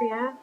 Priya.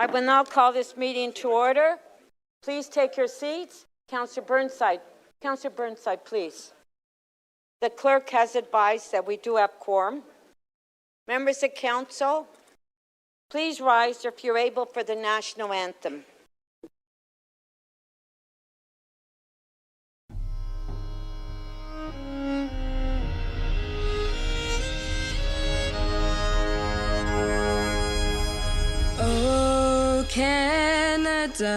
I will now call this meeting to order. Please take your seats. Councillor Burnside, please. The clerk has advised that we do have quorum. Members of council, please rise if you're able for the National Anthem. Oh, Canada,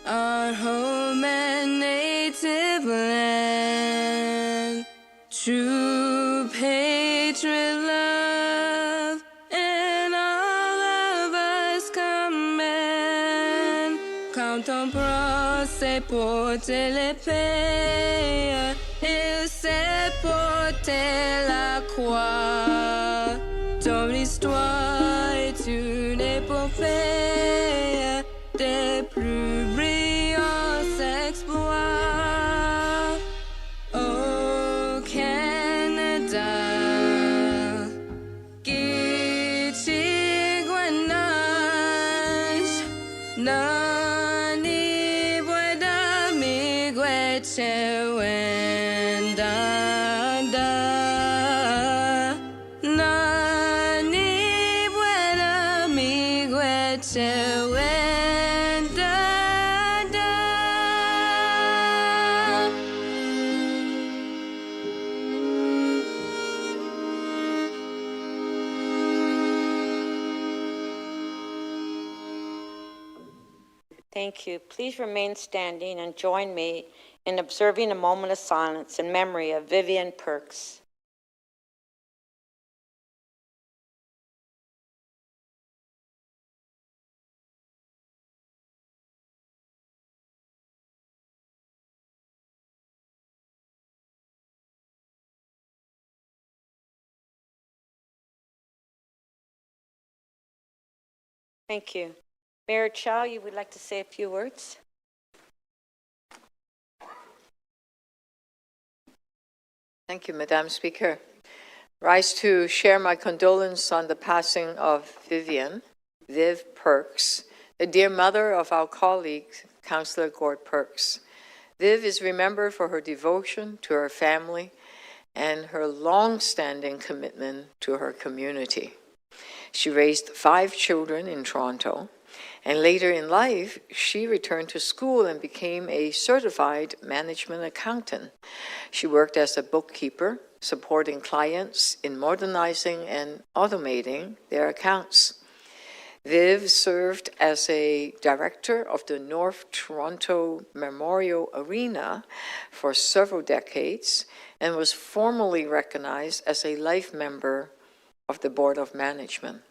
our home and native land, true patriot love, and all of us command. Quand on procès porter l'épée, il sait porter la croix. Dans l'histoire est une épopée des plus brillants exploits. Au Canada, Kichigwanach, Nani Bueda Miguechewenda. Thank you. Please remain standing and join me in observing a moment of silence in memory of Vivian Perks. Thank you. Mayor Chow, you would like to say a few words? Thank you, Madam Speaker. Rise to share my condolence on the passing of Viv Perks, the dear mother of our colleague, Councillor Gord Perks. Viv is remembered for her devotion to her family and her long-standing commitment to her community. She raised 5 children in Toronto, and later in life, she returned to school and became a certified management accountant. She worked as a bookkeeper, supporting clients in modernizing and automating their accounts. Viv served as a director of the North Toronto Memorial Arena for several decades and was formally recognized as a life member of the Board of Management.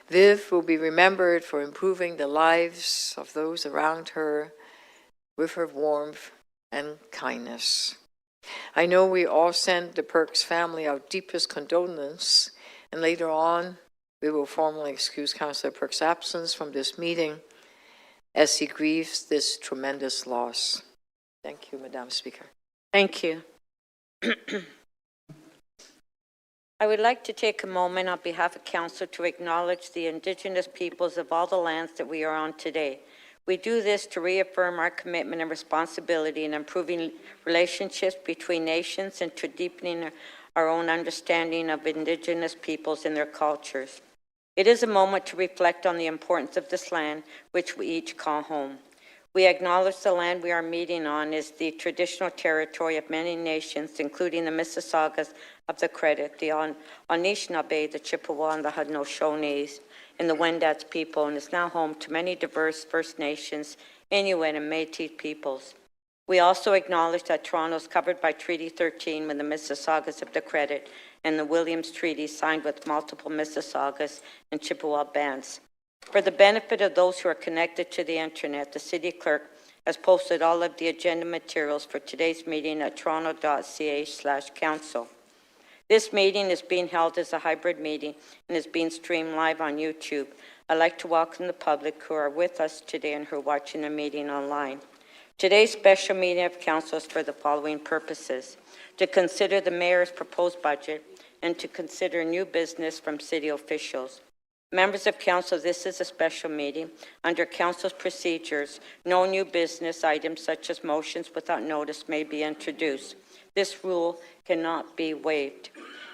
Viv will be remembered for improving the lives of those around her with her warmth and kindness. I know we all send the Perks family our deepest condolences, and later on, we will formally excuse Councillor Perks' absence from this meeting as he grieves this tremendous loss. Thank you, Madam Speaker. Thank you. I would like to take a moment on behalf of Council to acknowledge the Indigenous peoples of all the lands that we are on today. We do this to reaffirm our commitment and responsibility in improving relationships between nations and to deepening our own understanding of Indigenous peoples and their cultures. It is a moment to reflect on the importance of this land, which we each call home. We acknowledge the land we are meeting on is the traditional territory of many nations, including the Mississaugas of the Credit, the Anishinaabe, the Chippewa, and the Haudenosaunee, and the Wendat people, and is now home to many diverse First Nations, Inuit, and Métis peoples. We also acknowledge that Toronto is covered by Treaty 13 with the Mississaugas of the Credit and the Williams Treaty signed with multiple Mississaugas and Chippewa bands. For the benefit of those who are connected to the internet, the City Clerk has posted all of the agenda materials for today's meeting at Toronto.ca/council. This meeting is being held as a hybrid meeting and is being streamed live on YouTube. I'd like to welcome the public who are with us today and who are watching the meeting online. Today's special meeting of council is for the following purposes: to consider the mayor's proposed budget and to consider new business from city officials. Members of Council, this is a special meeting. Under Council's procedures, no new business items such as motions without notice may be introduced. This rule cannot be waived.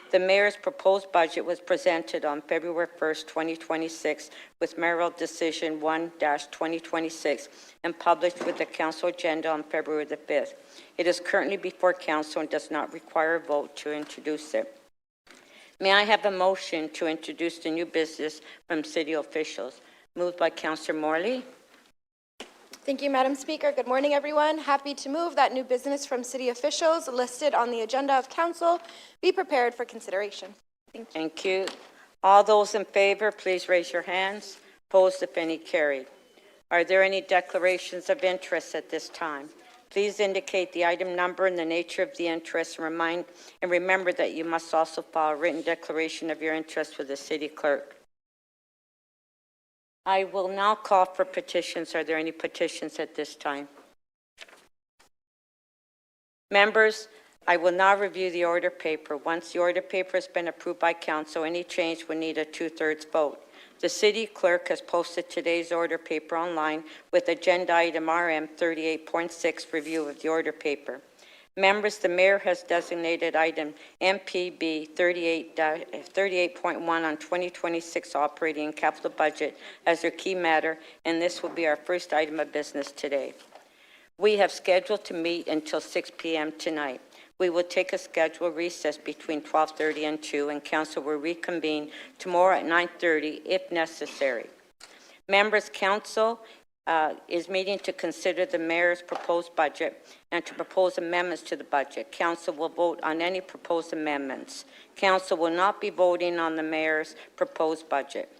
The Mayor's proposed budget was presented on February 1st, 2026 with Mayoral Decision 1-2026 and published with the Council agenda on February the 5th. It is currently before Council and does not require a vote to introduce it. May I have a motion to introduce the new business from city officials? Moved by Councillor Morley. Thank you, Madam Speaker. Good morning, everyone. Happy to move that new business from city officials listed on the agenda of council be prepared for consideration. Thank you. Thank you. All those in favor, please raise your hands. Opposed, if any, carried. Are there any declarations of interest at this time? Please indicate the item number and the nature of the interest, and remember that you must also file a written declaration of your interest with the city clerk. I will now call for petitions. Are there any petitions at this time? Members, I will now review the order paper. Once the order paper has been approved by council, any change will need a 2/3 vote. The city clerk has posted today's order paper online with agenda item RM 38.6 review of the order paper. Members, the mayor has designated item MPB 38.1 on 2026 operating and capital budget as their key matter, and this will be our first item of business today. We have scheduled to meet until 6 p.m. tonight. We will take a scheduled recess between 12:30 and 2, and council will reconvene tomorrow at 9:30 if necessary. Members, council is meeting to consider the mayor's proposed budget and to propose amendments to the budget. Council will vote on any proposed amendments. Council will not be voting on the mayor's proposed budget.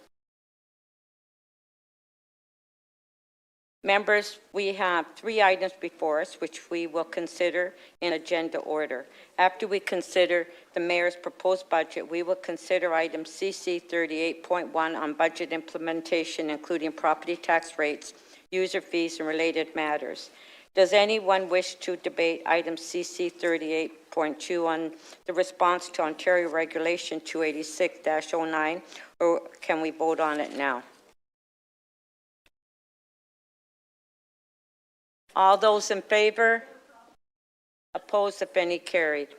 Members, we have 3 items before us which we will consider in agenda order. After we consider the mayor's proposed budget, we will consider item CC 38.1 on budget implementation, including property tax rates, user fees, and related matters. Does anyone wish to debate item CC 38.2 on the response to Ontario Regulation 286-09, or can we vote on it now? All those in favor? Opposed, if any, carried.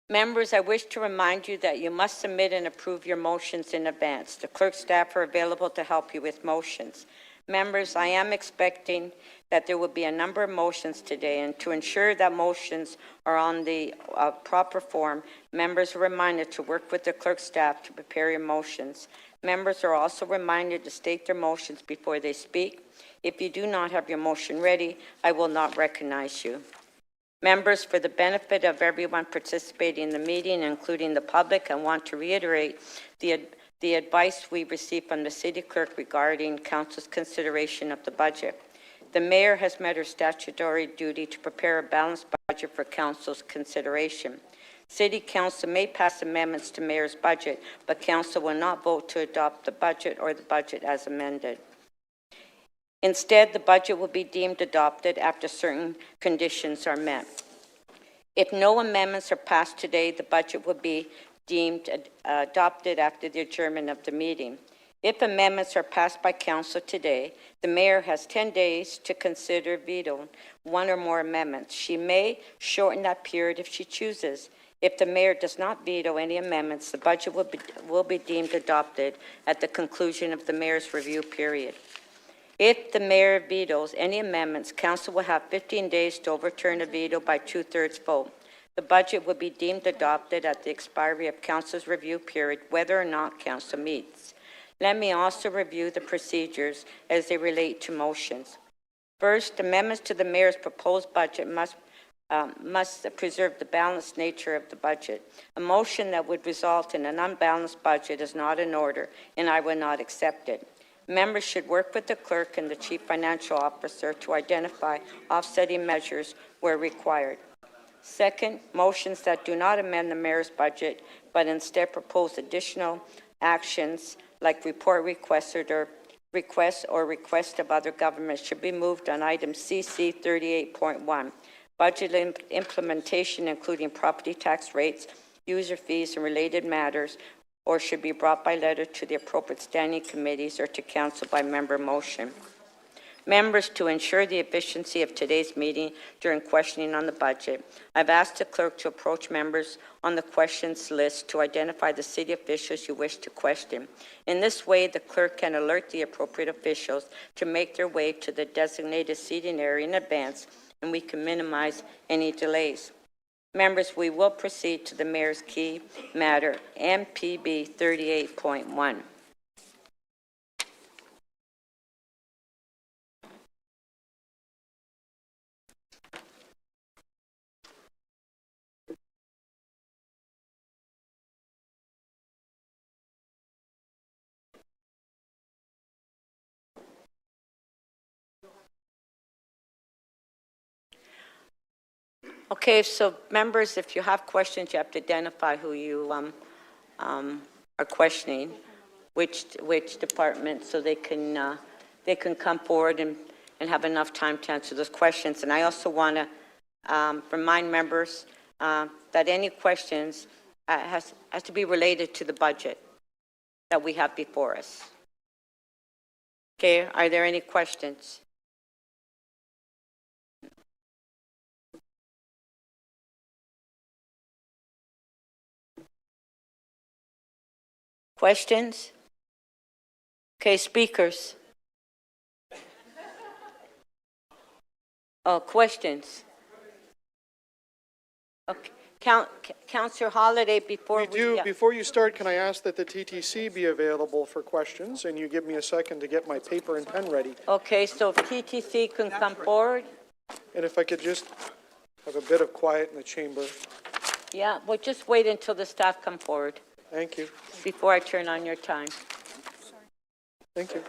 Members, I wish to remind you that you must submit and approve your motions in advance. The clerk staff are available to help you with motions. Members, I am expecting that there will be a number of motions today, and to ensure that motions are on the proper form, members are reminded to work with the clerk staff to prepare your motions. Members are also reminded to state their motions before they speak. If you do not have your motion ready, I will not recognize you. Members, for the benefit of everyone participating in the meeting, including the public, I want to reiterate the advice we received from the city clerk regarding council's consideration of the budget. The mayor has met her statutory duty to prepare a balanced budget for council's consideration. City council may pass amendments to mayor's budget, but council will not vote to adopt the budget or the budget as amended. Instead, the budget will be deemed adopted after certain conditions are met. If no amendments are passed today, the budget will be deemed adopted after the adjournment of the meeting. If amendments are passed by council today, the mayor has 10 days to consider veto one or more amendments. She may shorten that period if she chooses. If the mayor does not veto any amendments, the budget will be deemed adopted at the conclusion of the mayor's review period. If the mayor vetoes any amendments, council will have 15 days to overturn a veto by 2/3 vote. The budget will be deemed adopted at the expiry of council's review period, whether or not council meets. Let me also review the procedures as they relate to motions. First, amendments to the mayor's proposed budget must preserve the balanced nature of the budget. A motion that would result in an unbalanced budget is not in order, and I will not accept it. Members should work with the clerk and the chief financial officer to identify offsetting measures where required. Second, motions that do not amend the mayor's budget, but instead propose additional actions like report requests or requests of other governments should be moved on item CC 38.1. Budget implementation, including property tax rates, user fees, and related matters, or should be brought by letter to the appropriate standing committees or to council by member motion. Members, to ensure the efficiency of today's meeting during questioning on the budget, I've asked the clerk to approach members on the questions list to identify the city officials you wish to question. In this way, the clerk can alert the appropriate officials to make their way to the designated seating area in advance, and we can minimize any delays. Members, we will proceed to the mayor's key matter, MPB 38.1. Okay, so members, if you have questions, you have to identify who you are questioning, which department, so they can come forward and have enough time to answer those questions. And I also want to remind members that any questions has to be related to the budget that we have before us. Okay, are there any questions? Questions? Okay, speakers. Oh, questions? Okay, Councillor Holliday, before we Before you start, can I ask that the TTC be available for questions, and you give me a second to get my paper and pen ready? Okay, so if TTC can come forward. And if I could just have a bit of quiet in the chamber. Yeah, well, just wait until the staff come forward Thank you. before I turn on your time. Thank you.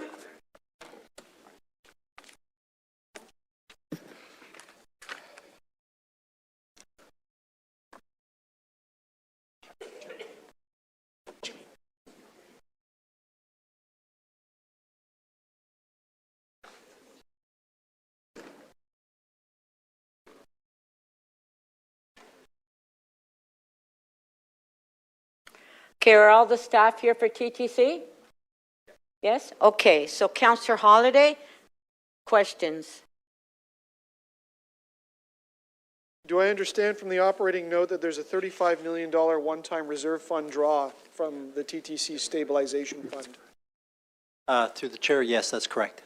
Okay, are all the staff here for TTC? Yes? Okay, so Councillor Holliday, questions? Do I understand from the operating note that there's a $35 million one-time reserve fund draw from the TTC stabilization fund? Through the chair, yes, that's correct.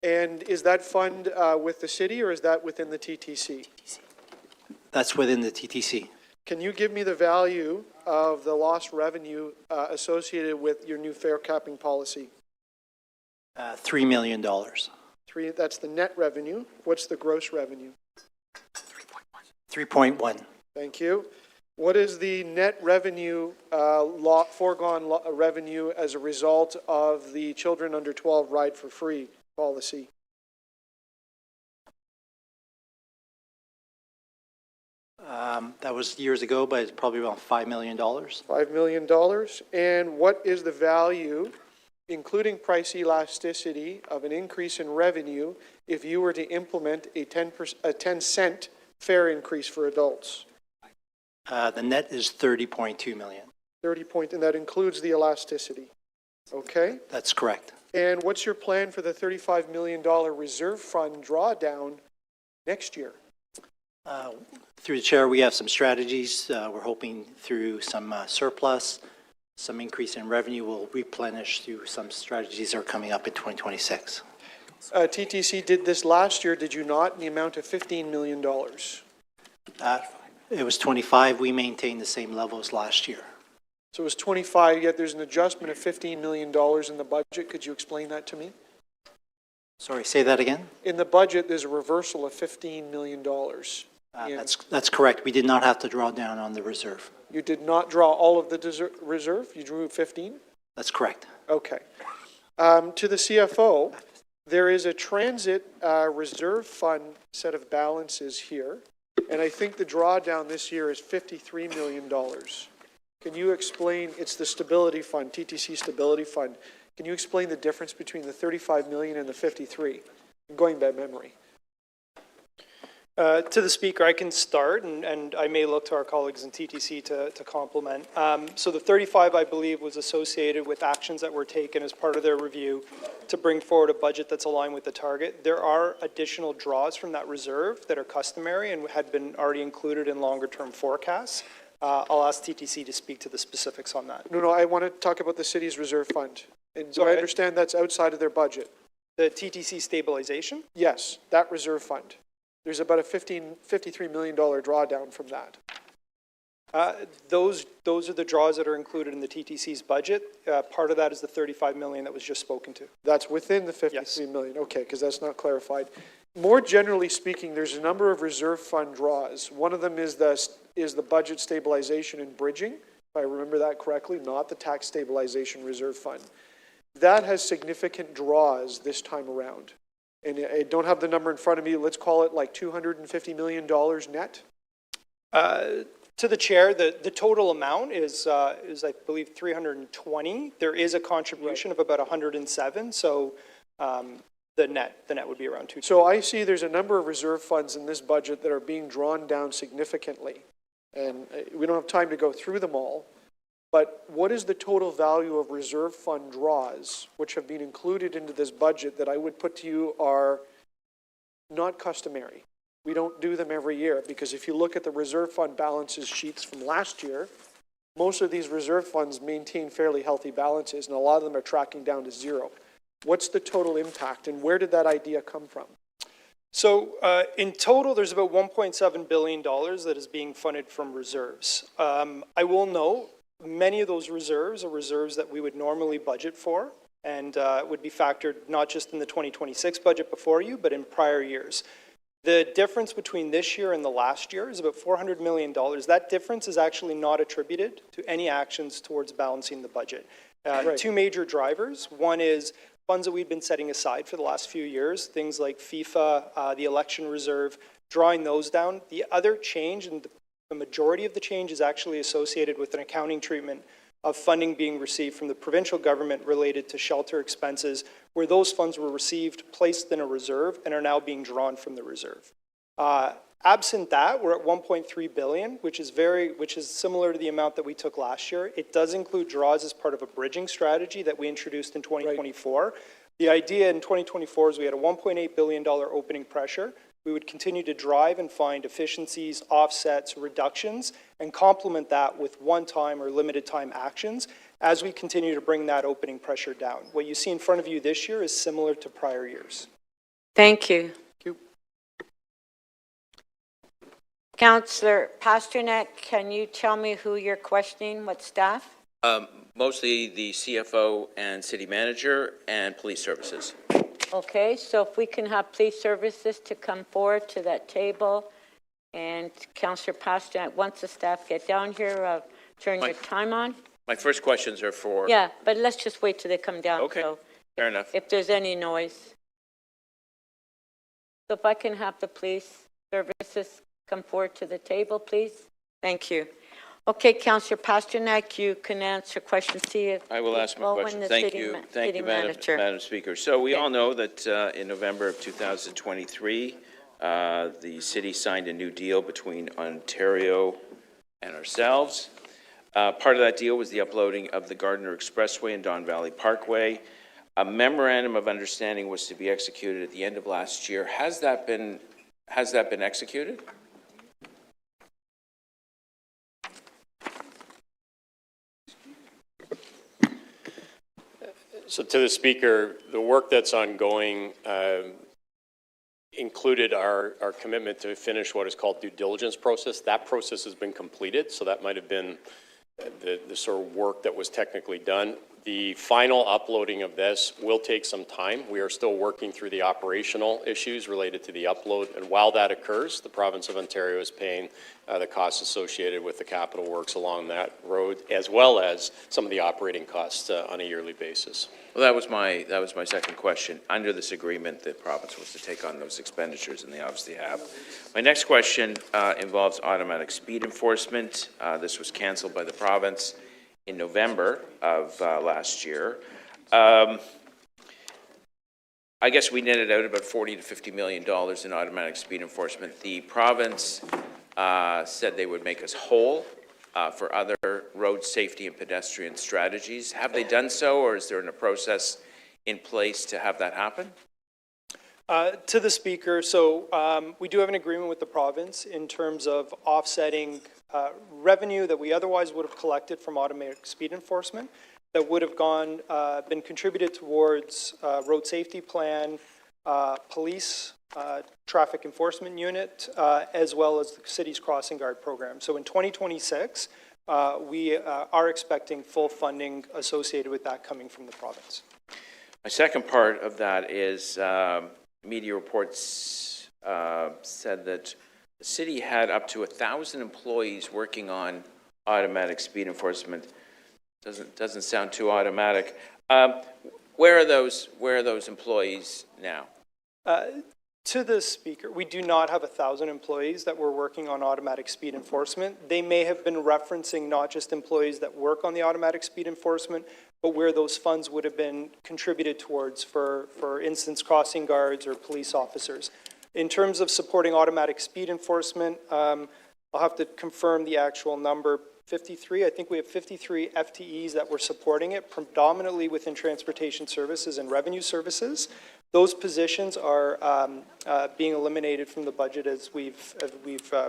And is that fund with the city, or is that within the TTC? That's within the TTC. Can you give me the value of the lost revenue associated with your new fare capping policy? $3 million. That's the net revenue. What's the gross revenue? 3.1. Thank you. What is the net revenue, foregone revenue as a result of the children under 12 ride for free policy? That was years ago, but it's probably around $5 million. $5 million. And what is the value, including price elasticity, of an increase in revenue if you were to implement a 10-cent fare increase for adults? The net is 30.2 million. 30 point, and that includes the elasticity. Okay. That's correct. And what's your plan for the $35 million reserve fund drawdown next year? Through the chair, we have some strategies. We're hoping through some surplus, some increase in revenue will replenish through some strategies that are coming up in 2026. TTC did this last year, did you not, in the amount of $15 million? It was 25. We maintained the same levels last year. So it was 25, yet there's an adjustment of $15 million in the budget. Could you explain that to me? Sorry, say that again? In the budget, there's a reversal of $15 million. That's correct. We did not have to draw down on the reserve. You did not draw all of the reserve? You drew 15? That's correct. Okay. To the CFO, there is a transit reserve fund set of balances here, and I think the drawdown this year is $53 million. Can you explain, it's the stability fund, TTC stability fund. Can you explain the difference between the 35 million and the 53? I'm going by memory. To the Speaker, I can start, and I may look to our colleagues in TTC to complement. So the 35, I believe, was associated with actions that were taken as part of their review to bring forward a budget that's aligned with the target. There are additional draws from that reserve that are customary and had been already included in longer-term forecasts. I'll ask TTC to speak to the specifics on that. No, I want to talk about the city's reserve fund. And so I Sorry. understand that's outside of their budget. The TTC stabilization? Yes, that reserve fund. There's about a $53 million drawdown from that. Those are the draws that are included in the TTC's budget. Part of that is the 35 million that was just spoken to. That's within the 53 million. Okay, because that's not clarified. More generally speaking, there's a number of reserve fund draws. One of them is the budget stabilization and bridging, if I remember that correctly, not the tax stabilization reserve fund. That has significant draws this time around. And I don't have the number in front of me. Let's call it like $250 million net. To the chair, the total amount is I believe 320. There is a contribution of about 107. So the net would be around 220. So I see there's a number of reserve funds in this budget that are being drawn down significantly. And we don't have time to go through them all. But what is the total value of reserve fund draws, which have been included into this budget that I would put to you are not customary? We don't do them every year, because if you look at the reserve fund balances sheets from last year, most of these reserve funds maintain fairly healthy balances, and a lot of them are tracking down to zero. What's the total impact, and where did that idea come from? So in total, there's about $1.7 billion that is being funded from reserves. I will note, many of those reserves are reserves that we would normally budget for and would be factored not just in the 2026 budget before you, but in prior years. The difference between this year and the last year is about $400 million. That difference is actually not attributed to any actions towards balancing the budget. Right. Two major drivers. One is funds that we've been setting aside for the last few years, things like FIFA, the election reserve, drawing those down. The other change, and the majority of the change, is actually associated with an accounting treatment of funding being received from the provincial government related to shelter expenses, where those funds were received, placed in a reserve, and are now being drawn from the reserve. Absent that, we're at $1.3 billion, which is similar to the amount that we took last year. It does include draws as part of a bridging strategy that we introduced in 2024. Right. The idea in 2024 is we had a $1.8 billion opening pressure. We would continue to drive and find efficiencies, offsets, reductions, and complement that with one-time or limited-time actions as we continue to bring that opening pressure down. What you see in front of you this year is similar to prior years. Thank you. Councillor Pasternak, can you tell me who you're questioning? What staff? Mostly the CFO and city manager and police services. Okay, so if we can have police services to come forward to that table, and Councillor Pasternak, once the staff get down here, turn your time on. My first questions are for... Yeah, but let's just wait till they come down. Okay, so fair enough. If there's any noise. So if I can have the police services come forward to the table, please. Thank you. Okay, Councillor Pasternak, you can answer questions to you. I will ask my question. Thank you, Madam Speaker. So we all know that in November of 2023, the city signed a new deal between Ontario and ourselves. Part of that deal was the uploading of the Gardiner Expressway and Don Valley Parkway. A memorandum of understanding was to be executed at the end of last year. Has that been executed? So to the Speaker, the work that's ongoing included our commitment to finish what is called due diligence process. That process has been completed, so that might have been the sort of work that was technically done. The final uploading of this will take some time. We are still working through the operational issues related to the upload, and while that occurs, the province of Ontario is paying the costs associated with the capital works along that road, as well as some of the operating costs on a yearly basis. Well, that was my second question. Under this agreement, the province was to take on those expenditures, and they obviously have. My next question involves automatic speed enforcement. This was canceled by the province in November of last year. I guess we netted out about $40 to $50 million in automatic speed enforcement. The province said they would make us whole for other road safety and pedestrian strategies. Have they done so, or is there a process in place to have that happen? To the Speaker, so we do have an agreement with the province in terms of offsetting revenue that we otherwise would have collected from automatic speed enforcement that would have been contributed towards road safety plan, police, traffic enforcement unit, as well as the city's crossing guard program. So in 2026, we are expecting full funding associated with that coming from the province. My second part of that is media reports said that the city had up to 1,000 employees working on automatic speed enforcement. Doesn't sound too automatic. Where are those employees now? To the Speaker, we do not have 1,000 employees that were working on automatic speed enforcement. They may have been referencing not just employees that work on the automatic speed enforcement, but where those funds would have been contributed towards, for instance, crossing guards or police officers. In terms of supporting automatic speed enforcement, I'll have to confirm the actual number. 53, I think we have 53 FTEs that were supporting it, predominantly within transportation services and revenue services. Those positions are being eliminated from the budget as we've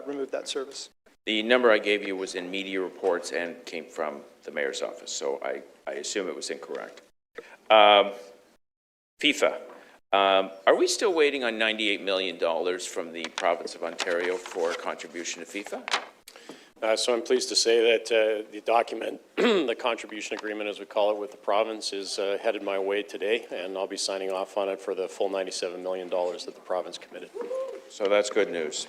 removed that service. The number I gave you was in media reports and came from the mayor's office, so I assume it was incorrect. FIFA. Are we still waiting on $98 million from the province of Ontario for contribution to FIFA? So I'm pleased to say that the document, the contribution agreement, as we call it, with the province is headed my way today, and I'll be signing off on it for the full $97 million that the province committed. So that's good news.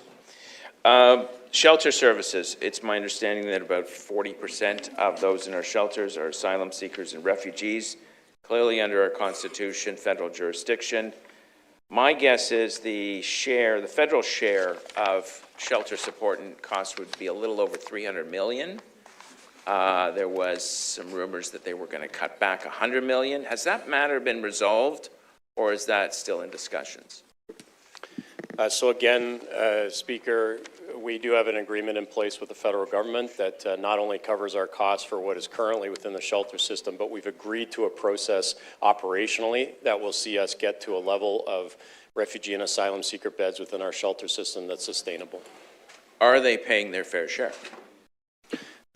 Shelter services. It's my understanding that about 40% of those in our shelters are asylum seekers and refugees, clearly under our Constitution, federal jurisdiction. My guess is the federal share of shelter support and costs would be a little over $300 million. There was some rumors that they were going to cut back $100 million. Has that matter been resolved, or is that still in discussions? So again, Speaker, we do have an agreement in place with the federal government that not only covers our costs for what is currently within the shelter system, but we've agreed to a process operationally that will see us get to a level of refugee and asylum seeker beds within our shelter system that's sustainable. Are they paying their fair share?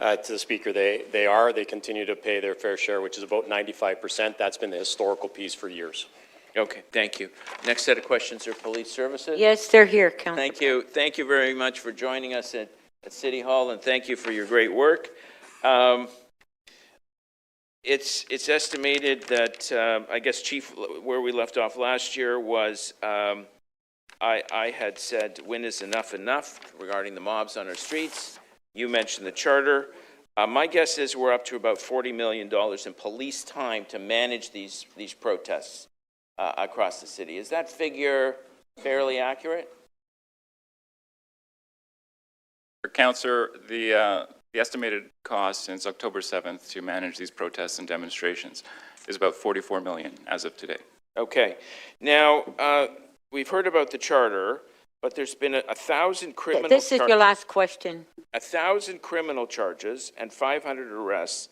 To the Speaker, they are. They continue to pay their fair share, which is about 95%. That's been the historical piece for years. Okay, thank you. Next set of questions are police services. Yes, they're here, Councillor. Thank you. Thank you very much for joining us at City Hall, and thank you for your great work. It's estimated that, I guess, Chief, where we left off last year was, I had said, when is enough regarding the mobs on our streets. You mentioned the charter. My guess is we're up to about $40 million in police time to manage these protests across the city. Is that figure fairly accurate? Councillor, the estimated cost since October 7th to manage these protests and demonstrations is about $44 million as of today. Okay. Now, we've heard about the charter, but there's been 1,000 criminal This is your last question. 1,000 criminal charges and 500 arrests.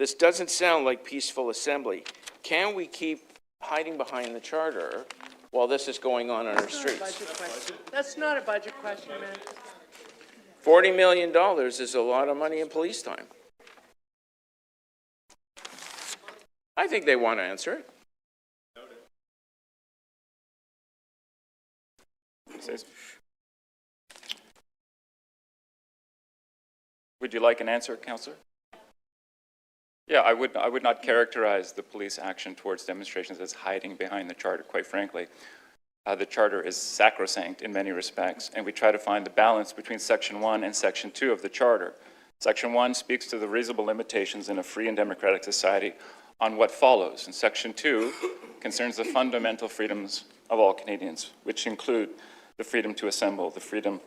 This doesn't sound like peaceful assembly. Can we keep hiding behind the charter while this is going on our streets? That's not a budget question, man. $40 million is a lot of money in police time. I think they want to answer it. Would you like an answer, Councillor? Yeah, I would not characterize the police action towards demonstrations as hiding behind the charter, quite frankly. The charter is sacrosanct in many respects, and we try to find the balance between Section 1 and Section 2 of the charter. Section 1 speaks to the reasonable limitations in a free and democratic society on what follows, and Section 2 concerns the fundamental freedoms of all Canadians, which include the freedom to assemble, the freedom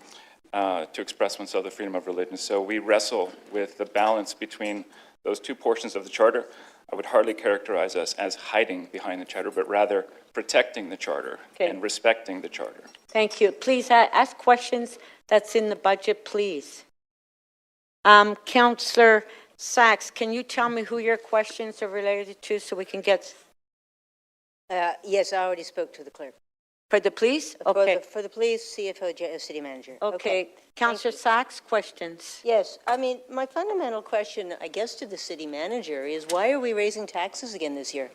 to express oneself, the freedom of religion. So we wrestle with the balance between Those two portions of the Charter, I would hardly characterize us as hiding behind the Charter, but rather protecting the Charter and respecting the Charter. Thank you. Please ask questions that's in the budget, please. Councillor Sachs, can you tell me who your questions are related to so we can get... Yes, I already spoke to the clerk. For the police? Okay. For the police, CFO, city manager. Okay. Councillor Sachs, questions? Yes, I mean, my fundamental question, I guess, to the city manager is why are we raising taxes again this year?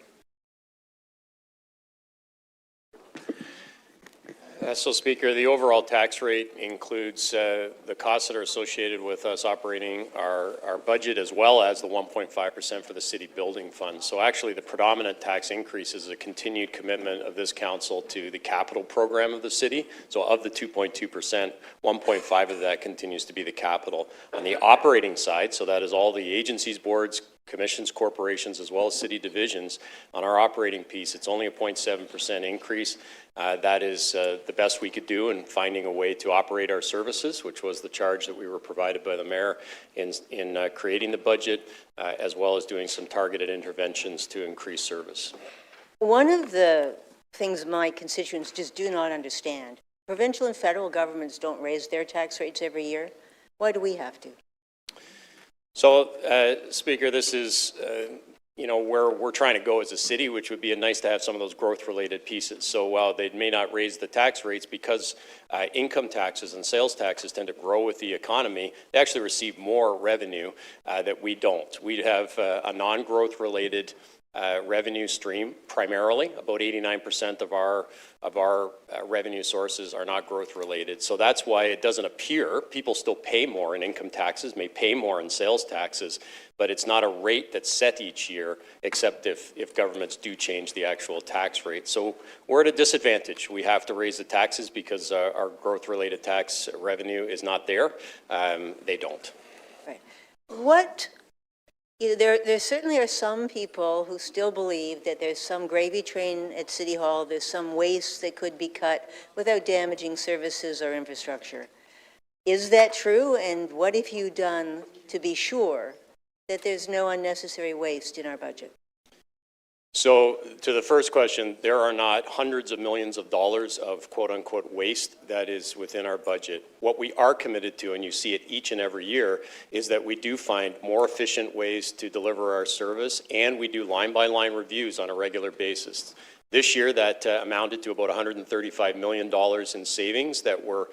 So, Speaker, the overall tax rate includes the costs that are associated with us operating our budget, as well as the 1.5% for the city building fund. So actually, the predominant tax increase is a continued commitment of this council to the capital program of the city. So of the 2.2%, 1.5 of that continues to be the capital. On the operating side, so that is all the agencies, boards, commissions, corporations, as well as city divisions, on our operating piece, it's only a 0.7% increase. That is the best we could do in finding a way to operate our services, which was the charge that we were provided by the mayor in creating the budget, as well as doing some targeted interventions to increase service. One of the things my constituents just do not understand, provincial and federal governments don't raise their tax rates every year. Why do we have to? So, Speaker, this is, where we're trying to go as a city, which would be nice to have some of those growth-related pieces. So while they may not raise the tax rates because income taxes and sales taxes tend to grow with the economy, they actually receive more revenue that we don't. We have a non-growth related revenue stream primarily. About 89% of our revenue sources are not growth related. So that's why it doesn't appear people still pay more in income taxes, may pay more in sales taxes, but it's not a rate that's set each year, except if governments do change the actual tax rate. So we're at a disadvantage. We have to raise the taxes because our growth related tax revenue is not there. They don't. Right. There certainly are some people who still believe that there's some gravy train at City Hall, there's some waste that could be cut without damaging services or infrastructure. Is that true? And what have you done to be sure that there's no unnecessary waste in our budget? So to the first question, there are not hundreds of millions of dollars of quote-unquote waste that is within our budget. What we are committed to, and you see it each and every year, is that we do find more efficient ways to deliver our service, and we do line-by-line reviews on a regular basis. This year, that amounted to about $135 million in savings that were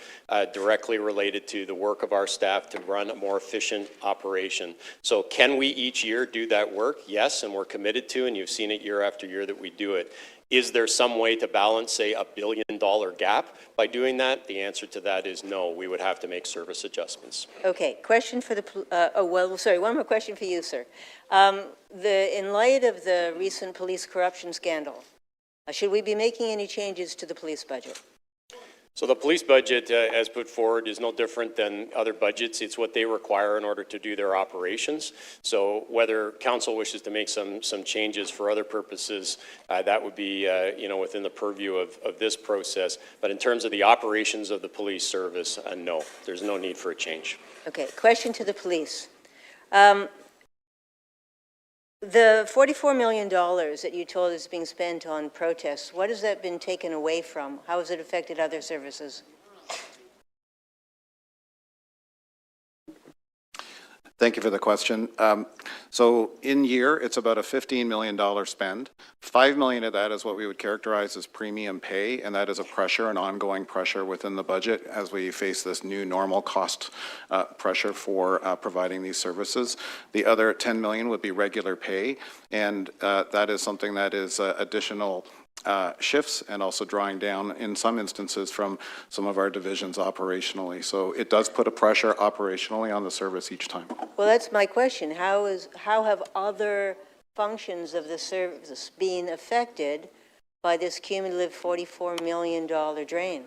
directly related to the work of our staff to run a more efficient operation. So can we each year do that work? Yes, and we're committed to, and you've seen it year after year that we do it. Is there some way to balance, say, $1 billion gap by doing that? The answer to that is no. We would have to make service adjustments. Okay, question for the, one more question for you, sir. In light of the recent police corruption scandal, should we be making any changes to the police budget? So the police budget, as put forward, is no different than other budgets. It's what they require in order to do their operations. So whether council wishes to make some changes for other purposes, that would be within the purview of this process. But in terms of the operations of the police service, no, there's no need for a change. Okay, question to the police. The $44 million that you told is being spent on protests, what has that been taken away from? How has it affected other services? Thank you for the question. So in year, it's about a $15 million spend. $5 million of that is what we would characterize as premium pay, and that is a pressure, an ongoing pressure within the budget as we face this new normal cost pressure for providing these services. The other $10 million would be regular pay, and that is something that is additional shifts and also drawing down in some instances from some of our divisions operationally. So it does put a pressure operationally on the service each time. Well, that's my question. How have other functions of the service been affected by this cumulative $44 million drain?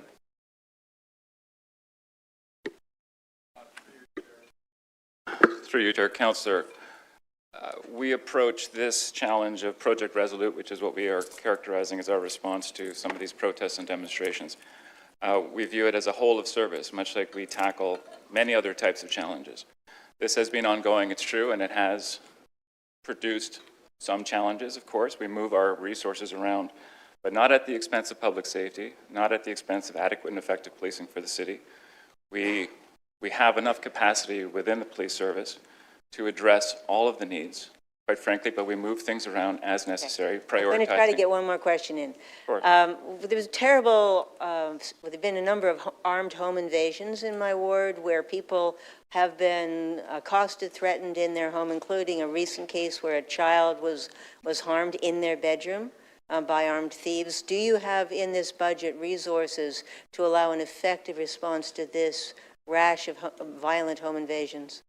Through you, Chair. Councillor, we approach this challenge of Project Resolute, which is what we are characterizing as our response to some of these protests and demonstrations. We view it as a whole of service, much like we tackle many other types of challenges. This has been ongoing, it's true, and it has produced some challenges, of course. We move our resources around, but not at the expense of public safety, not at the expense of adequate and effective policing for the city. We have enough capacity within the police service to address all of the needs, quite frankly, but we move things around as necessary, prioritizing. I'm going to try to get one more question in. Sure. There was terrible, there have been a number of armed home invasions in my ward where people have been accosted, threatened in their home, including a recent case where a child was harmed in their bedroom by armed thieves. Do you have in this budget resources to allow an effective response to this rash of violent home invasions?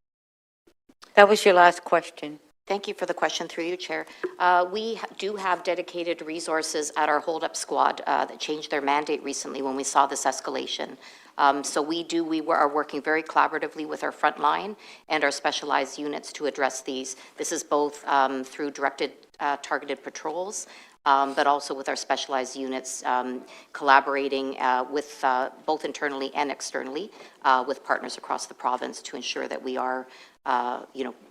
That was your last question. Thank you for the question through you, Chair. We do have dedicated resources at our hold-up squad that changed their mandate recently when we saw this escalation. So we are working very collaboratively with our frontline and our specialized units to address these. This is both through directed targeted patrols, but also with our specialized units collaborating with both internally and externally with partners across the province to ensure that we are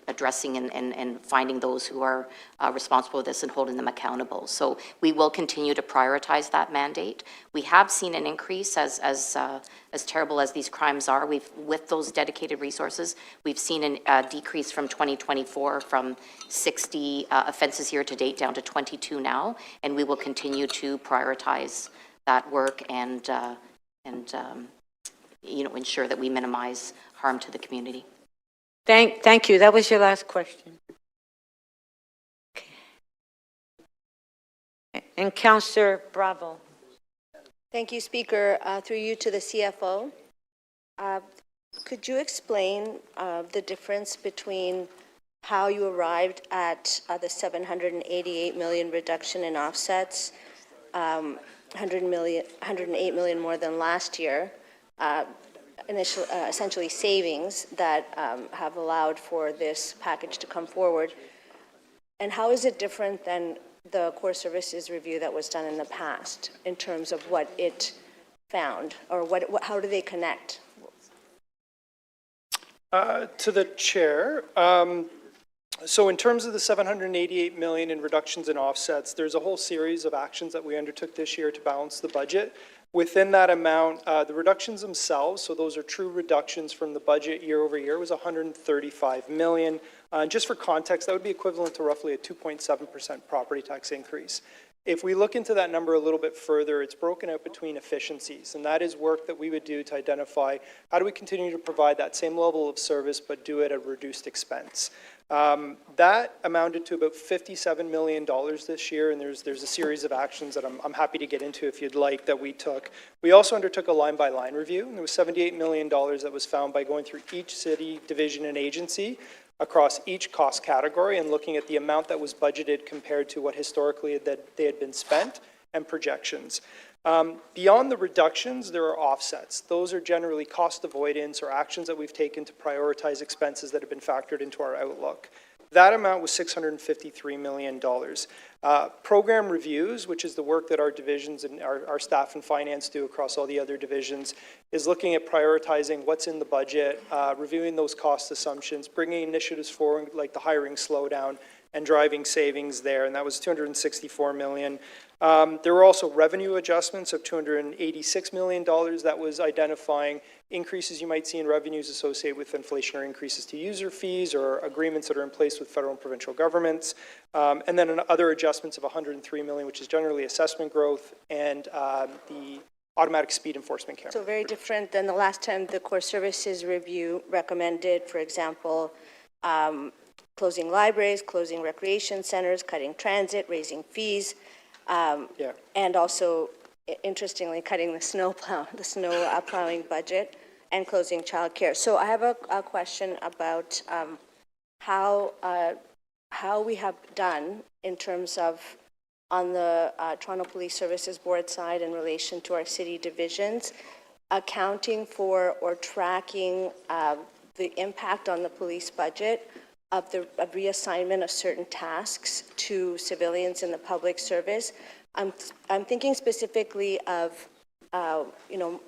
addressing and finding those who are responsible for this and holding them accountable. So we will continue to prioritize that mandate. We have seen an increase as terrible as these crimes are. With those dedicated resources, we've seen a decrease from 2024 from 60 offenses year to date down to 22 now, and we will continue to prioritize that work and ensure that we minimize harm to the community. Thank you. That was your last question. Okay. And Councillor Bravo. Thank you, Speaker. Through you to the CFO. Could you explain the difference between how you arrived at the 788 million reduction in offsets, 108 million more than last year, essentially savings that have allowed for this package to come forward, and how is it different than the core services review that was done in the past in terms of what it found, or how do they connect? To the chair, so in terms of the 788 million in reductions in offsets, there's a whole series of actions that we undertook this year to balance the budget. Within that amount, the reductions themselves, so those are true reductions from the budget year over year, was 135 million. Just for context, that would be equivalent to roughly a 2.7% property tax increase. If we look into that number a little bit further, it's broken out between efficiencies, and that is work that we would do to identify how do we continue to provide that same level of service but do it at a reduced expense. That amounted to about $57 million this year, and there's a series of actions that I'm happy to get into if you'd like that we took. We also undertook a line-by-line review, and there was $78 million that was found by going through each city, division, and agency across each cost category and looking at the amount that was budgeted compared to what historically they had been spent and projections. Beyond the reductions, there are offsets. Those are generally cost avoidance or actions that we've taken to prioritize expenses that have been factored into our outlook. That amount was $653 million. Program reviews, which is the work that our divisions and our staff and finance do across all the other divisions, is looking at prioritizing what's in the budget, reviewing those cost assumptions, bringing initiatives forward like the hiring slowdown, and driving savings there, and that was $264 million. There were also revenue adjustments of $286 million that was identifying increases you might see in revenues associated with inflationary increases to user fees or agreements that are in place with federal and provincial governments. And then other adjustments of $103 million, which is generally assessment growth and the automatic speed enforcement camera. So very different than the last time the core services review recommended, for example, closing libraries, closing recreation centers, cutting transit, raising fees, and also, interestingly, cutting the snow plowing budget and closing childcare. So I have a question about how we have done in terms of on the Toronto Police Services Board side in relation to our city divisions, accounting for or tracking the impact on the police budget of the reassignment of certain tasks to civilians in the public service. I'm thinking specifically of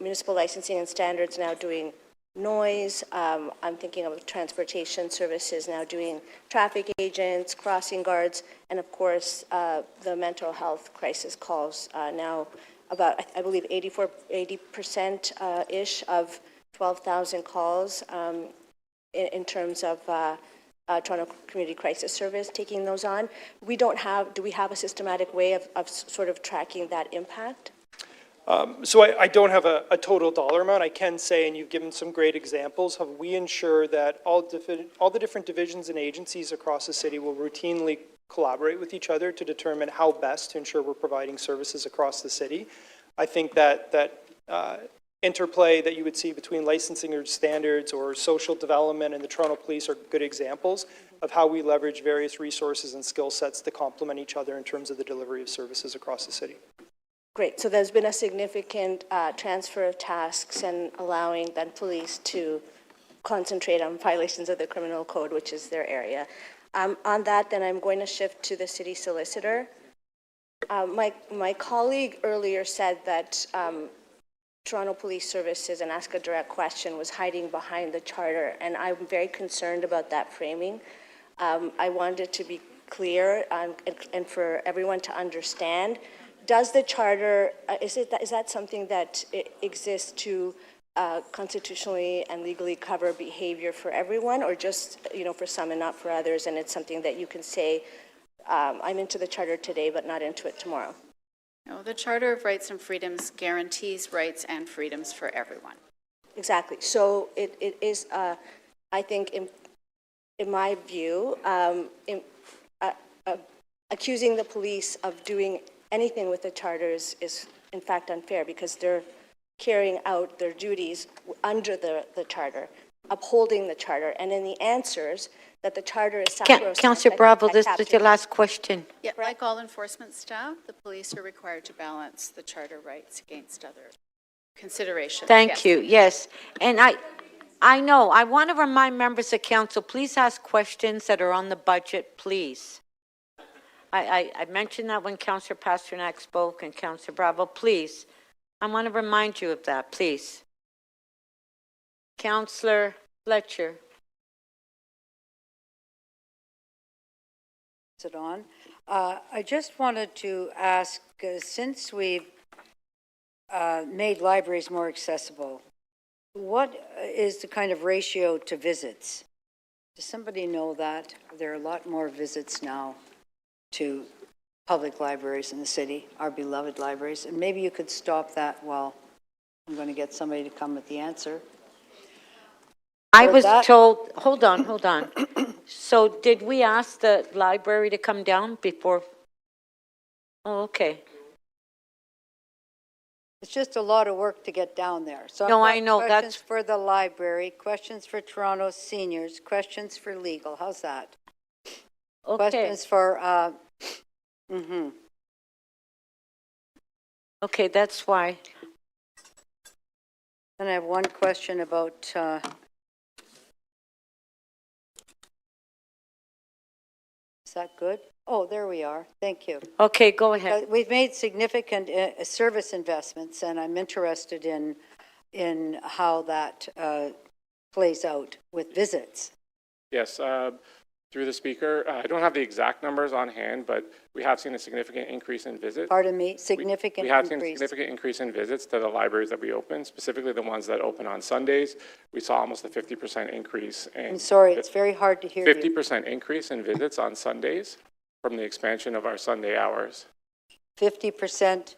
municipal licensing and standards now doing noise. I'm thinking of transportation services now doing traffic agents, crossing guards, and of course, the mental health crisis calls now about, I believe, 80% ish of 12,000 calls in terms of Toronto Community Crisis Service taking those on. Do we have a systematic way of sort of tracking that impact? So I don't have a total dollar amount. I can say, and you've given some great examples, how we ensure that all the different divisions and agencies across the city will routinely collaborate with each other to determine how best to ensure we're providing services across the city. I think that interplay that you would see between licensing or standards or social development and the Toronto Police are good examples of how we leverage various resources and skill sets to complement each other in terms of the delivery of services across the city. Great. So there's been a significant transfer of tasks and allowing then police to concentrate on violations of the criminal code, which is their area. On that, then I'm going to shift to the city solicitor. My colleague earlier said that Toronto Police Services, and ask a direct question, was hiding behind the charter, and I'm very concerned about that framing. I wanted to be clear and for everyone to understand. Does the charter, is that something that exists to constitutionally and legally cover behavior for everyone, or just, for some and not for others, and it's something that you can say, I'm into the charter today, but not into it tomorrow? No, the Charter of Rights and Freedoms guarantees rights and freedoms for everyone. Exactly. So it is, I think, in my view, accusing the police of doing anything with the charters is in fact unfair, because they're carrying out their duties under the charter, upholding the charter, and in the answers that the charter is sacrosanct. Councillor Bravo, this is your last question. Yeah, like all enforcement staff, the police are required to balance the charter rights against other considerations. Thank you, yes. And I know, I want to remind members of council, please ask questions that are on the budget, please. I mentioned that when Councillor Pasternak spoke and Councillor Bravo, please. I want to remind you of that, please. Councillor Fletcher. Is it on? I just wanted to ask, since we've made libraries more accessible, what is the kind of ratio to visits? Does somebody know that? There are a lot more visits now to public libraries in the city, our beloved libraries, and maybe you could stop that while I'm going to get somebody to come with the answer. I was told, hold on. So did we ask the library to come down before? Oh, okay. It's just a lot of work to get down there. So No, I've got I know, questions that's for the library, questions for Toronto seniors, questions for legal. How's that? okay. Questions for, Okay, that's why. Then I have one question about, is that good? Oh, there we are. Thank you. Okay, go ahead. We've made significant service investments, and I'm interested in how that plays out with visits. Yes, through the speaker. I don't have the exact numbers on hand, but we have seen a significant increase in visits. Pardon me, significant We have increase. seen a significant increase in visits to the libraries that we open, specifically the ones that open on Sundays. We saw almost a 50% increase in. I'm sorry, it's very hard to hear 50% increase in visits on Sundays from the expansion of our Sunday hours. 50%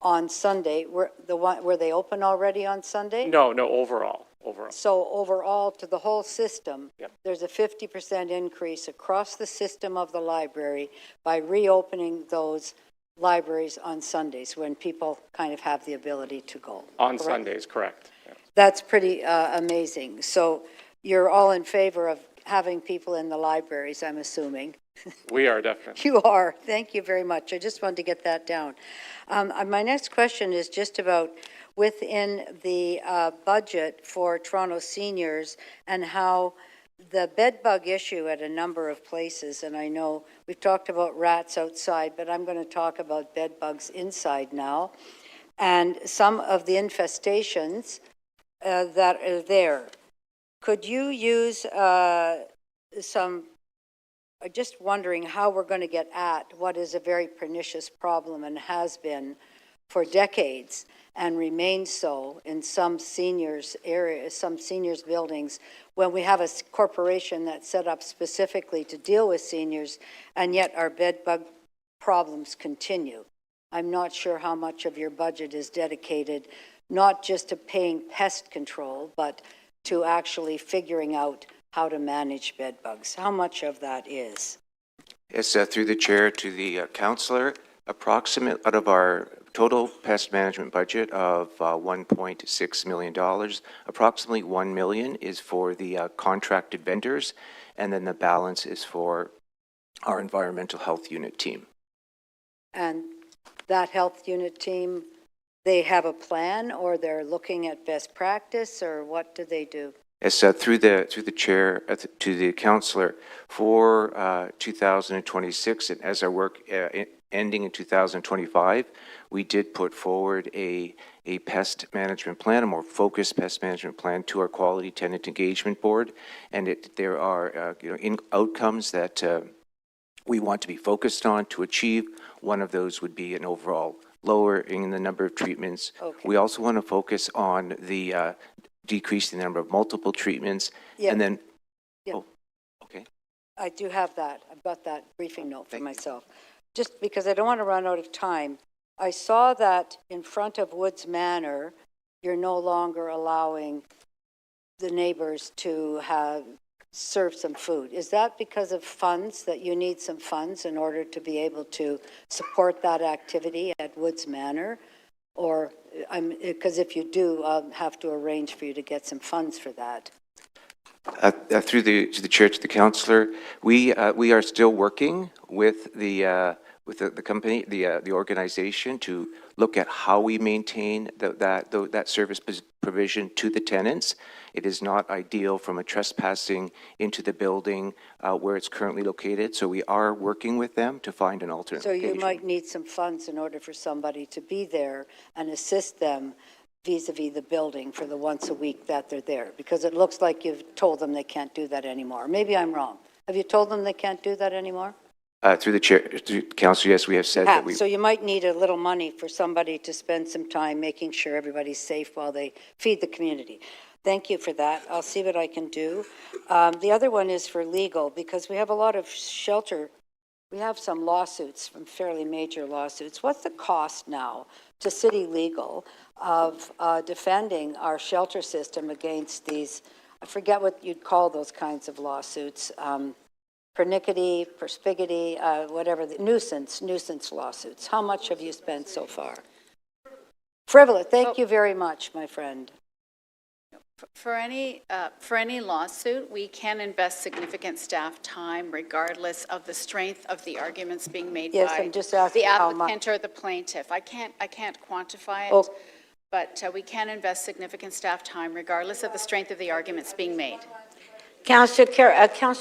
on Sunday. Were they open already on Sunday? No, overall. So overall, to the whole system, Yep. there's a 50% increase across the system of the library by reopening those libraries on Sundays when people kind of have the ability to go. On correct? Sundays, correct. Yeah. That's pretty amazing. So you're all in favor of having people in the libraries, I'm assuming. We are definitely. You are. Thank you very much. I just wanted to get that down. My next question is just about within the budget for Toronto seniors and how the bed bug issue at a number of places, and I know we've talked about rats outside, but I'm going to talk about bed bugs inside now, and some of the infestations that are there. could you use some, just wondering how we're going to get at what is a very pernicious problem and has been for decades and remains so in some seniors areas, some seniors buildings, when we have a corporation that's set up specifically to deal with seniors, and yet our bed bug problems continue. I'm not sure how much of your budget is dedicated not just to paying pest control, but to actually figuring out how to manage bed bugs. How much of that is? Yes, through the chair to the councillor, approximate out of our total pest management budget of $1.6 million, approximately $1 million is for the contracted vendors, and then the balance is for our environmental health unit team. And that health unit team, they have a plan, or they're looking at best practice, or what do they do? Yes, through the chair to the councillor, for 2026, and as our work ending in 2025, we did put forward a pest management plan, a more focused pest management plan to our Quality Tenant Engagement Board, and there are outcomes that we want to be focused on to achieve. One of those would be an overall lowering the number of treatments. Okay. We also want to focus on the decreasing the number of multiple treatments, Yeah. and then, Yeah. oh, okay. I do have that. I've got that briefing note for myself. Just because I don't want to run out of time, I saw that in front of Woods Manor, you're no longer allowing the neighbors to serve some food. Is that because of funds, that you need some funds in order to be able to support that activity at Woods Manor? Or, because if you do, I'll have to arrange for you to get some funds for that. Through to the chair, to the councillor, we are still working with the company, the organization, to look at how we maintain that service provision to the tenants. It is not ideal from a trespassing into the building where it's currently located, so we are working with them to find an alternate So you location. might need some funds in order for somebody to be there and assist them vis-a-vis the building for the once a week that they're there, because it looks like you've told them they can't do that anymore. Maybe I'm wrong. Have you told them they can't do that anymore? Through the chair, to council, yes, we have said that we. So you might need a little money for somebody to spend some time making sure everybody's safe while they feed the community. Thank you for that. I'll see what I can do. The other one is for legal, because we have a lot of shelter. We have some lawsuits, some fairly major lawsuits. What's the cost now to city legal of defending our shelter system against these, I forget what you'd call those kinds of lawsuits, pernickety, perspicuity, whatever, the nuisance lawsuits. How much have you spent so far? Frivolous. Thank you very much, my friend. For any lawsuit, we can invest significant staff time regardless of the strength of the arguments being made Yes, by I'm just asking the how much. applicant or the plaintiff. I can't quantify it, Oh. but we can invest significant staff time regardless of the strength of the arguments being made. Councillor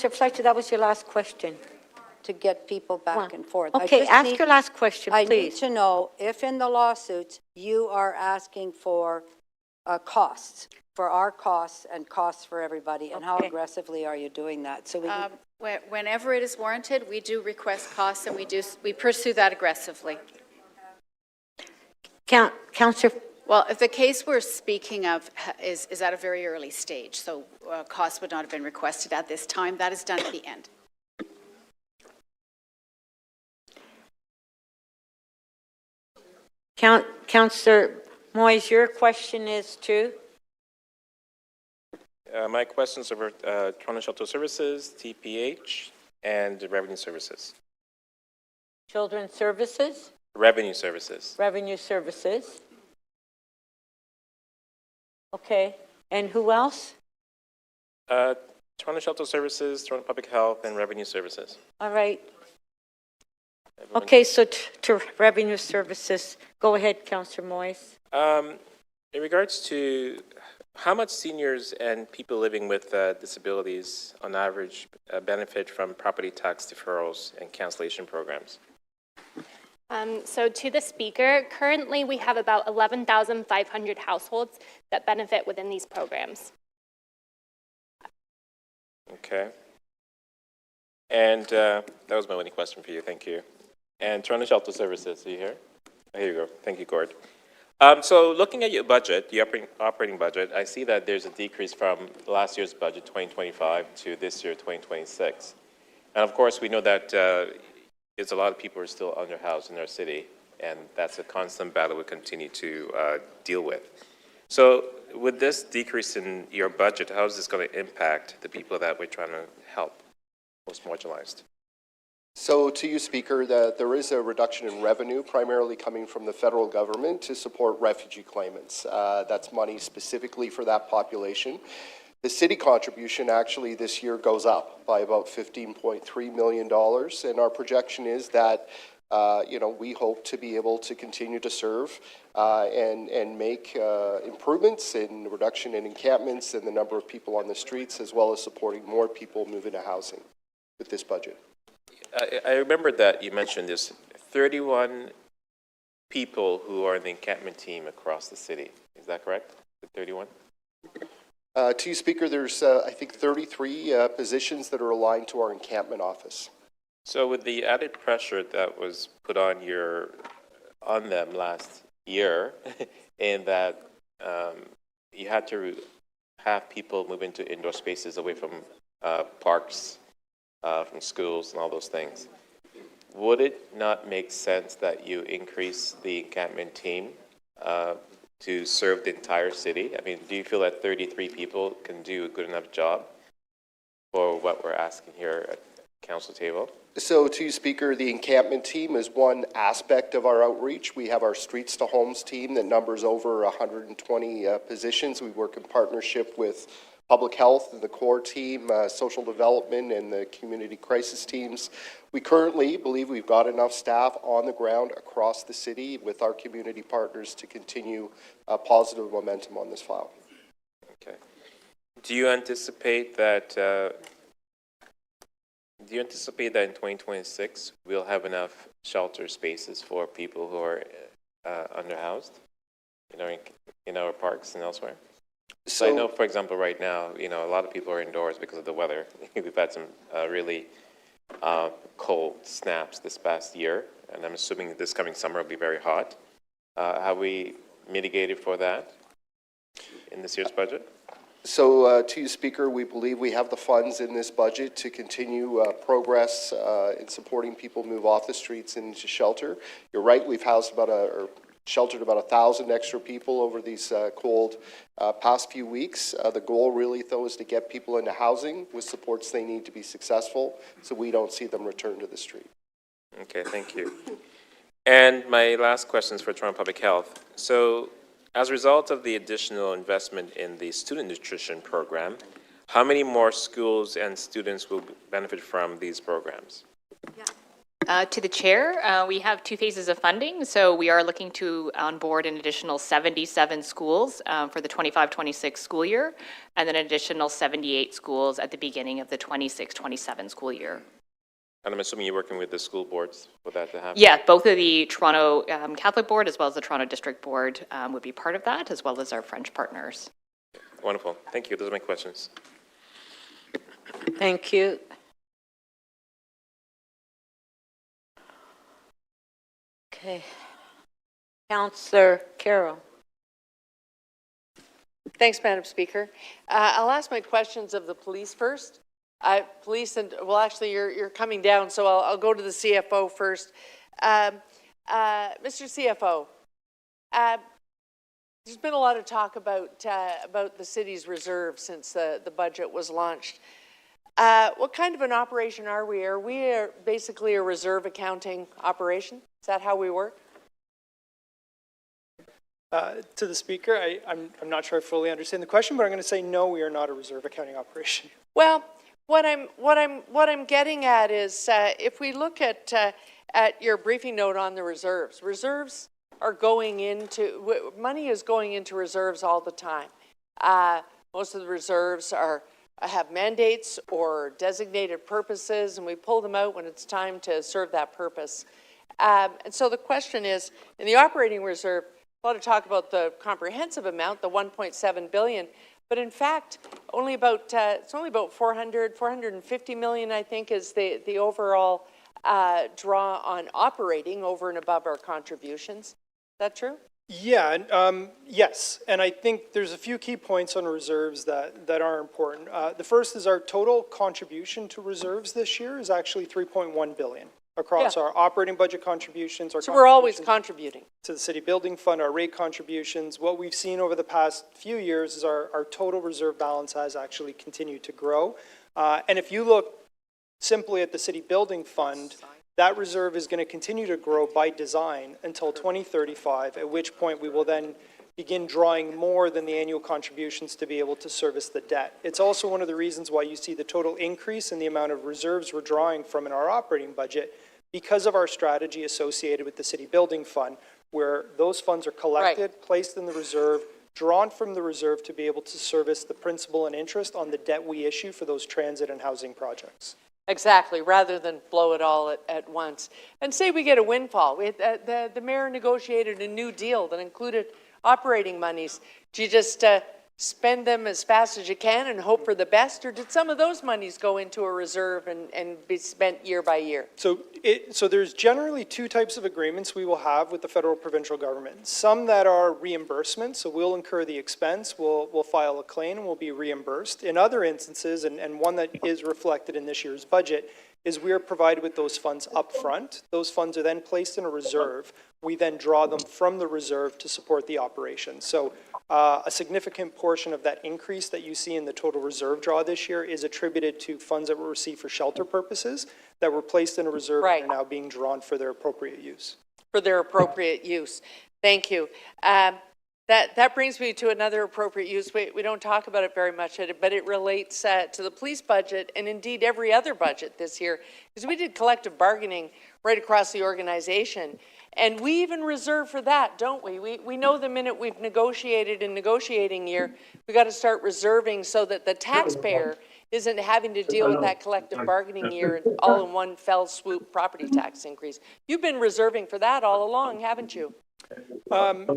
Fletcher, that was your last question. To get people back and forth. Okay, ask your last question, I need please. to know if in the lawsuits you are asking for costs, for our costs and costs for everybody, and how aggressively are you doing that? So we can, Whenever it is warranted, we do request costs, and we pursue that aggressively. Councillor. Well, if the case we're speaking of is at a very early stage, so costs would not have been requested at this time. That is done at the end. Councillor Moyes, your question is to? My questions are for Toronto Shelter Services, TPH, and Revenue Services. Children's Services? Revenue Services. Revenue Services. Okay, and who else? Toronto Shelter Services, Toronto Public Health, and Revenue Services. All right. Okay, so to Revenue Services, go ahead, Councillor Moyes. In regards to how much seniors and people living with disabilities on average benefit from property tax deferrals and cancellation programs? So to the speaker, currently we have about 11,500 households that benefit within these programs. Okay. And that was my only question for you. Thank you. And Toronto Shelter Services, are you here? Oh, here you go. Thank you, Gord. So looking at your budget, the operating budget, I see that there's a decrease from last year's budget, 2025, to this year, 2026. And of course, we know that there's a lot of people who are still underhoused in our city, and that's a constant battle we continue to deal with. So with this decrease in your budget, how is this going to impact the people that we're trying to help, most marginalized? So to you, Speaker, that there is a reduction in revenue primarily coming from the federal government to support refugee claimants. That's money specifically for that population. The city contribution actually this year goes up by about $15.3 million, and our projection is that we hope to be able to continue to serve and make improvements in reduction in encampments and the number of people on the streets, as well as supporting more people move into housing with this budget. I remember that you mentioned there's 31 people who are in the encampment team across the city. Is that correct? 31? To you, Speaker, there's, I think, 33 positions that are aligned to our encampment office. So with the added pressure that was put on them last year, in that you had to have people move into indoor spaces away from parks, from schools and all those things, would it not make sense that you increase the encampment team to serve the entire city? I mean, do you feel that 33 people can do a good enough job for what we're asking here at the council table? So to you, Speaker, the encampment team is one aspect of our outreach. We have our Streets to Homes team that numbers over 120 positions. We work in partnership with Public Health and the core team, social development and the community crisis teams. We currently believe we've got enough staff on the ground across the city with our community partners to continue positive momentum on this file. Okay. Do you anticipate that in 2026 we'll have enough shelter spaces for people who are underhoused in our parks and elsewhere? So I know, for example, right now, a lot of people are indoors because of the weather. We've had some really cold snaps this past year, and I'm assuming this coming summer will be very hot. Have we mitigated for that in this year's budget? So to you, Speaker, we believe we have the funds in this budget to continue progress in supporting people move off the streets and into shelter. You're right, we've housed sheltered about 1,000 extra people over these cold past few weeks. The goal really, though, is to get people into housing with supports they need to be successful, so we don't see them return to the street. Okay, thank you. And my last question is for Toronto Public Health. So as a result of the additional investment in the student nutrition program, how many more schools and students will benefit from these programs? To the chair, we have two phases of funding. So we are looking to onboard an additional 77 schools for the 25-26 school year, and then an additional 78 schools at the beginning of the 26-27 school year. And I'm assuming you're working with the school boards for that to happen? Yeah, both of the Toronto Catholic Board as well as the Toronto District Board would be part of that, as well as our French partners. Wonderful. Thank you. Those are my questions. Thank you. Okay. Councillor Carroll. Thanks, Madam Speaker. I'll ask my questions of the police first. Police and, well, actually, you're coming down, so I'll go to the CFO first. Mr. CFO, there's been a lot of talk about the city's reserve since the budget was launched. What kind of an operation are we? Are we basically a reserve accounting operation? Is that how we work? To the Speaker, I'm not sure I fully understand the question, but I'm going to say no, we are not a reserve accounting operation. Well, what I'm getting at is if we look at your briefing note on the reserves are going into, money is going into reserves all the time. Most of the reserves have mandates or designated purposes, and we pull them out when it's time to serve that purpose. And so the question is, in the operating reserve, a lot of talk about the comprehensive amount, the $1.7 billion, But in fact, only about, it's only about 450 million, I think, is the overall draw on operating over and above our contributions. Is that true? Yeah, and, yes, and I think there's a few key points on reserves that are important. The first is our total contribution to reserves this year is actually 3.1 billion across our operating budget contributions. So we're always contributing. To the city building fund, our rate contributions. What we've seen over the past few years is our total reserve balance has actually continued to grow. And if you look simply at the city building fund, that reserve is going to continue to grow by design until 2035, at which point we will then begin drawing more than the annual contributions to be able to service the debt. It's also one of the reasons why you see the total increase in the amount of reserves we're drawing from in our operating budget, because of our strategy associated with the city building fund, where those funds are collected, placed in the reserve, drawn from the reserve to be able to service the principal and interest on the debt we issue for those transit and housing projects. Exactly, rather than blow it all at once. And say we get a windfall. The mayor negotiated a new deal that included operating monies. Do you just spend them as fast as you can and hope for the best, or did some of those monies go into a reserve and be spent year by year? So there's generally two types of agreements we will have with the federal provincial government. Some that are reimbursement, so we'll incur the expense, we'll file a claim, and we'll be reimbursed. In other instances, and one that is reflected in this year's budget, is we are provided with those funds up front. Those funds are then placed in a reserve. We then draw them from the reserve to support the operation. So a significant portion of that increase that you see in the total reserve draw this year is attributed to funds that were received for shelter purposes that were placed in a reserve and are now being drawn for their appropriate use. For their appropriate use. Thank you. That brings me to another appropriate use. We don't talk about it very much, but it relates to the police budget and indeed every other budget this year, because we did collective bargaining right across the organization. And we even reserve for that, don't we? We know the minute we've negotiated in negotiating year, we got to start reserving so that the taxpayer isn't having to deal with that collective bargaining year all in one fell swoop property tax increase. You've been reserving for that all along, haven't you?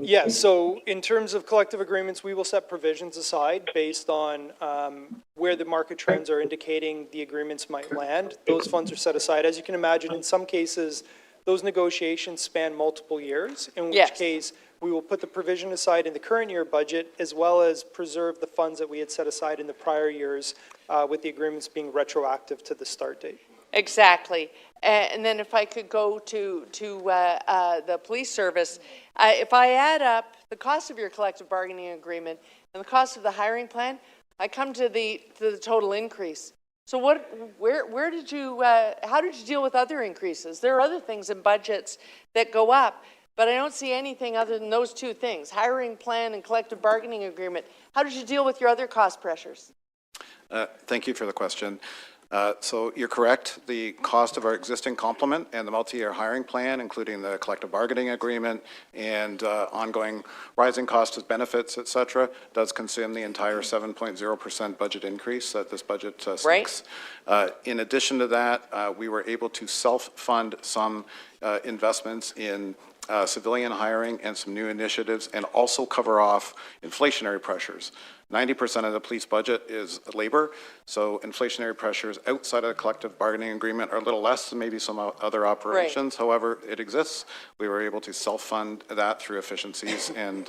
Yes, so in terms of collective agreements, we will set provisions aside based on where the market trends are indicating the agreements might land. Those funds are set aside. As you can imagine, in some cases, those negotiations span multiple years, in which case we will put the provision aside in the current year budget, as well as preserve the funds that we had set aside in the prior years, with the agreements being retroactive to the start date. Exactly. And then if I could go to the police service, if I add up the cost of your collective bargaining agreement and the cost of the hiring plan, I come to the total increase. So where did you, how did you deal with other increases? There are other things in budgets that go up, but I don't see anything other than those two things, hiring plan and collective bargaining agreement. How did you deal with your other cost pressures? Thank you for the question. So you're correct. The cost of our existing complement and the multi-year hiring plan, including the collective bargaining agreement and ongoing rising costs of benefits, et cetera, does consume the entire 7.0% budget increase that this budget seeks. In addition to that, we were able to self-fund some investments in civilian hiring and some new initiatives, and also cover off inflationary pressures. 90% of the police budget is labor, so inflationary pressures outside of the collective bargaining agreement are a little less than maybe some other operations. However, it exists. We were able to self-fund that through efficiencies and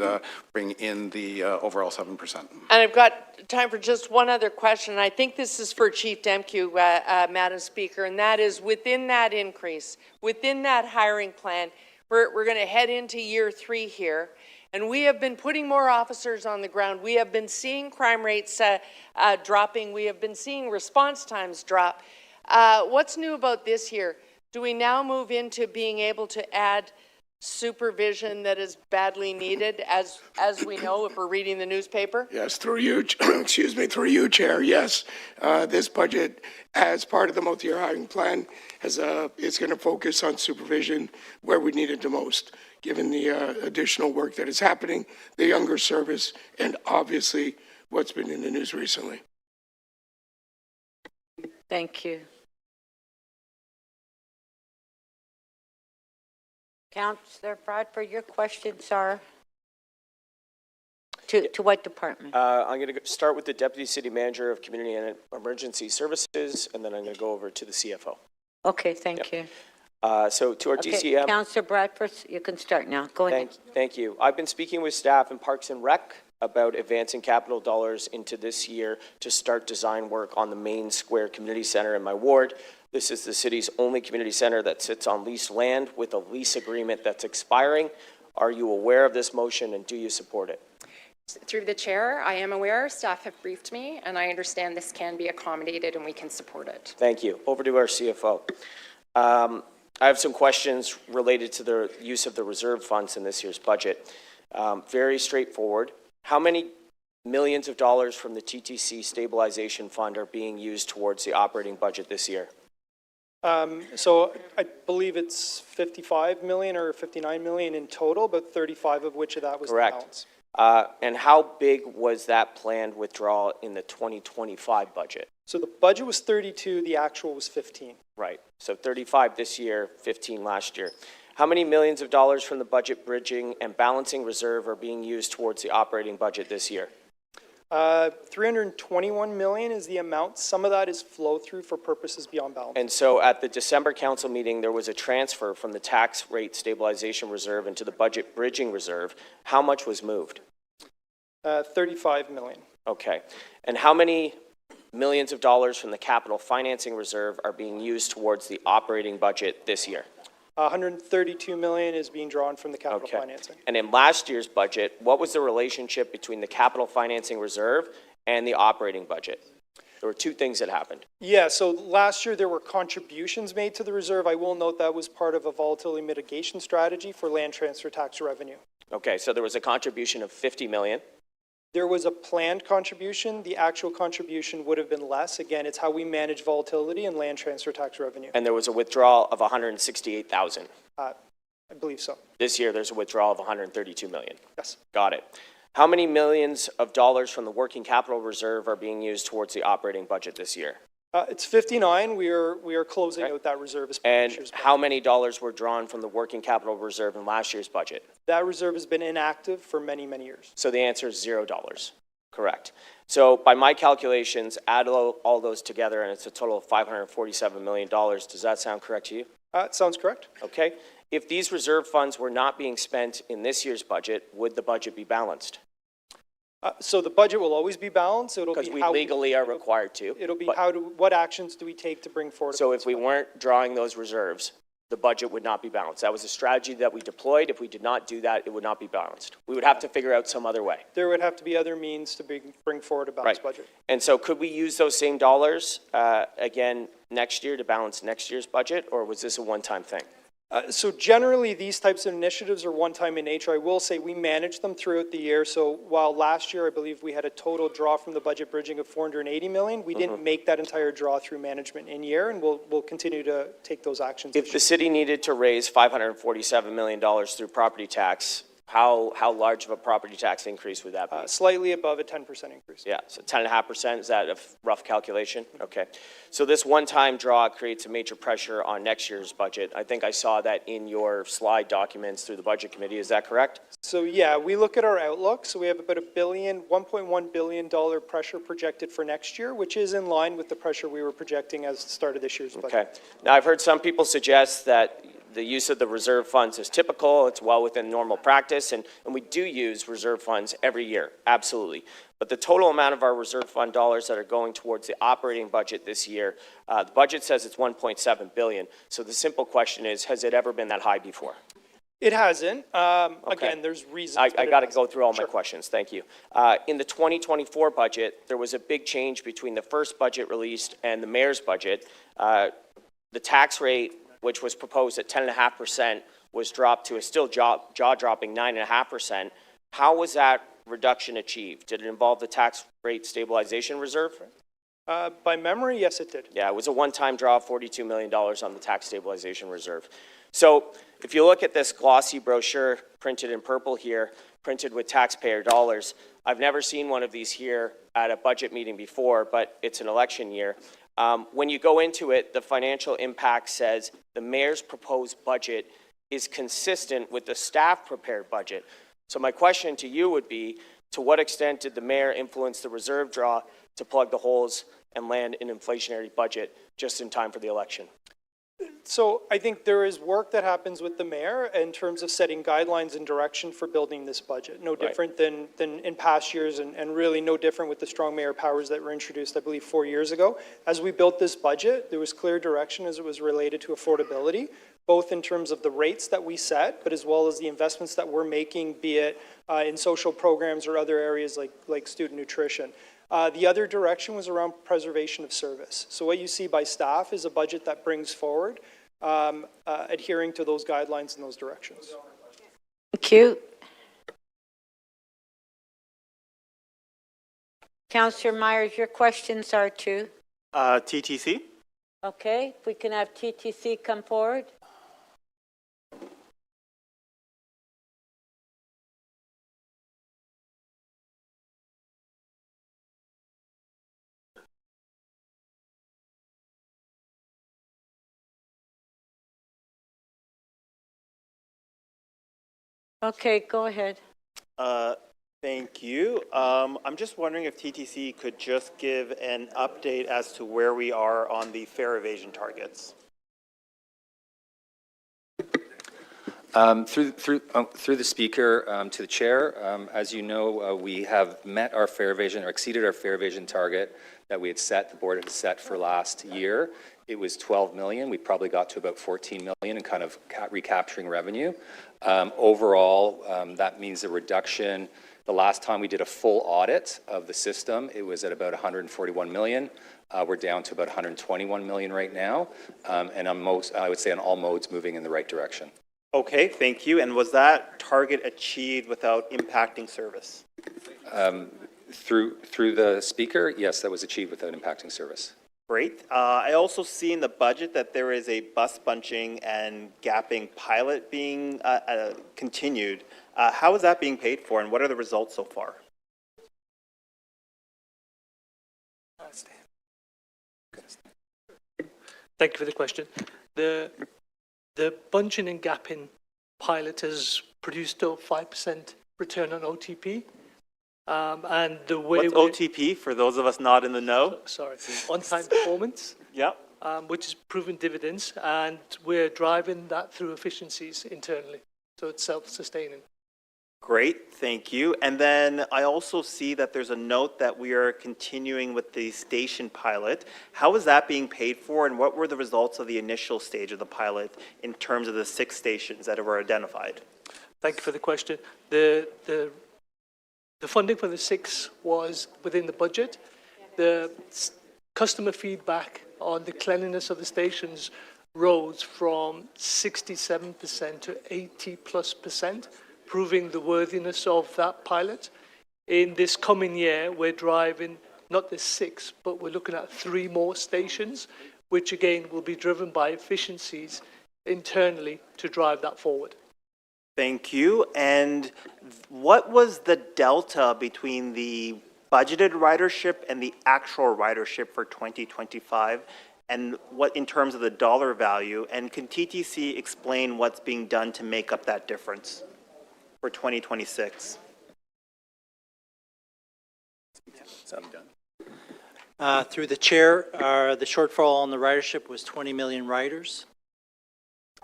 bring in the overall 7%. And I've got time for just one other question. I think this is for Chief Demkew, Madam Speaker, and that is within that increase, within that hiring plan, we're going to head into year 3 here. And we have been putting more officers on the ground. We have been seeing crime rates dropping. We have been seeing response times drop. What's new about this year? Do we now move into being able to add supervision that is badly needed, as we know if we're reading the newspaper? Yes, through you, excuse me, through you, Chair. Yes, this budget, as part of the multi-year hiring plan, is going to focus on supervision where we need it the most, given the additional work that is happening, the younger service, and obviously what's been in the news recently. Thank you. Councillor Bradford, your questions are? To what department? I'm going to start with the Deputy City Manager of Community and Emergency Services, and then I'm going to go over to the CFO. Okay, thank you. So to our Okay, DCM. Councillor Bradford, you can start now. Go ahead. Thank you. I've been speaking with staff in Parks and Rec about advancing capital dollars into this year to start design work on the main square community center in my ward. This is the city's only community center that sits on leased land with a lease agreement that's expiring. Are you aware of this motion and do you support it? Through the chair, I am aware. Staff have briefed me, and I understand this can be accommodated and we can support it. Thank you. Over to our CFO. I have some questions related to the use of the reserve funds in this year's budget. Very straightforward. How many millions of dollars from the TTC stabilization fund are being used towards the operating budget this year? So I believe it's 55 million or 59 million in total, but 35 of which of that was Correct. The balance. And how big was that planned withdrawal in the 2025 budget? So the budget was 32, the actual was 15. Right. So 35 this year, 15 last year. How many millions of dollars from the budget bridging and balancing reserve are being used towards the operating budget this year? 321 million is the amount. Some of that is flow through for purposes beyond balance. And so at the December council meeting, there was a transfer from the tax rate stabilization reserve into the budget bridging reserve. How much was moved? 35 million. Okay. And how many millions of dollars from the capital financing reserve are being used towards the operating budget this year? 132 million is being drawn from the capital financing. And in last year's budget, what was the relationship between the capital financing reserve and the operating budget? There were two things that happened. Yeah, so last year there were contributions made to the reserve. I will note that was part of a volatility mitigation strategy for land transfer tax revenue. Okay, so there was a contribution of 50 million. There was a planned contribution. The actual contribution would have been less. Again, it's how we manage volatility and land transfer tax revenue. And there was a withdrawal of 168,000. I believe so. This year, there's a withdrawal of 132 million. Yes. Got it. How many millions of dollars from the working capital reserve are being used towards the operating budget this year? It's 59. We are closing out that reserve as part of this And year's budget. how many dollars were drawn from the working capital reserve in last year's budget? That reserve has been inactive for many, many years. So the answer is $0. Correct. So by my calculations, add all those together, and it's a total of $547 million. Does that sound correct to you? It sounds correct. Okay. If these reserve funds were not being spent in this year's budget, would the budget be balanced? So the budget will always be balanced. It'll Because be we how legally are required to. It'll be but- what actions do we take to bring forward? So if we weren't drawing those reserves, the budget would not be balanced. That was a strategy that we deployed. If we did not do that, it would not be balanced. We would have to figure out some other way. There would have to be other means to bring forward a balanced budget. And so could we use those same dollars again next year to balance next year's budget, or was this a one-time thing? So generally, these types of initiatives are one-time in nature. I will say we manage them throughout the year. So while last year, I believe we had a total draw from the budget bridging of 480 million, we didn't make that entire draw through management in year, and we'll continue to take those actions. If the city needed to raise $547 million through property tax, how large of a property tax increase would that be? Slightly above a 10% increase. Yeah, so 10.5%, is that a rough calculation? Okay. So this one-time draw creates a major pressure on next year's budget. I think I saw that in your slide documents through the Budget Committee. Is that correct? So yeah, we look at our outlook. So we have about $1.1 billion pressure projected for next year, which is in line with the pressure we were projecting as the start of this year's budget. Okay. Now, I've heard some people suggest that the use of the reserve funds is typical. It's well within normal practice, and we do use reserve funds every year, absolutely. But the total amount of our reserve fund dollars that are going towards the operating budget this year, the budget says it's $1.7 billion. So the simple question is, has it ever been that high before? It hasn't. Again, there's reasons. I got to go through all my questions. Thank you. In the 2024 budget, there was a big change between the first budget released and the mayor's budget. The tax rate, which was proposed at 10.5%, was dropped to a still jaw-dropping 9.5%. How was that reduction achieved? Did it involve the tax rate stabilization reserve? By memory, yes, it did. Yeah, it was a one-time draw of $42 million on the tax stabilization reserve. So if you look at this glossy brochure printed in purple here, printed with taxpayer dollars, I've never seen one of these here at a budget meeting before, but it's an election year. When you go into it, the financial impact says the mayor's proposed budget is consistent with the staff prepared budget. So my question to you would be, To what extent did the mayor influence the reserve draw to plug the holes and land an inflationary budget just in time for the election? So I think there is work that happens with the mayor in terms of setting guidelines and direction for building this budget. No different than in past years, and really no different with the strong mayor powers that were introduced, I believe, 4 years ago. As we built this budget, there was clear direction as it was related to affordability, both in terms of the rates that we set, but as well as the investments that we're making, be it in social programs or other areas like student nutrition. The other direction was around preservation of service. So what you see by staff is a budget that brings forward adhering to those guidelines and those directions. Thank you. Councillor Myers, your questions are to? TTC. Okay, if we can have TTC come forward. Okay, go ahead. Thank you. I'm just wondering if TTC could just give an update as to where we are on the fare evasion targets. Through the speaker to the chair, as you know, we have met our fare evasion or exceeded our fare evasion target that we had set, the board had set for last year. It was 12 million. We probably got to about 14 million and kind of recapturing revenue. Overall, that means a reduction. The last time we did a full audit of the system, it was at about 141 million. We're down to about 121 million right now. And on most, I would say on all modes, moving in the right direction. Okay, thank you. And was that target achieved without impacting service? Through the speaker, yes, that was achieved without impacting service. Great. I also see in the budget that there is a bus bunching and gapping pilot being continued. How is that being paid for, and what are the results so far? Thank you for the question. The bunching and gapping pilot has produced a 5% return on OTP. And the way What's OTP for those of us not in the know? Sorry, on-time performance. Yep. Which is proven dividends, and we're driving that through efficiencies internally, so it's self-sustaining. Great, thank you. And then I also see that there's a note that we are continuing with the station pilot. How is that being paid for, and what were the results of the initial stage of the pilot in terms of the 6 stations that were identified? Thank you for the question. The funding for the 6 was within the budget. The customer feedback on the cleanliness of the stations rose from 67% to 80+%, proving the worthiness of that pilot. In this coming year, we're driving not the 6, but we're looking at 3 more stations, which again will be driven by efficiencies internally to drive that forward. Thank you. And what was the delta between the budgeted ridership and the actual ridership for 2025? And what in terms of the dollar value? And can TTC explain what's being done to make up that difference for 2026? Through the chair, the shortfall on the ridership was 20 million riders.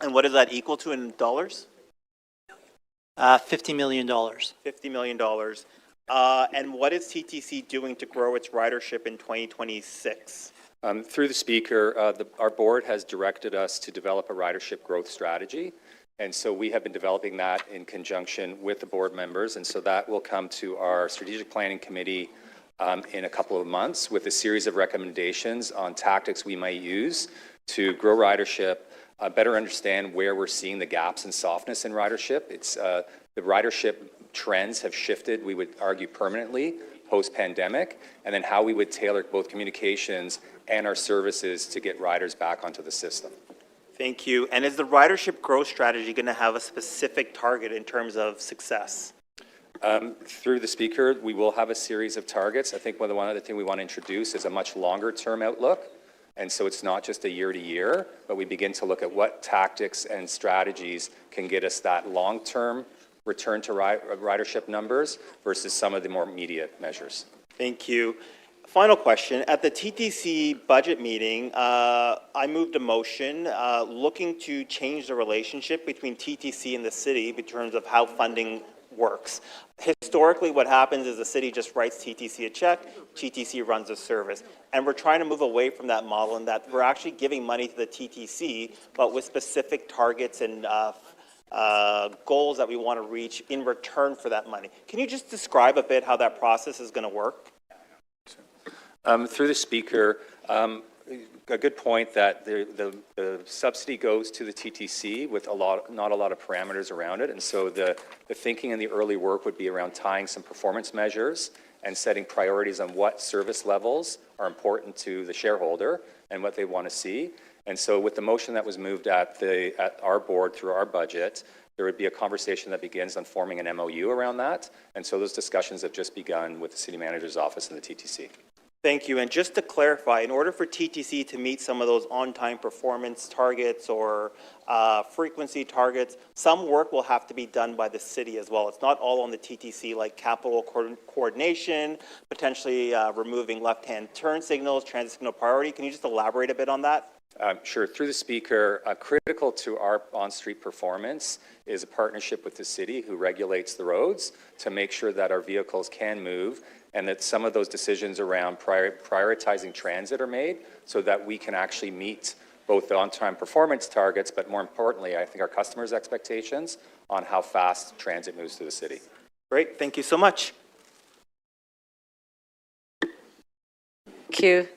And what does that equal to in dollars? $50 million. $50 million. And what is TTC doing to grow its ridership in 2026? Through the speaker, our board has directed us to develop a ridership growth strategy. And so we have been developing that in conjunction with the board members. And so that will come to our strategic planning committee in a couple of months with a series of recommendations on tactics we might use to grow ridership, better understand where we're seeing the gaps and softness in ridership. It's the ridership trends have shifted, we would argue, permanently post-pandemic, and then how we would tailor both communications and our services to get riders back onto the system. Thank you. And is the ridership growth strategy going to have a specific target in terms of success? Through the speaker, we will have a series of targets. I think one other thing we want to introduce is a much longer term outlook. And so it's not just a year to year, but we begin to look at what tactics and strategies can get us that long-term return to ridership numbers versus some of the more immediate measures. Thank you. Final question. At the TTC budget meeting, I moved a motion looking to change the relationship between TTC and the city in terms of how funding works. Historically, what happens is the city just writes TTC a check, TTC runs a service. And we're trying to move away from that model in that we're actually giving money to the TTC, but with specific targets and goals that we want to reach in return for that money. Can you just describe a bit how that process is going to work? Through the speaker, a good point that the subsidy goes to the TTC with not a lot of parameters around it, and so the thinking in the early work would be around tying some performance measures and setting priorities on what service levels are important to the shareholder and what they want to see. And so with the motion that was moved at our board through our budget, there would be a conversation that begins on forming an MOU around that, and so those discussions have just begun with the city manager's office and the TTC. Thank you. And just to clarify, in order for TTC to meet some of those on-time performance targets or frequency targets, some work will have to be done by the city as well. It's not all on the TTC, like capital coordination, potentially removing left-hand turn signals, transit signal priority. Can you just elaborate a bit on that? Sure. Through the speaker, critical to our on-street performance is a partnership with the city who regulates the roads to make sure that our vehicles can move and that some of those decisions around prioritizing transit are made so that we can actually meet both the on-time performance targets, but more importantly, I think our customers' expectations on how fast transit moves through the city. Great. Thank you so much. Thank you.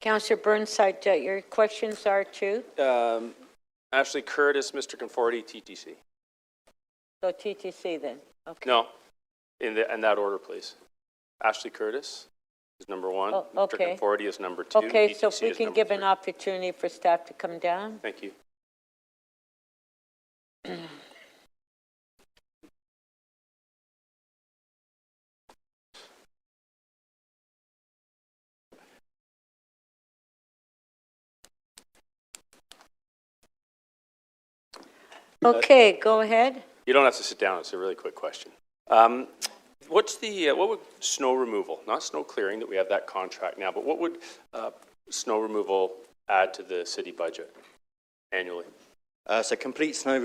Councillor Burnside, your questions are to? Ashley Curtis, Mr. Conforti, TTC. So TTC then, okay. No, in that order, please. Ashley Curtis is number one. Oh, okay. Mr. Conforti is number two. Okay, TTC so if we is can number give three. an opportunity for staff to come down. Thank you. Okay, go ahead. You don't have to sit down. It's a really quick question. What would snow removal, not snow clearing, that we have that contract now, but what would snow removal add to the city budget annually? So complete snow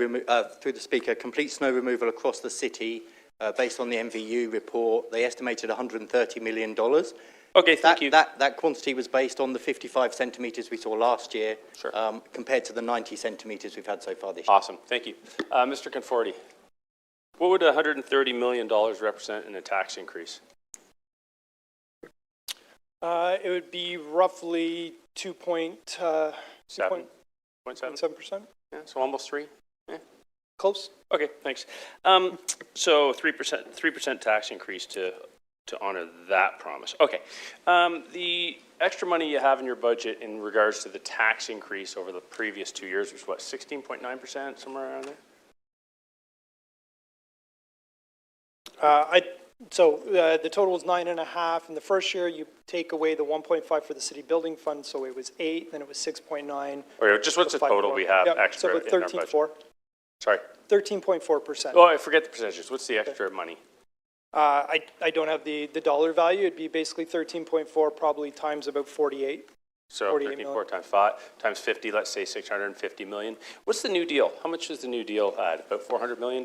through the speaker, complete snow removal across the city, based on the MVU report, they estimated $130 million. Okay, thank you. That quantity was based on the 55 centimetres we saw last year, sure. Compared to the 90 centimetres we've had so far this year. Awesome, thank you. Mr. Conforti, what would $130 million represent in a tax increase? It would be roughly 2.7%. Yeah, so almost 3. Yeah. Close. Okay, thanks. So 3% tax increase to honor that promise. Okay. The extra money you have in your budget in regards to the tax increase over the previous 2 years was what, 16.9%, somewhere around there? The total was 9.5. In the first year, you take away the 1.5 for the city building fund, so it was 8. Then it was 6.9. Okay, just what's the total we have extra so in our budget? 13.4. Sorry. 13.4%. Oh, I forget the percentages. What's the extra money? I don't have the dollar value. It'd be basically 13.4, probably times about 48. So 13.4 times 5 times 50. Let's say 650 million. What's the new deal? How much does the new deal add? About $400 million.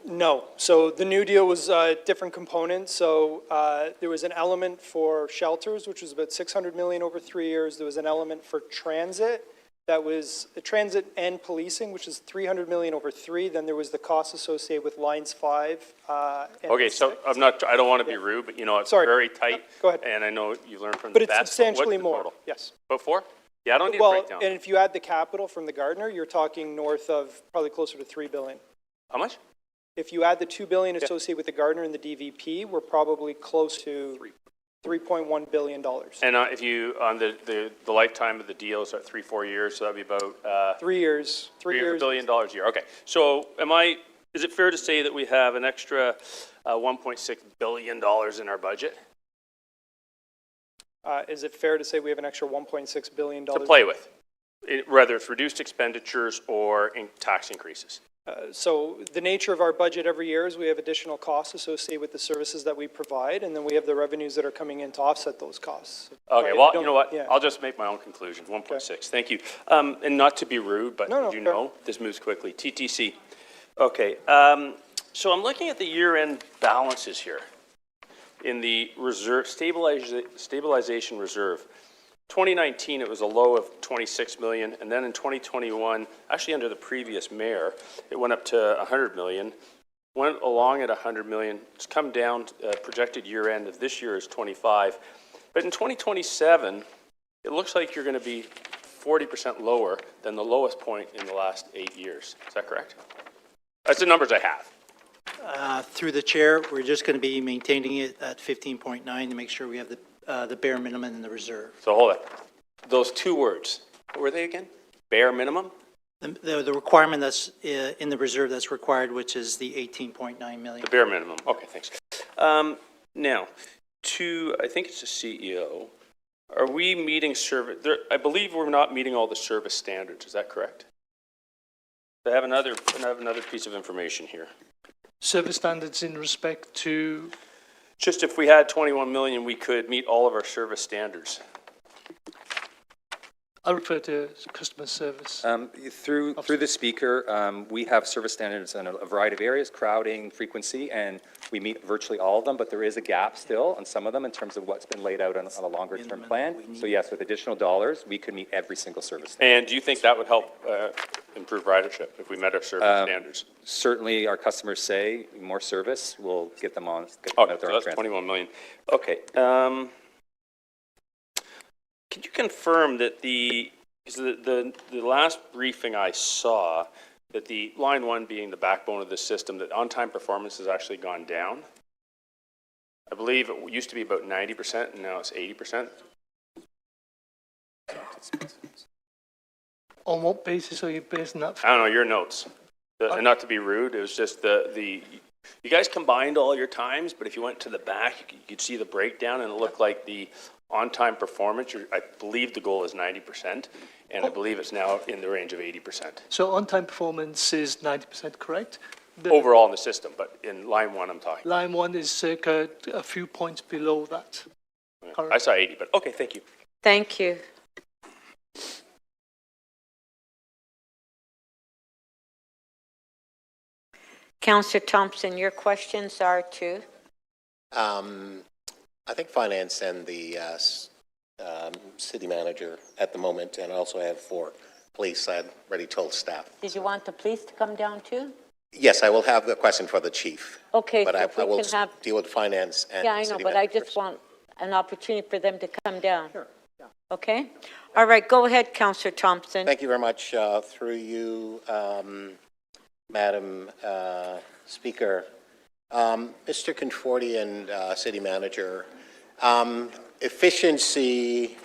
No. So the new deal was different components. So there was an element for shelters, which was about 600 million over 3 years. There was an element for transit. That was transit and policing, which is 300 million over 3. Then there was the cost associated with lines 5. Okay, so I don't want to be rude, but you know, it's very tight. Go ahead. And I know you learned from but the it's best. substantially What's the more. total? Yes. About 4? Yeah, I don't need a Well, breakdown. and if you add the capital from the Gardner, you're talking north of probably closer to 3 billion. How much? If you add the 2 billion associated with the Gardner and the DVP, we're probably close to $3.1 billion. And if you, on the lifetime of the deal is at 3-4 years, so that'd be about 3 years. 3 years. $3 billion a year. Okay. So is it fair to say that we have an extra $1.6 billion in our budget? Is it fair to say we have an extra $1.6 billion? To play with, whether it's reduced expenditures or in tax increases. So the nature of our budget every year is we have additional costs associated with the services that we provide, and then we have the revenues that are coming in to offset those costs. Okay, Right? well, I don't- you know what? yeah. I'll just make my own conclusion, 1.6. Thank you. And not to be rude, but No, you fair. know, this moves quickly. TTC. Okay, so I'm looking at the year-end balances here in the reserve, stabilization reserve. 2019, it was a low of 26 million, and then in 2021, actually under the previous mayor, it went up to 100 million, went along at 100 million, it's come down, projected year end of this year is 25, but in 2027, it looks like you're going to be 40% lower than the lowest point in the last 8 years. Is that correct? That's the numbers I have. Through the chair, we're just going to be maintaining it at 15.9 to make sure we have the bare minimum in the reserve. So hold it. Those two words, what were they again? Bare minimum? The requirement that's in the reserve that's required, which is the 18.9 million. The bare minimum. Okay, thanks. Now, I think it's the CEO. Are we meeting service? I believe we're not meeting all the service standards. Is that correct? I have another piece of information here. Service standards in respect to? Just if we had 21 million, we could meet all of our service standards. I refer to customer service. Through the speaker, we have service standards in a variety of areas, crowding, frequency, and we meet virtually all of them, but there is a gap still on some of them in terms of what's been laid out on a longer-term plan. So yes, with additional dollars, we could meet every single service standard. And do you think that would help improve ridership if we met our service standards? Certainly, our customers say more service will get them on. Okay, so that's 21 million. Okay. Could you confirm that the last briefing I saw, that the line 1 being the backbone of the system, that on-time performance has actually gone down? I believe it used to be about 90% and now it's 80%. On what basis are you basing that? I don't know, your notes. And not to be rude, it was just you guys combined all your times, but if you went to the back, you could see the breakdown and it looked like the on-time performance, I believe the goal is 90%, and I believe it's now in the range of 80%. So on-time performance is 90% correct? Overall in the system, but in line 1 I'm talking. Line 1 is circa a few points below that. Yeah, I saw 80, but okay, thank you. Thank you. Councillor Thompson, your questions are to? I think finance and the city manager at the moment, and I also have for police. I had already told staff. Did you want the police to come down too? Yes, I will have the question for the chief. Okay, but so I if we will can have, deal with finance and yeah, I know, city but I manager just first. want an opportunity for them to come down. Sure. Yeah. Okay. All right. Go ahead, Councillor Thompson. Thank you very much. Through you, Madam Speaker. Mr. Conforti and City Manager, efficiency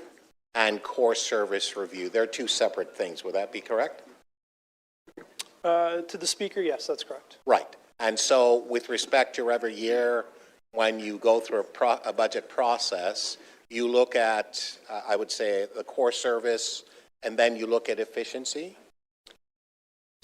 and core service review, they're two separate things. Would that be correct? To the speaker, yes, that's correct. Right. And so with respect to every year, when you go through a budget process, you look at, I would say, the core service, and then you look at efficiency?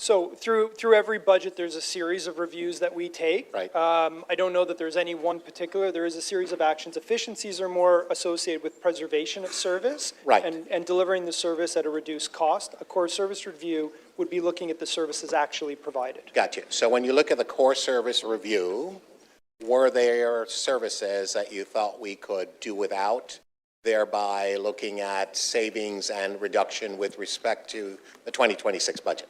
So through every budget, there's a series of reviews that we take. Right. I don't know that there's any one particular. There is a series of actions. Efficiencies are more associated with preservation of service. Right. And delivering the service at a reduced cost. A core service review would be looking at the services actually provided. Gotcha. So when you look at the core service review, were there services that you thought we could do without, thereby looking at savings and reduction with respect to the 2026 budget?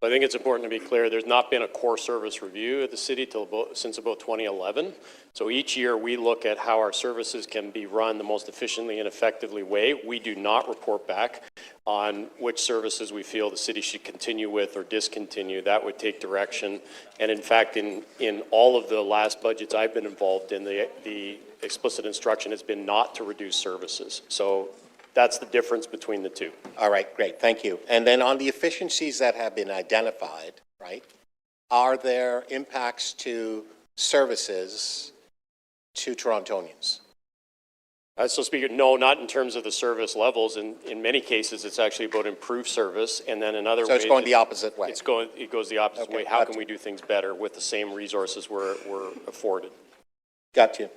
I think it's important to be clear, there's not been a core service review at the city since about 2011. So each year we look at how our services can be run the most efficiently and effectively way. We do not report back on which services we feel the city should continue with or discontinue. That would take direction. And in fact, in all of the last budgets I've been involved in, the explicit instruction has been not to reduce services. So that's the difference between the two. All right, great, thank you. And then on the efficiencies that have been identified, right, are there impacts to services to Torontonians? So Speaker, no, not in terms of the service levels. In many cases, it's actually about improved service, and then in other ways. So it's going the opposite way? It goes the opposite way. How can we do things better with the same resources we're afforded? Got you.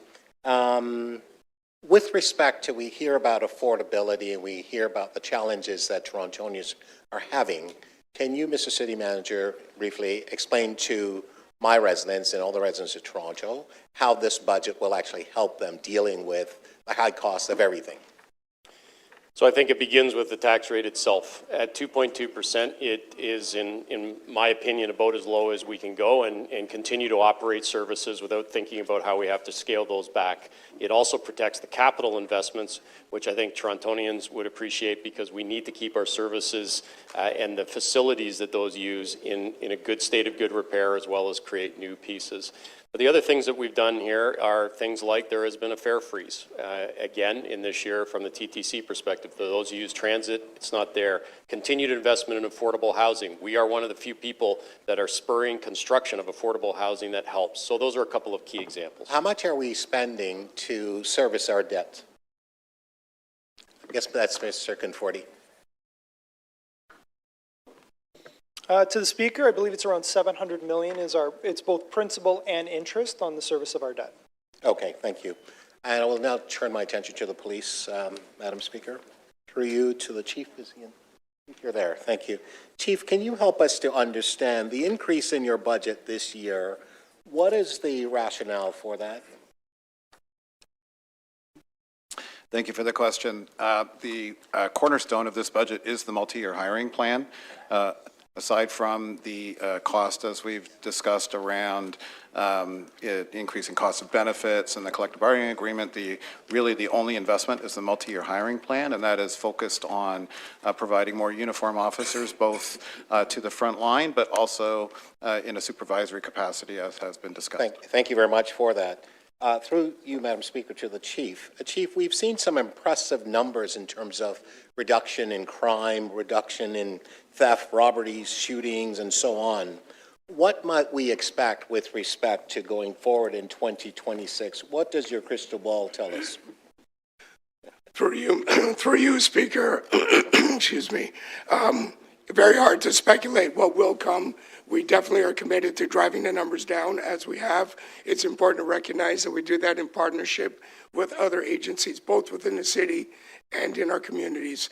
With respect to, we hear about affordability and we hear about the challenges that Torontonians are having. Can you, Mr. City Manager, briefly explain to my residents and all the residents of Toronto how this budget will actually help them dealing with the high cost of everything? So I think it begins with the tax rate itself. At 2.2%, it is, in my opinion, about as low as we can go and continue to operate services without thinking about how we have to scale those back. It also protects the capital investments, which I think Torontonians would appreciate because we need to keep our services and the facilities that those use in a good state of good repair as well as create new pieces. But the other things that we've done here are things like there has been a fare freeze. Again, in this year from the TTC perspective, for those who use transit, it's not there. Continued investment in affordable housing. We are one of the few people that are spurring construction of affordable housing that helps. So those are a couple of key examples. How much are we spending to service our debt? I guess that's Mr. Conforti. To the Speaker, I believe it's around 700 million it's both principal and interest on the service of our debt. Okay, thank you. And I will now turn my attention to the police, Madam Speaker. Through you to the Chief. Is he in? You're there, thank you. Chief, can you help us to understand the increase in your budget this year? What is the rationale for that? Thank you for the question. The cornerstone of this budget is the multi-year hiring plan. Aside from the cost, as we've discussed, around increasing cost of benefits and the collective bargaining agreement, really the only investment is the multi-year hiring plan, and that is focused on providing more uniform officers, both to the front line, but also in a supervisory capacity, as has been discussed. Thank you very much for that. Through you, Madam Speaker, to the Chief. Chief, we've seen some impressive numbers in terms of reduction in crime, reduction in theft, robberies, shootings, and so on. What might we expect with respect to going forward in 2026? What does your crystal ball tell us? Through you, Speaker, excuse me, very hard to speculate what will come. We definitely are committed to driving the numbers down as we have. It's important to recognize that we do that in partnership with other agencies, both within the city and in our communities.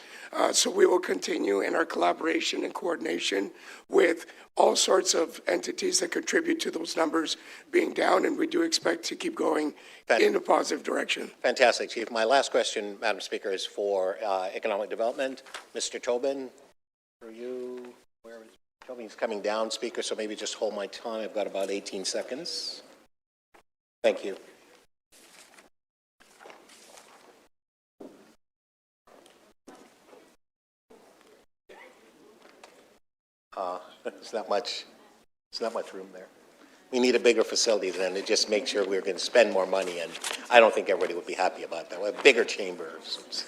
So we will continue in our collaboration and coordination with all sorts of entities that contribute to those numbers being down, and we do expect to keep going in a positive direction. Fantastic, Chief. My last question, Madam Speaker, is for economic development. Mr. Tobin, for you, where is Tobin's coming down, Speaker, so maybe just hold my time. I've got about 18 seconds. Thank you. There's not much room there. We need a bigger facility then to just make sure we're going to spend more money, and I don't think everybody would be happy about that. We have bigger chambers.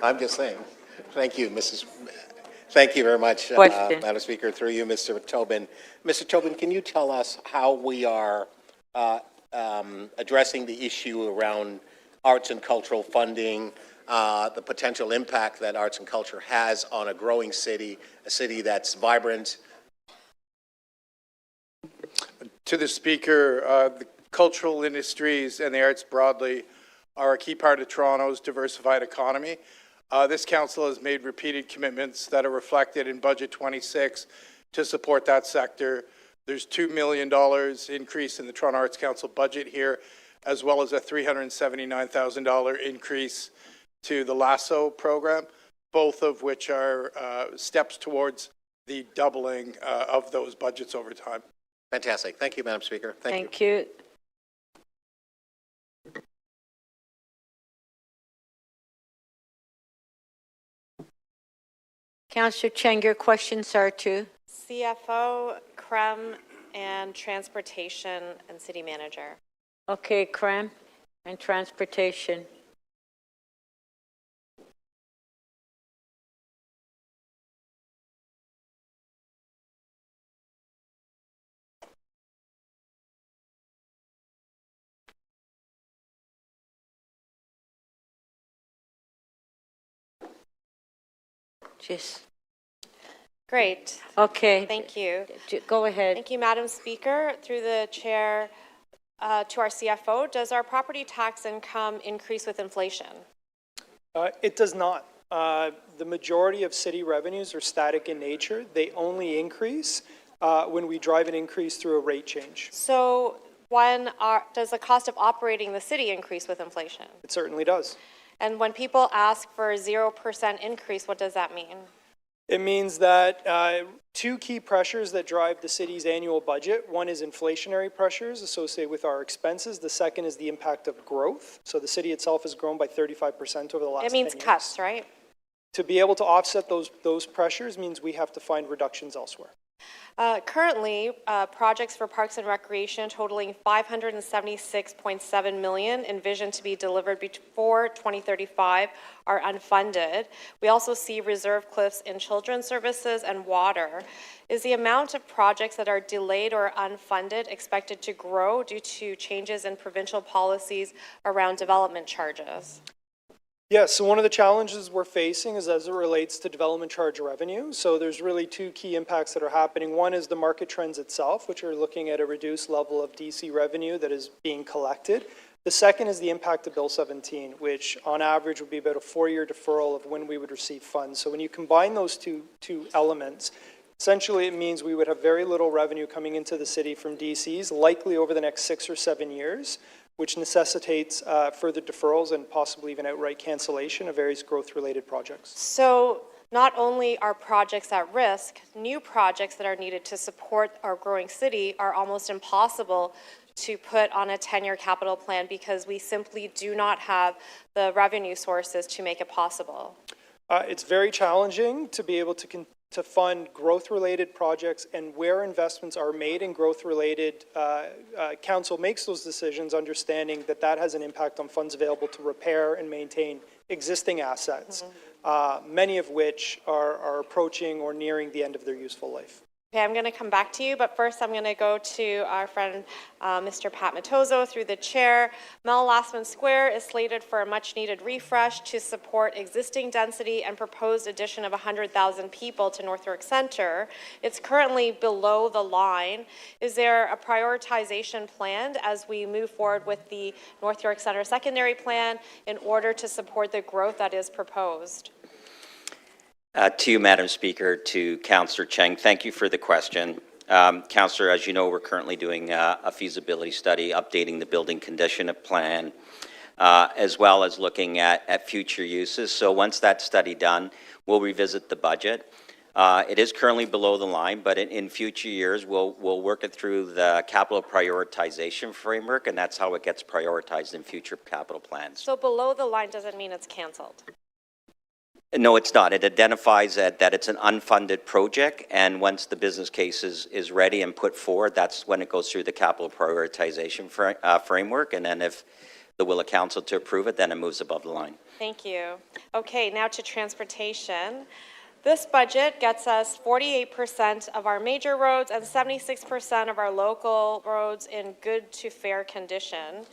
I'm just saying. Thank you, Thank you very much, Madam Speaker. Through you, Mr. Tobin. Mr. Tobin, can you tell us how we are addressing the issue around arts and cultural funding, the potential impact that arts and culture has on a growing city, a city that's vibrant? To the Speaker, the cultural industries and the arts broadly are a key part of Toronto's diversified economy. This council has made repeated commitments that are reflected in Budget 26 to support that sector. There's $2 million increase in the Toronto Arts Council budget here, as well as a $379,000 increase to the LASSO program, both of which are steps towards the doubling of those budgets over time. Fantastic. Thank you, Madam Speaker. Thank you. Councillor Cheng, your questions are to? CFO, CREM, and Transportation and City Manager. Okay, CREM and Transportation. Just, Great. okay. Thank you. Go ahead. Thank you, Madam Speaker. Through the chair to our CFO, does our property tax income increase with inflation? It does not. The majority of city revenues are static in nature. They only increase when we drive an increase through a rate change. So does the cost of operating the city increase with inflation? It certainly does. And when people ask for a 0% increase, what does that mean? It means that two key pressures that drive the city's annual budget. One is inflationary pressures associated with our expenses. The second is the impact of growth. So the city itself has grown by 35% over the last 10 years. It means cuts, right? To be able to offset those pressures means we have to find reductions elsewhere. Currently, projects for Parks and Recreation totaling $576.7 million envisioned to be delivered before 2035 are unfunded. We also see reserve cliffs in children's services and water. Is the amount of projects that are delayed or unfunded expected to grow due to changes in provincial policies around development charges? Yes, so one of the challenges we're facing is as it relates to development charge revenue. So there's really two key impacts that are happening. One is the market trends itself, which are looking at a reduced level of DC revenue that is being collected. The second is the impact of Bill 17, which on average would be about a 4-year deferral of when we would receive funds. So when you combine those two elements, essentially it means we would have very little revenue coming into the city from DCs, likely over the next 6 or 7 years, which necessitates further deferrals and possibly even outright cancellation of various growth-related projects. So not only are projects at risk, new projects that are needed to support our growing city are almost impossible to put on a 10-year capital plan because we simply do not have the revenue sources to make it possible. It's very challenging to be able to fund growth-related projects, and where investments are made in growth-related, council makes those decisions understanding that that has an impact on funds available to repair and maintain existing assets, many of which are approaching or nearing the end of their useful life. Okay, I'm going to come back to you, but first I'm going to go to our friend Mr. Pat Matozo through the chair. Mel Lastman Square is slated for a much-needed refresh to support existing density and proposed addition of 100,000 people to North York Centre. It's currently below the line. Is there a prioritization planned as we move forward with the North York Centre secondary plan in order to support the growth that is proposed? To you, Madam Speaker, to Councillor Cheng, thank you for the question. Councillor, as you know, we're currently doing a feasibility study, updating the building condition plan, as well as looking at future uses. So once that's study done, we'll revisit the budget. It is currently below the line, but in future years, we'll work it through the capital prioritization framework, and that's how it gets prioritized in future capital plans. So below the line doesn't mean it's canceled? No, it's not. It identifies that it's an unfunded project, and once the business case is ready and put forward, that's when it goes through the capital prioritization framework, and then if the will of council to approve it, then it moves above the line. Thank you. Okay, now to transportation. This budget gets us 48% of our major roads and 76% of our local roads in good to fair condition.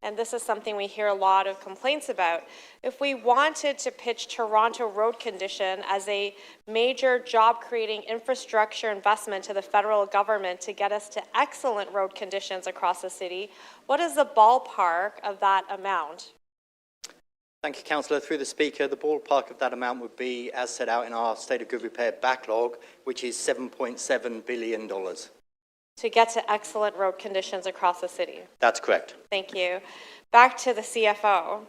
And this is something we hear a lot of complaints about. If we wanted to pitch Toronto road condition as a major job-creating infrastructure investment to the federal government to get us to excellent road conditions across the city, what is the ballpark of that amount? Thank you, Councillor. Through the Speaker, the ballpark of that amount would be, as set out in our State of Good Repair backlog, which is $7.7 billion. To get to excellent road conditions across the city? That's correct. Thank you. Back to the CFO.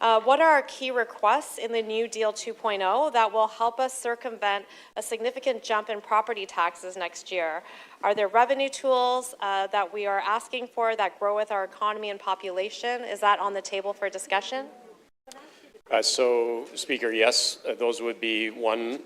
What are our key requests in the New Deal 2.0 that will help us circumvent a significant jump in property taxes next year? Are there revenue tools that we are asking for that grow with our economy and population? Is that on the table for discussion? So, Speaker, yes, those would be one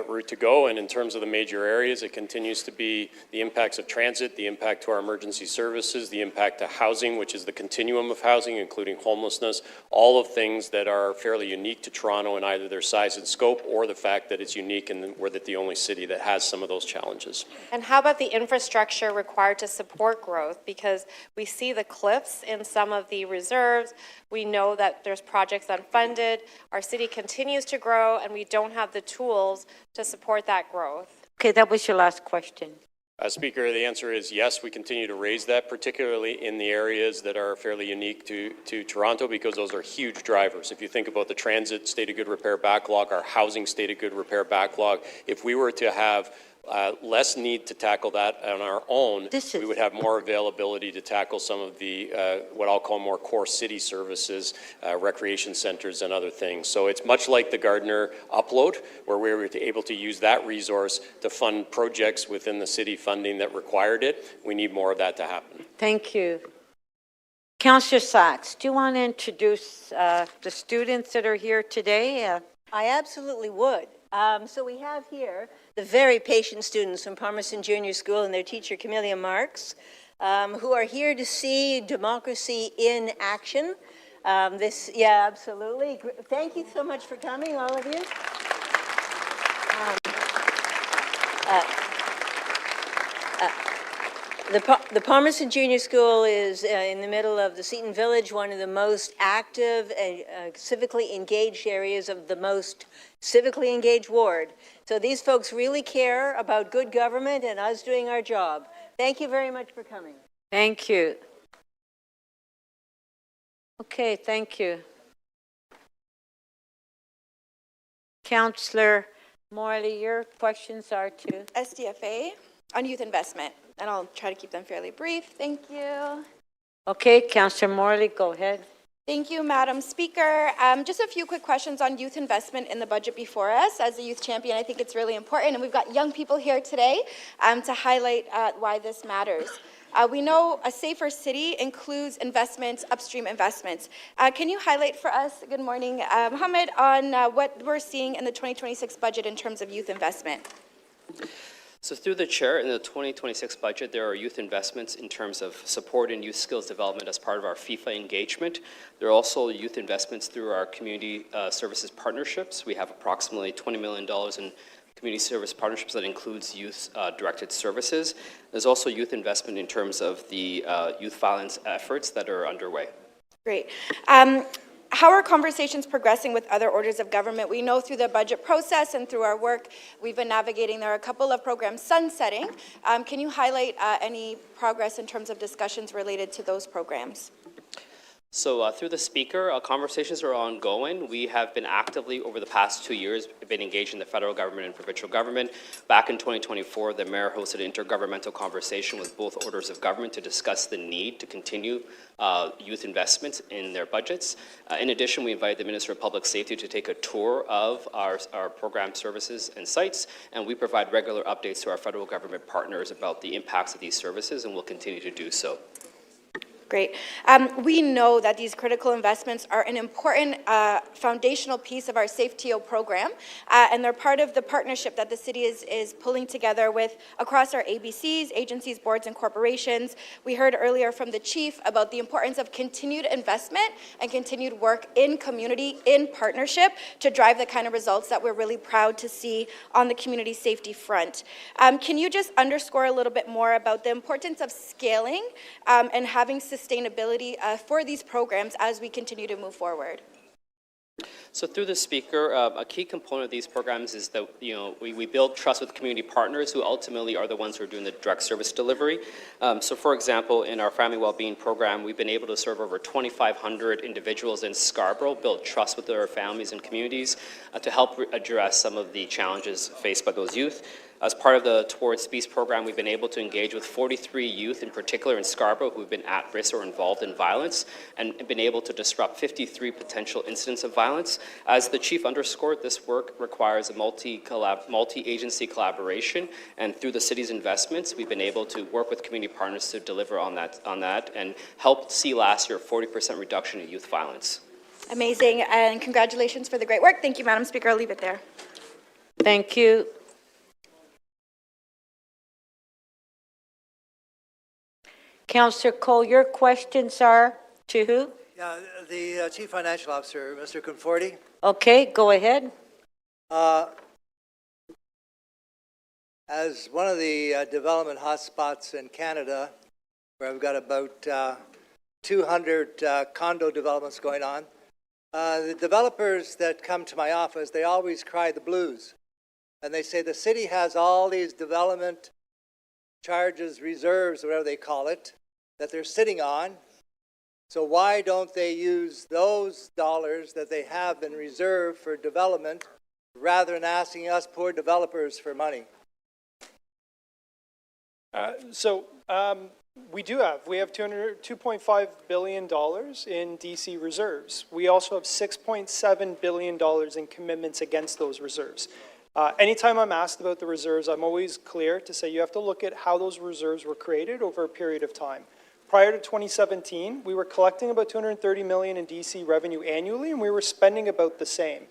route to go. And in terms of the major areas, it continues to be the impacts of transit, the impact to our emergency services, the impact to housing, which is the continuum of housing, including homelessness, all of things that are fairly unique to Toronto in either their size and scope or the fact that it's unique and we're the only city that has some of those challenges. And how about the infrastructure required to support growth? Because we see the cliffs in some of the reserves. We know that there's projects unfunded. COVID. Our city continues to grow, and we don't have the tools to support that growth. Okay, that was your last question. Speaker, the answer is yes, we continue to raise that, particularly in the areas that are fairly unique to Toronto, because those are huge drivers. If you think about the transit state of good repair backlog, our housing state of good repair backlog, if we were to have less need to tackle that on our own, we would have more availability to tackle some of the, what I'll call more core city services, recreation centers and other things. So it's much like the Gardner upload, where we were able to use that resource to fund projects within the city funding that required it. We need more of that to happen. Thank you. Councillor Sachs, do you want to introduce the students that are here today? I absolutely would. So we have here the very patient students from Palmerston Junior School and their teacher, Camelia Marks, who are here to see democracy in action. Yeah, absolutely. Thank you so much for coming, all of you. The Palmerston Junior School is in the middle of the Seton Village, one of the most active and civically engaged areas of the most civically engaged ward. So these folks really care about good government and us doing our job. Thank you very much for coming. Thank you. Okay, thank you. Councillor Morley, your questions are to SDFA on youth investment, and I'll try to keep them fairly brief. Thank you. Okay, Councillor Morley, go ahead. Thank you, Madam Speaker. Just a few quick questions on youth investment in the budget before us. As a youth champion, I think it's really important, and we've got young people here today to highlight why this matters. We know a safer city includes investments, upstream investments. Can you highlight for us, good morning, Mohammed, on what we're seeing in the 2026 budget in terms of youth investment? So through the chair, in the 2026 budget, there are youth investments in terms of support and youth skills development as part of our FIFA engagement. There are also youth investments through our community services partnerships. We have approximately $20 million in community service partnerships that includes youth-directed services. There's also youth investment in terms of the youth violence efforts that are underway. Great. How are conversations progressing with other orders of government? We know through the budget process and through our work we've been navigating, there are a couple of programs sunsetting. Can you highlight any progress in terms of discussions related to those programs? So through the speaker, conversations are ongoing. We have been actively, over the past 2 years, been engaged in the federal government and provincial government. Back in 2024, the mayor hosted an intergovernmental conversation with both orders of government to discuss the need to continue youth investments in their budgets. In addition, we invited the Minister of Public Safety to take a tour of our program services and sites, and we provide regular updates to our federal government partners about the impacts of these services, and will continue to do so. Great. We know that these critical investments are an important foundational piece of our SafeTO program, and they're part of the partnership that the city is pulling together with across our ABCs, agencies, boards, and corporations. We heard earlier from the chief about the importance of continued investment and continued work in community, in partnership, to drive the kind of results that we're really proud to see on the community safety front. Can you just underscore a little bit more about the importance of scaling and having sustainability for these programs as we continue to move forward? So through the speaker, a key component of these programs is that we build trust with community partners who ultimately are the ones who are doing the direct service delivery. So for example, in our family wellbeing program, we've been able to serve over 2,500 individuals in Scarborough, build trust with their families and communities to help address some of the challenges faced by those youth. As part of the Towards Peace program, we've been able to engage with 43 youth, in particular in Scarborough, who have been at risk or involved in violence, and been able to disrupt 53 potential incidents of violence. As the chief underscored, this work requires a multi-agency collaboration, and through the city's investments, we've been able to work with community partners to deliver on that and help see last year a 40% reduction in youth violence. Amazing, and congratulations for the great work. Thank you, Madam Speaker. I'll leave it there. Thank you. Councillor Cole, your questions are to who? Yeah, the Chief Financial Officer, Mr. Conforti. Okay, go ahead. As one of the development hotspots in Canada, where we've got about 200 condo developments going on, The developers that come to my office, they always cry the blues. And they say the city has all these development charges, reserves, whatever they call it, that they're sitting on. So why don't they use those dollars that they have in reserve for development rather than asking us poor developers for money? We have $2.5 billion in DC reserves. We also have $6.7 billion in commitments against those reserves. Anytime I'm asked about the reserves, I'm always clear to say you have to look at how those reserves were created over a period of time. Prior to 2017, we were collecting about $230 million in DC revenue annually, and we were spending about the same.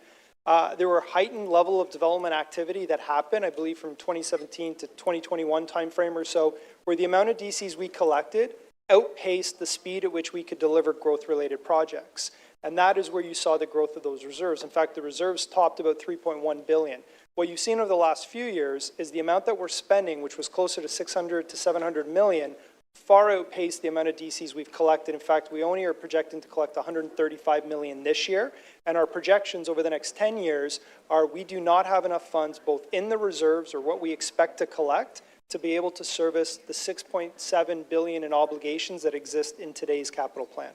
There were heightened level of development activity that happened, I believe, from 2017 to 2021 timeframe or so, where the amount of DCs we collected outpaced the speed at which we could deliver growth-related projects. And that is where you saw the growth of those reserves. In fact, the reserves topped about $3.1 billion. What you've seen over the last few years is the amount that we're spending, which was closer to $600 to $700 million, far outpaced the amount of DCs we've collected. In fact, we only are projecting to collect $135 million this year, and our projections over the next 10 years are we do not have enough funds both in the reserves or what we expect to collect to be able to service the $6.7 billion in obligations that exist in today's capital plan.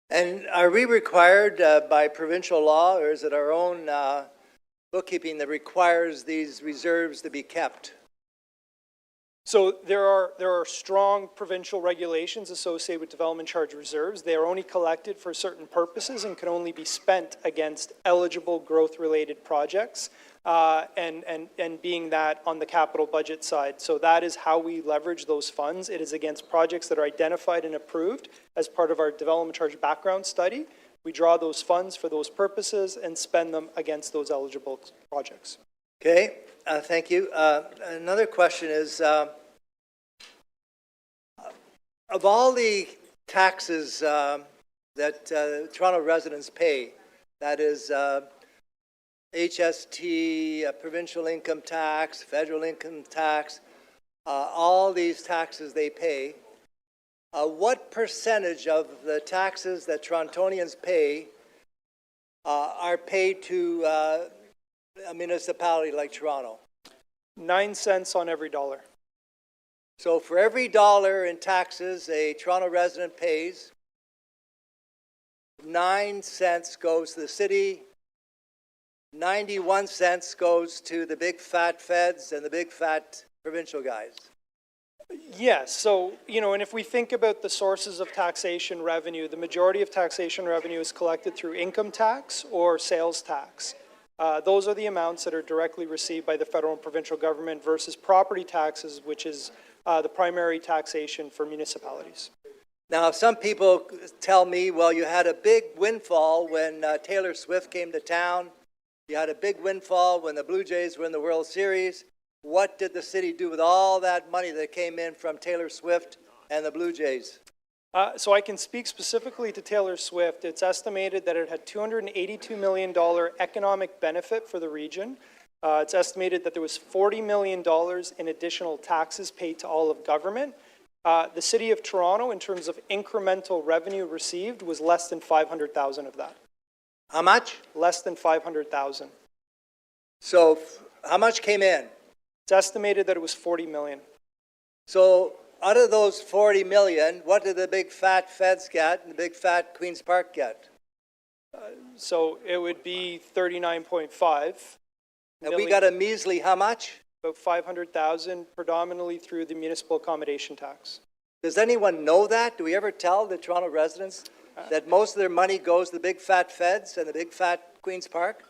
And are we required by provincial law, or is it our own bookkeeping that requires these reserves to be kept? So there are strong provincial regulations associated with development charge reserves. They are only collected for certain purposes and can only be spent against eligible growth-related projects, and being that on the capital budget side. So that is how we leverage those funds. It is against projects that are identified and approved as part of our development charge background study. We draw those funds for those purposes and spend them against those eligible projects. Okay, thank you. Another question is, of all the taxes that Toronto residents pay, that is HST, provincial income tax, federal income tax, all these taxes they pay, what percentage of the taxes that Torontonians pay are paid to a municipality like Toronto? 9 cents on every dollar. So for every dollar in taxes a Toronto resident pays, 9 cents goes to the city, 91 cents goes to the big fat feds and the big fat provincial guys. Yes, so, and if we think about the sources of taxation revenue, the majority of taxation revenue is collected through income tax or sales tax. Those are the amounts that are directly received by the federal and provincial government versus property taxes, which is the primary taxation for municipalities. Now, some people tell me, well, you had a big windfall when Taylor Swift came to town. You had a big windfall when the Blue Jays were in the World Series. What did the city do with all that money that came in from Taylor Swift and the Blue Jays? So I can speak specifically to Taylor Swift. It's estimated that it had $282 million economic benefit for the region. It's estimated that there was $40 million in additional taxes paid to all of government. The City of Toronto, in terms of incremental revenue received, was less than $500,000 of that. How much? Less than $500,000. So how much came in? It's estimated that it was $40 million. So out of those 40 million, what did the big fat feds get and the big fat Queen's Park get? So it would be 39.5. And we got a measly how much? About 500,000, predominantly through the municipal accommodation tax. Does anyone know that? Do we ever tell the Toronto residents that most of their money goes to the big fat feds and the big fat Queen's Park?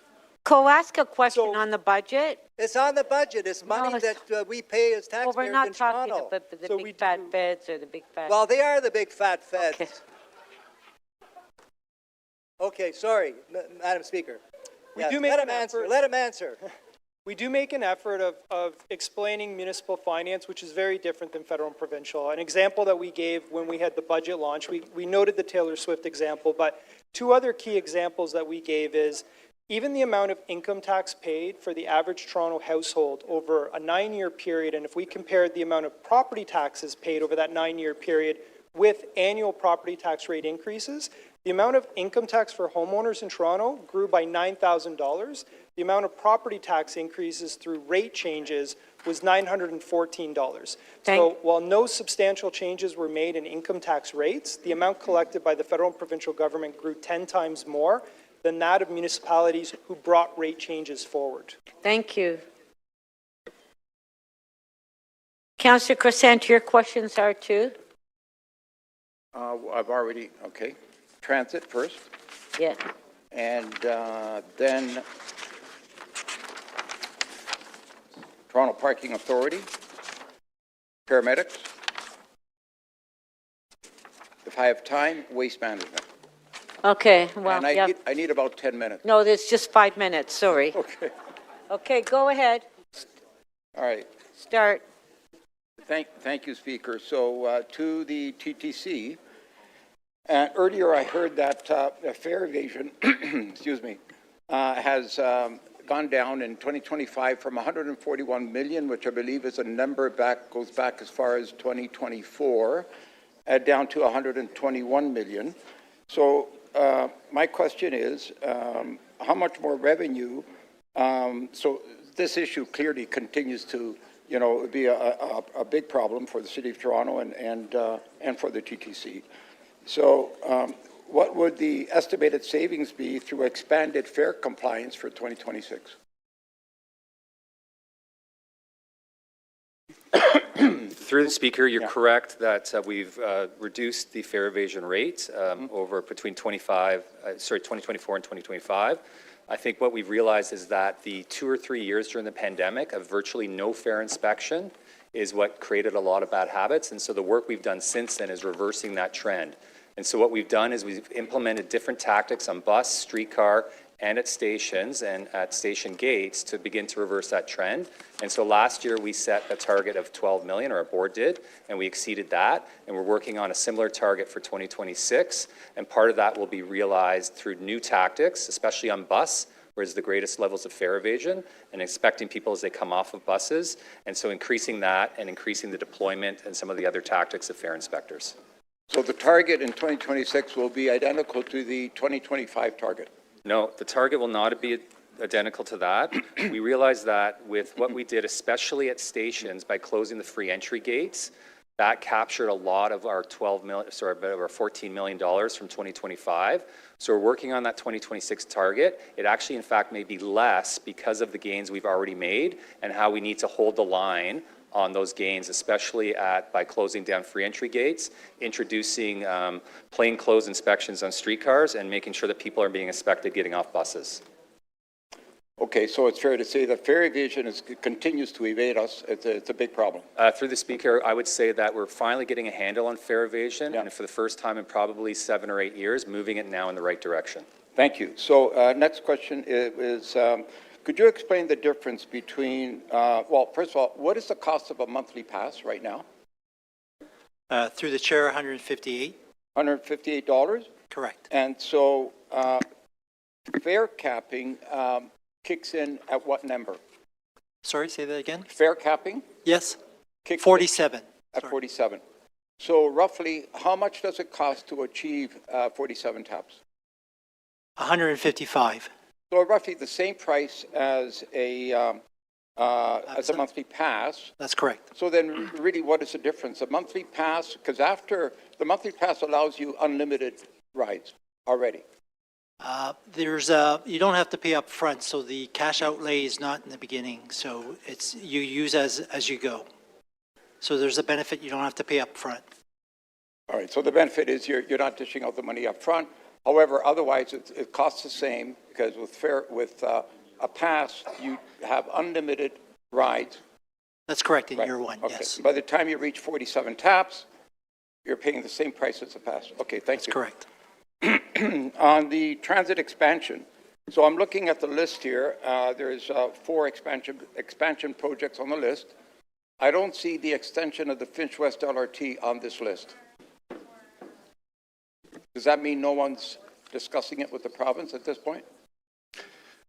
Could I ask a question on the budget? It's on the budget. It's money that we pay as taxpayers Well, we're not in talking Toronto. about the big fat feds or the big fat... Well, they are the big fat feds. Okay. Okay, sorry, Madam Speaker. We do make let an him answer. effort. Let him answer. We do make an effort of explaining municipal finance, which is very different than federal and provincial. An example that we gave when we had the budget launch, we noted the Taylor Swift example, but two other key examples that we gave is even the amount of income tax paid for the average Toronto household over a 9-year period, and if we compared the amount of property taxes paid over that 9-year period with annual property tax rate increases, The amount of income tax for homeowners in Toronto grew by $9,000. The amount of property tax increases through rate changes was $914. So while no substantial changes were made in income tax rates, the amount collected by the federal and provincial government grew 10 times more than that of municipalities who brought rate changes forward. Thank you. Councillor Crescent, your questions are too? I've already, okay. Transit first. Yeah. And then Toronto Parking Authority, paramedics. If I have time, waste management. Okay, well, And I need about 10 minutes. No, it's just 5 minutes, sorry. Okay. Okay, go ahead. All right. Start. Thank you, Speaker. So to the TTC, earlier I heard that fare evasion, excuse me, has gone down in 2025 from 141 million, which I believe is a number goes back as far as 2024, down to 121 million. So my question is, how much more revenue? So this issue clearly continues to, be a big problem for the City of Toronto and for the TTC. So what would the estimated savings be through expanded fare compliance for 2026? Through the Speaker, you're correct that we've reduced the fare evasion rate over between 2024 and 2025. I think what we've realized is that the 2 or 3 years during the pandemic of virtually no fare inspection is what created a lot of bad habits. And so the work we've done since then is reversing that trend. And so what we've done is we've implemented different tactics on bus, streetcar, and at stations and at station gates to begin to reverse that trend. And so last year we set a target of 12 million, or our board did, and we exceeded that. And we're working on a similar target for 2026. And part of that will be realized through new tactics, especially on bus, where there's the greatest levels of fare evasion, and expecting people as they come off of buses. And so increasing that and increasing the deployment and some of the other tactics of fare inspectors. So the target in 2026 will be identical to the 2025 target? No, the target will not be identical to that. We realized that with what we did, especially at stations, by closing the free entry gates, that captured a lot of our $14 million from 2025. So we're working on that 2026 target. It actually, in fact, may be less because of the gains we've already made and how we need to hold the line on those gains, especially by closing down free entry gates, introducing plainclothes inspections on streetcars, and making sure that people are being inspected getting off buses. Okay, so it's fair to say that fare evasion continues to evade us. It's a big problem. Through the Speaker, I would say that we're finally getting a handle on fare evasion, and for the first time in probably 7 or 8 years, moving it now in the right direction. Thank you. So next question is could you explain the difference between, well, first of all, what is the cost of a monthly pass right now? Through the chair, $158. $158? Correct. And so fare capping kicks in at what number? Sorry, say that again? Fare capping? Yes. Kicks 47. At 47. So roughly, how much does it cost to achieve 47 taps? $155. So roughly the same price as a monthly pass. That's correct. So then really what is the difference? A monthly pass, because after the monthly pass allows you unlimited rides already. You don't have to pay up front, so the cash outlay is not in the beginning. So you use as you go. So there's a benefit, you don't have to pay up front. All right, so the benefit is you're not dishing out the money up front. However, otherwise it costs the same, because with a pass, you have unlimited rides. That's correct in Right. year one, Okay. yes. By the time you reach 47 taps, you're paying the same price as a pass. Okay, thank you. Correct. On the transit expansion, so I'm looking at the list here. There's 4 expansion projects on the list. I don't see the extension of the Finch West LRT on this list. Does that mean no one's discussing it with the province at this point?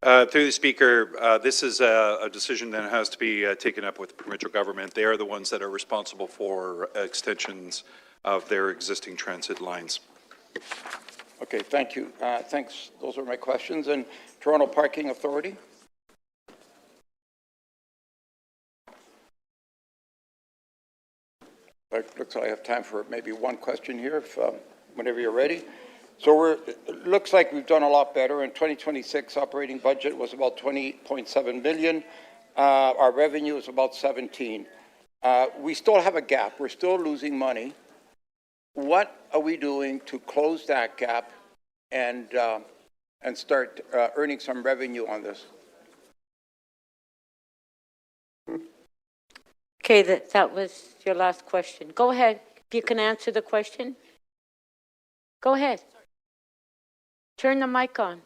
Through the Speaker, this is a decision that has to be taken up with the provincial government. They are the ones that are responsible for extensions of their existing transit lines. Okay, thank you. Thanks. Those are my questions. And Toronto Parking Authority? Looks like I have time for maybe one question here, if, whenever you're ready. So it looks like we've done a lot better. In 2026, operating budget was about 20.7 million. Our revenue is about 17. We still have a gap. We're still losing money. What are we doing to close that gap and start earning some revenue on this? Okay, that was your last question. Go ahead. If you can answer the question. Go ahead. Turn the mic on.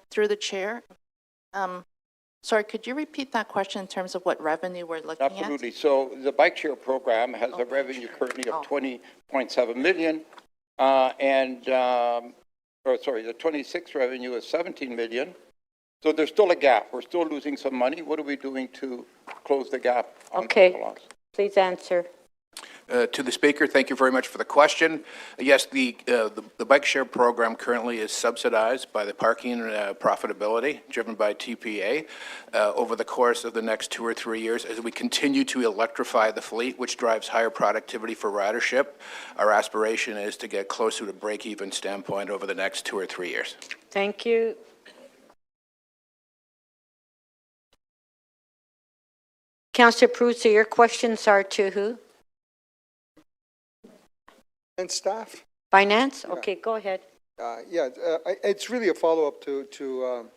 Through the chair. Sorry, could you repeat that question in terms of what revenue we're looking at? Absolutely. So the bike share program has a revenue currently of 20.7 million. The 26 revenue is 17 million. So there's still a gap. We're still losing some money. What are we doing to close the gap on the loss? Please answer. To the Speaker, thank you very much for the question. Yes, the bike share program currently is subsidized by the parking profitability driven by TPA. Over the course of the next 2 or 3 years, as we continue to electrify the fleet, which drives higher productivity for ridership, our aspiration is to get closer to break-even standpoint over the next 2 or 3 years. Thank you. Councillor Proust, so your questions are to who? And staff. Finance? Okay, go ahead. It's really a follow-up to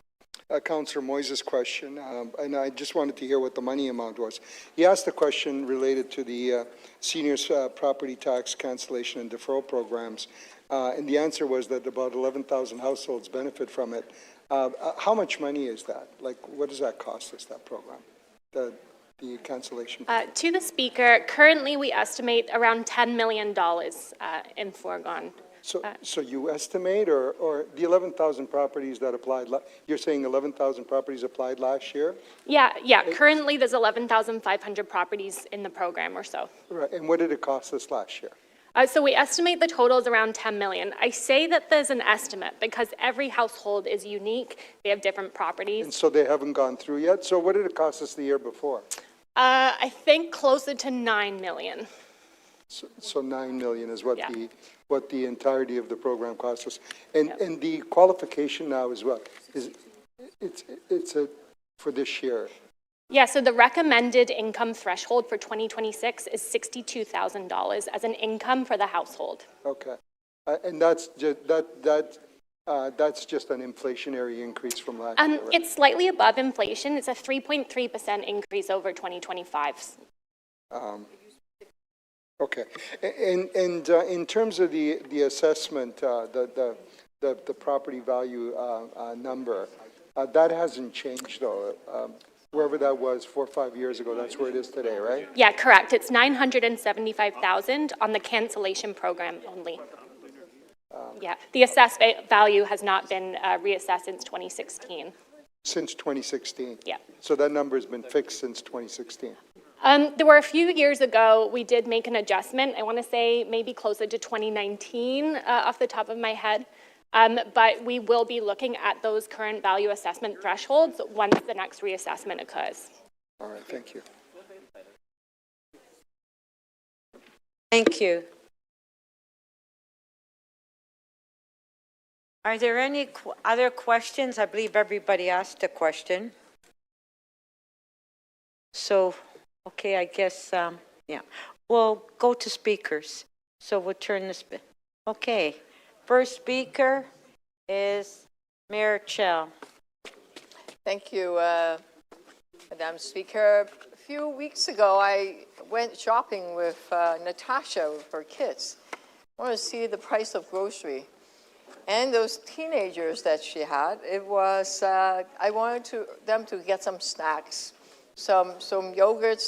Councillor Moises' question, and I just wanted to hear what the money amount was. He asked a question related to the seniors' property tax cancellation and deferral programs, and the answer was that about 11,000 households benefit from it. How much money is that? Like, what does that cost us, that program? The cancellation? To the Speaker, currently we estimate around $10 million in foregone. So you estimate, or the 11,000 properties that applied, you're saying 11,000 properties applied last year? Yeah. Currently there's 11,500 properties in the program or so. Right, and what did it cost us last year? So we estimate the total is around 10 million. I say that there's an estimate because every household is unique. They have different properties. And so they haven't gone through yet? So what did it cost us the year before? I think closer to 9 million. So 9 million is what the entirety of the program costs us. And the qualification now as well, it's for this year. Yeah, so the recommended income threshold for 2026 is $62,000 as an income for the household. Okay, and that's just an inflationary increase from last year, right? It's slightly above inflation. It's a 3.3% increase over 2025. Okay, and in terms of the assessment, the property value number, that hasn't changed though. Wherever that was 4 or 5 years ago, that's where it is today, right? Yeah, correct. It's $975,000 on the cancellation program only. Yeah, the assessed value has not been reassessed since 2016. Since 2016? Yeah. So that number has been fixed since 2016? There were a few years ago, we did make an adjustment. I want to say maybe closer to 2019 off the top of my head. But we will be looking at those current value assessment thresholds once the next reassessment occurs. All right, thank you. Thank you. Are there any other questions? I believe everybody asked a question. So, okay, I guess, yeah. We'll go to speakers. So we'll turn this, okay. First speaker is Mayor Chell. Thank you, Madam Speaker. A few weeks ago, I went shopping with Natasha, with her kids. I wanted to see the price of grocery. And those teenagers that she had, it was, I wanted them to get some snacks, some yogurt,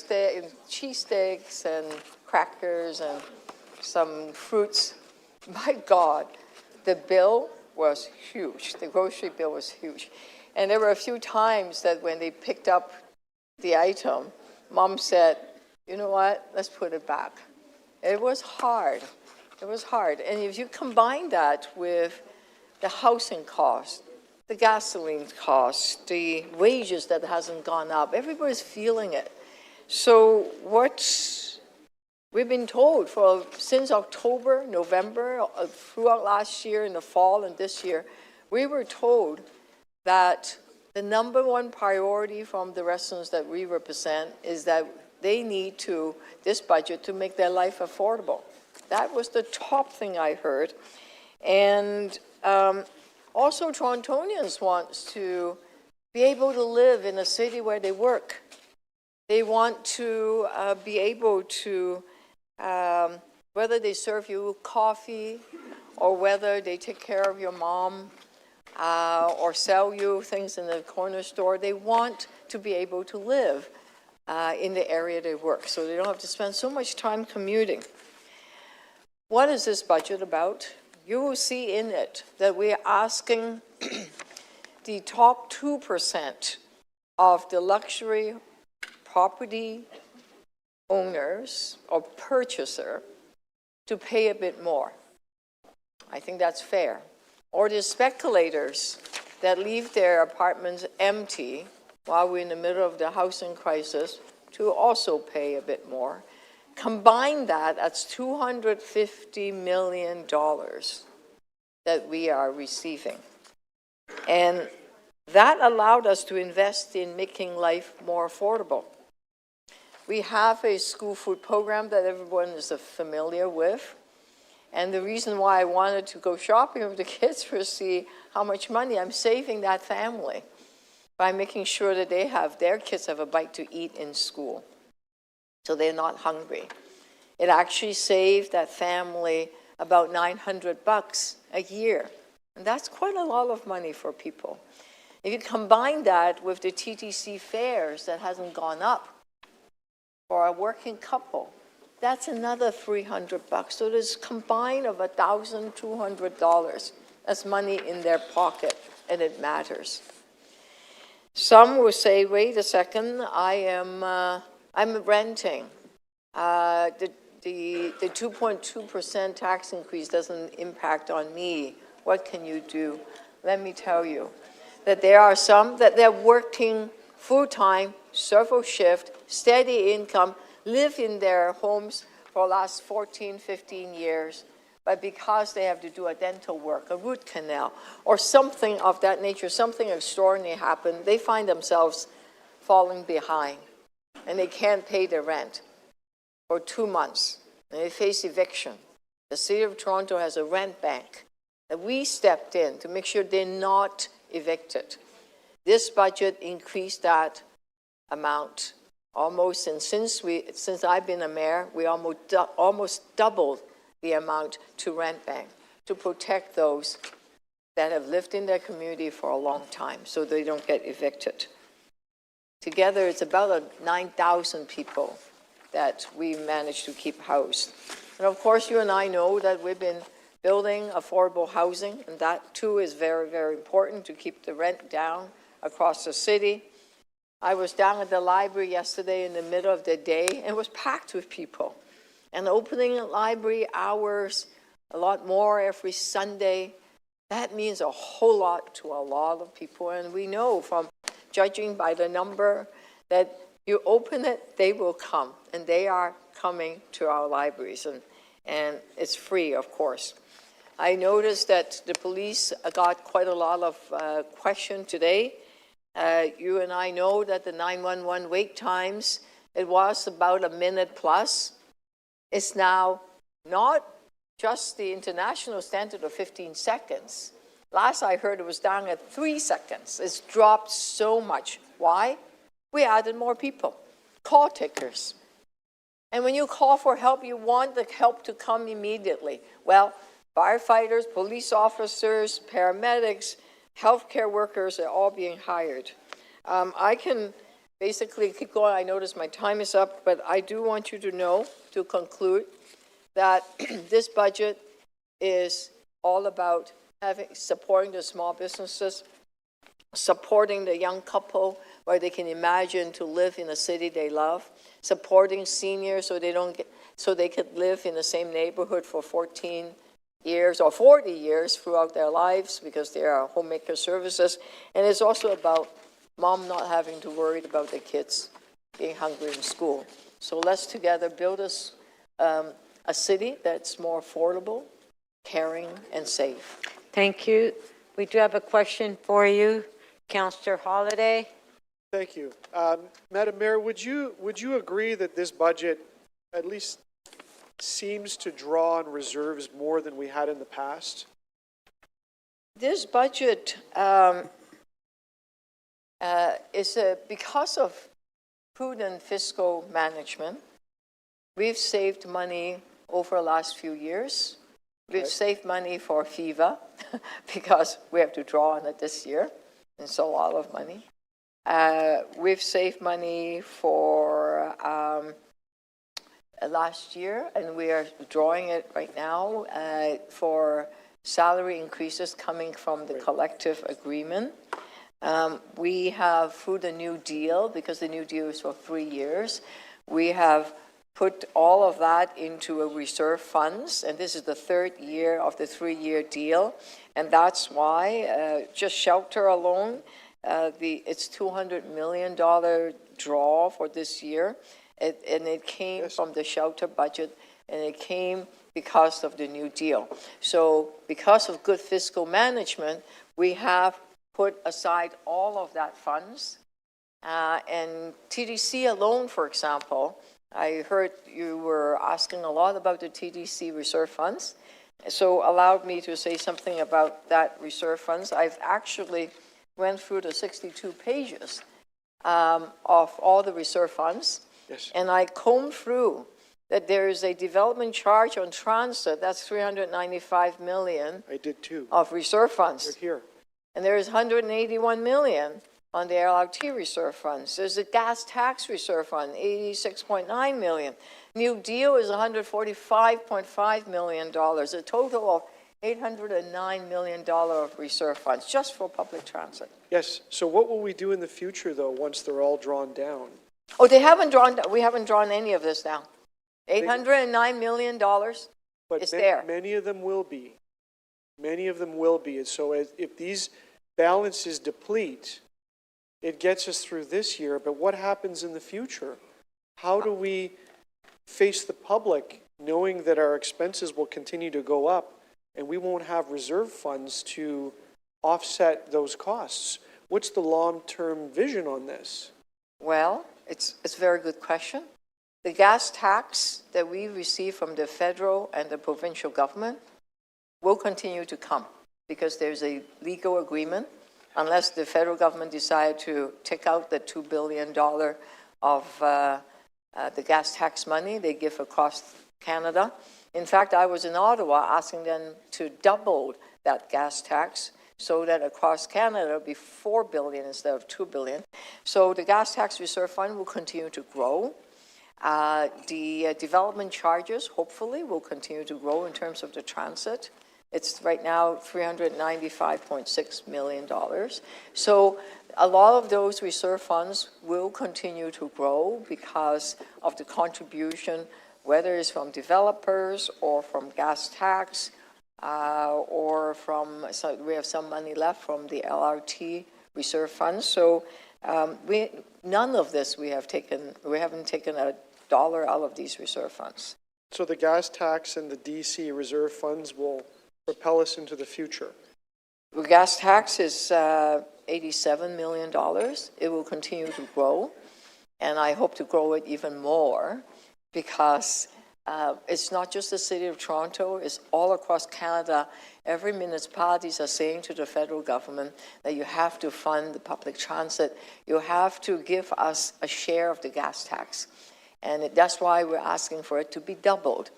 cheese sticks and crackers and some fruits. My God. The bill was huge. The grocery bill was huge. And there were a few times that when they picked up the item, Mom said, you know what, let's put it back. It was hard. It was hard. And if you combine that with the housing cost, the gasoline cost, the wages that hasn't gone up, everybody's feeling it. So we've been told since October, November, throughout last year, in the fall and this year, we were told that the number one priority from the residents that we represent is that they need this budget to make their life affordable. That was the top thing I heard. And also Torontonians want to be able to live in a city where they work. They want to be able to, whether they serve you coffee or whether they take care of your mom or sell you things in the corner store, they want to be able to live in the area they work, so they don't have to spend so much time commuting. What is this budget about? You will see in it that we are asking the top 2% of the luxury property owners or purchaser to pay a bit more. I think that's fair. Or the speculators that leave their apartments empty while we're in the middle of the housing crisis to also pay a bit more. Combine that's $250 million that we are receiving. And that allowed us to invest in making life more affordable. We have a school food program that everyone is familiar with. And the reason why I wanted to go shopping with the kids was to see how much money I'm saving that family by making sure that their kids have a bite to eat in school, so they're not hungry. It actually saved that family about $900 a year. And that's quite a lot of money for people. If you combine that with the TTC fares that hasn't gone up for a working couple, that's another $300. So there's combined of $1,200. That's money in their pocket, and it matters. Some will say, wait a second, I'm renting. The 2.2% tax increase doesn't impact on me. What can you do? Let me tell you that there are some that they're working full-time, several shift, steady income, live in their homes for the last 14, 15 years, but because they have to do a dental work, a root canal, or something of that nature, something extraordinary happened, they find themselves falling behind, and they can't pay their rent for 2 months, and they face eviction. The City of Toronto has a rent bank that we stepped in to make sure they're not evicted. This budget increased that amount almost, and since I've been a mayor, we almost doubled the amount to rent bank to protect those that have lived in their community for a long time so they don't get evicted. Together, it's about 9,000 people that we managed to keep housed. And of course, you and I know that we've been building affordable housing, and that too is very, very important to keep the rent down across the city. I was down at the library yesterday in the middle of the day, and it was packed with people. And opening library hours, a lot more every Sunday, that means a whole lot to a lot of people. And we know from judging by the number that you open it, they will come. And they are coming to our libraries. And it's free, of course. I noticed that the police got quite a lot of questions today. You and I know that the 911 wait times, it was about a minute plus. It's now not just the international standard of 15 seconds. Last I heard it was down at 3 seconds. It's dropped so much. Why? We added more people, call takers. And when you call for help, you want the help to come immediately. Well, firefighters, police officers, paramedics, healthcare workers are all being hired. I can basically keep going. I notice my time is up, but I do want you to know, to conclude, that this budget is all about supporting the small businesses, supporting the young couple where they can imagine to live in a city they love, supporting seniors so they could live in the same neighborhood for 14 years or 40 years throughout their lives because they are homemaker services. And it's also about mom not having to worry about the kids being hungry in school. So let's together build us a city that's more affordable, caring, and safe. Thank you. We do have a question for you, Councillor Holiday. Thank you. Madam Mayor, would you agree that this budget at least seems to draw on reserves more than we had in the past? This budget is because of prudent fiscal management. We've saved money over the last few years. We've saved money for FIVA because we have to draw on it this year. It's a lot of money. We've saved money for last year, and we are drawing it right now for salary increases coming from the collective agreement. We have, through the New Deal, because the New Deal is for 3 years, we have put all of that into a reserve funds, and this is the 3rd year of the 3-year deal, and that's why just shelter alone, it's $200 million draw for this year, and it came from the shelter budget, and it came because of the New Deal. So because of good fiscal management, we have put aside all of that funds, and TDC alone, for example, I heard you were asking a lot about the TDC reserve funds, so allowed me to say something about that reserve funds. I've actually went through the 62 pages of all the reserve funds, and I combed through that there is a development charge on transit, that's $395 million. I did too. Of reserve funds. Right here. And there is $181 million on the LRT reserve funds. There's a gas tax reserve fund, $86.9 million. New Deal is $145.5 million, a total of $809 million of reserve funds just for public transit. Yes. So what will we do in the future, though, once they're all drawn down? Oh, we haven't drawn any of this down. $809 million is there. Many of them will be. Many of them will be. And so if these balances deplete, it gets us through this year, but what happens in the future? How do we face the public knowing that our expenses will continue to go up and we won't have reserve funds to offset those costs? What's the long-term vision on this? Well, it's a very good question. The gas tax that we receive from the federal and the provincial government will continue to come because there's a legal agreement. Unless the federal government decide to take out the $2 billion of the gas tax money they give across Canada. In fact, I was in Ottawa asking them to double that gas tax so that across Canada it'll be $4 billion instead of $2 billion. So the gas tax reserve fund will continue to grow. The development charges, hopefully, will continue to grow in terms of the transit. It's right now $395.6 million. So a lot of those reserve funds will continue to grow because of the contribution, whether it's from developers or from gas tax, or from, so we have some money left from the LRT reserve funds. So none of this we haven't taken a dollar out of these reserve funds. So the gas tax and the DC reserve funds will propel us into the future. The gas tax is $87 million. It will continue to grow, and I hope to grow it even more because it's not just the City of Toronto, it's all across Canada. Every municipalities are saying to the federal government that you have to fund the public transit. You have to give us a share of the gas tax. And that's why we're asking for it to be doubled,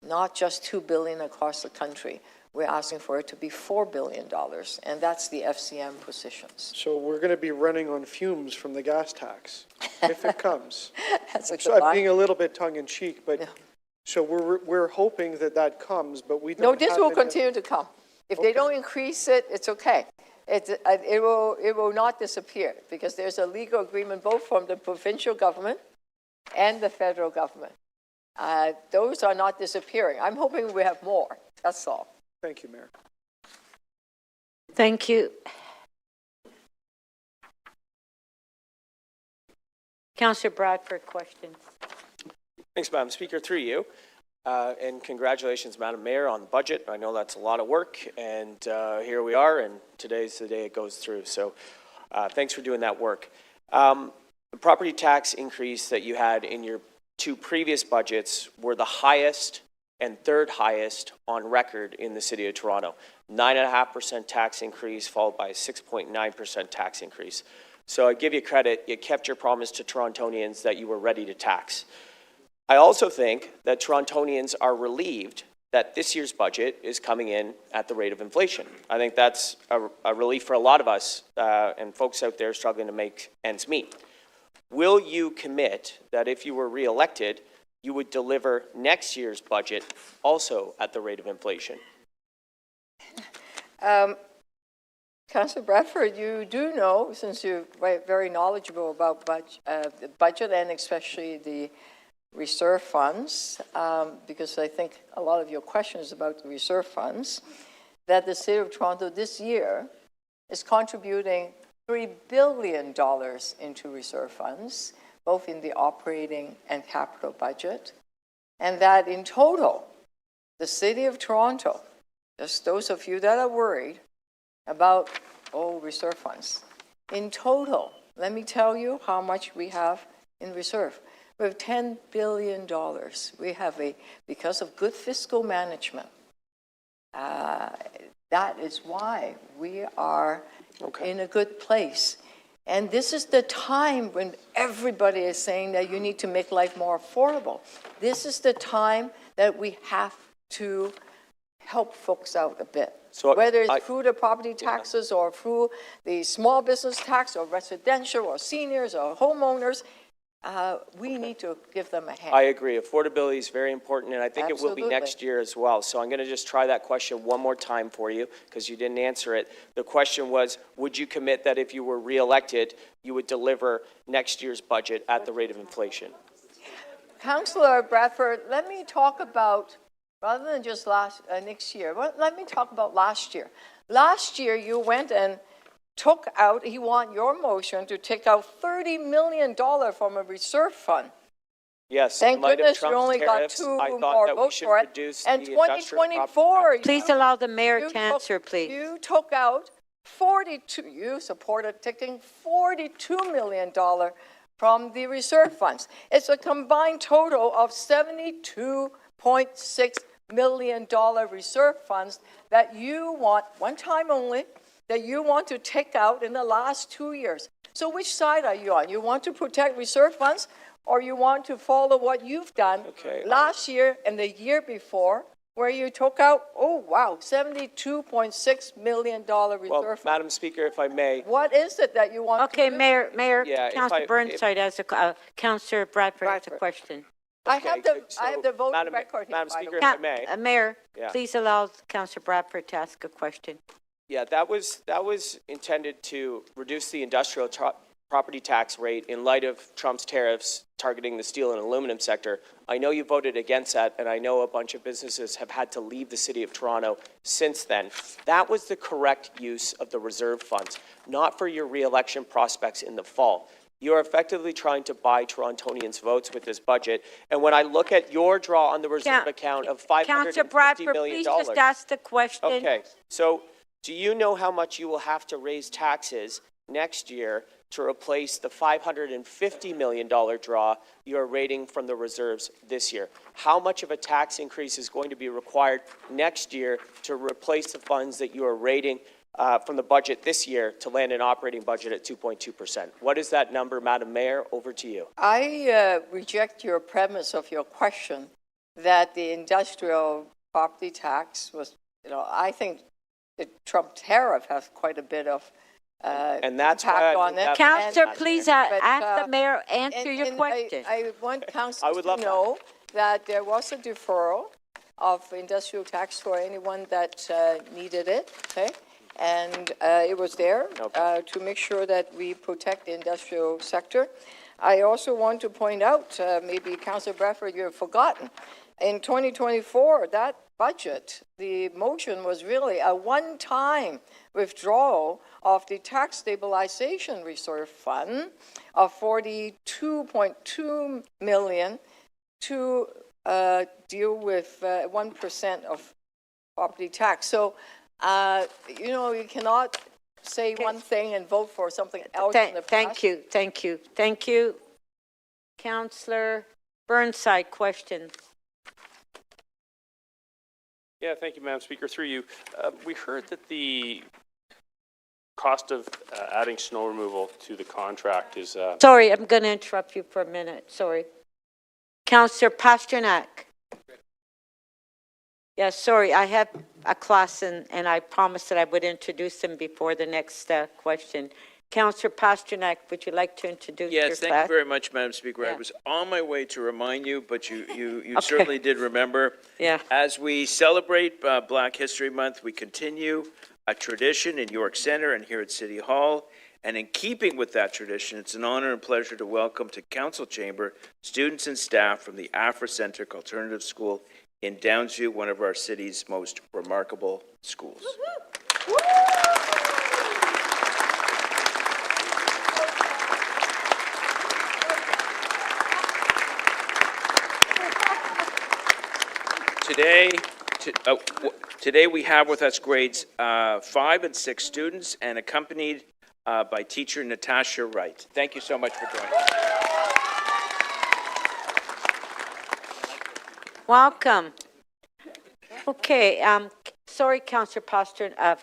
not just $2 billion across the country. We're asking for it to be $4 billion, and that's the FCM positions. So we're going to be running on fumes from the gas tax, if it comes. That's a So I'm being a little bit tongue-in-cheek, but yeah. So we're hoping that comes, but we don't. No, this will continue to come. If they don't increase it, it's okay. It will not disappear because there's a legal agreement both from the provincial government and the federal government. Those are not disappearing. I'm hoping we have more. That's all. Thank you, Mayor. Thank you. Councillor Bradford, questions. Thanks, Madam Speaker, through you. And congratulations, Madam Mayor, on the budget. I know that's a lot of work, and here we are, and today's the day it goes through. So thanks for doing that work. The property tax increase that you had in your two previous budgets were the highest and third highest on record in the City of Toronto. 9.5% tax increase, followed by a 6.9% tax increase. So I give you credit, you kept your promise to Torontonians that you were ready to tax. I also think that Torontonians are relieved that this year's budget is coming in at the rate of inflation. I think that's a relief for a lot of us and folks out there struggling to make ends meet. Will you commit that if you were re-elected, you would deliver next year's budget also at the rate of inflation? Councillor Bradford, you do know, since you're very knowledgeable about the budget and especially the reserve funds, because I think a lot of your questions about the reserve funds, that the City of Toronto this year is contributing $3 billion into reserve funds, both in the operating and capital budget, and that in total, the City of Toronto, just those of you that are worried about, reserve funds, in total, let me tell you how much we have in reserve. We have $10 billion. We have because of good fiscal management, that is why we are in a good place. And this is the time when everybody is saying that you need to make life more affordable. This is the time that we have to help folks out a bit. So whether it's through the property taxes or through the small business tax or residential or seniors or homeowners, we need to give them a hand. I agree. Affordability is very important, and I think Absolutely. it will be next year as well. So I'm going to just try that question one more time for you because you didn't answer it. The question was, would you commit that if you were re-elected, you would deliver next year's budget at the rate of inflation? Councillor Bradford, let me talk about, rather than just next year, let me talk about last year. Last year, you went and took out, he want your motion to take out $30 million from a reserve fund. Yes. Thank goodness you only got two more votes for it. And 2024, please allow the mayor to answer, please. You took out you supported taking $42 million from the reserve funds. It's a combined total of $72.6 million reserve funds that you want, one time only, that you want to take out in the last 2 years. So which side are you on? You want to protect reserve funds or you want to follow what you've done last year and the year before where you took out, $72.6 million reserve fund? Madam Speaker, if I may. What is it that you want to do? Mayor, Councillor Burnside has Councillor Bradford has a question. I have the vote record here. Madam Speaker, if I may. Mayor, please allow Councillor Bradford to ask a question. Yeah, that was intended to reduce the industrial property tax rate in light of Trump's tariffs targeting the steel and aluminum sector. I know you voted against that, and I know a bunch of businesses have had to leave the City of Toronto since then. That was the correct use of the reserve funds, not for your re-election prospects in the fall. You are effectively trying to buy Torontonians' votes with this budget. And when I look at your draw on the reserve account of $550 million. Councillor Bradford, please just ask the question. Okay, so do you know how much you will have to raise taxes next year to replace the $550 million draw you're rating from the reserves this year? How much of a tax increase is going to be required next year to replace the funds that you are rating from the budget this year to land an operating budget at 2.2%? What is that number, Madam Mayor? Over to you. I reject your premise of your question that the industrial property tax was, I think the Trump tariff has quite a bit of and that's impact on it. Councillor, please ask the mayor answer your question. I want councillors to know that there was a deferral of industrial tax for anyone that needed it, okay? and it was there to make sure that we protect the industrial sector. I also want to point out, maybe Councillor Bradford, you have forgotten, in 2024, that budget, the motion was really a one-time withdrawal of the tax stabilization reserve fund of 42.2 million to deal with 1% of property tax. So, you know, you cannot say one thing and vote for something else in the past. Thank you. Councillor Burnside, question. Yeah, thank you, Madam Speaker. Through you, we heard that the cost of adding snow removal to the contract is... Sorry, I'm going to interrupt you for a minute. Sorry. Councillor Pasternak. Yeah, sorry, I have a class and I promised that I would introduce them before the next question. Councillor Pasternak, would you like to introduce your class? Yes, thank you very much, Madam Speaker. Yeah. I was on my way to remind you, but you certainly did remember. Yeah. As we celebrate Black History Month, we continue a tradition in York Centre and here at City Hall. And in keeping with that tradition, it's an honor and pleasure to welcome to Council Chamber students and staff from the Afrocentric Alternative School in Downsview, one of our city's most remarkable schools. Today we have with us grades 5 and 6 students and accompanied by teacher Natasha Wright. Thank you so much for joining us. Welcome. Okay, sorry, Councillor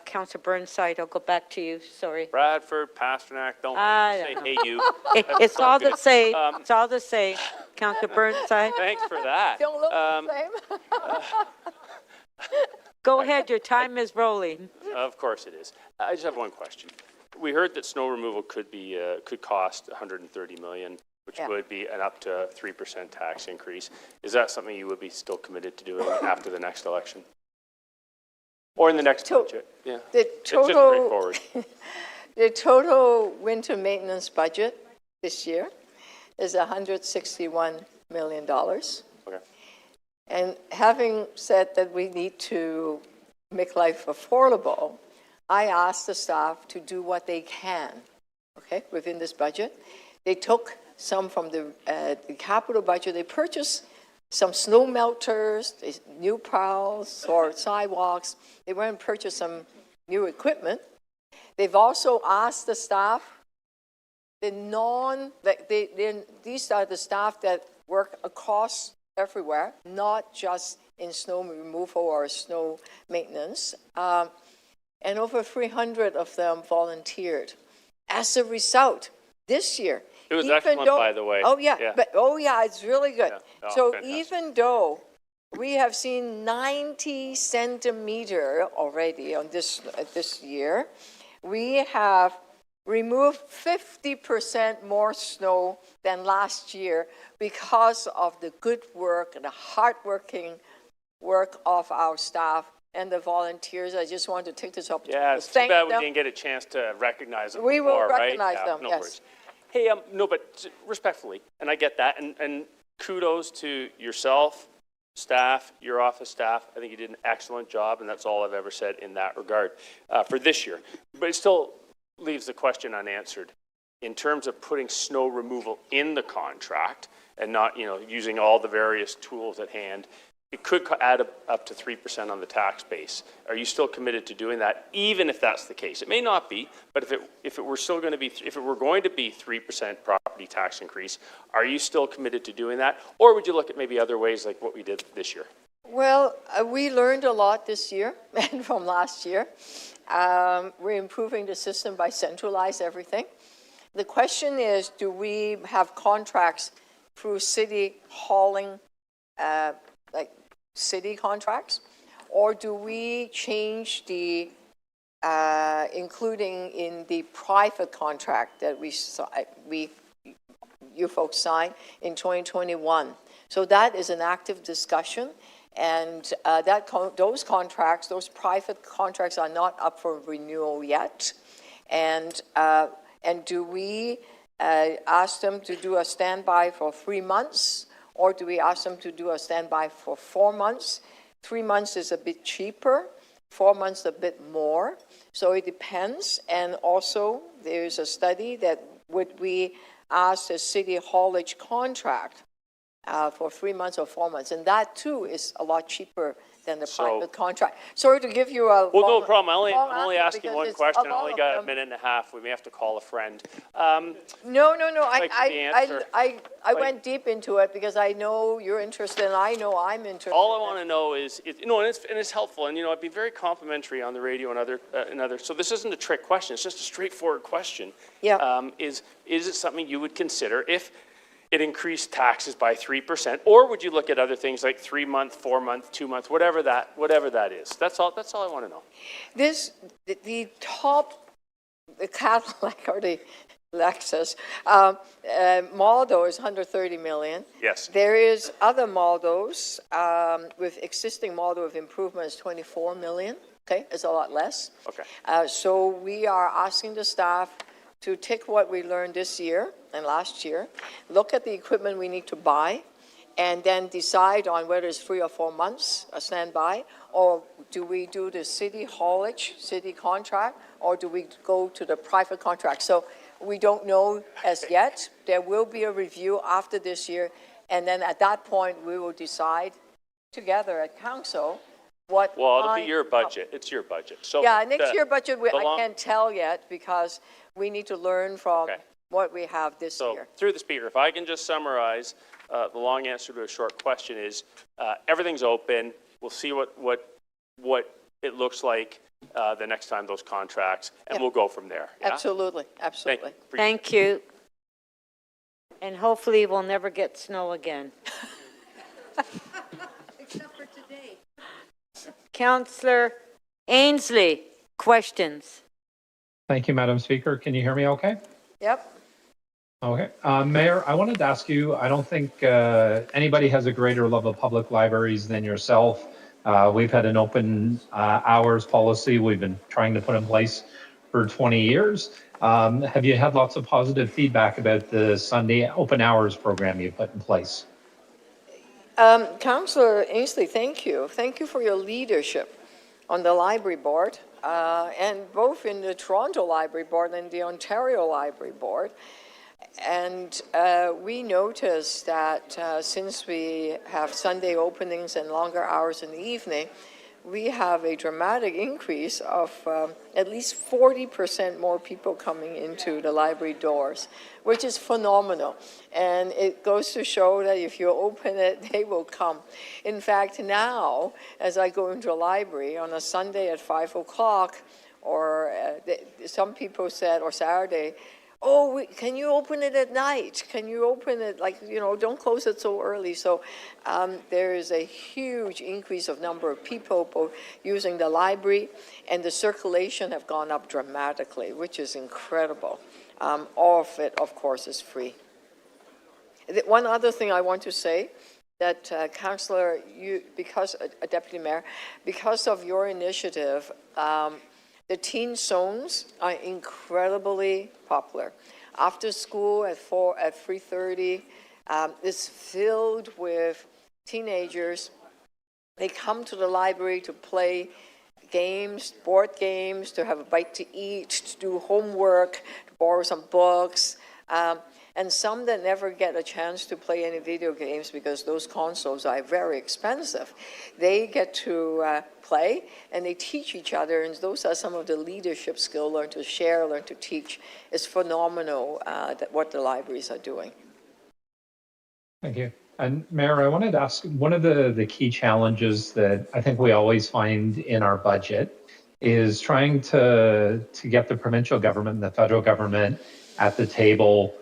Councillor Burnside, I'll go back to you, sorry. Bradford, Pasternak, don't say hey you. It's all the same, it's all the same. Councillor Burnside. Thanks for that. Don't look the same. Go ahead, your time is rolling. Of course it is. I just have one question. We heard that snow removal could cost $130 million, which would be an up to 3% tax increase. Is that something you would be still committed to doing after the next election? Or in the next budget? Yeah. It's just straightforward. The total winter maintenance budget this year is $161 million. Okay. And having said that we need to make life affordable, I asked the staff to do what they can, okay, within this budget. They took some from the capital budget. They purchased some snow melters, new plows or sidewalks. They went and purchased some new equipment. They've also asked the staff, these are the staff that work across everywhere, not just in snow removal or snow maintenance. And over 300 of them volunteered. As a result, this year, it was excellent, by the way. Oh yeah, it's really good. Yeah. Oh, so fantastic. even though we have seen 90 centimeter already on this year, we have removed 50% more snow than last year because of the good work and the hardworking work of our staff and the volunteers. I just want to take this opportunity Yeah, to it's too thank bad we them. didn't get a chance to recognize them We will before, right? recognize Yeah, them, no yes. worries. Hey, no, but respectfully, and I get that, and kudos to yourself, staff, your office staff. I think you did an excellent job, and that's all I've ever said in that regard for this year. But it still leaves the question unanswered in terms of putting snow removal in the contract and not, using all the various tools at hand. It could add up to 3% on the tax base. Are you still committed to doing that, even if that's the case? It may not be, but if it were still going to be, if it were going to be 3% property tax increase, are you still committed to doing that, or would you look at maybe other ways like what we did this year? Well, we learned a lot this year and from last year. We're improving the system by centralizing everything. The question is, do we have contracts through city hauling, like city contracts, or do we change the, including in the private contract that you folks signed in 2021? So that is an active discussion, And those contracts, those private contracts are not up for renewal yet. And do we ask them to do a standby for 3 months, or do we ask them to do a standby for 4 months? 3 months is a bit cheaper, 4 months a bit more. So it depends. And also there's a study that would we ask a city haulage contract for 3 months or 4 months. And that too is a lot cheaper than the private contract. Sorry to give you a Well, no problem. I'm only asking one question. I only got a minute and a half. We may have to call a friend. No. I Like- went deep into it because I know you're interested and I know I'm interested. All I want to know is, and it's helpful, and I'd be very complimentary on the radio and other. So this isn't a trick question; it's just a straightforward question. Yeah. Is it something you would consider if it increased taxes by 3%, or would you look at other things like 3 month, 4 month, 2 month, whatever that is? That's all I want to know. The Cadillac or the Lexus model is 130 million. Yes. There is other models with existing model of improvements, 24 million. Okay, it's a lot less. Okay. So we are asking the staff to take what we learned this year and last year, look at the equipment we need to buy, and then decide on whether it's 3 or 4 months a standby, or do we do the city haulage, city contract, or do we go to the private contract? So we don't know as yet. There will be a review after this year, and then at that point we will decide together at council what. Well, it'll be your budget. It's your budget. So yeah, next year budget I can't tell yet because we need to learn from what we have this year. Through the speaker, if I can just summarize, the long answer to a short question is everything's open. We'll see what it looks like the next time those contracts, and we'll go from there. Yeah? Absolutely. Thank you. And hopefully we'll never get snow again. Except for today. Councillor Ainsley, questions? Thank you, Madam Speaker. Can you hear me okay? Yep. Okay. Mayor, I wanted to ask you, I don't think anybody has a greater love of public libraries than yourself. We've had an open hours policy we've been trying to put in place for 20 years. Have you had lots of positive feedback about the Sunday open hours program you put in place? Councillor Ainsley, thank you. Thank you for your leadership on the library board, and both in the Toronto Library Board and the Ontario Library Board. And we noticed that since we have Sunday openings and longer hours in the evening, we have a dramatic increase of at least 40% more people coming into the library doors, which is phenomenal. And it goes to show that if you open it, they will come. In fact, now, as I go into a library on a Sunday at 5 o'clock, or some people said, or Saturday, oh, can you open it at night? Can you open it, don't close it so early. So there is a huge increase of number of people both using the library, and the circulation have gone up dramatically, which is incredible. All of it, of course, is free. One other thing I want to say, that Councillor, Deputy Mayor, because of your initiative, the teen zones are incredibly popular. After school at 3:30 is filled with teenagers. They come to the library to play games, board games, to have a bite to eat, to do homework, to borrow some books. And some that never get a chance to play any video games because those consoles are very expensive. They get to play, and they teach each other, and those are some of the leadership skills, learn to share, learn to teach. It's phenomenal what the libraries are doing. Thank you. And Mayor, I wanted to ask, one of the key challenges that I think we always find in our budget is trying to get the provincial government and the federal government at the table,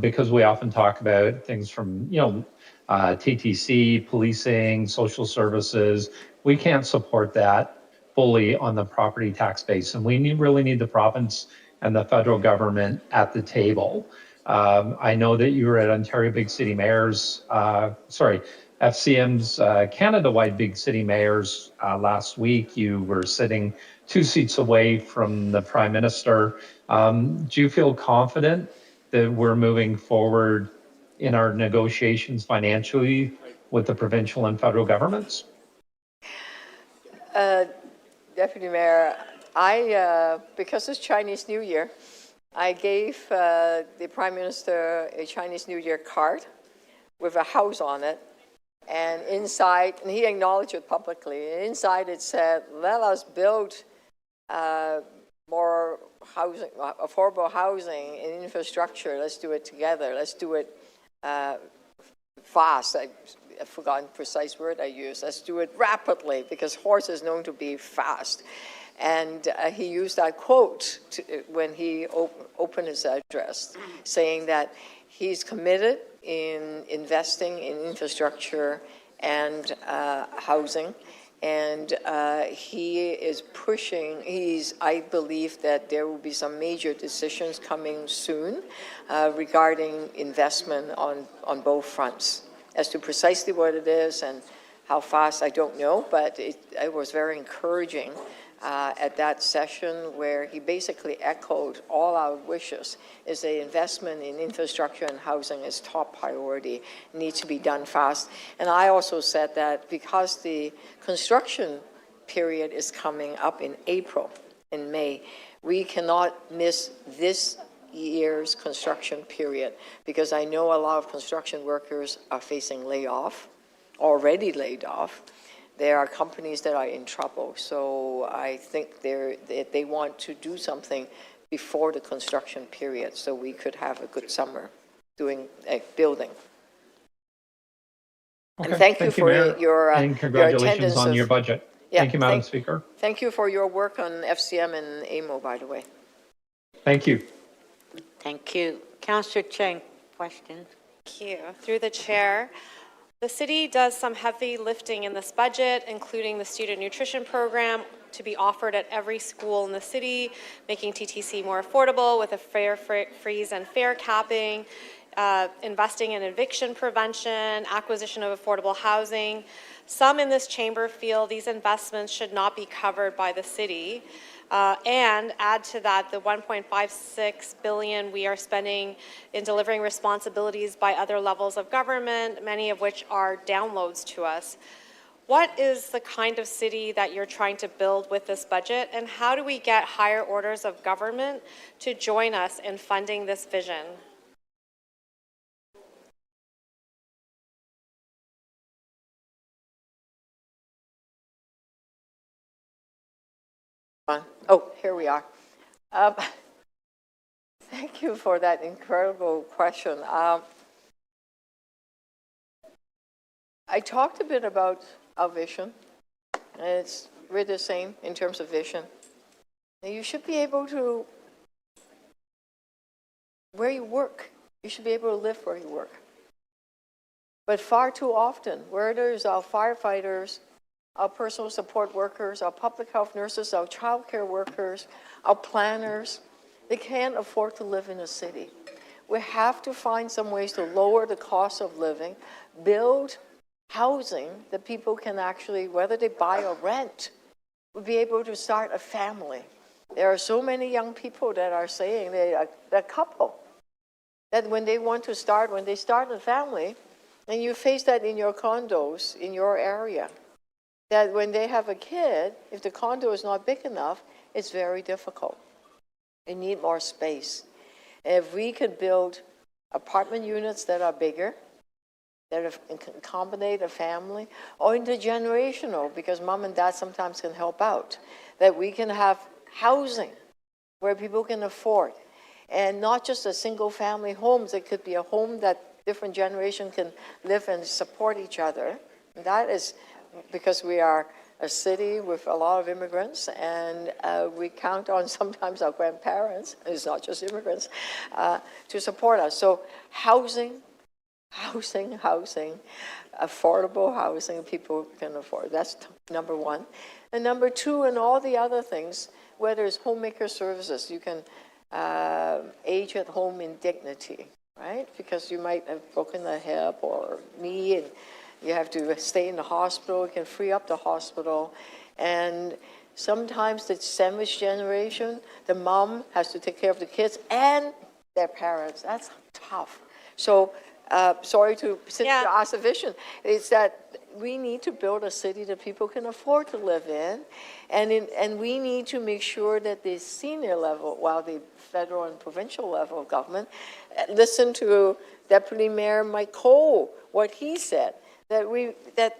because we often talk about things from, TTC, policing, social services. We can't support that fully on the property tax base, and we really need the province and the federal government at the table. I know that you were at Ontario Big City Mayors, FCM's Canada-wide Big City Mayors last week. You were sitting 2 seats away from the Prime Minister. Do you feel confident that we're moving forward in our negotiations financially with the provincial and federal governments? Deputy Mayor, because it's Chinese New Year, I gave the Prime Minister a Chinese New Year card with a house on it. And inside, and he acknowledged it publicly, and inside it said, let us build more housing, affordable housing and infrastructure. Let's do it together. Let's do it fast. I've forgotten the precise word I used. Let's do it rapidly, because horse is known to be fast. And he used that quote when he opened his address, saying that he's committed in investing in infrastructure and housing. And he is pushing, I believe that there will be some major decisions coming soon regarding investment on both fronts. As to precisely what it is and how fast, I don't know, but it was very encouraging at that session where he basically echoed all our wishes is the investment in infrastructure and housing is top priority, needs to be done fast. And I also said that because the construction period is coming up in April and May, we cannot miss this year's construction period, because I know a lot of construction workers are facing layoff, already laid off. There are companies that are in trouble, so I think they want to do something before the construction period, so we could have a good summer doing building. Okay. And thank you for Mayor. your and congratulations your attendance on your budget. Yeah, thank you, Madam Speaker. Thank you for your work on FCM and AMO, by the way. Thank you. Thank you. Councillor Cheng, questions? Thank you. Through the chair, the city does some heavy lifting in this budget, including the student nutrition program to be offered at every school in the city, making TTC more affordable with a fare freeze and fare capping, investing in eviction prevention, acquisition of affordable housing. Some in this chamber feel these investments should not be covered by the city. And add to that the $1.56 billion we are spending in delivering responsibilities by other levels of government, many of which are downloads to us. What is the kind of city that you're trying to build with this budget, and how do we get higher orders of government to join us in funding this vision? Oh, here we are. Thank you for that incredible question. I talked a bit about our vision, and it's really the same in terms of vision. Now, you should be able to, where you work, you should be able to live where you work. But far too often, where there's our firefighters, our personal support workers, our public health nurses, our child care workers, our planners, they can't afford to live in a city. We have to find some ways to lower the cost of living, build housing that people can actually, whether they buy or rent, will be able to start a family. There are so many young people that are saying, a couple, that when they want to start, when they start a family, and you face that in your condos, in your area, that when they have a kid, if the condo is not big enough, it's very difficult. They need more space. And if we could build apartment units that are bigger, that can accommodate a family, or intergenerational, because mom and dad sometimes can help out, that we can have housing where people can afford, and not just a single family homes. It could be a home that different generations can live and support each other. And that is because we are a city with a lot of immigrants, and we count on sometimes our grandparents, it's not just immigrants, to support us. So housing, affordable housing people can afford. That's number one. And number two, and all the other things, whether it's homemaker services, you can age at home in dignity, right? Because you might have broken a hip or knee, and You have to stay in the hospital, it can free up the hospital. And sometimes the sandwich generation, the mom has to take care of the kids and their parents. That's tough. So, sorry to, since you asked a vision, is that we need to build a city that people can afford to live in. And we need to make sure that the senior level, while the federal and provincial level of government, listen to Deputy Mayor Mike Cole, what he said, that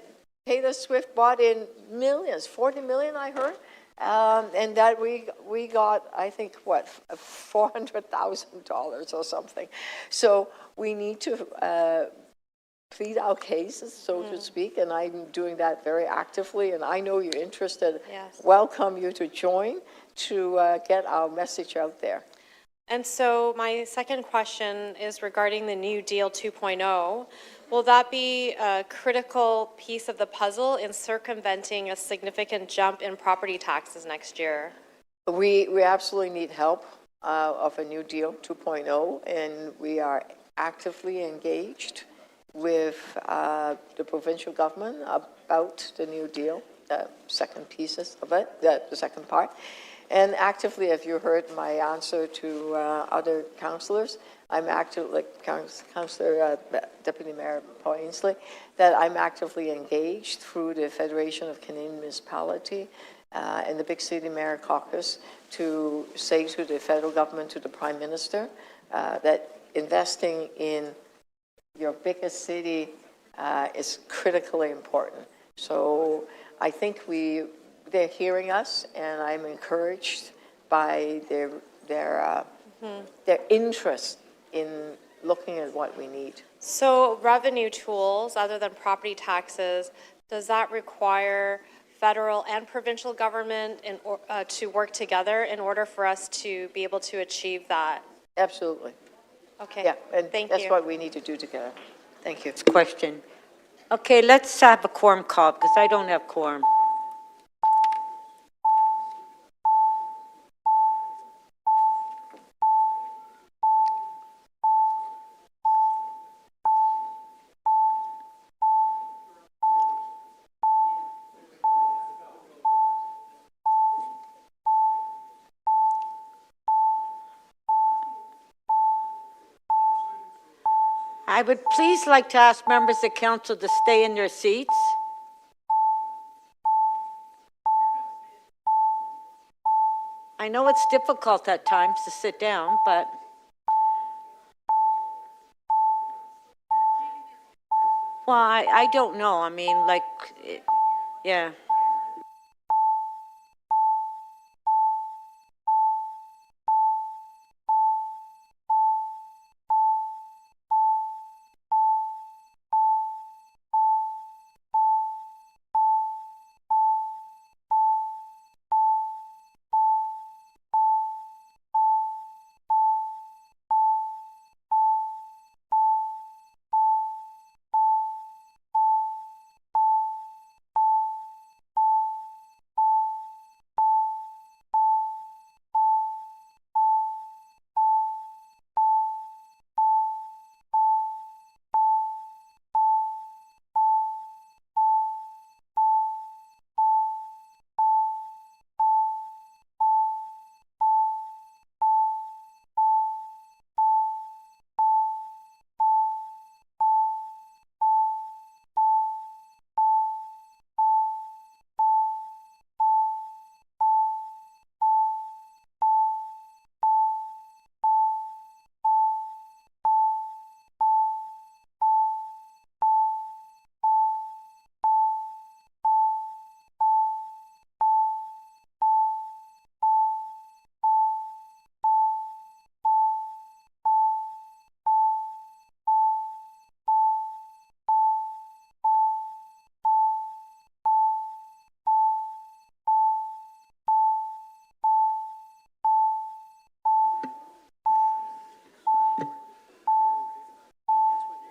Taylor Swift bought in millions, 40 million I heard, and that we got, I think, what, $400,000 or something. So we need to plead our cases, so to speak, and I'm doing that very actively, and I know you're interested. Yes. Welcome you to join to get our message out there. And so my second question is regarding the New Deal 2.0. Will that be a critical piece of the puzzle in circumventing a significant jump in property taxes next year? We absolutely need help of a New Deal 2.0, and we are actively engaged with the provincial government about the New Deal, the second pieces of it, the second part. And actively, if you heard my answer to other councillors, I'm active, like Councillor Deputy Mayor Paul Ainsley, that I'm actively engaged through the Federation of Canadian Municipality and the Big City Mayor Caucus to say to the federal government, to the Prime Minister, that investing in your biggest city is critically important. So I think they're hearing us, and I'm encouraged by their interest in looking at what we need. So revenue tools, other than property taxes, does that require federal and provincial government to work together in order for us to be able to achieve that? Absolutely. Okay. Yeah, and Thank that's you. what we need to do together. Thank you. Question. Okay, let's have a quorum call, because I don't have quorum. I would please like to ask members of council to stay in their seats. I know it's difficult at times to sit down, but well, I don't know. I mean, like, yeah.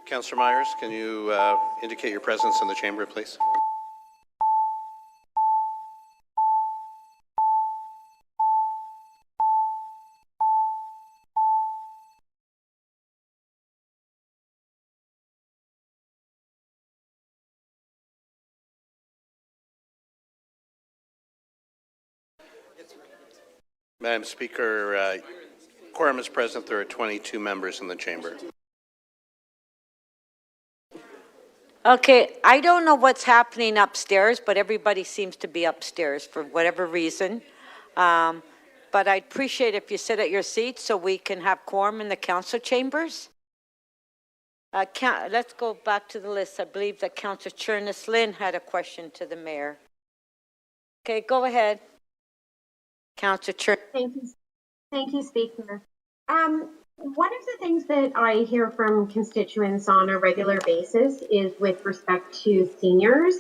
Councillor Myers, can you indicate your presence in the chamber, please? Madam Speaker, quorum is present. There are 22 members in the chamber. Okay, I don't know what's happening upstairs, but everybody seems to be upstairs for whatever reason. But I'd appreciate if you sit at your seats so we can have quorum in the council chambers. Let's go back to the list. I believe that Councillor Chernis Lynn had a question to the mayor. Okay, go ahead. Councillor Chernis. Thank you, Speaker. One of the things that I hear from constituents on a regular basis is with respect to seniors,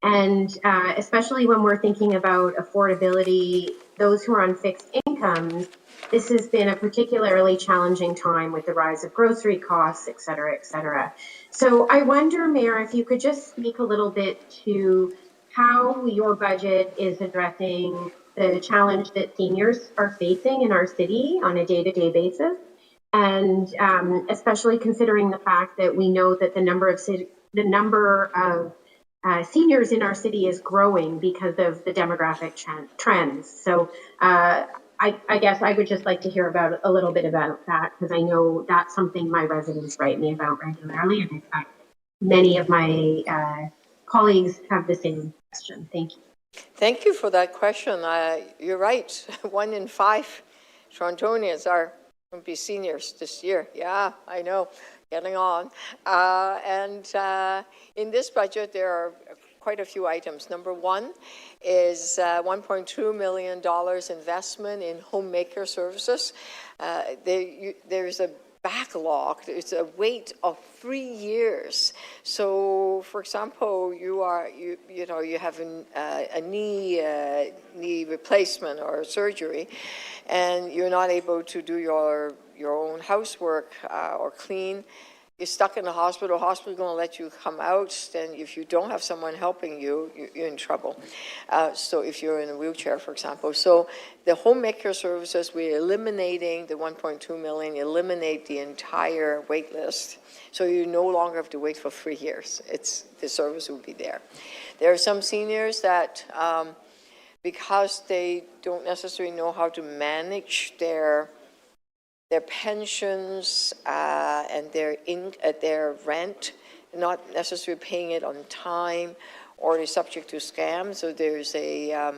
and especially when we're thinking about affordability, those who are on fixed incomes, this has been a particularly challenging time with the rise of grocery costs, et cetera, et cetera. So I wonder, Mayor, if you could just speak a little bit to how your budget is addressing the challenge that seniors are facing in our city on a day-to-day basis. And especially considering the fact that we know that the number of seniors in our city is growing because of the demographic trends. So I guess I would just like to hear about a little bit about that, because I know that's something my residents write me about regularly, and in fact, many of my colleagues have the same question. Thank you. Thank you for that question. You're right. 1 in 5 Torontonians are going to be seniors this year. Yeah, I know. Getting on. In this budget, there are quite a few items. Number one is $1.2 million investment in homemaker services. There's a backlog. It's a wait of 3 years. So, for example, you have a knee replacement or surgery, and you're not able to do your own housework or clean. You're stuck in the hospital. The hospital's going to let you come out. Then if you don't have someone helping you, you're in trouble. So if you're in a wheelchair, for example. So the homemaker services, we're eliminating the 1.2 million, eliminate the entire wait list. So you no longer have to wait for 3 years. The service will be there. There are some seniors that, because they don't necessarily know how to manage their pensions and their rent, not necessarily paying it on time, or they're subject to scams. So there's a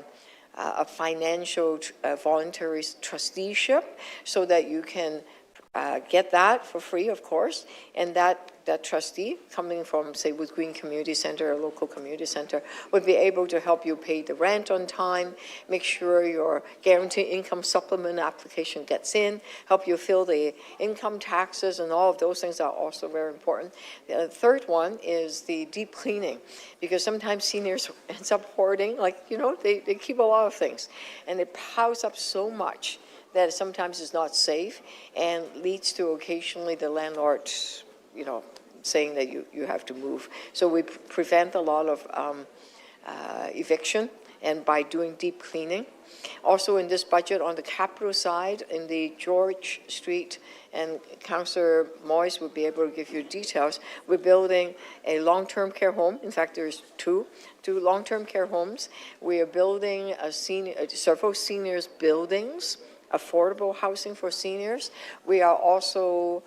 financial voluntary trusteeship, so that you can get that for free, of course, and that trustee coming from, say, Wood Green Community Center, a local community center, would be able to help you pay the rent on time, make sure your guaranteed income supplement application gets in, help you fill the income taxes, and all of those things are also very important. The third one is the deep cleaning, because sometimes seniors end up hoarding, they keep a lot of things, and it piles up so much that sometimes is not safe and leads to occasionally the landlord, saying that you have to move. So we prevent a lot of eviction, and by doing deep cleaning. Also in this budget on the capital side, in the George Street, and Councillor Moyes will be able to give you details, we're building a long-term care home. In fact, there's two long-term care homes. We are building several seniors buildings, affordable housing for seniors. We are also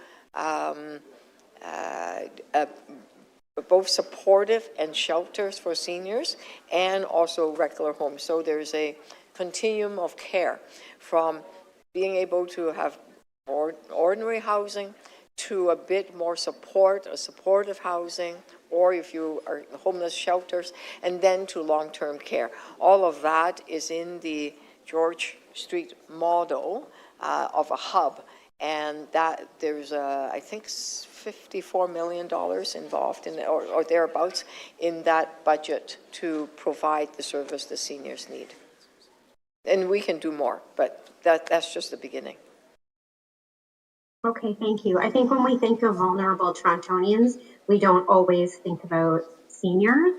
both supportive and shelters for seniors, and also regular homes. So there's a continuum of care, from being able to have ordinary housing to a bit more supportive housing, or if you are homeless, shelters, and then to long-term care. All of that is in the George Street model of a hub, and that there's I think $54 million involved in or thereabouts in that budget to provide the service the seniors need. And we can do more, but that's just the beginning. Okay, thank you. I think when we think of vulnerable Torontonians, we don't always think about seniors.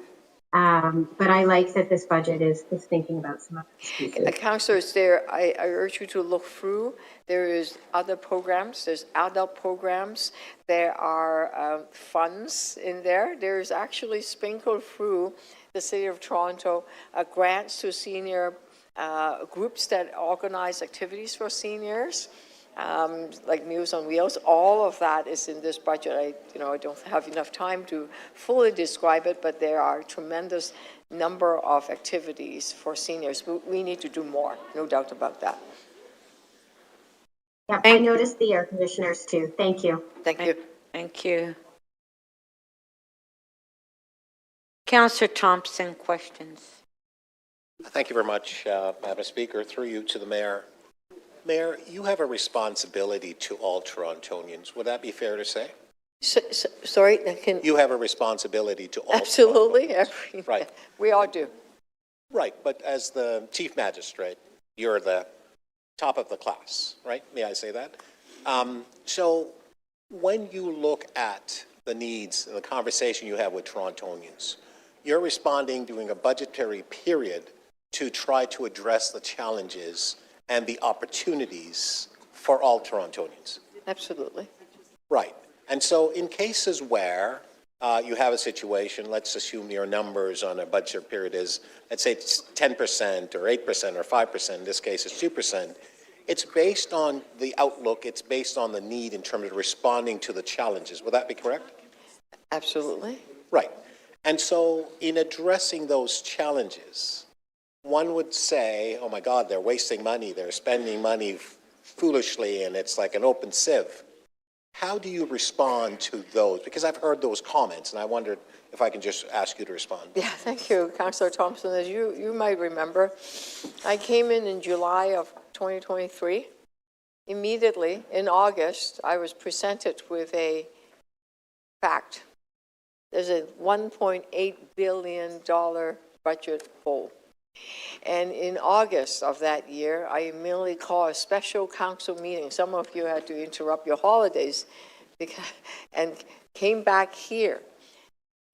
But I like that this budget is thinking about some other pieces. Councillors, I urge you to look through. There is other programs. There's adult programs. There are funds in there. There's actually sprinkled through the City of Toronto grants to senior groups that organize activities for seniors, like Meals on Wheels. All of that is in this budget. I don't have enough time to fully describe it, but there are tremendous number of activities for seniors. We need to do more, no doubt about that. Yeah, I noticed the air conditioners too. Thank you. Thank you. Thank you. Councillor Thompson, questions? Thank you very much, Madam Speaker. Through you to the Mayor. Mayor, you have a responsibility to all Torontonians. Would that be fair to say? Sorry, You have a responsibility to all absolutely. Right. We all do. Right, but as the Chief Magistrate, you're the top of the class, right? May I say that? So when you look at the needs and the conversation you have with Torontonians, you're responding during a budgetary period to try to address the challenges and the opportunities for all Torontonians. Absolutely. Right. And so in cases where you have a situation, let's assume your numbers on a budget period is, let's say it's 10% or 8% or 5%, in this case it's 2%, it's based on the outlook, it's based on the need in terms of responding to the challenges. Would that be correct? Absolutely. Right. And so in addressing those challenges, one would say, oh my God, they're wasting money, they're spending money foolishly, and it's like an open sieve. How do you respond to those? Because I've heard those comments, and I wondered if I can just ask you to respond. Yeah, thank you, Councillor Thompson. As you might remember, I came in July of 2023. Immediately, in August, I was presented with a fact. There's a $1.8 billion budget hole. And in August of that year, I immediately called a special council meeting. Some of you had to interrupt your holidays and came back here.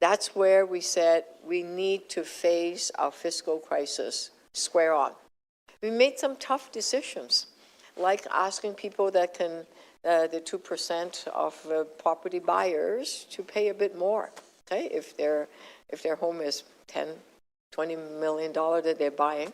That's where we said we need to face our fiscal crisis square on. We made some tough decisions, like asking people that can, the 2% of property buyers to pay a bit more, okay, if their home is $20 million that they're buying,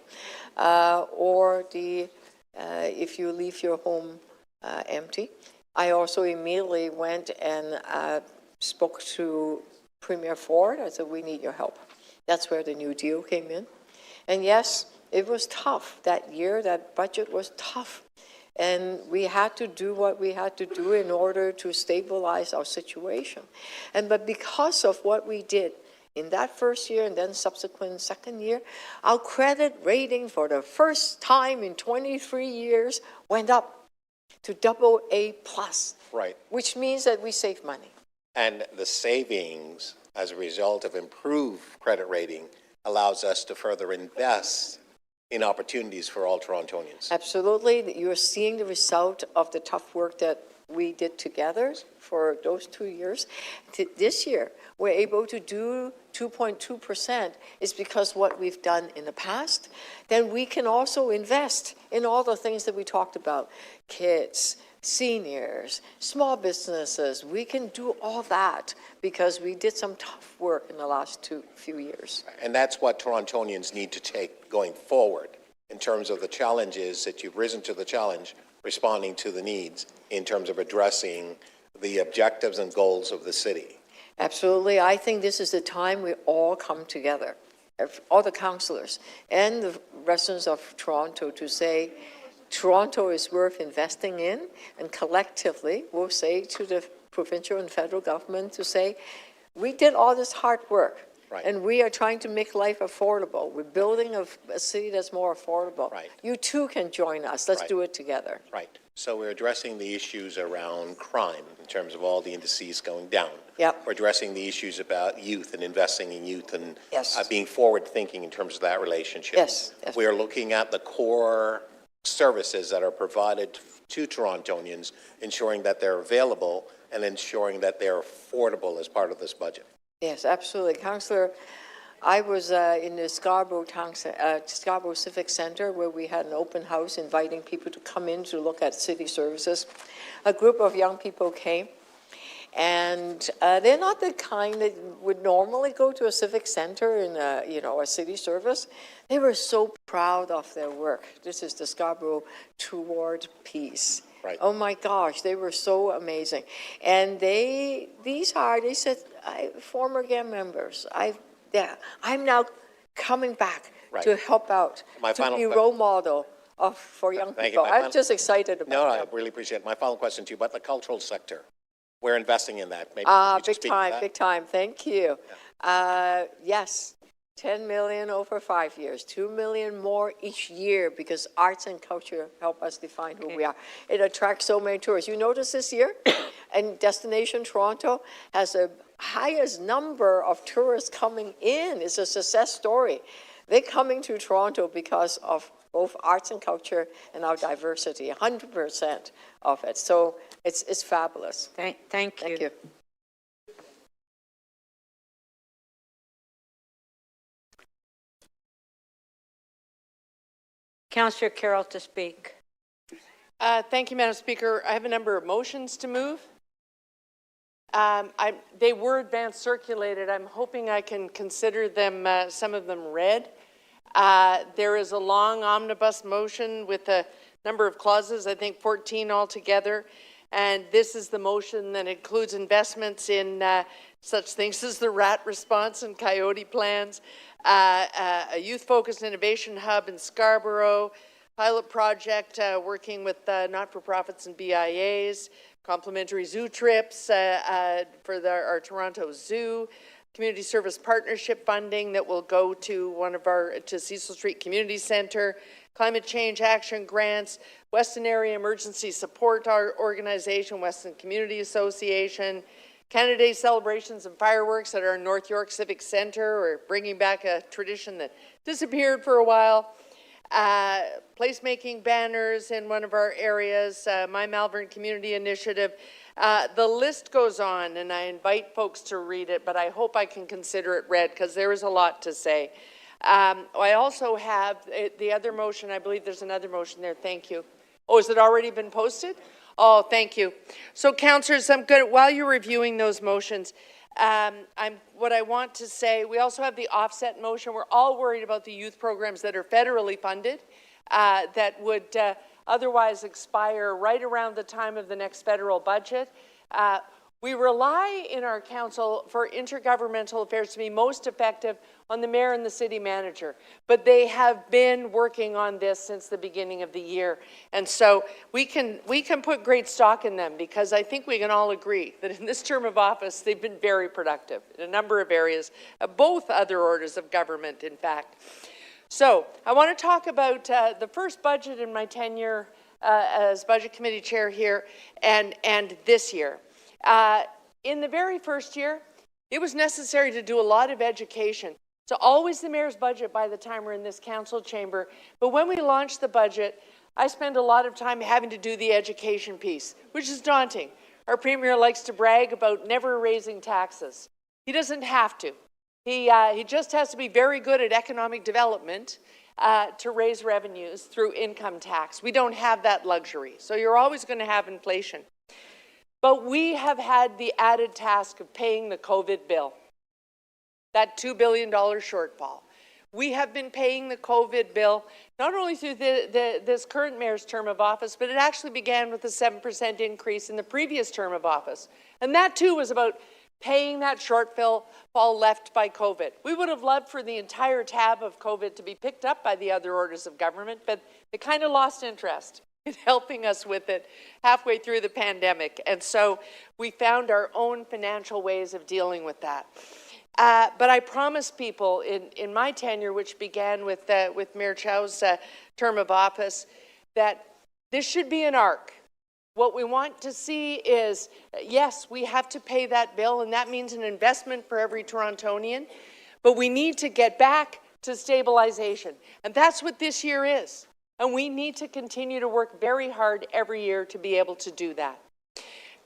or if you leave your home empty. I also immediately went and spoke to Premier Ford. I said, we need your help. That's where the New Deal came in. And yes, it was tough that year. That budget was tough. And we had to do what we had to do in order to stabilize our situation. But because of what we did in that first year and then subsequent second year, our credit rating for the first time in 23 years went up to AA+. Right. Which means that we save money. And the savings as a result of improved credit rating allows us to further invest in opportunities for all Torontonians. Absolutely. You're seeing the result of the tough work that we did together for those 2 years. This year, we're able to do 2.2%. It's because what we've done in the past. Then we can also invest in all the things that we talked about. Kids, seniors, small businesses. We can do all that because we did some tough work in the last few years. And that's what Torontonians need to take going forward in terms of the challenges that you've risen to the challenge, responding to the needs in terms of addressing the objectives and goals of the city. Absolutely. I think this is the time we all come together, all the councillors and the residents of Toronto, to say Toronto is worth investing in, and collectively we'll say to the provincial and federal government to say, we did all this hard work. Right. And we are trying to make life affordable. We're building a city that's more affordable. Right. You too can join us. Let's Right. do it together. Right. So we're addressing the issues around crime in terms of all the indices going down. Yep. We're addressing the issues about youth and investing in youth and Yes. being forward-thinking in terms of that relationship. Yes. Yes. We are looking at the core services that are provided to Torontonians, ensuring that they're available and ensuring that they're affordable as part of this budget. Yes, absolutely. Councillor, I was in the Scarborough Civic Center where we had an open house inviting people to come in to look at city services. A group of young people came, And they're not the kind that would normally go to a civic center in a city service. They were so proud of their work. This is the Scarborough Toward Peace. Right. Oh my gosh, they were so amazing. And they said, former GAM members, I'm now coming back to help out, to be role model for young people. I'm just excited about No, that. I really appreciate it. My final question to you, but the cultural sector, we're investing in that. Maybe Big time, thank you. Yes, 10 million over 5 years, 2 million more each year, because arts and culture help us define who we are. It attracts so many tourists. You notice this year, and Destination Toronto has the highest number of tourists coming in. It's a success story. They're coming to Toronto because of both arts and culture and our diversity, 100% of it. So it's fabulous. Thank you. Councillor Carroll to speak. Thank you, Madam Speaker. I have a number of motions to move. They were advance circulated. I'm hoping I can consider them, some of them read. There is a long omnibus motion with a number of clauses, I think 14 altogether. And this is the motion that includes investments in such things as the rat response and coyote plans, a youth-focused innovation hub in Scarborough, pilot project working with not-for-profits and BIAs, complimentary zoo trips for our Toronto Zoo, community service partnership funding that will go to Cecil Street Community Centre, climate change action grants, Weston Area Emergency Support Organization, Weston Community Association, Canada Day celebrations and fireworks at our North York Civic Centre. We're bringing back a tradition that disappeared for a while. Placemaking banners in one of our areas, My Malvern Community Initiative. The list goes on, and I invite folks to read it, but I hope I can consider it read because there is a lot to say. I also have the other motion. I believe there's another motion there. Thank you. Oh, has it already been posted? Oh, thank you. So, councillors, I'm good. While you're reviewing those motions, what I want to say, we also have the offset motion. We're all worried about the youth programs that are federally funded that would otherwise expire right around the time of the next federal budget. We rely in our council for intergovernmental affairs to be most effective on the mayor and the city manager, but they have been working on this since the beginning of the year. And so we can put great stock in them because I think we can all agree that in this term of office, they've been very productive in a number of areas, both other orders of government, in fact. So I want to talk about the first budget in my tenure as Budget Committee Chair here and this year. In the very first year, it was necessary to do a lot of education. It's always the mayor's budget by the time we're in this council chamber. But when we launched the budget, I spent a lot of time having to do the education piece, which is daunting. Our premier likes to brag about never raising taxes. He doesn't have to. He just has to be very good at economic development to raise revenues through income tax. We don't have that luxury. So you're always going to have inflation. But we have had the added task of paying the COVID bill, that $2 billion shortfall. We have been paying the COVID bill not only through this current mayor's term of office, but it actually began with a 7% increase in the previous term of office. And that too was about paying that shortfall left by COVID. We would have loved for the entire tab of COVID to be picked up by the other orders of government, but they kind of lost interest in helping us with it halfway through the pandemic. And so we found our own financial ways of dealing with that. But I promised people in my tenure, which began with Mayor Chow's term of office, that this should be an arc. What we want to see is, yes, we have to pay that bill, and that means an investment for every Torontonian, but we need to get back to stabilization. And that's what this year is. And we need to continue to work very hard every year to be able to do that.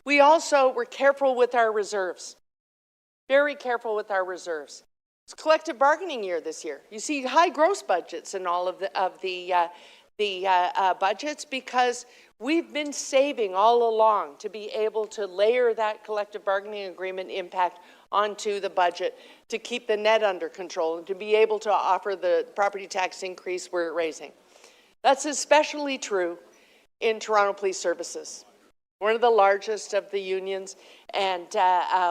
We also were careful with our reserves, very careful with our reserves. It's collective bargaining year this year. You see high gross budgets in all of the the budgets, because we've been saving all along to be able to layer that collective bargaining agreement impact onto the budget to keep the net under control and to be able to offer the property tax increase we're raising. That's especially true in Toronto Police Services, one of the largest of the unions and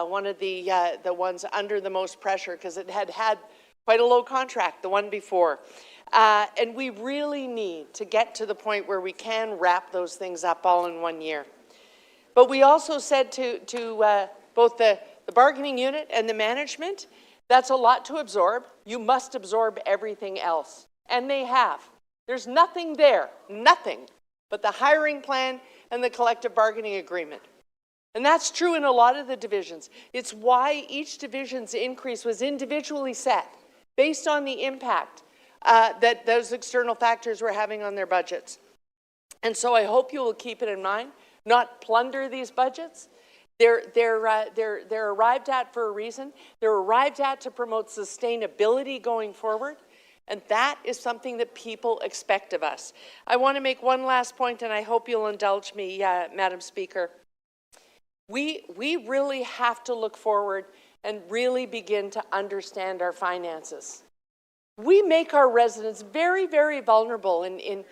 one of the ones under the most pressure because it had quite a low contract, the one before. And we really need to get to the point where we can wrap those things up all in 1 year. But we also said to both the bargaining unit and the management, that's a lot to absorb. You must absorb everything else. And they have. There's nothing there, nothing, but the hiring plan and the collective bargaining agreement. And that's true in a lot of the divisions. It's why each division's increase was individually set based on the impact that those external factors were having on their budgets. And so I hope you will keep it in mind, not plunder these budgets. They're arrived at for a reason. They're arrived at to promote sustainability going forward. And that is something that people expect of us. I want to make one last point, and I hope you'll indulge me, Madam Speaker. We really have to look forward and really begin to understand our finances. We make our residents very, very vulnerable in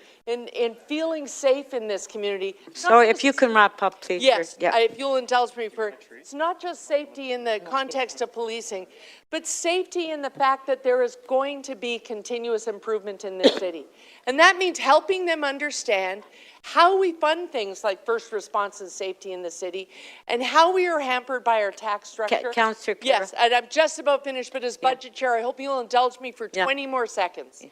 feeling safe in this community. So if you can wrap up, please. Yes, Yeah. if you'll indulge me for, it's not just safety in the context of policing, but safety in the fact that there is going to be continuous improvement in this city. And that means helping them understand how we fund things like first response and safety in the city and how we are hampered by our tax structure. Councillor Kira. Yes, and I'm just about finished, but as budget chair, I hope you'll indulge me for 20 more seconds. Yeah.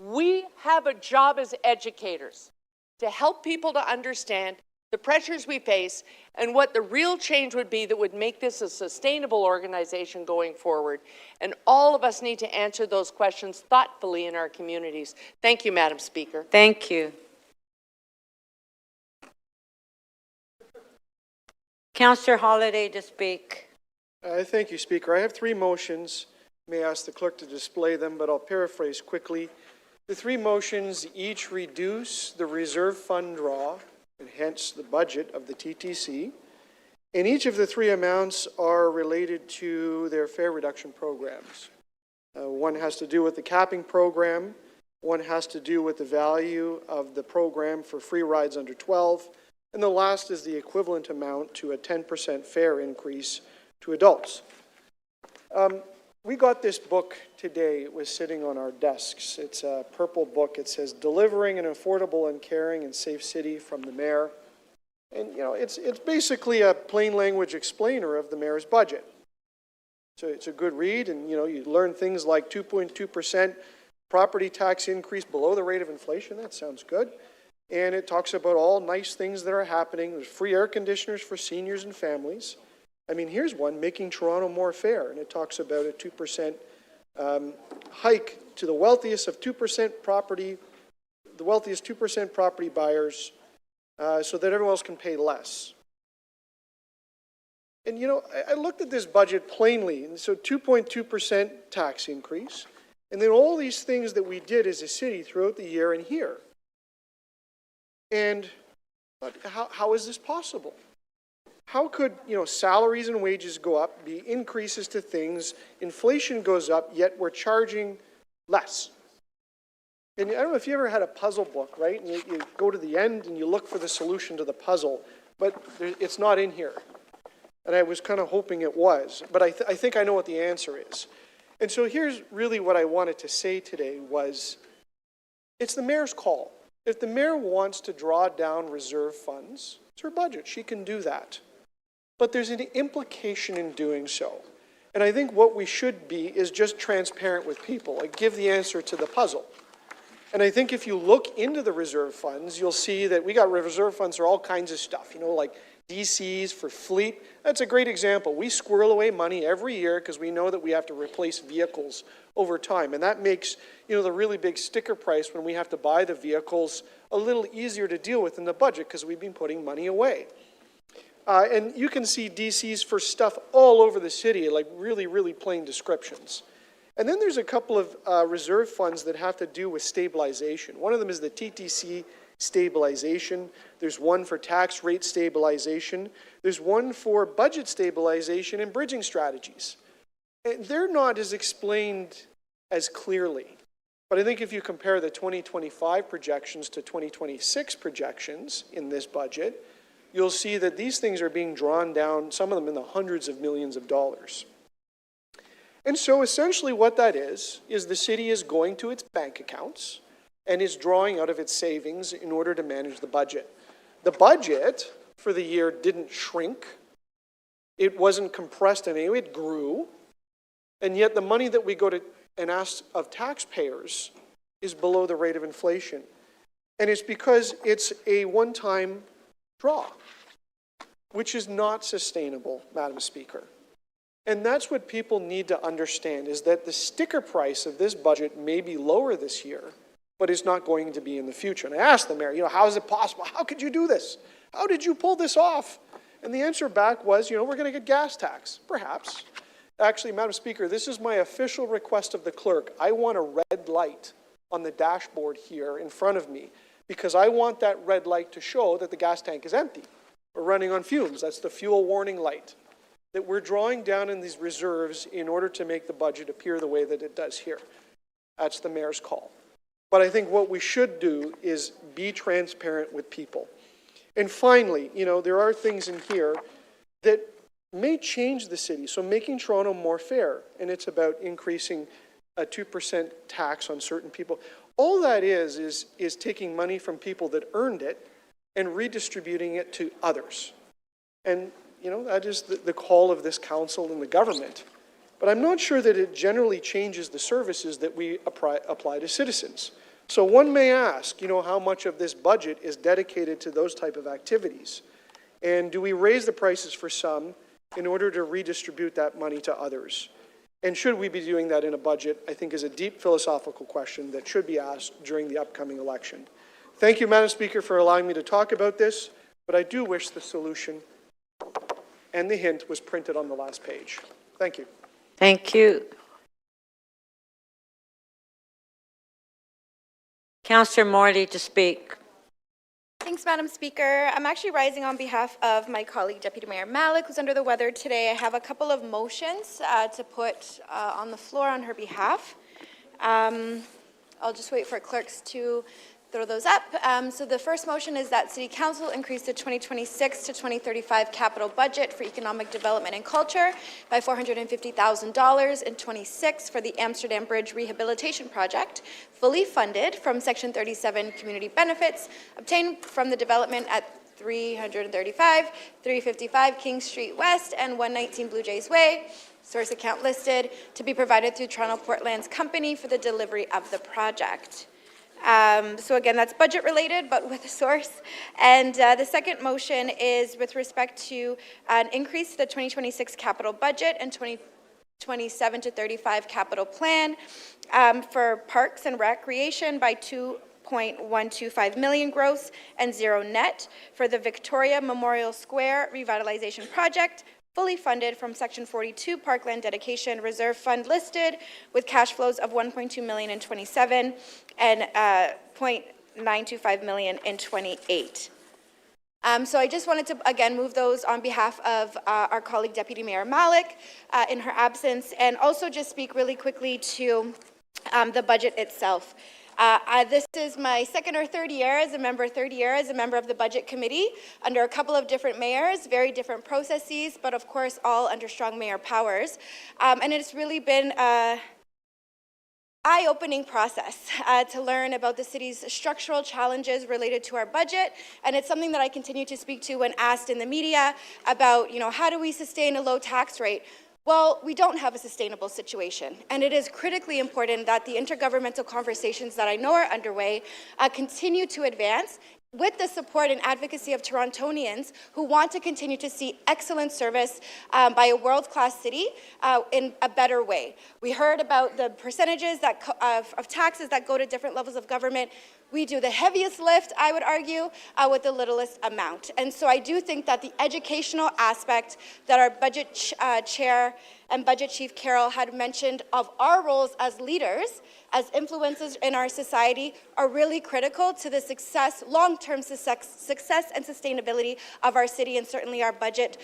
We have a job as educators to help people to understand the pressures we face and what the real change would be that would make this a sustainable organization going forward. And all of us need to answer those questions thoughtfully in our communities. Thank you, Madam Speaker. Thank you. Councillor Holiday to speak. Thank you, Speaker. I have three motions. I may ask the clerk to display them, but I'll paraphrase quickly. The three motions each reduce the reserve fund draw, and hence the budget of the TTC, and each of the three amounts are related to their fare reduction programs. One has to do with the capping program, one has to do with the value of the program for free rides under 12, and the last is the equivalent amount to a 10% fare increase to adults. We got this book today. It was sitting on our desks. It's a purple book. It says, Delivering an Affordable and Caring and Safe City from the Mayor. And, you know, it's basically a plain language explainer of the mayor's budget. So it's a good read, and, you know, you learn things like 2.2% property tax increase below the rate of inflation. That sounds good. And it talks about all nice things that are happening. There's free air conditioners for seniors and families. I mean, here's one, Making Toronto More Fair, and it talks about a 2% hike to the wealthiest of 2% property, the wealthiest 2% property buyers, so that everyone else can pay less. And, you know, I looked at this budget plainly, and so 2.2% tax increase, and then all these things that we did as a city throughout the year and here. And but how is this possible? How could, you know, salaries and wages go up, be increases to things, inflation goes up, yet we're charging less? And I don't know if you ever had a puzzle book, right? And you go to the end and you look for the solution to the puzzle, but it's not in here. And I was kind of hoping it was, but I think I know what the answer is. And so here's really what I wanted to say today was, it's the mayor's call. If the mayor wants to draw down reserve funds, it's her budget. She can do that. But there's an implication in doing so. And I think what we should be is just transparent with people, like give the answer to the puzzle. And I think if you look into the reserve funds, you'll see that we got reserve funds for all kinds of stuff, you know, like DCs for fleet. That's a great example. We squirrel away money every year because we know that we have to replace vehicles over time. And that makes, you know, the really big sticker price when we have to buy the vehicles a little easier to deal with in the budget because we've been putting money away. And you can see DCs for stuff all over the city, like really, really plain descriptions. And then there's a couple of reserve funds that have to do with stabilization. One of them is the TTC stabilization. There's one for tax rate stabilization. There's one for budget stabilization and bridging strategies. And they're not as explained as clearly. But I think if you compare the 2025 projections to 2026 projections in this budget, you'll see that these things are being drawn down, some of them in the hundreds of millions of dollars. And so essentially what that is the city is going to its bank accounts and is drawing out of its savings in order to manage the budget. The budget for the year didn't shrink. It wasn't compressed in any way, it grew. And yet the money that we go to and ask of taxpayers is below the rate of inflation. And it's because it's a one-time draw, which is not sustainable, Madam Speaker. And that's what people need to understand, is that the sticker price of this budget may be lower this year, but it's not going to be in the future. And I asked the mayor, how is it possible? How could you do this? How did you pull this off? And the answer back was, we're going to get gas tax, perhaps. Actually, Madam Speaker, this is my official request of the clerk. I want a red light on the dashboard here in front of me, because I want that red light to show that the gas tank is empty or running on fumes. That's the fuel warning light. That we're drawing down in these reserves in order to make the budget appear the way that it does here. That's the mayor's call. But I think what we should do is be transparent with people. And finally, there are things in here that may change the city. So making Toronto more fair, and it's about increasing a 2% tax on certain people. All that is taking money from people that earned it and redistributing it to others. And, that is the call of this council and the government. But I'm not sure that it generally changes the services that we apply to citizens. So one may ask, how much of this budget is dedicated to those type of activities? And do we raise the prices for some in order to redistribute that money to others? And should we be doing that in a budget, I think is a deep philosophical question that should be asked during the upcoming election. Thank you, Madam Speaker, for allowing me to talk about this, but I do wish the solution and the hint was printed on the last page. Thank you. Thank you. Councillor Morley to speak. Thanks, Madam Speaker. I'm actually rising on behalf of my colleague, Deputy Mayor Malik, who's under the weather today. I have a couple of motions to put on the floor on her behalf. I'll just wait for clerks to throw those up. So the first motion is that City Council increase the 2026 to 2035 capital budget for economic development and culture by $450,000 in 26 for the Amsterdam Bridge Rehabilitation Project, fully funded from Section 37 community benefits obtained from the development at 335, 355 King Street West and 119 Blue Jays Way. Source account listed to be provided through Toronto Portland's company for the delivery of the project. So again, that's budget related, but with a source. And the second motion is with respect to an increase to the 2026 capital budget and 2027 to 35 capital plan for parks and recreation by 2.125 million gross and zero net for the Victoria Memorial Square Revitalization Project, fully funded from Section 42 Parkland Dedication Reserve Fund listed with cash flows of $1.2 million in 27 and $0.925 million in 28. So I just wanted to, again, move those on behalf of our colleague, Deputy Mayor Malik, in her absence, and also just speak really quickly to the budget itself. This is my second or third year as a member of the Budget Committee under a couple of different mayors, very different processes, but of course all under strong mayor powers. And it's really been an eye-opening process to learn about the city's structural challenges related to our budget. And it's something that I continue to speak to when asked in the media about, how do we sustain a low tax rate? Well, we don't have a sustainable situation, and it is critically important that the intergovernmental conversations that I know are underway continue to advance with the support and advocacy of Torontonians who want to continue to see excellent service by a world-class city in a better way. We heard about the percentages of taxes that go to different levels of government. We do the heaviest lift, I would argue, with the littlest amount. And so I do think that the educational aspect that our budget chair and Budget Chief Carroll had mentioned of our roles as leaders, as influencers in our society, are really critical to the success, long-term success and sustainability of our city and certainly our budget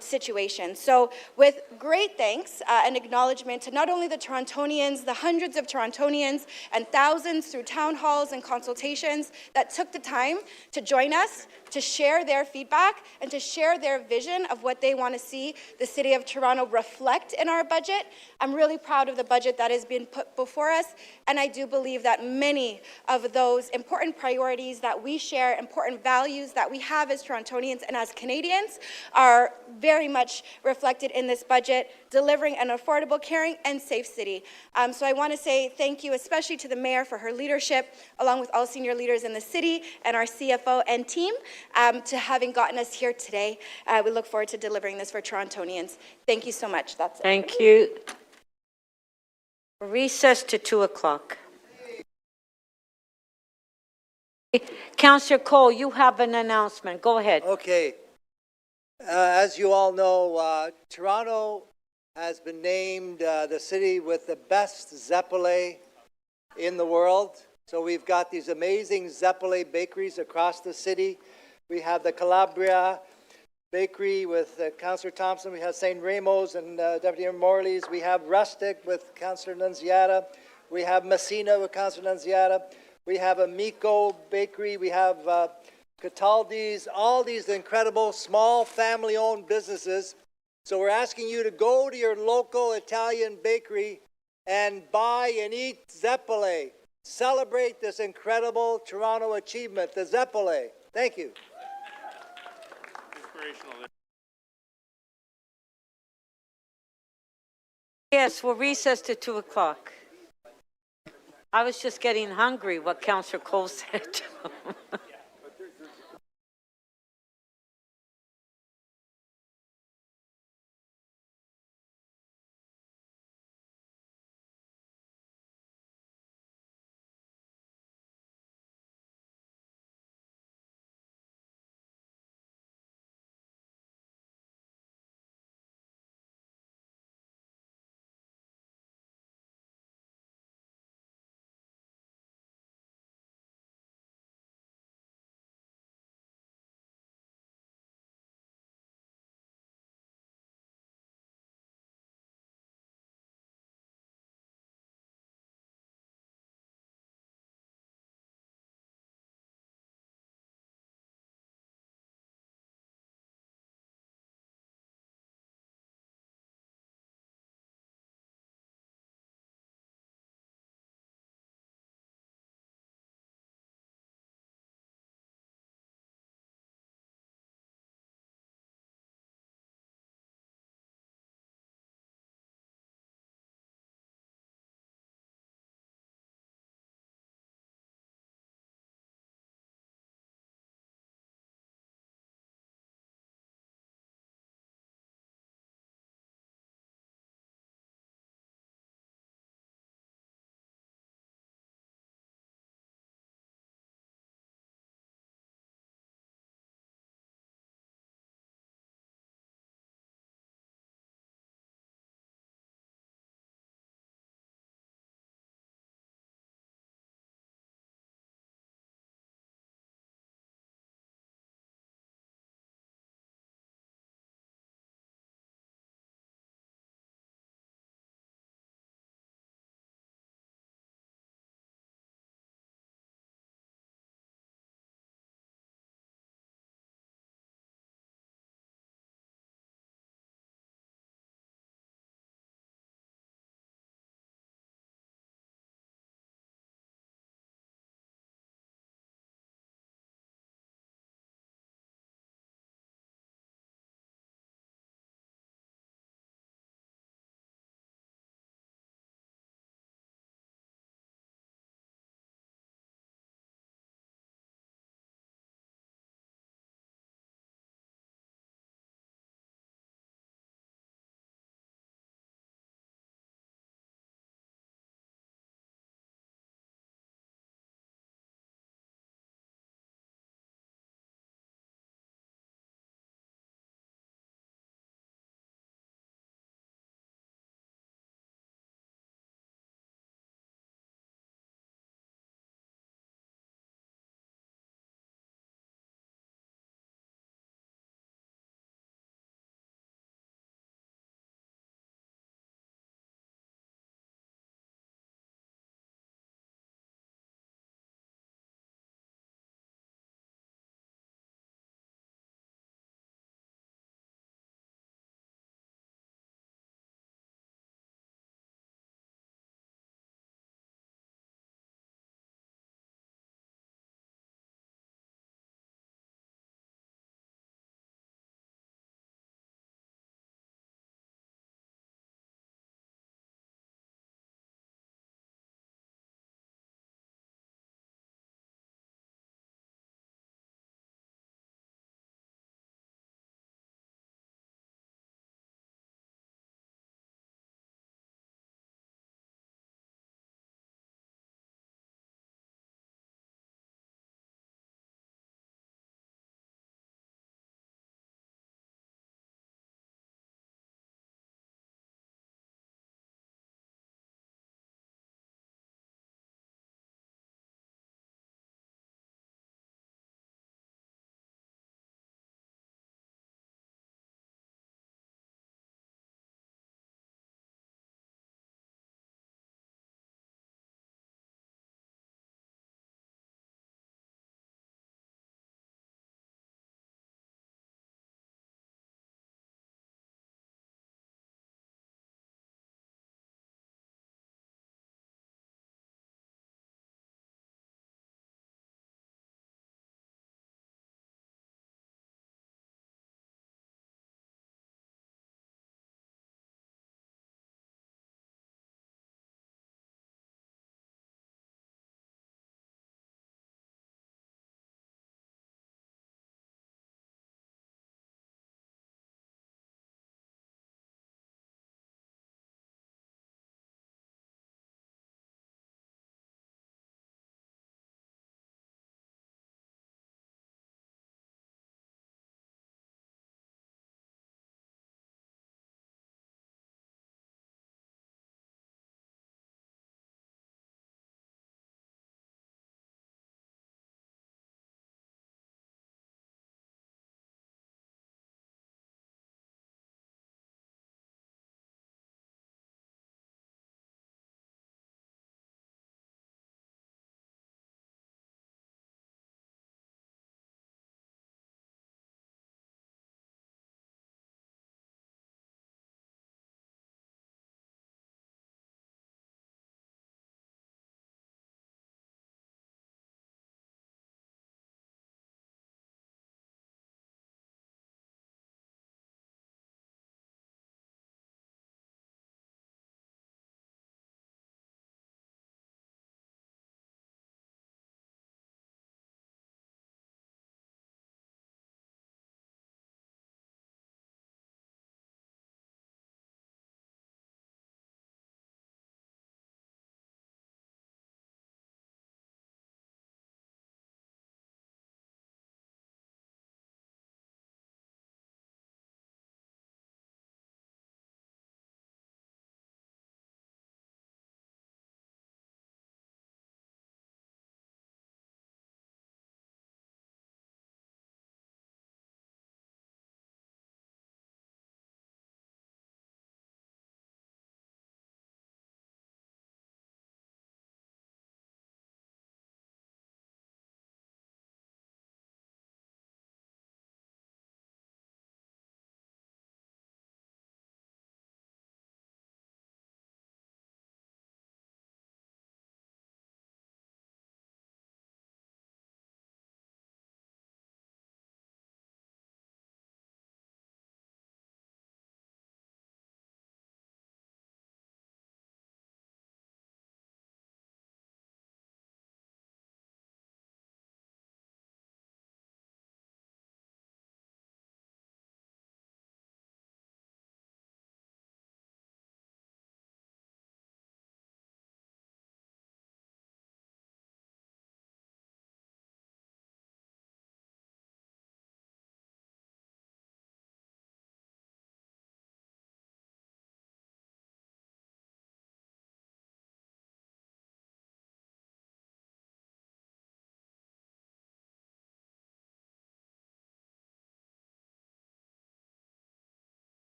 situation. So with great thanks and acknowledgement to not only the Torontonians, the hundreds of Torontonians and thousands through town halls and consultations that took the time to join us, to share their feedback and to share their vision of what they want to see the City of Toronto reflect in our budget. I'm really proud of the budget that has been put before us, and I do believe that many of those important priorities that we share, important values that we have as Torontonians and as Canadians are very much reflected in this budget, delivering an affordable, caring, and safe city. So I want to say thank you especially to the Mayor for her leadership, along with all senior leaders in the city and our CFO and team, to having gotten us here today. We look forward to delivering this for Torontonians. Thank you so much. That's it. Thank you. Recess to 2 o'clock. Councillor Cole, you have an announcement. Go ahead. Okay. As you all know, Toronto has been named the city with the best Zeppole in the world. So we've got these amazing Zeppole bakeries across the city. We have the Calabria Bakery with Councillor Thompson. We have St. Ramos and Deputy Mayor Morley's. We have Rustic with Councillor Nunziata. We have Messina with Councillor Nunziata. We have Amico Bakery. We have Cataldi's. All these incredible small family-owned businesses. So we're asking you to go to your local Italian bakery and buy and eat Zeppole. Celebrate this incredible Toronto achievement, the Zeppole. Thank you. Yes, we'll recess to 2 o'clock. I was just getting hungry, what Councillor Cole said.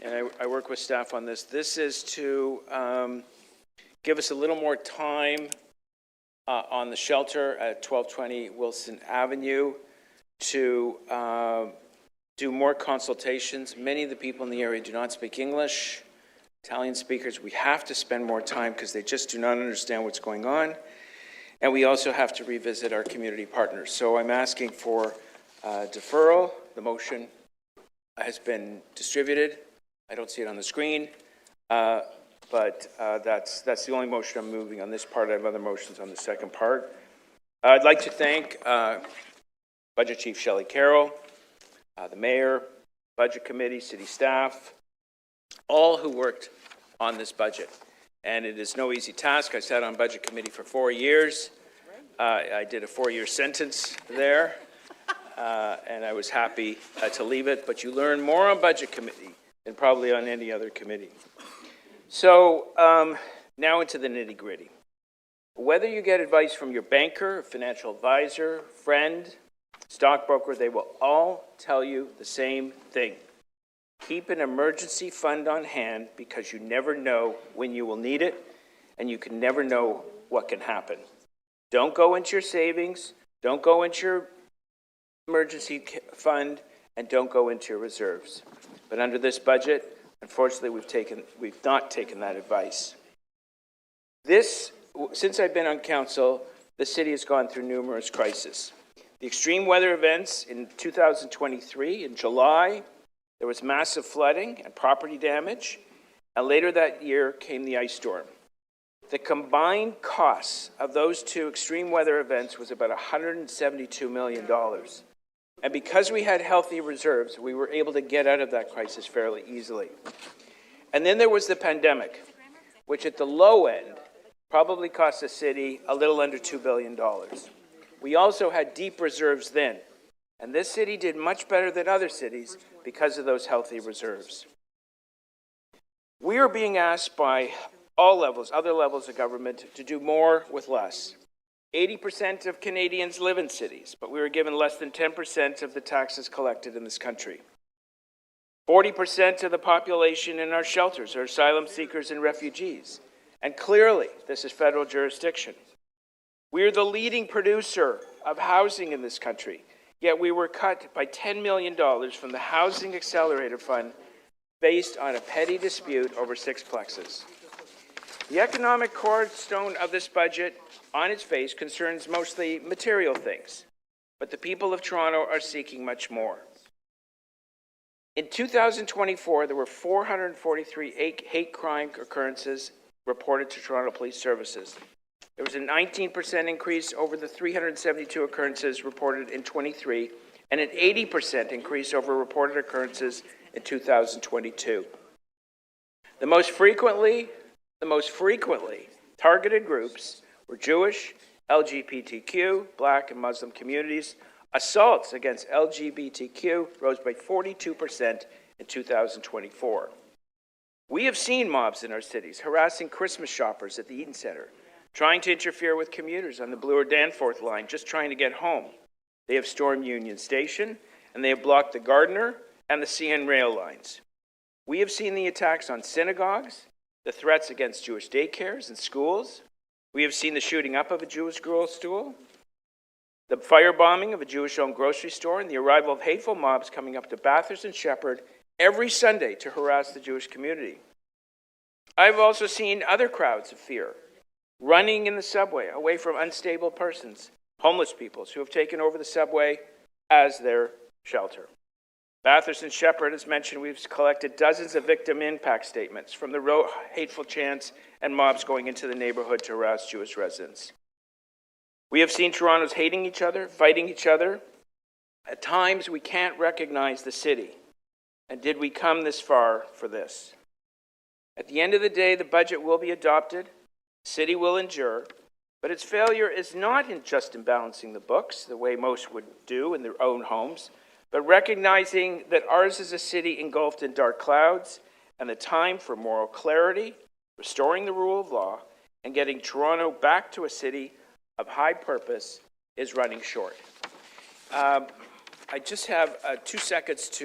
and I work with staff on this. This is to give us a little more time on the shelter at 1220 Wilson Avenue to do more consultations. Many of the people in the area do not speak English. Italian speakers, we have to spend more time because they just do not understand what's going on. And we also have to revisit our community partners. So I'm asking for deferral. The motion has been distributed. I don't see it on the screen, but that's the only motion I'm moving on this part. I have other motions on the second part. I'd like to thank Budget Chief Shelley Carroll, the Mayor, Budget Committee, City staff, all who worked on this budget. And it is no easy task. I sat on Budget Committee for 4 years. I did a 4-year sentence there, and I was happy to leave it. But you learn more on Budget Committee than probably on any other committee. So now into the nitty-gritty. Whether you get advice from your banker, financial advisor, friend, stockbroker, they will all tell you the same thing. Keep an emergency fund on hand because you never know when you will need it, and you can never know what can happen. Don't go into your savings, don't go into your emergency fund, and don't go into your reserves. But under this budget, unfortunately, we've not taken that advice. Since I've been on council, the city has gone through numerous crises. The extreme weather events in 2023, in July, there was massive flooding and property damage, and later that year came the ice storm. The combined costs of those two extreme weather events was about $172 million. And because we had healthy reserves, we were able to get out of that crisis fairly easily. And then there was the pandemic, which at the low end probably cost the city a little under $2 billion. We also had deep reserves then, and this city did much better than other cities because of those healthy reserves. We are being asked by all levels, other levels of government, to do more with less. 80% of Canadians live in cities, but we were given less than 10% of the taxes collected in this country. 40% of the population in our shelters are asylum seekers and refugees, and clearly this is federal jurisdiction. We are the leading producer of housing in this country, yet we were cut by $10 million from the Housing Accelerator Fund based on a petty dispute over 6 plexes. The economic cornerstone of this budget, on its face, concerns mostly material things, but the people of Toronto are seeking much more. In 2024, there were 443 hate crime occurrences reported to Toronto Police Services. There was a 19% increase over the 372 occurrences reported in 23, and an 80% increase over reported occurrences in 2022. The most frequently targeted groups were Jewish, LGBTQ, Black and Muslim communities. Assaults against LGBTQ rose by 42% in 2024. We have seen mobs in our cities harassing Christmas shoppers at the Eaton Centre, trying to interfere with commuters on the Bloor Danforth line just trying to get home. They have stormed Union Station, and they have blocked the Gardiner and the CN rail lines. We have seen the attacks on synagogues, the threats against Jewish daycares and schools. We have seen the shooting up of a Jewish girls' school, the firebombing of a Jewish-owned grocery store, and the arrival of hateful mobs coming up to Bathurst and Shepherd every Sunday to harass the Jewish community. I've also seen other crowds of fear, running in the subway away from unstable persons, homeless peoples who have taken over the subway as their shelter. Bathurst and Shepherd, as mentioned, we've collected dozens of victim impact statements from the hateful chants and mobs going into the neighborhood to harass Jewish residents. We have seen Torontos hating each other, fighting each other. At times, we can't recognize the city. And did we come this far for this? At the end of the day, the budget will be adopted, the city will endure, but its failure is not just in balancing the books, the way most would do in their own homes, but recognizing that ours is a city engulfed in dark clouds, and the time for moral clarity, restoring the rule of law, and getting Toronto back to a city of high purpose is running short. I just have 2 seconds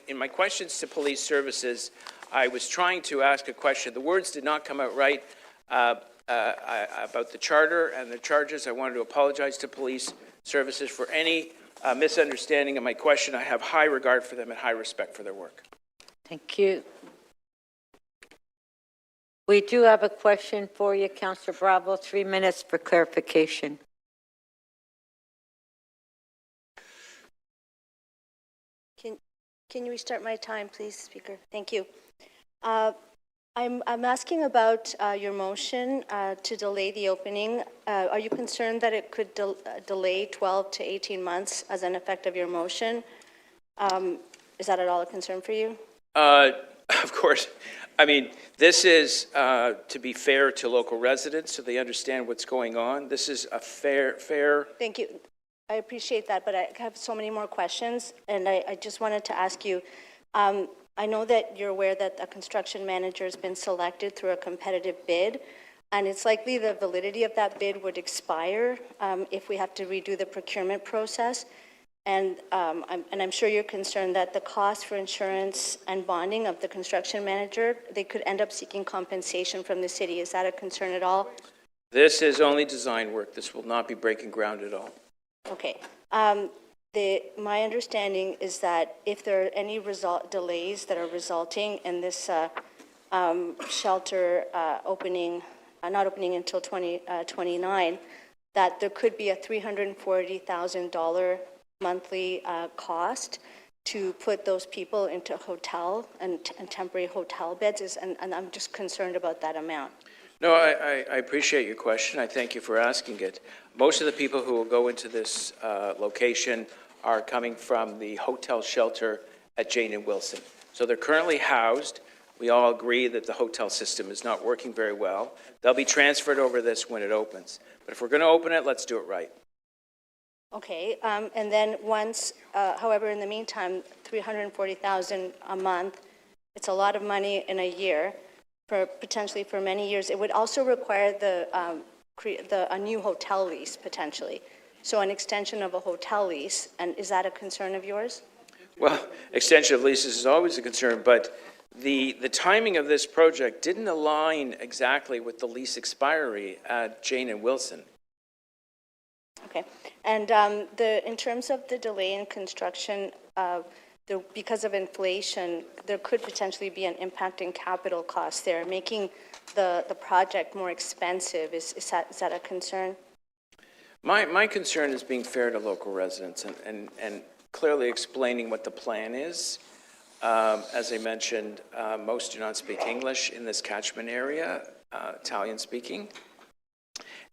in my questions to police services, I was trying to ask a question. The words did not come out right about the charter and the charges. I wanted to apologize to police services for any misunderstanding of my question. I have high regard for them and high respect for their work. Thank you. We do have a question for you, Councillor Bravo. 3 minutes for clarification. Can you restart my time, please, Speaker? Thank you. I'm asking about your motion to delay the opening. Are you concerned that it could delay 12 to 18 months as an effect of your motion? Is that at all a concern for you? Of course. I mean, this is to be fair to local residents so they understand what's going on. This is a fair. Thank you. I appreciate that, but I have so many more questions, and I just wanted to ask you, I know that you're aware that a construction manager has been selected through a competitive bid, and it's likely the validity of that bid would expire if we have to redo the procurement process. And I'm sure you're concerned that the cost for insurance and bonding of the construction manager, they could end up seeking compensation from the city. Is that a concern at all? This is only design work. This will not be breaking ground at all. Okay. My understanding is that if there are any delays that are resulting in this shelter opening, not opening until 2029, that there could be a $340,000 monthly cost to put those people into hotel and temporary hotel beds, and I'm just concerned about that amount. No, I appreciate your question. I thank you for asking it. Most of the people who will go into this location are coming from the hotel shelter at Jane and Wilson. So they're currently housed. We all agree that the hotel system is not working very well. They'll be transferred over this when it opens. But if we're going to open it, let's do it right. Okay, and then once, however, in the meantime, $340,000 a month, it's a lot of money in a year, potentially for many years. It would also require a new hotel lease, potentially. So an extension of a hotel lease, and is that a concern of yours? Well, extension of leases is always a concern, but the timing of this project didn't align exactly with the lease expiry at Jane and Wilson. Okay, and in terms of the delay in construction, because of inflation, there could potentially be an impact in capital costs there, making the project more expensive. Is that a concern? My concern is being fair to local residents and clearly explaining what the plan is. As I mentioned, most do not speak English in this catchment area, Italian speaking.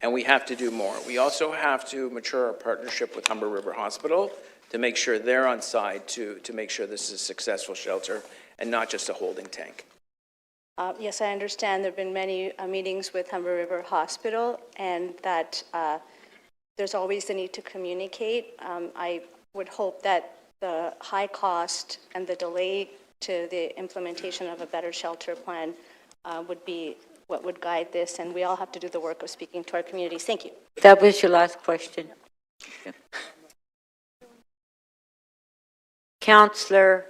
And we have to do more. We also have to mature our partnership with Humber River Hospital to make sure they're on side to make sure this is a successful shelter and not just a holding tank. Yes, I understand there have been many meetings with Humber River Hospital, and that there's always the need to communicate. I would hope that the high cost and the delay to the implementation of a better shelter plan would be what would guide this, and we all have to do the work of speaking to our communities. Thank you. That was your last question. Councillor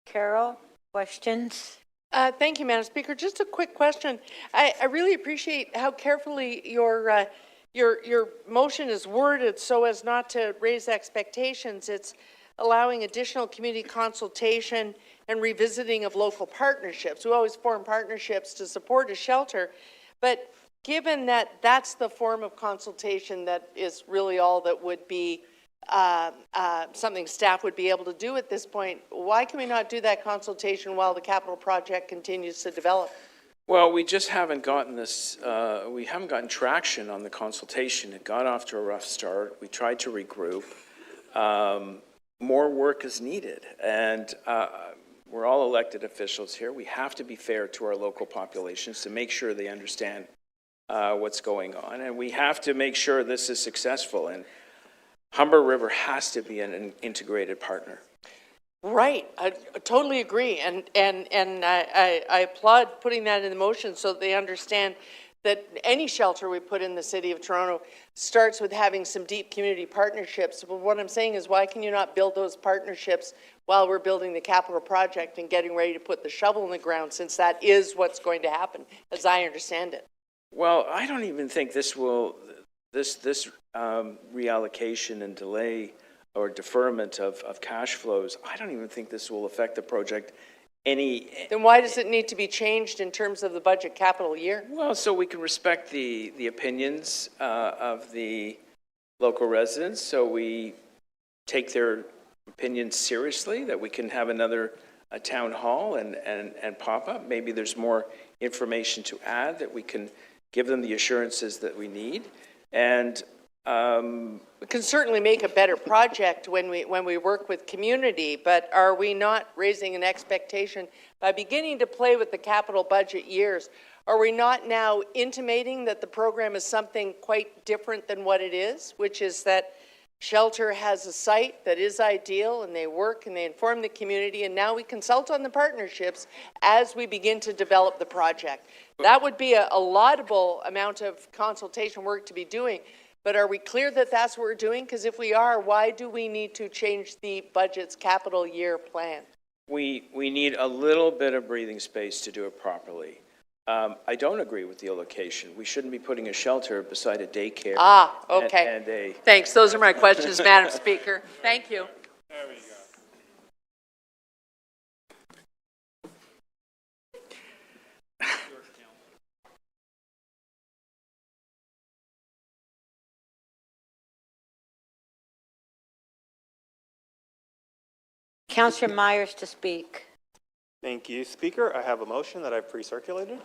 Carroll, questions? Thank you, Madam Speaker. Just a quick question. I really appreciate how carefully your motion is worded so as not to raise expectations. It's allowing additional community consultation and revisiting of local partnerships. We always form partnerships to support a shelter, but given that that's the form of consultation that is really all that would be something staff would be able to do at this point, why can we not do that consultation while the capital project continues to develop? Well, we just haven't gotten this, we haven't gotten traction on the consultation. It got off to a rough start. We tried to regroup. More work is needed, and we're all elected officials here. We have to be fair to our local populations to make sure they understand what's going on, and we have to make sure this is successful, and Humber River has to be an integrated partner. Right, I totally agree, and I applaud putting that in the motion so they understand that any shelter we put in the city of Toronto starts with having some deep community partnerships. But what I'm saying is, why can you not build those partnerships while we're building the capital project and getting ready to put the shovel in the ground, since that is what's going to happen, as I understand it? Well, I don't even think this will, this reallocation and delay or deferment of cash flows, I don't even think this will affect the project any. Then why does it need to be changed in terms of the budget capital year? Well, so we can respect the opinions of the local residents, so we take their opinions seriously, that we can have another town hall and pop up. Maybe there's more information to add, that we can give them the assurances that we need. And we can certainly make a better project when we work with community, but are we not raising an expectation by beginning to play with the capital budget years? Are we not now intimating that the program is something quite different than what it is, which is that shelter has a site that is ideal, and they work and they inform the community, and now we consult on the partnerships as we begin to develop the project? That would be a laudable amount of consultation work to be doing. But are we clear that that's what we're doing? Because if we are, why do we need to change the budget's capital year plan? we need a little bit of breathing space to do it properly. I don't agree with the location. We shouldn't be putting a shelter beside a daycare. Ah, okay. And a. Thanks. Those are my questions, Madam Speaker. Thank you. There we go. Councillor Myers to speak. Thank you, Speaker. I have a motion that I've pre-circulated.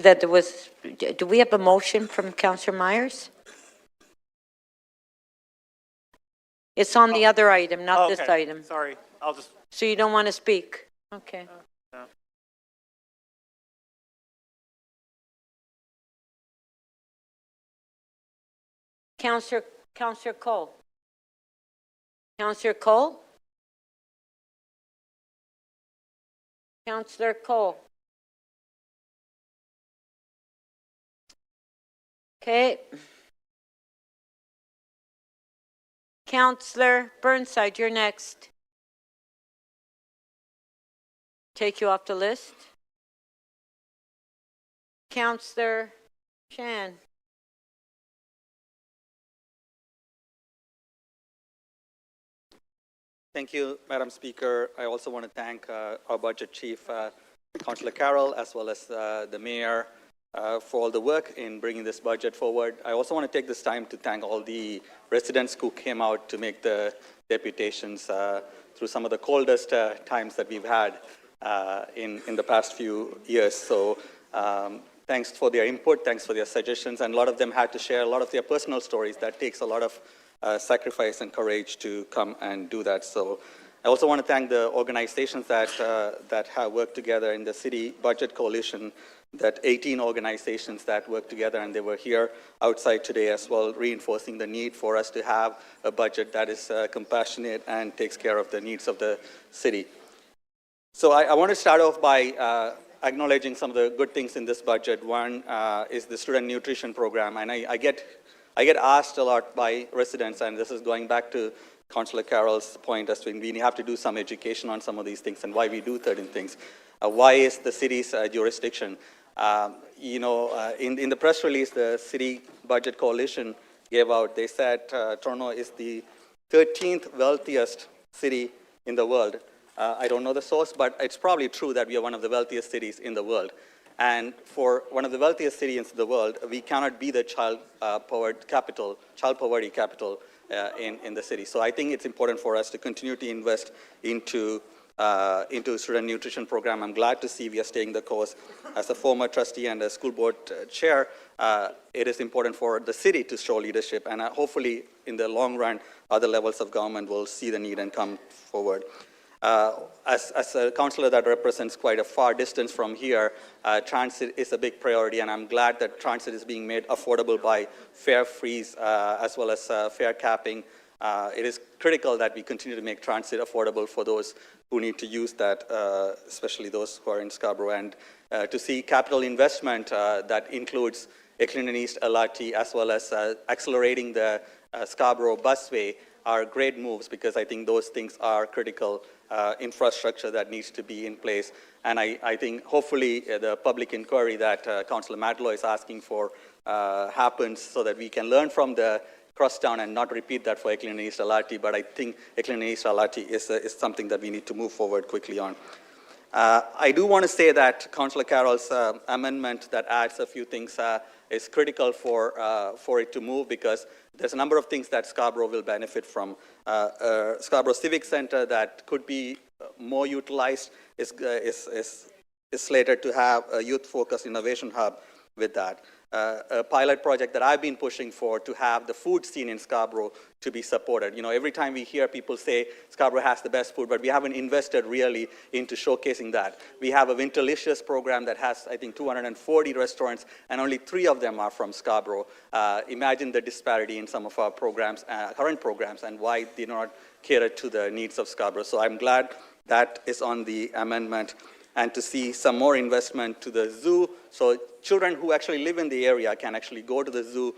That there was, do we have a motion from Councillor Myers? It's on the other item, not this item. Sorry, I'll just. So you don't want to speak? Okay. Councillor Cole. Councillor Cole? Councillor Cole? Okay. Councillor Burnside, you're next. Take you off the list. Councillor Shan. Thank you, Madam Speaker. I also want to thank our Budget Chief, Councillor Carroll, as well as the Mayor for all the work in bringing this budget forward. I also want to take this time to thank all the residents who came out to make the deputations through some of the coldest times that we've had in the past few years. So thanks for their input, thanks for their suggestions, and a lot of them had to share a lot of their personal stories. That takes a lot of sacrifice and courage to come and do that. So I also want to thank the organizations that have worked together in the City Budget Coalition, that 18 organizations that work together, and they were here outside today as well, reinforcing the need for us to have a budget that is compassionate and takes care of the needs of the city. So I want to start off by acknowledging some of the good things in this budget. One is the student nutrition program, and I get asked a lot by residents, and this is going back to Councillor Carroll's point as to we have to do some education on some of these things and why we do certain things. Why is the city's jurisdiction? In the press release, the City Budget Coalition gave out, they said Toronto is the 13th wealthiest city in the world. I don't know the source, but it's probably true that we are one of the wealthiest cities in the world. And for one of the wealthiest cities in the world, we cannot be the child poverty capital in the city. So I think it's important for us to continue to invest into student nutrition program. I'm glad to see we are staying the course. As a former trustee and a school board chair, it is important for the city to show leadership, and hopefully in the long run, other levels of government will see the need and come forward. As a councillor that represents quite a far distance from here, transit is a big priority, and I'm glad that transit is being made affordable by fare freeze as well as fare capping it is critical that we continue to make transit affordable for those who need to use that, especially those who are in Scarborough, and to see capital investment that includes Echelon East LRT as well as accelerating the Scarborough busway are great moves, because I think those things are critical infrastructure that needs to be in place. And I think hopefully the public inquiry that Councillor Matlow is asking for happens so that we can learn from the crosstown and not repeat that for Echelon East LRT. But I think Echelon East LRT is something that we need to move forward quickly on. I do want to say that Councillor Carroll's amendment that adds a few things is critical for it to move, because there's a number of things that Scarborough will benefit from. Scarborough Civic Center that could be more utilized is slated to have a youth-focused innovation hub with that. A pilot project that I've been pushing for to have the food scene in Scarborough to be supported. You know, every time we hear people say Scarborough has the best food, but we haven't invested really into showcasing that. We have a Winterlicious program that has, I think, 240 restaurants, and only 3 of them are from Scarborough. Imagine the disparity in some of our programs, current programs, and why they do not cater to the needs of Scarborough. So I'm glad that is on the amendment. And to see some more investment to the zoo, so children who actually live in the area can actually go to the zoo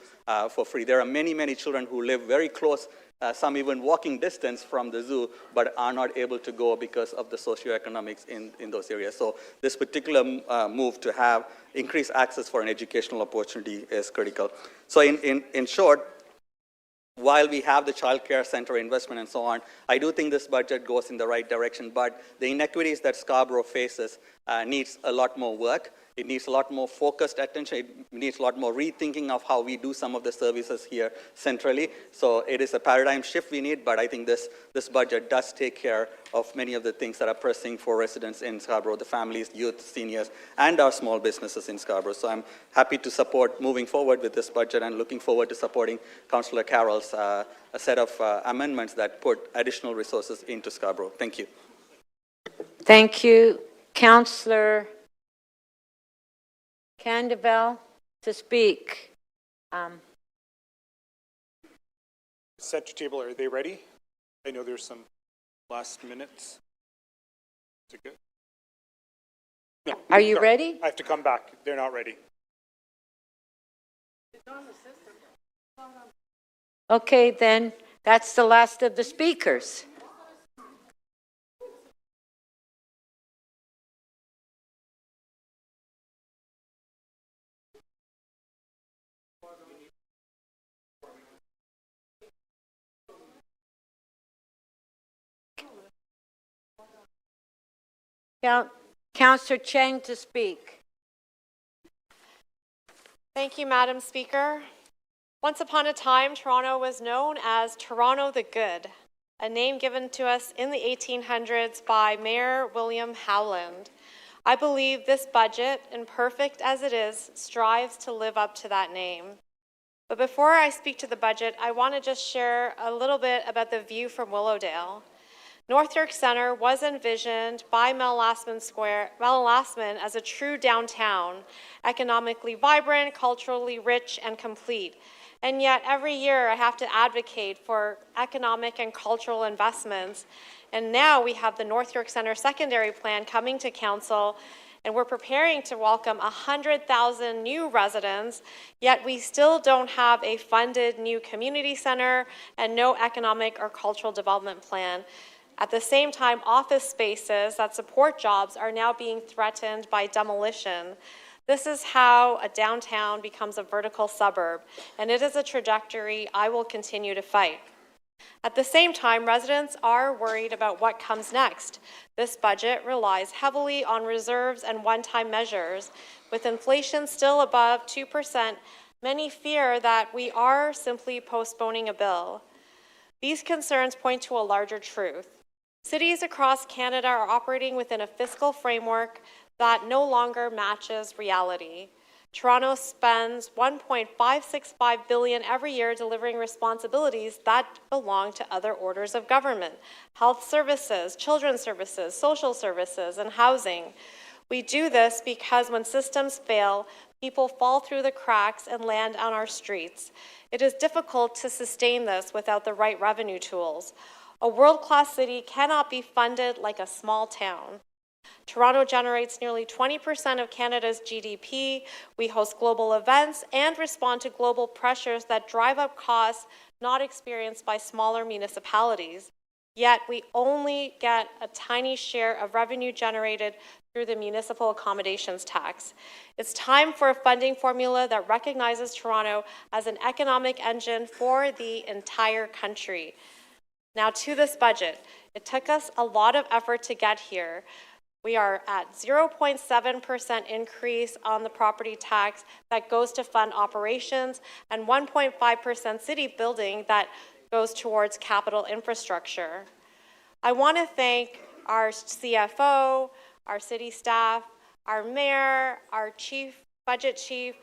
for free. There are many, many children who live very close, some even walking distance from the zoo, but are not able to go because of the socioeconomics in those areas. So this particular move to have increased access for an educational opportunity is critical. So in short, while we have the child care center investment and so on, I do think this budget goes in the right direction, but the inequities that Scarborough faces needs a lot more work. It needs a lot more focused attention. It needs a lot more rethinking of how we do some of the services here centrally. So it is a paradigm shift we need, but I think this budget does take care of many of the things that are pressing for residents in Scarborough, the families, youth, seniors, and our small businesses in Scarborough. So I'm happy to support moving forward with this budget and looking forward to supporting Councillor Carroll's a set of amendments that put additional resources into Scarborough. Thank you. Thank you. Councillor Candavel to speak. Set to table, are they ready? I know there's some last minutes. Is it good? No. Are you sorry. ready? I have to come back. They're not ready. Okay, then that's the last of the speakers. Councillor Cheng to speak. Thank you, Madam Speaker. Once upon a time, Toronto was known as Toronto the Good, a name given to us in the 1800s by Mayor William Howland. I believe this budget, imperfect as it is, strives to live up to that name. But before I speak to the budget, I want to just share a little bit about the view from Willowdale. North York Centre was envisioned by Mel Lastman as a true downtown, economically vibrant, culturally rich, and complete. And yet every year I have to advocate for economic and cultural investments. And now we have the North York Centre secondary plan coming to council, and we're preparing to welcome 100,000 new residents, yet we still don't have a funded new community center and no economic or cultural development plan. At the same time, office spaces that support jobs are now being threatened by demolition. This is how a downtown becomes a vertical suburb, and it is a trajectory I will continue to fight. At the same time, residents are worried about what comes next. This budget relies heavily on reserves and one-time measures. With inflation still above 2%, many fear that we are simply postponing a bill. These concerns point to a larger truth. Cities across Canada are operating within a fiscal framework that no longer matches reality. Toronto spends $1.565 billion every year delivering responsibilities that belong to other orders of government: health services, children's services, social services, and housing. We do this because when systems fail, People fall through the cracks and land on our streets. It is difficult to sustain this without the right revenue tools. A world-class city cannot be funded like a small town. Toronto generates nearly 20% of Canada's GDP. We host global events and respond to global pressures that drive up costs not experienced by smaller municipalities. Yet we only get a tiny share of revenue generated through the municipal accommodations tax. It's time for a funding formula that recognizes Toronto as an economic engine for the entire country. Now to this budget. It took us a lot of effort to get here. We are at 0.7% increase on the property tax that goes to fund operations and 1.5% city building that goes towards capital infrastructure. I want to thank our CFO, our city staff, our mayor, our budget chief,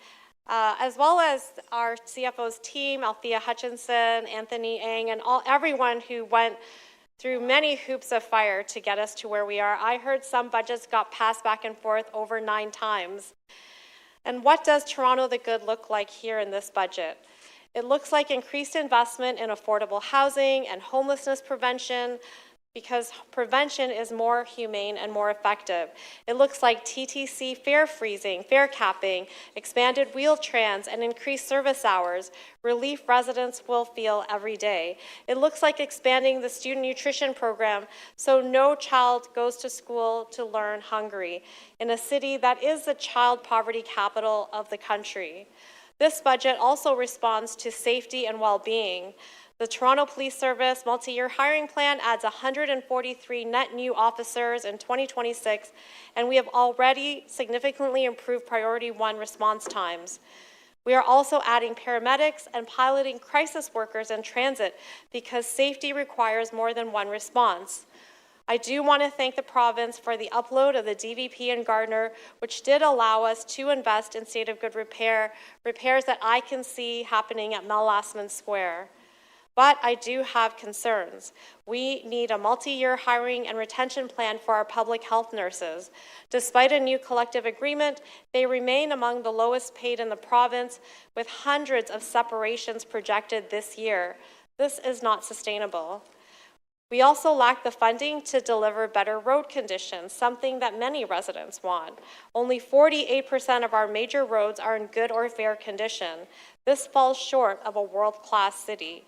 as well as our CFO's team, Althea Hutchinson, Anthony Ang, and everyone who went through many hoops of fire to get us to where we are. I heard some budgets got passed back and forth over 9 times. And what does Toronto the Good look like here in this budget? It looks like increased investment in affordable housing and homelessness prevention, because prevention is more humane and more effective. It looks like TTC fare freezing, fare capping, expanded wheel trans, and increased service hours, relief residents will feel every day. It looks like expanding the student nutrition program so no child goes to school to learn hungry in a city that is the child poverty capital of the country. This budget also responds to safety and well-being. The Toronto Police Service multi-year hiring plan adds 143 net new officers in 2026, and we have already significantly improved Priority 1 response times. We are also adding paramedics and piloting crisis workers in transit because safety requires more than one response. I do want to thank the province for the upload of the DVP in Gardner, which did allow us to invest in state of good repairs that I can see happening at Mel Lastman Square. But I do have concerns. We need a multi-year hiring and retention plan for our public health nurses. Despite a new collective agreement, they remain among the lowest paid in the province, with hundreds of separations projected this year. This is not sustainable. We also lack the funding to deliver better road conditions, something that many residents want. Only 48% of our major roads are in good or fair condition. This falls short of a world-class city.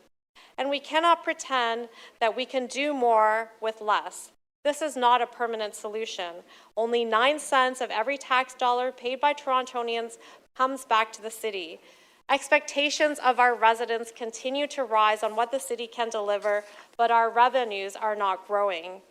And we cannot pretend that we can do more with less. This is not a permanent solution. Only 9 cents of every tax dollar paid by Torontonians comes back to the city. Expectations of our residents continue to rise on what the city can deliver, but our revenues are not growing.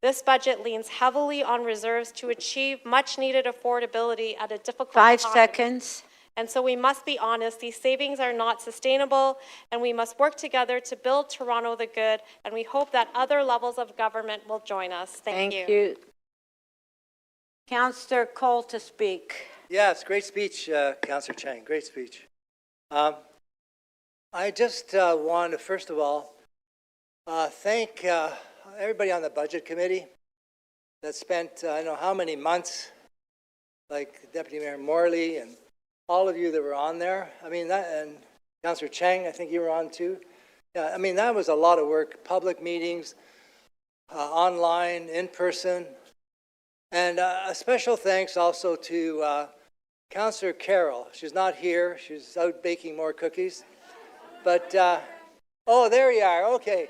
This budget leans heavily on reserves to achieve much-needed affordability at a difficult time. 5 seconds. And so we must be honest, these savings are not sustainable, and we must work together to build Toronto the Good, and we hope that other levels of government will join us. Thank you. Councillor Cole to speak. Yes, great speech, Councillor Chang, great speech. I just want to, first of all, thank everybody on the Budget Committee that spent, I don't know how many months, like Deputy Mayor Morley and all of you that were on there. I mean, that, and Councillor Chang, I think you were on too. Yeah, I mean, that was a lot of work, public meetings, online, in person. And a special thanks also to Councillor Carroll. She's not here, she's out baking more cookies. But, oh, there you are, okay.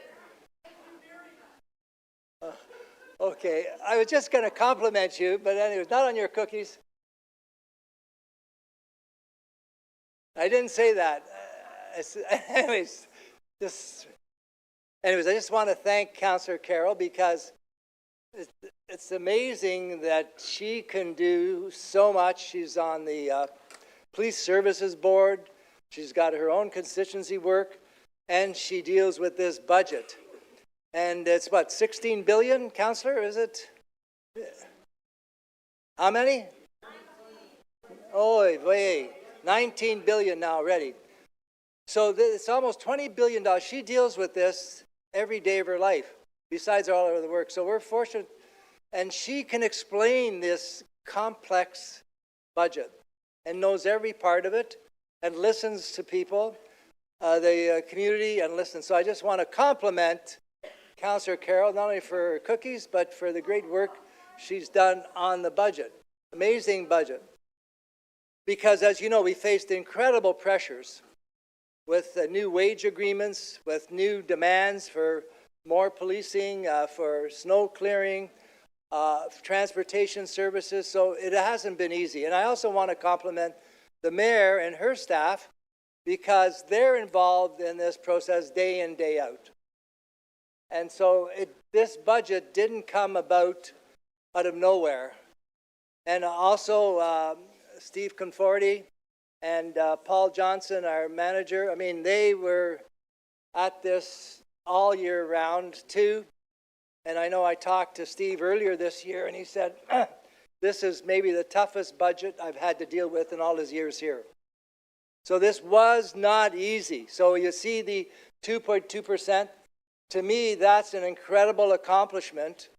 Okay, I was just gonna compliment you, but anyways, not on your cookies. I didn't say that. Anyways, I just want to thank Councillor Carroll because it's amazing that she can do so much. She's on the Police Services Board. She's got her own constituency work, and she deals with this budget. And it's what, 16 billion, Councillor, is it? How many? Oh, wait. 19 billion now already. So it's almost $20 billion. She deals with this every day of her life, besides all her other work. So we're fortunate, and she can explain this complex budget. and knows every part of it and listens to people, the community, and listens. So I just want to compliment Councillor Carroll, not only for her cookies, but for the great work she's done on the budget. Amazing budget. Because as you know, we faced incredible pressures with new wage agreements, with new demands for more policing, for snow clearing, transportation services. So it hasn't been easy. And I also want to compliment the mayor and her staff because they're involved in this process day in, day out. And so this budget didn't come about of nowhere. And also Steve Conforti and Paul Johnson, our manager, I mean, they were at this all year round too. And I know I talked to Steve earlier this year and he said, this is maybe the toughest budget I've had to deal with in all his years here. So this was not easy. So you see the 2.2%. To me, that's an incredible accomplishment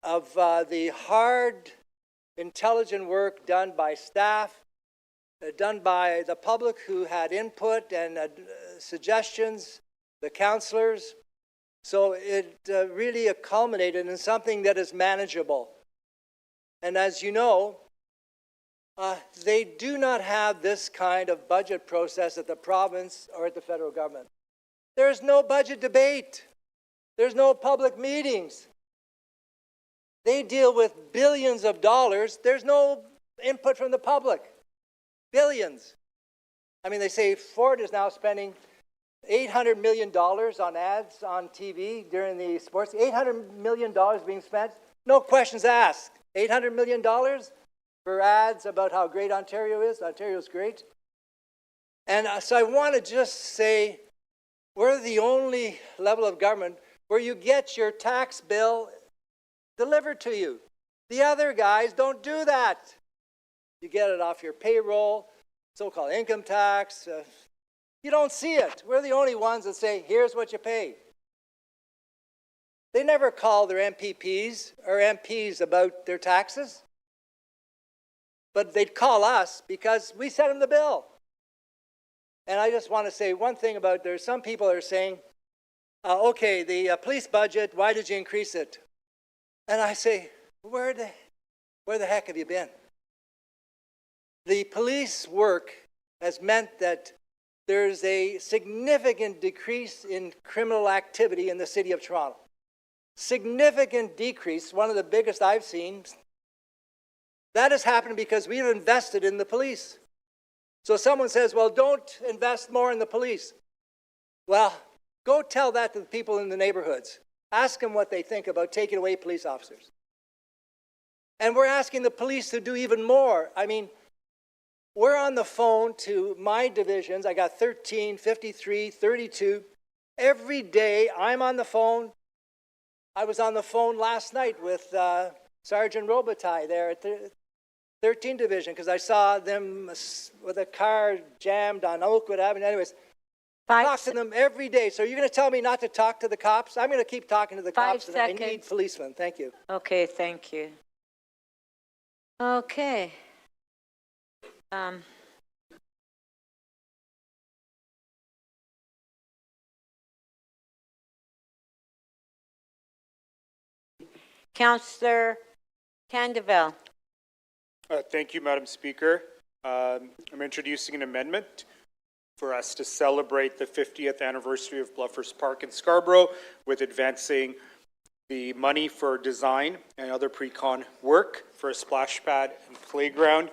of the hard, intelligent work done by staff, done by the public who had input and suggestions, the councillors. So it really culminated in something that is manageable. And as you know, they do not have this kind of budget process at the province or at the federal government. There's no budget debate. There's no public meetings. They deal with billions of dollars. There's no input from the public. Billions. I mean, they say Ford is now spending $800 million on ads on TV during the sports. $800 million being spent. No questions asked. $800 million for ads about how great Ontario is. Ontario's great. And so I want to just say, we're the only level of government where you get your tax bill delivered to you. The other guys don't do that. You get it off your payroll, so-called income tax. You don't see it. We're the only ones that say, here's what you pay. They never call their MPPs or MPs about their taxes. But they'd call us because we sent them the bill. And I just want to say one thing about there's some people are saying, okay, the police budget, why did you increase it? And I say, where the heck have you been? The police work has meant that there's a significant decrease in criminal activity in the city of Toronto. Significant decrease, one of the biggest I've seen. That has happened because we've invested in the police. So someone says, well, don't invest more in the police. Well, go tell that to the people in the neighborhoods. Ask them what they think about taking away police officers. And we're asking the police to do even more. I mean, we're on the phone to my divisions. I got 13, 53, 32. Every day I'm on the phone. I was on the phone last night with Sergeant Robitaille there at the 13 Division because I saw them with a car jammed on Oakwood Avenue. Anyways, talk to them every day. So you're going to tell me not to talk to the cops? I'm going to keep talking to the cops. 5 seconds. I need policemen. Thank you. Okay, thank you. Okay. Councillor Candeville. Thank you, Madam Speaker. I'm introducing an amendment for us to celebrate the 50th anniversary of Bluffers Park in Scarborough with advancing the money for design and other pre-con work for a splash pad and playground.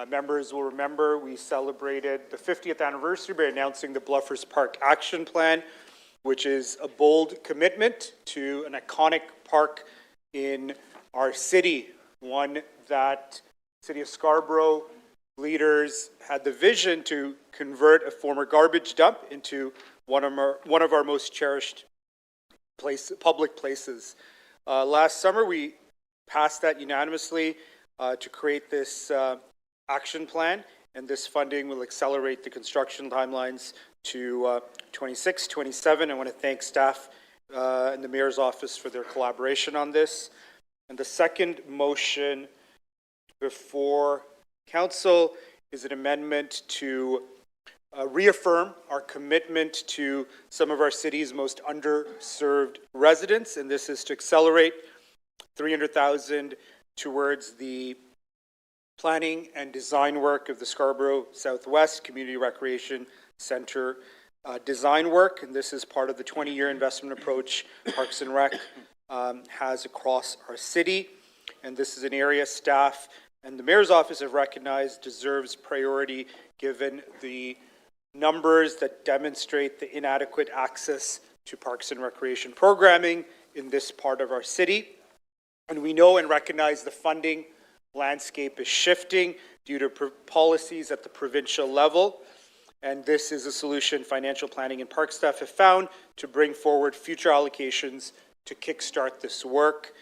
Members will remember we celebrated the 50th anniversary by announcing the Bluffers Park Action Plan, which is a bold commitment to an iconic park in our city, one that City of Scarborough leaders had the vision to convert a former garbage dump into one of our most cherished public places. Last summer, we passed that unanimously to create this action plan, and this funding will accelerate the construction timelines to 26, 27. I want to thank staff and the Mayor's office for their collaboration on this. And the second motion before council is an amendment to reaffirm our commitment to some of our city's most underserved residents, and this is to accelerate $300,000 towards the planning and design work of the Scarborough Southwest Community Recreation Center design work, and this is part of the 20-year investment approach Parks and Rec has across our city, and this is an area staff and the Mayor's Office have recognized deserves priority given the numbers that demonstrate the inadequate access to parks and recreation programming in this part of our city. And we know and recognize the funding landscape is shifting due to policies at the provincial level. And this is a solution financial planning and park staff have found to bring forward future allocations to kickstart this work.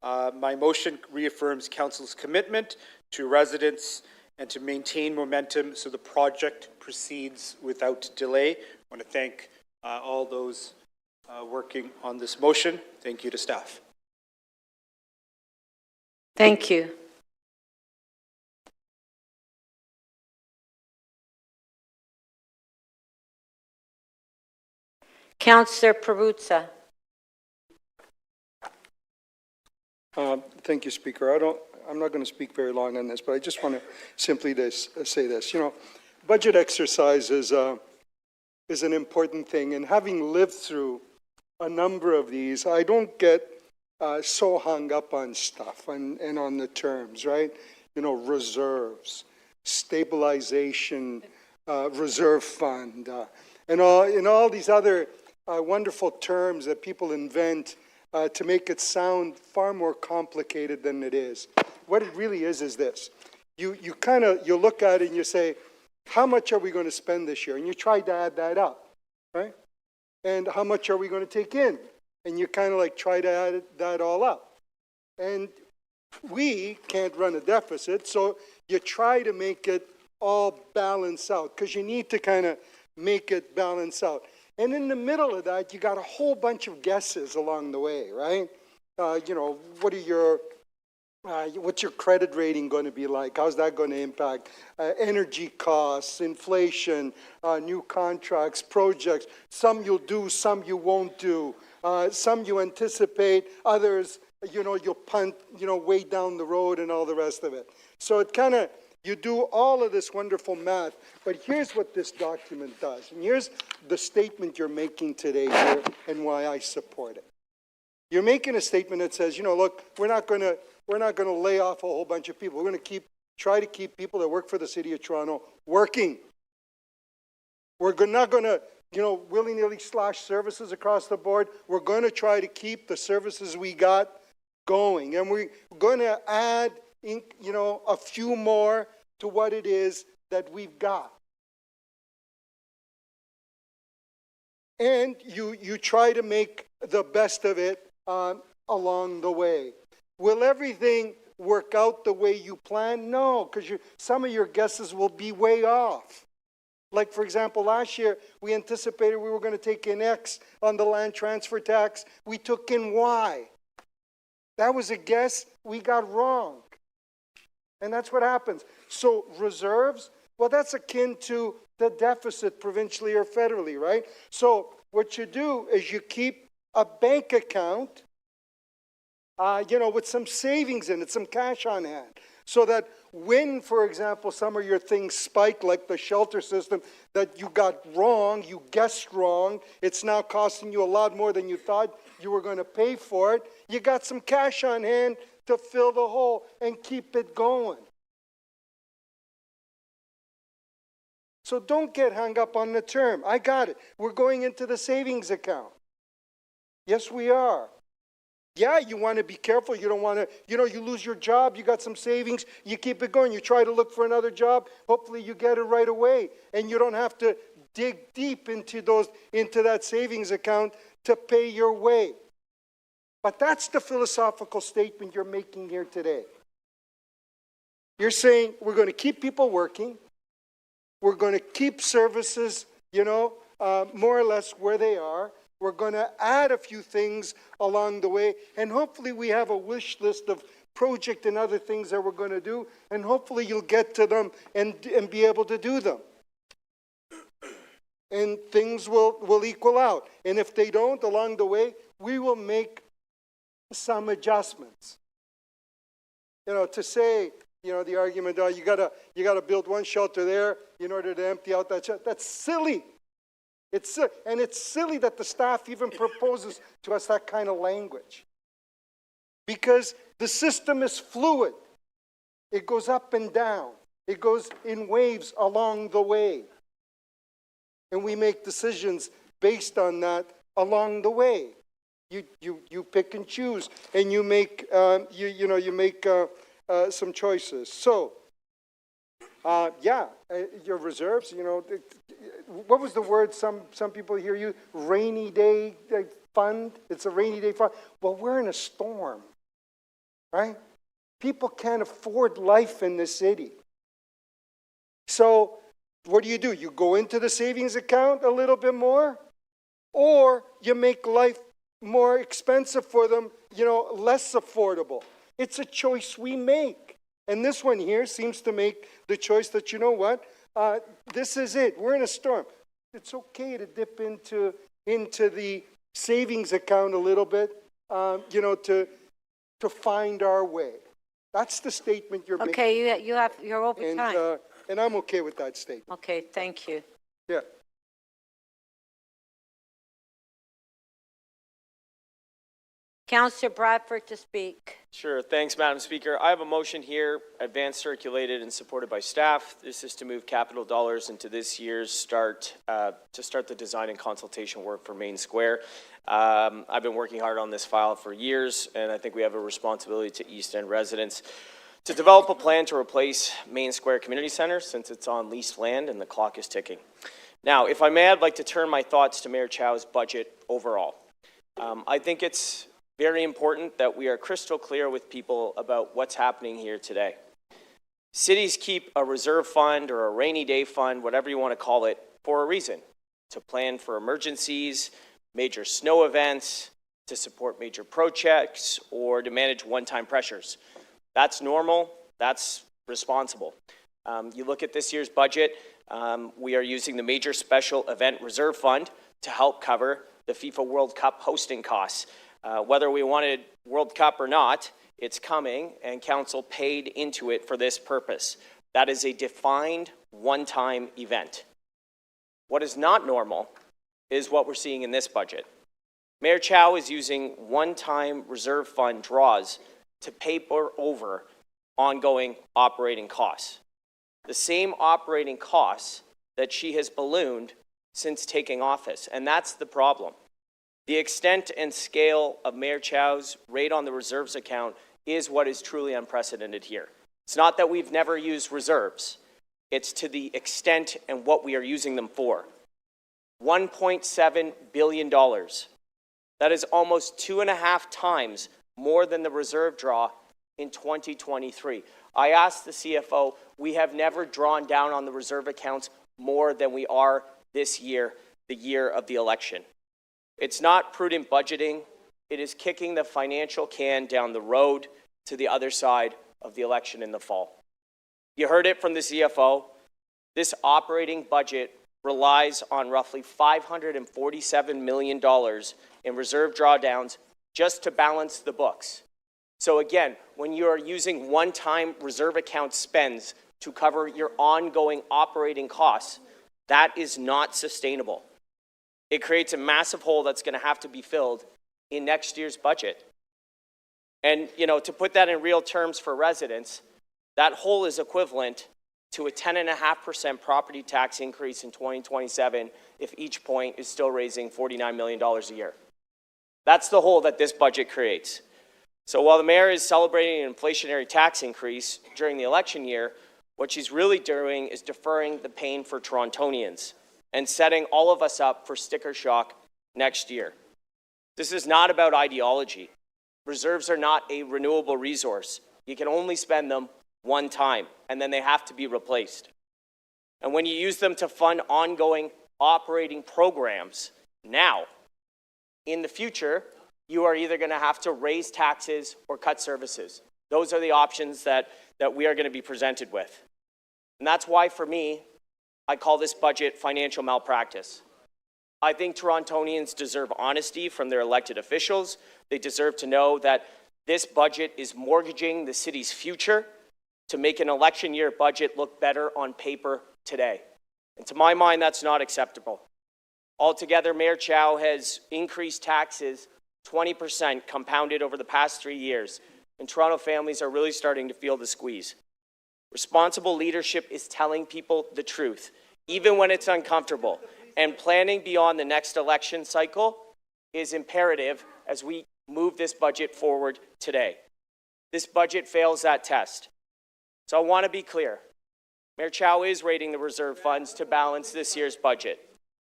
My motion reaffirms Council's commitment to residents and to maintain momentum so the project proceeds without delay. I want to thank all those working on this motion. Thank you to staff. Thank you. Councillor Perruzza. Thank you, Speaker. I'm not going to speak very long on this, but I just want to simply say this. You know, budget exercise is an important thing, and having lived through a number of these, I don't get so hung up on stuff and on the terms, right? You know, reserves, stabilization, reserve fund, and all these other wonderful terms that people invent to make it sound far more complicated than it is. What it really is this. You look at it and you say, how much are we going to spend this year? And you try to add that up, right? And how much are we going to take in? And you kind of like try to add that all up. And we can't run a deficit, so you try to make it all balance out because you need to kind of make it balance out. And in the middle of that, you got a whole bunch of guesses along the way, right? You know, what's your credit rating going to be like? How's that going to impact energy costs, inflation, new contracts, projects? Some you'll do, some you won't do. Some you anticipate, others, you know, you'll punt, you know, way down the road and all the rest of it. So it kind of, you do all of this wonderful math, but here's what this document does. And here's the statement you're making today here and why I support it. You're making a statement that says, you know, look, we're not going to lay off a whole bunch of people. We're going to try to keep people that work for the City of Toronto working. We're not going to, you know, willy-nilly slash services across the board. We're going to try to keep the services we got going. And we're going to add, you know, a few more to what it is that we've got. And you try to make the best of it along the way. Will everything work out the way you plan? No, because some of your guesses will be way off. Like, for example, last year, we anticipated we were going to take in X on the land transfer tax. We took in Y. That was a guess we got wrong. And that's what happens. So reserves, well, that's akin to the deficit provincially or federally, right? So what you do is you keep a bank account, you know, with some savings in it, some cash on hand, so that when, for example, some of your things spike, like the shelter system that you got wrong, you guessed wrong, it's now costing you a lot more than you thought you were going to pay for it, you got some cash on hand to fill the hole and keep it going. So don't get hung up on the term. I got it. We're going into the savings account. Yes, we are. Yeah, you want to be careful. You don't want to, you know, you lose your job, you got some savings, you keep it going. You try to look for another job. Hopefully you get it right away. And you don't have to dig deep into that savings account to pay your way. But that's the philosophical statement you're making here today. You're saying we're going to keep people working. We're going to keep services, you know, more or less where they are. We're going to add a few things along the way. And hopefully we have a wish list of project and other things that we're going to do, and hopefully you'll get to them and be able to do them. And things will equal out. And if they don't, along the way, we will make some adjustments. You know, to say, you know, the argument, oh, you gotta build one shelter there in order to empty out that shelter. That's silly. And it's silly that the staff even proposes to us that kind of language. Because the system is fluid. It goes up and down. It goes in waves along the way. And we make decisions based on that along the way. You pick and choose, and you make you make some choices. So your reserves. You know, what was the word some people hear you? Rainy day fund. It's a rainy day fund. Well, we're in a storm, right? People can't afford life in the city. So what do? You go into the savings account a little bit more, or you make life more expensive for them, you know, less affordable. It's a choice we make. And this one here seems to make the choice that, you know what, this is it. We're in a storm. It's okay to dip into the savings account a little bit, you know, to find our way. That's the statement you're making. Okay, you're over time. And I'm okay with that statement. Okay, thank you. Yeah. Councillor Bradford to speak. Sure. Thanks, Madam Speaker. I have a motion here, advanced circulated and supported by staff. This is to move capital dollars into this year's start the design and consultation work for Main Square. I've been working hard on this file for years, and I think we have a responsibility to East End residents to develop a plan to replace Main Square Community Center since it's on leased land and the clock is ticking. Now, if I may, I'd like to turn my thoughts to Mayor Chow's budget overall. I think it's very important that we are crystal clear with people about what's happening here today. Cities keep a reserve fund or a rainy day fund, whatever you want to call it, for a reason. To plan for emergencies, major snow events, to support major projects, or to manage one-time pressures. That's normal, that's responsible. You look at this year's budget, we are using the Major Special Event Reserve Fund to help cover the FIFA World Cup hosting costs. Whether we wanted World Cup or not, it's coming, and council paid into it for this purpose. That is a defined one-time event. What is not normal is what we're seeing in this budget. Mayor Chow is using one-time reserve fund draws to paper over ongoing operating costs. The same operating costs that she has ballooned since taking office, and that's the problem. The extent and scale of Mayor Chow's rate on the reserves account is what is truly unprecedented here. It's not that we've never used reserves. It's to the extent and what we are using them for. $1.7 billion. That is almost 2.5 times more than the reserve draw in 2023. I asked the CFO, we have never drawn down on the reserve accounts more than we are this year, the year of the election. It's not prudent budgeting. It is kicking the financial can down the road to the other side of the election in the fall. You heard it from the CFO. This operating budget relies on roughly $547 million in reserve drawdowns just to balance the books. So again, when you are using one-time reserve account spends to cover your ongoing operating costs, that is not sustainable. It creates a massive hole that's going to have to be filled in next year's budget. And, you know, to put that in real terms for residents, that hole is equivalent to a 10.5% property tax increase in 2027 if each point is still raising $49 million a year. That's the hole that this budget creates. So while the mayor is celebrating an inflationary tax increase during the election year, what she's really doing is deferring the pain for Torontonians and setting all of us up for sticker shock next year. This is not about ideology. Reserves are not a renewable resource. You can only spend them one time, and then they have to be replaced. And when you use them to fund ongoing operating programs now, in the future, you are either going to have to raise taxes or cut services. Those are the options that we are going to be presented with. And that's why, for me, I call this budget financial malpractice. I think Torontonians deserve honesty from their elected officials. They deserve to know that this budget is mortgaging the city's future to make an election year budget look better on paper today. And to my mind, that's not acceptable. Altogether, Mayor Chow has increased taxes 20% compounded over the past 3 years, and Toronto families are really starting to feel the squeeze. Responsible leadership is telling people the truth, even when it's uncomfortable, and planning beyond the next election cycle is imperative as we move this budget forward today. This budget fails that test. So I want to be clear. Mayor Chow is raiding the reserve funds to balance this year's budget.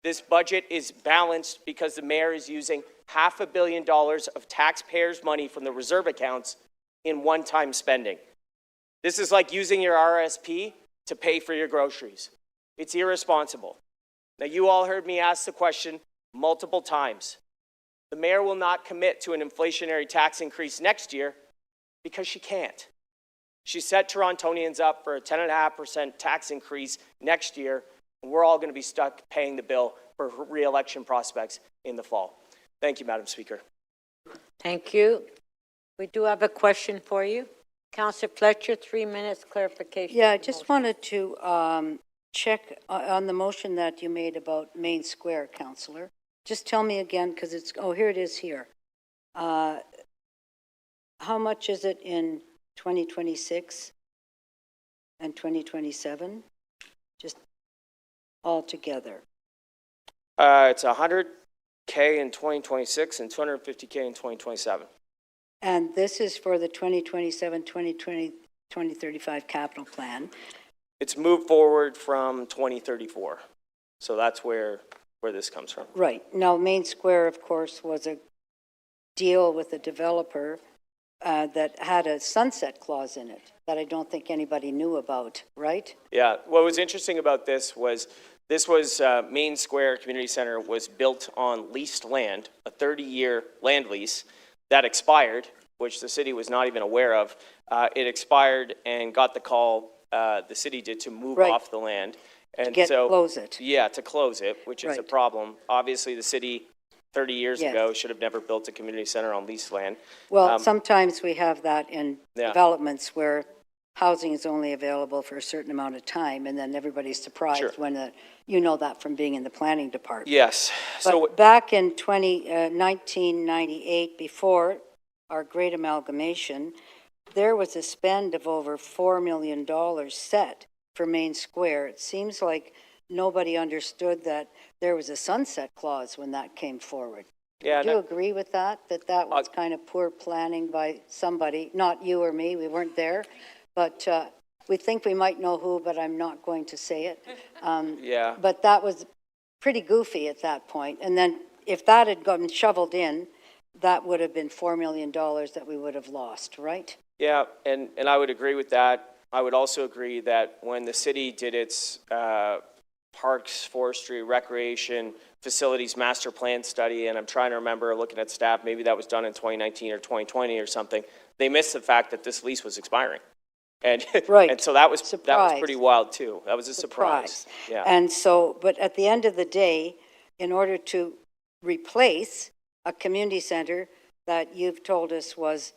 This budget is balanced because the mayor is using $500 million of taxpayers' money from the reserve accounts in one-time spending. This is like using your RSP to pay for your groceries. It's irresponsible. Now, you all heard me ask the question multiple times. The mayor will not commit to an inflationary tax increase next year because she can't. She set Torontonians up for a 10.5% tax increase next year, and we're all going to be stuck paying the bill for re-election prospects in the fall. Thank you, Madam Speaker. Thank you. We do have a question for you. Councillor Fletcher, 3 minutes clarification. Yeah, I just wanted to check on the motion that you made about Main Square, Councillor. Just tell me again, because it's, oh, here it is here. How much is it in 2026 and 2027? Just all together. It's $100K in 2026 and $250K in 2027. And this is for the 2027-2035 capital plan. It's moved forward from 2034. So that's where this comes from. Right. Now, Main Square, of course, was a deal with a developer that had a sunset clause in it that I don't think anybody knew about, right? Yeah. What was interesting about this was Main Square Community Center was built on leased land, a 30-year land lease that expired, which the city was not even aware of. It expired and got the call, the city did, to move off the land. And close it. Yeah, to close it, which is a problem. Obviously, the city 30 years ago should have never built a community center on leased land. Well, sometimes we have that in developments where housing is only available for a certain amount of time, and then everybody's surprised when you know that from being in the planning department. Yes. But back in 1998, before our great amalgamation, there was a spend of over $4 million set for Main Square. It seems like nobody understood that there was a sunset clause when that came forward. Yeah, Do you agree with that? That was kind of poor planning by somebody, not you or me, we weren't there, but we think we might know who, but I'm not going to say it. But that was pretty goofy at that point. And then if that had gotten shoveled in, that would have been $4 million that we would have lost, right? Yeah, and I would agree with that. I would also agree that when the city did its parks, forestry, recreation, facilities master plan study, and I'm trying to remember looking at staff, maybe that was done in 2019 or 2020 or something, they missed the fact that this lease was expiring. And, and so that was pretty wild too. That was a surprise. Yeah. And so, but at the end of the day, in order to replace a community center that you've told us was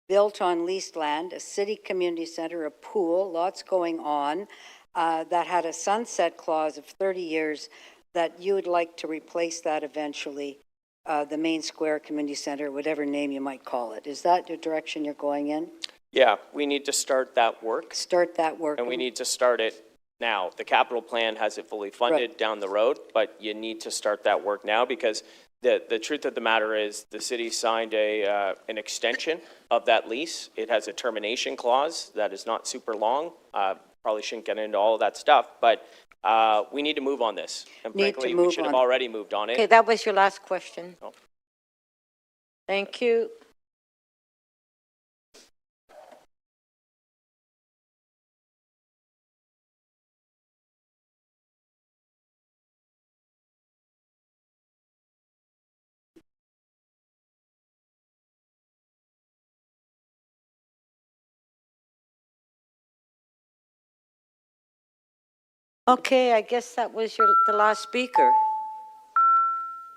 built on leased land, a city community center, a pool, lots going on, that had a sunset clause of 30 years, that you would like to replace that eventually, the Main Square Community Center, whatever name you might call it. Is that the direction you're going in? Yeah, we need to start that work. Start that work. And we need to start it now. The capital plan has it fully funded down the road, but you need to start that work now because the truth of the matter is the city signed an extension of that lease. It has a termination clause that is not super long. Probably shouldn't get into all of that stuff, but we need to move on this. And frankly, we should have already moved on it. Okay, that was your last question. Thank you. Okay, I guess that was the last speaker.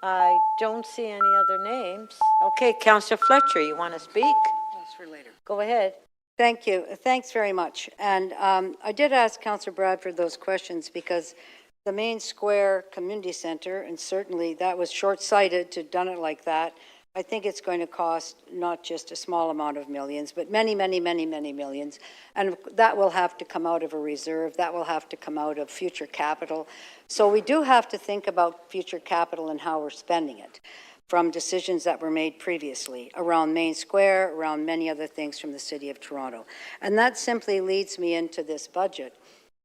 I don't see any other names. Okay, Councillor Fletcher, you want to speak? That's for later. Go ahead. Thank you. Thanks very much. And I did ask Councillor Bradford those questions because the main square community center, and certainly that was short-sighted to have done it like that. I think it's going to cost not just a small amount of millions, but many, many, many, many millions. And that will have to come out of a reserve. That will have to come out of future capital. So we do have to think about future capital and how we're spending it from decisions that were made previously around Main Square, around many other things from the City of Toronto. And that simply leads me into this budget.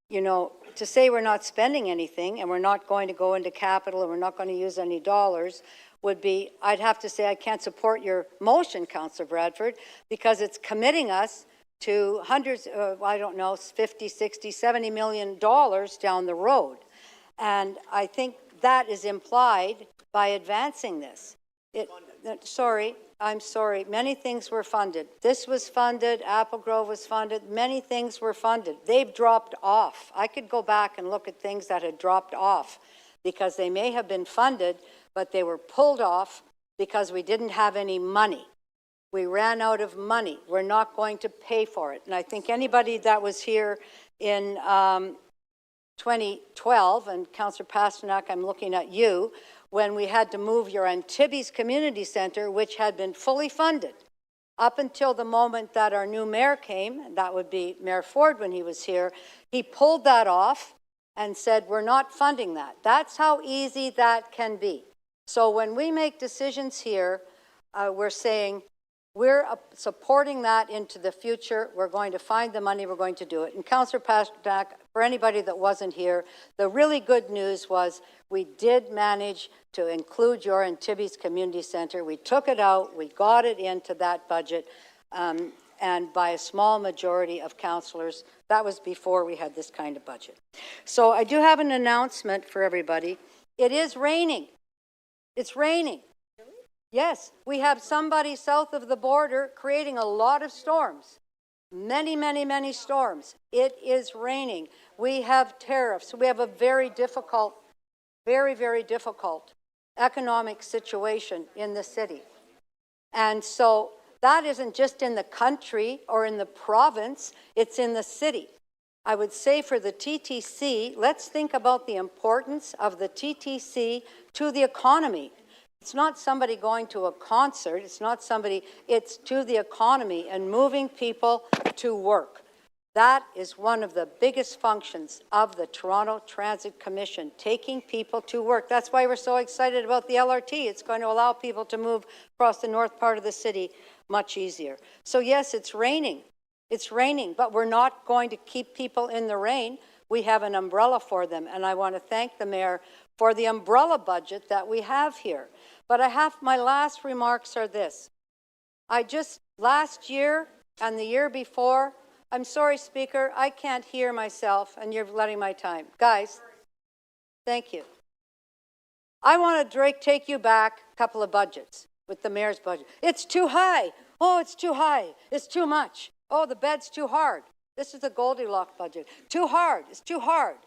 You know, to say we're not spending anything and we're not going to go into capital and we're not going to use any dollars would be, I'd have to say I can't support your motion, Councillor Bradford, because it's committing us to hundreds, I don't know, 50, 60, 70 million dollars down the road. And I think that is implied by advancing this. I'm sorry, many things were funded. This was funded, Apple Grove was funded, many things were funded. They've dropped off. I could go back and look at things that had dropped off because they may have been funded, but they were pulled off because we didn't have any money. We ran out of money. We're not going to pay for it. And I think anybody that was here in 2012, and Councillor Pasternak, I'm looking at you, when we had to move your Antibes Community Centre, which had been fully funded up until the moment that our new mayor came, and that would be Mayor Ford when he was here, he pulled that off and said, we're not funding that. That's how easy that can be. So when we make decisions here, we're saying we're supporting that into the future. We're going to find the money. We're going to do it. And Councillor Pasternak, for anybody that wasn't here, the really good news was we did manage to include your Antibes Community Centre. We took it out. We got it into that budget. And by a small majority of councillors. That was before we had this kind of budget. So I do have an announcement for everybody. It is raining. It's raining. Yes, we have somebody south of the border creating a lot of storms. Many, many, many storms. It is raining. We have tariffs. We have a very difficult, very, very difficult economic situation in the city. And so that isn't just in the country or in the province, it's in the city. I would say for the TTC, let's think about the importance of the TTC to the economy. It's not somebody going to a concert, it's not somebody, it's to the economy and moving people to work. That is one of the biggest functions of the Toronto Transit Commission, taking people to work. That's why we're so excited about the LRT. It's going to allow people to move across the north part of the city much easier. So yes, it's raining. It's raining, but we're not going to keep people in the rain. We have an umbrella for them, and I want to thank the mayor for the umbrella budget that we have here. But my last remarks are this. Last year and the year before, I'm sorry, Speaker, I can't hear myself, and you're letting my time. Guys, thank you. I want to take you back a couple of budgets with the mayor's budget. It's too high. Oh, it's too high. It's too much. Oh, the bed's too hard. This is the Goldilocks budget. Too hard. It's too hard.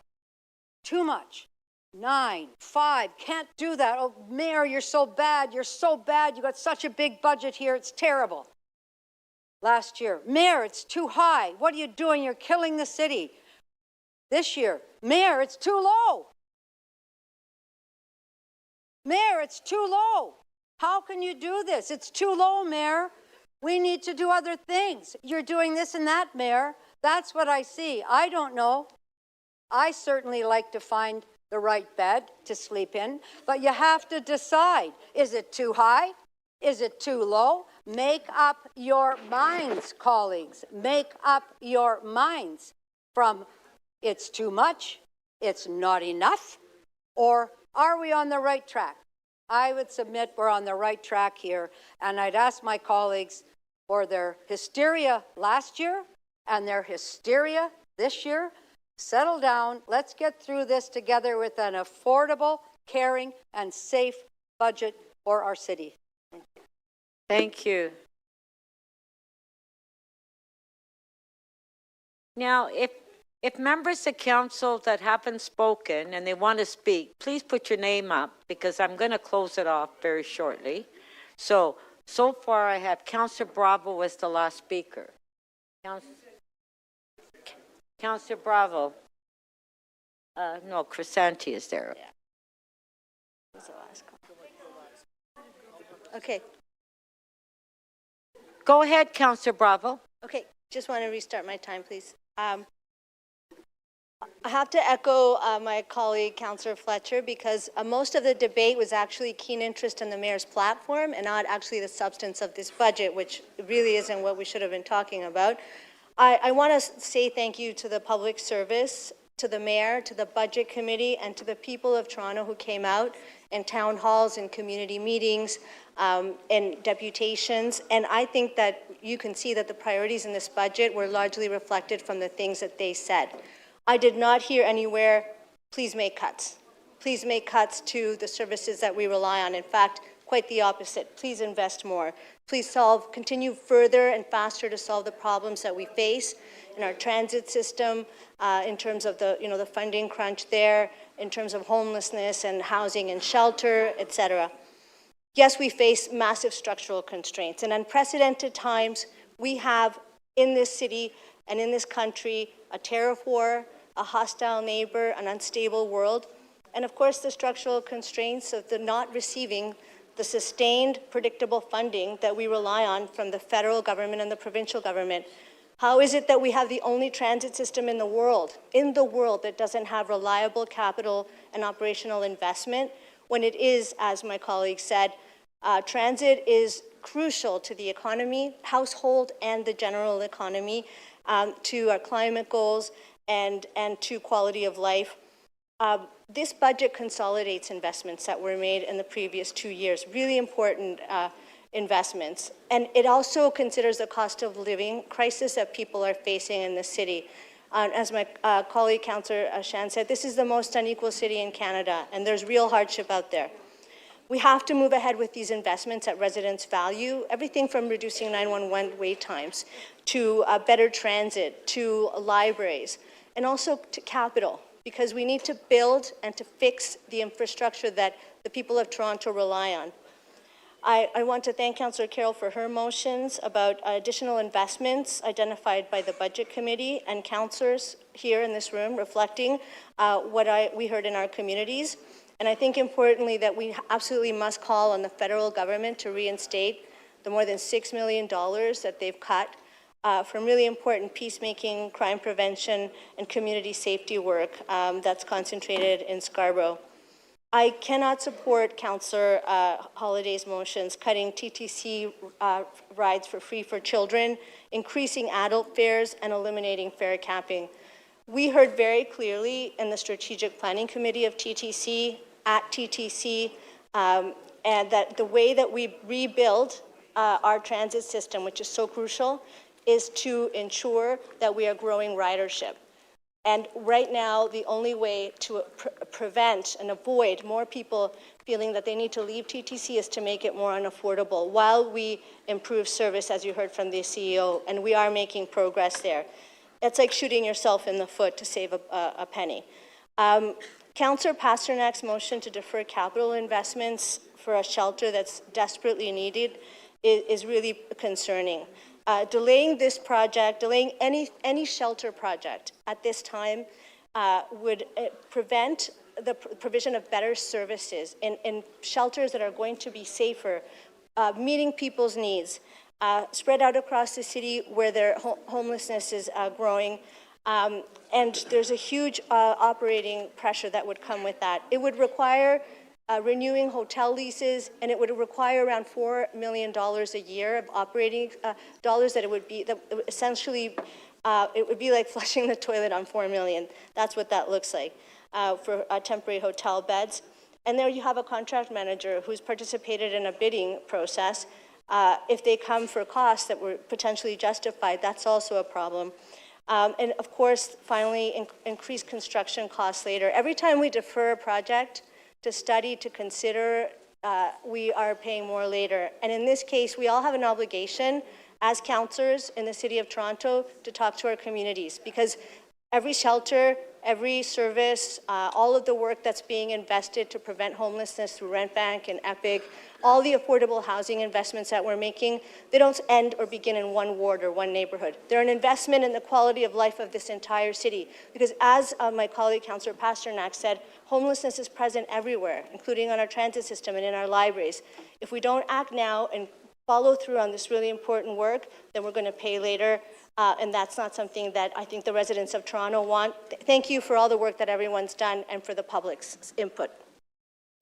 Too much. 9, 5, can't do that. Oh, Mayor, you're so bad. You're so bad. You got such a big budget here. It's terrible. Last year, Mayor, it's too high. What are you doing? You're killing the city. This year, Mayor, it's too low. Mayor, it's too low. How can you do this? It's too low, Mayor. We need to do other things. You're doing this and that, Mayor. That's what I see. I don't know. I certainly like to find the right bed to sleep in, but you have to decide. Is it too high? Is it too low? Make up your minds, colleagues. Make up your minds from it's too much, it's not enough, or are we on the right track? I would submit we're on the right track here, and I'd ask my colleagues for their hysteria last year and their hysteria this year. Settle down. Let's get through this together with an affordable, caring, and safe budget for our city. Thank you. Now, if If members of council that haven't spoken and they want to speak, please put your name up because I'm going to close it off very shortly. So far I have Councillor Bravo was the last speaker. Councillor Bravo. No, Crisanti is there. Okay. Go ahead, Councillor Bravo. Okay, just want to restart my time, please. I have to echo my colleague, Councillor Fletcher, because most of the debate was actually keen interest in the mayor's platform and not actually the substance of this budget, which really isn't what we should have been talking about. I want to say thank you to the public service, to the mayor, to the budget committee, and to the people of Toronto who came out in town halls and community meetings and deputations. And I think that you can see that the priorities in this budget were largely reflected from the things that they said. I did not hear anywhere, please make cuts. Please make cuts to the services that we rely on. In fact, quite the opposite. Please invest more. Please continue further and faster to solve the problems that we face in our transit system, in terms of the funding crunch there, in terms of homelessness and housing and shelter, etc. Yes, we face massive structural constraints. In unprecedented times, we have in this city and in this country a tariff war, a hostile neighbor, an unstable world, and of course the structural constraints of the not receiving the sustained, predictable funding that we rely on from the federal government and the provincial government. How is it that we have the only transit system in the world that doesn't have reliable capital and operational investment when it is, as my colleague said, transit is crucial to the economy, household and the general economy, to our climate goals and to quality of life. This budget consolidates investments that were made in the previous 2 years, really important investments. And it also considers the cost of living crisis that people are facing in the city. As my colleague, Councillor Shan said, this is the most unequal city in Canada, and there's real hardship out there. We have to move ahead with these investments that residents value, everything from reducing 911 wait times to better transit, to libraries, and also to capital, because we need to build and to fix the infrastructure that the people of Toronto rely on. I want to thank Councillor Carroll for her motions about additional investments identified by the Budget Committee and councillors here in this room reflecting what we heard in our communities. And I think importantly that we absolutely must call on the federal government to reinstate the more than $6 million that they've cut from really important peacemaking, crime prevention, and community safety work that's concentrated in Scarborough. I cannot support Councillor Holliday's motions cutting TTC rides for free for children, increasing adult fares, and eliminating fare capping. We heard very clearly in the Strategic Planning Committee of TTC, at TTC, and that the way that we rebuild our transit system, which is so crucial, is to ensure that we are growing ridership. And right now, the only way to prevent and avoid more people feeling that they need to leave TTC is to make it more unaffordable while we improve service, as you heard from the CEO, and we are making progress there. It's like shooting yourself in the foot to save a penny. Councillor Pasternak's motion to defer capital investments for a shelter that's desperately needed is really concerning. Delaying this project, delaying any shelter project at this time would prevent the provision of better services in shelters that are going to be safer, meeting people's needs, spread out across the city where their homelessness is growing. And there's a huge operating pressure that would come with that. It would require renewing hotel leases, and it would require around $4 million a year of operating dollars that essentially, it would be like flushing the toilet on $4 million. That's what that looks like for temporary hotel beds. And there you have a contract manager who's participated in a bidding process. If they come for costs that were potentially justified, that's also a problem. And of course, finally, increased construction costs later. Every time we defer a project to study, to consider, we are paying more later. And in this case, we all have an obligation as councillors in the City of Toronto to talk to our communities, because Every shelter, every service, all of the work that's being invested to prevent homelessness through Rent Bank and EPIC, all the affordable housing investments that we're making, they don't end or begin in one ward or one neighborhood. They're an investment in the quality of life of this entire city. Because as my colleague, Councillor Pasternak, said, homelessness is present everywhere, including on our transit system and in our libraries. If we don't act now and follow through on this really important work, then we're going to pay later. And that's not something that I think the residents of Toronto want. Thank you for all the work that everyone's done and for the public's input.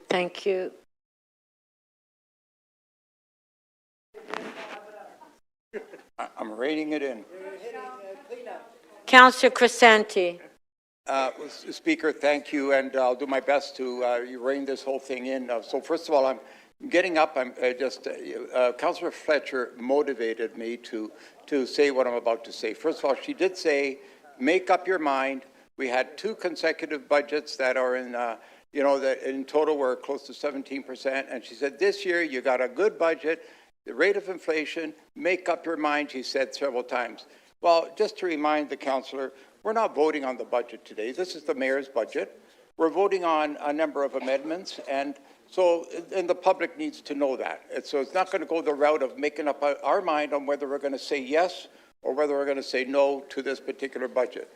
Thank you. I'm reining it in. Councillor Crescenti. Speaker, thank you, and I'll do my best to rein this whole thing in. So first of all, I'm getting up. Councillor Fletcher motivated me to say what I'm about to say. First of all, she did say, make up your mind. We had 2 consecutive budgets that are in, that in total were close to 17%. And she said, this year you got a good budget, the rate of inflation, make up your mind, she said several times. Well, just to remind the councillor, we're not voting on the budget today. This is the mayor's budget. We're voting on a number of amendments, and the public needs to know that. And so it's not going to go the route of making up our mind on whether we're going to say yes or whether we're going to say no to this particular budget.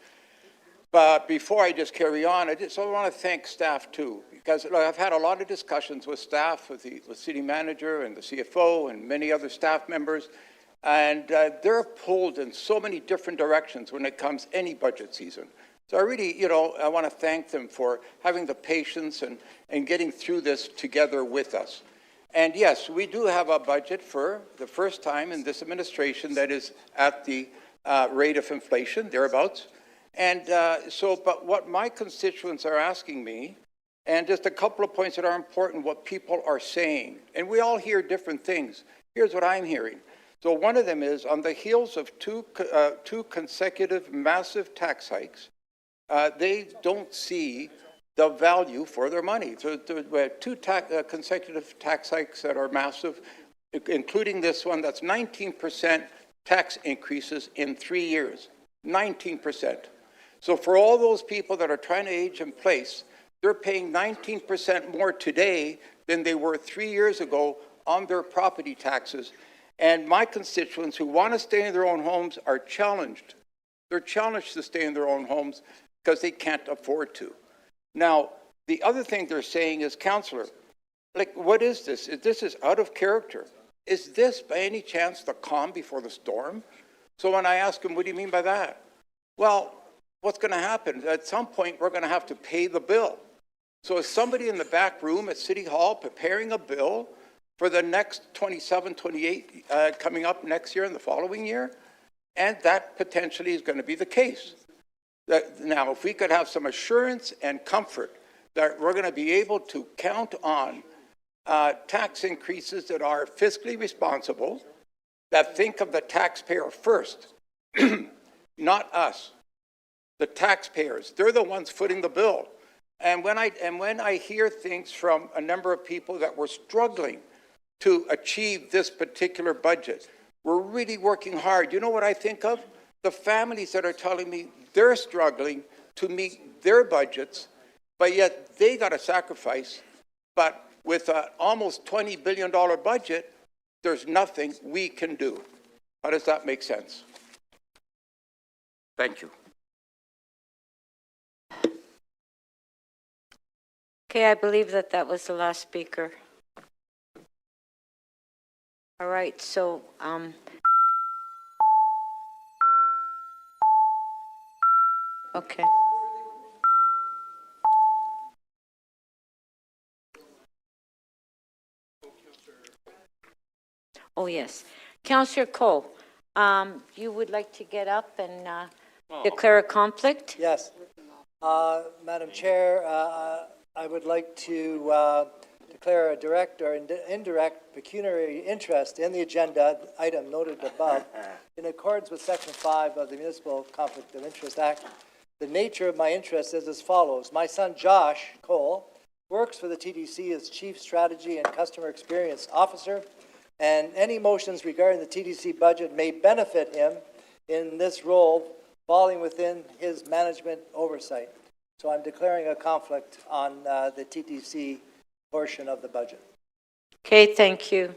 But before I just carry on, I want to thank staff too, because I've had a lot of discussions with staff, with the city manager and the CFO and many other staff members, and they're pulled in so many different directions when it comes any budget season. So I really, I want to thank them for having the patience and getting through this together with us. And yes, we do have a budget for the first time in this administration that is at the rate of inflation, thereabouts. And but what my constituents are asking me, and just a couple of points that are important, what people are saying, and we all hear different things. Here's what I'm hearing. So one of them is, on the heels of two consecutive massive tax hikes, they don't see the value for their money. So we have 2 consecutive tax hikes that are massive, including this one that's 19% tax increases in 3 years. 19%. So for all those people that are trying to age in place, they're paying 19% more today than they were 3 years ago on their property taxes. And my constituents who want to stay in their own homes are challenged. They're challenged to stay in their own homes because they can't afford to. Now, the other thing they're saying is, Councillor, what is this? This is out of character. Is this by any chance the calm before the storm? So when I ask them, what do you mean by that? Well, what's going to happen? At some point, we're going to have to pay the bill. So is somebody in the back room at City Hall preparing a bill for the next 27, 28 coming up next year and the following year? And that potentially is going to be the case. Now, if we could have some assurance and comfort that we're going to be able to count on tax increases that are fiscally responsible, that think of the taxpayer first, not us. The taxpayers, they're the ones footing the bill. And when I hear things from a number of people that were struggling to achieve this particular budget, we're really working hard. You know what I think of? The families that are telling me they're struggling to meet their budgets, but yet they got to sacrifice. But with an almost $20 billion budget, there's nothing we can do. How does that make sense? Thank you. Okay, I believe that was the last speaker. All right, so okay. Oh, yes. Councillor Coe, you would like to get up and declare a conflict? Yes. Madam Chair, I would like to declare a direct or indirect pecuniary interest in the agenda item noted above in accordance with Section 5 of the Municipal Conflict of Interest Act. The nature of my interest is as follows. My son Josh Cole works for the TDC as Chief Strategy and Customer Experience Officer, and any motions regarding the TDC budget may benefit him in this role falling within his management oversight. So I'm declaring a conflict on the TTC portion of the budget. Okay, thank you.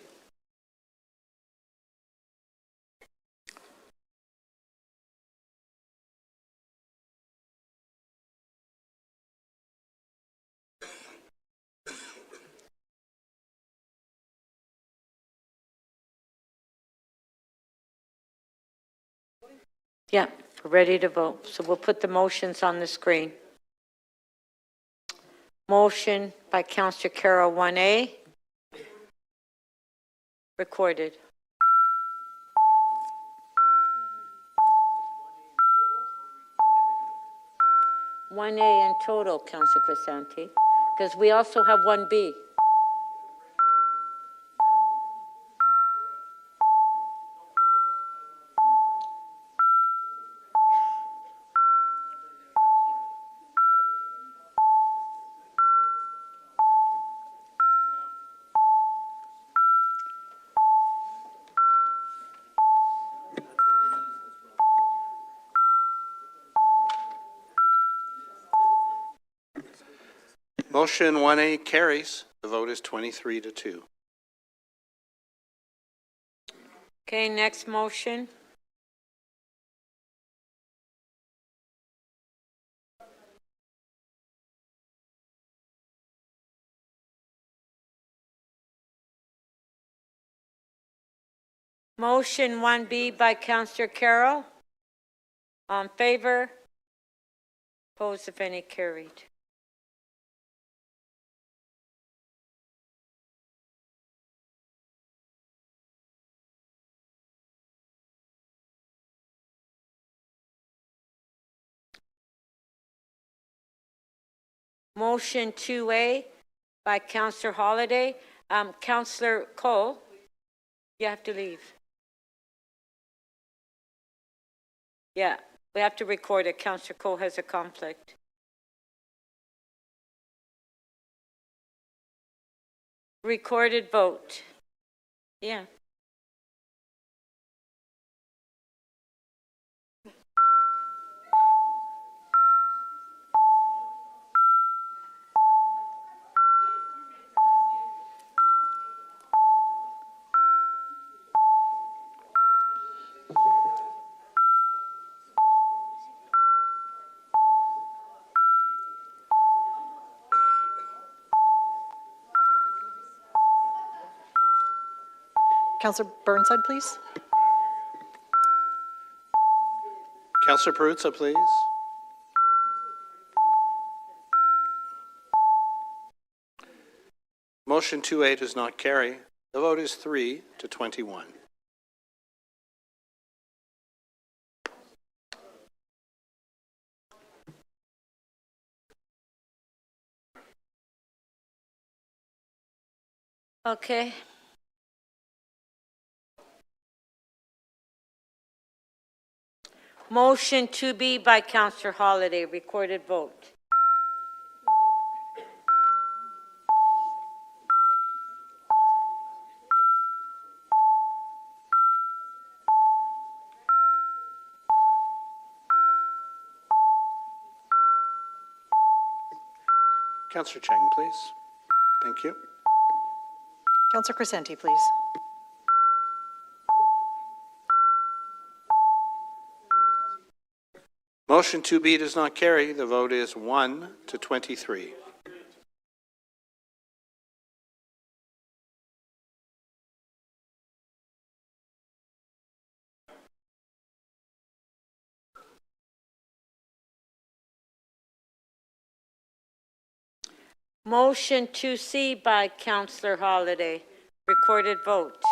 Yeah, we're ready to vote. So we'll put the motions on the screen. Motion by Councillor Carroll 1A. Recorded. One A in total, Councillor Crisanti, because we also have 1B. Motion 1A carries. The vote is 23-2. Okay, next motion. Motion 1B by Councillor Carroll. On favor? Opposed, if any, carried. Motion 2A by Councillor Holliday. Councillor Cole, you have to leave. Yeah, we have to record it. Councillor Cole has a conflict. Recorded vote. Yeah. Councillor Burnside, please. Councillor Perruzza, please. Motion 2A does not carry. The vote is 3-21. Okay. Motion 2B by Councillor Holliday. Recorded vote. Councillor Cheng, please. Thank you. Councillor Crisanti, please. Motion 2B does not carry. The vote is 1-23. Motion 2C by Councillor Holliday. Recorded vote.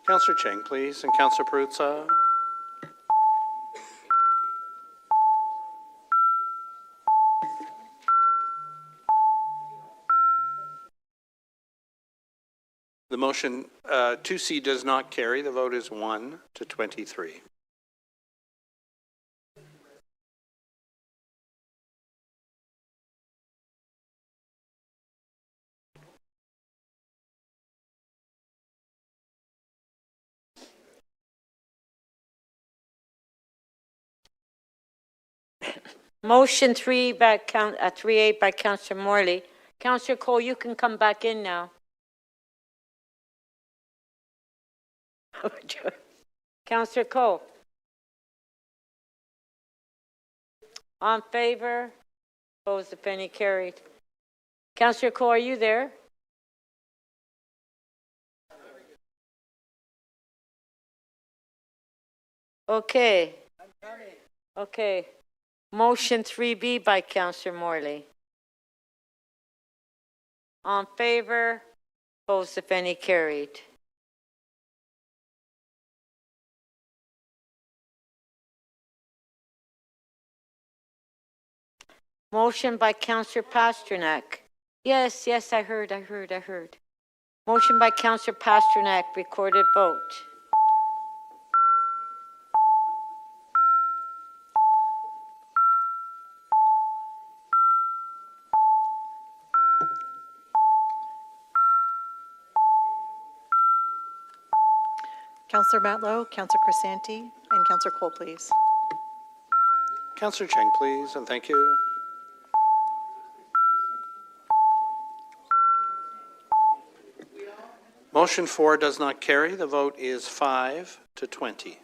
Councillor Cheng, please, and Councillor Perruzza. The motion 2C does not carry. The vote is 1 to 23. Motion 3A by Councillor Morley. Councillor Cole, you can come back in now. Councillor Cole. On favor? Opposed, if any, carried. Councillor Cole, are you there? Okay. Okay. Motion 3B by Councillor Morley. On favor? Opposed, if any, carried. Motion by Councillor Pasternak. Yes, I heard. Motion by Councillor Pasternak, recorded vote. Councillor Matlow, Councillor Crisanti, and Councillor Cole, please. Councillor Cheng, please, and thank you. Motion 4 does not carry. The vote is 5 to 20.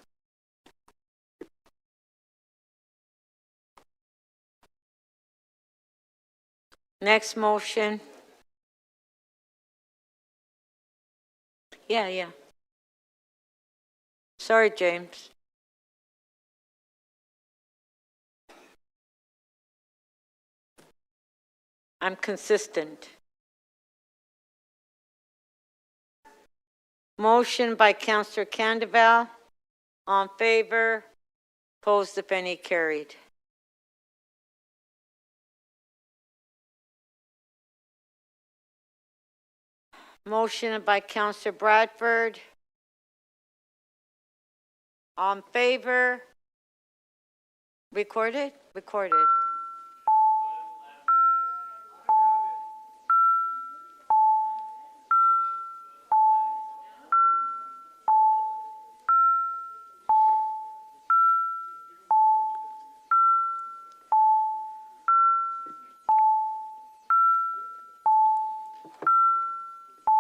Next motion. Yeah. Sorry, James. I'm consistent. Motion by Councillor Candeval. On favor? Opposed, if any, carried. Motion by Councillor Bradford. On favor? Recorded? Recorded.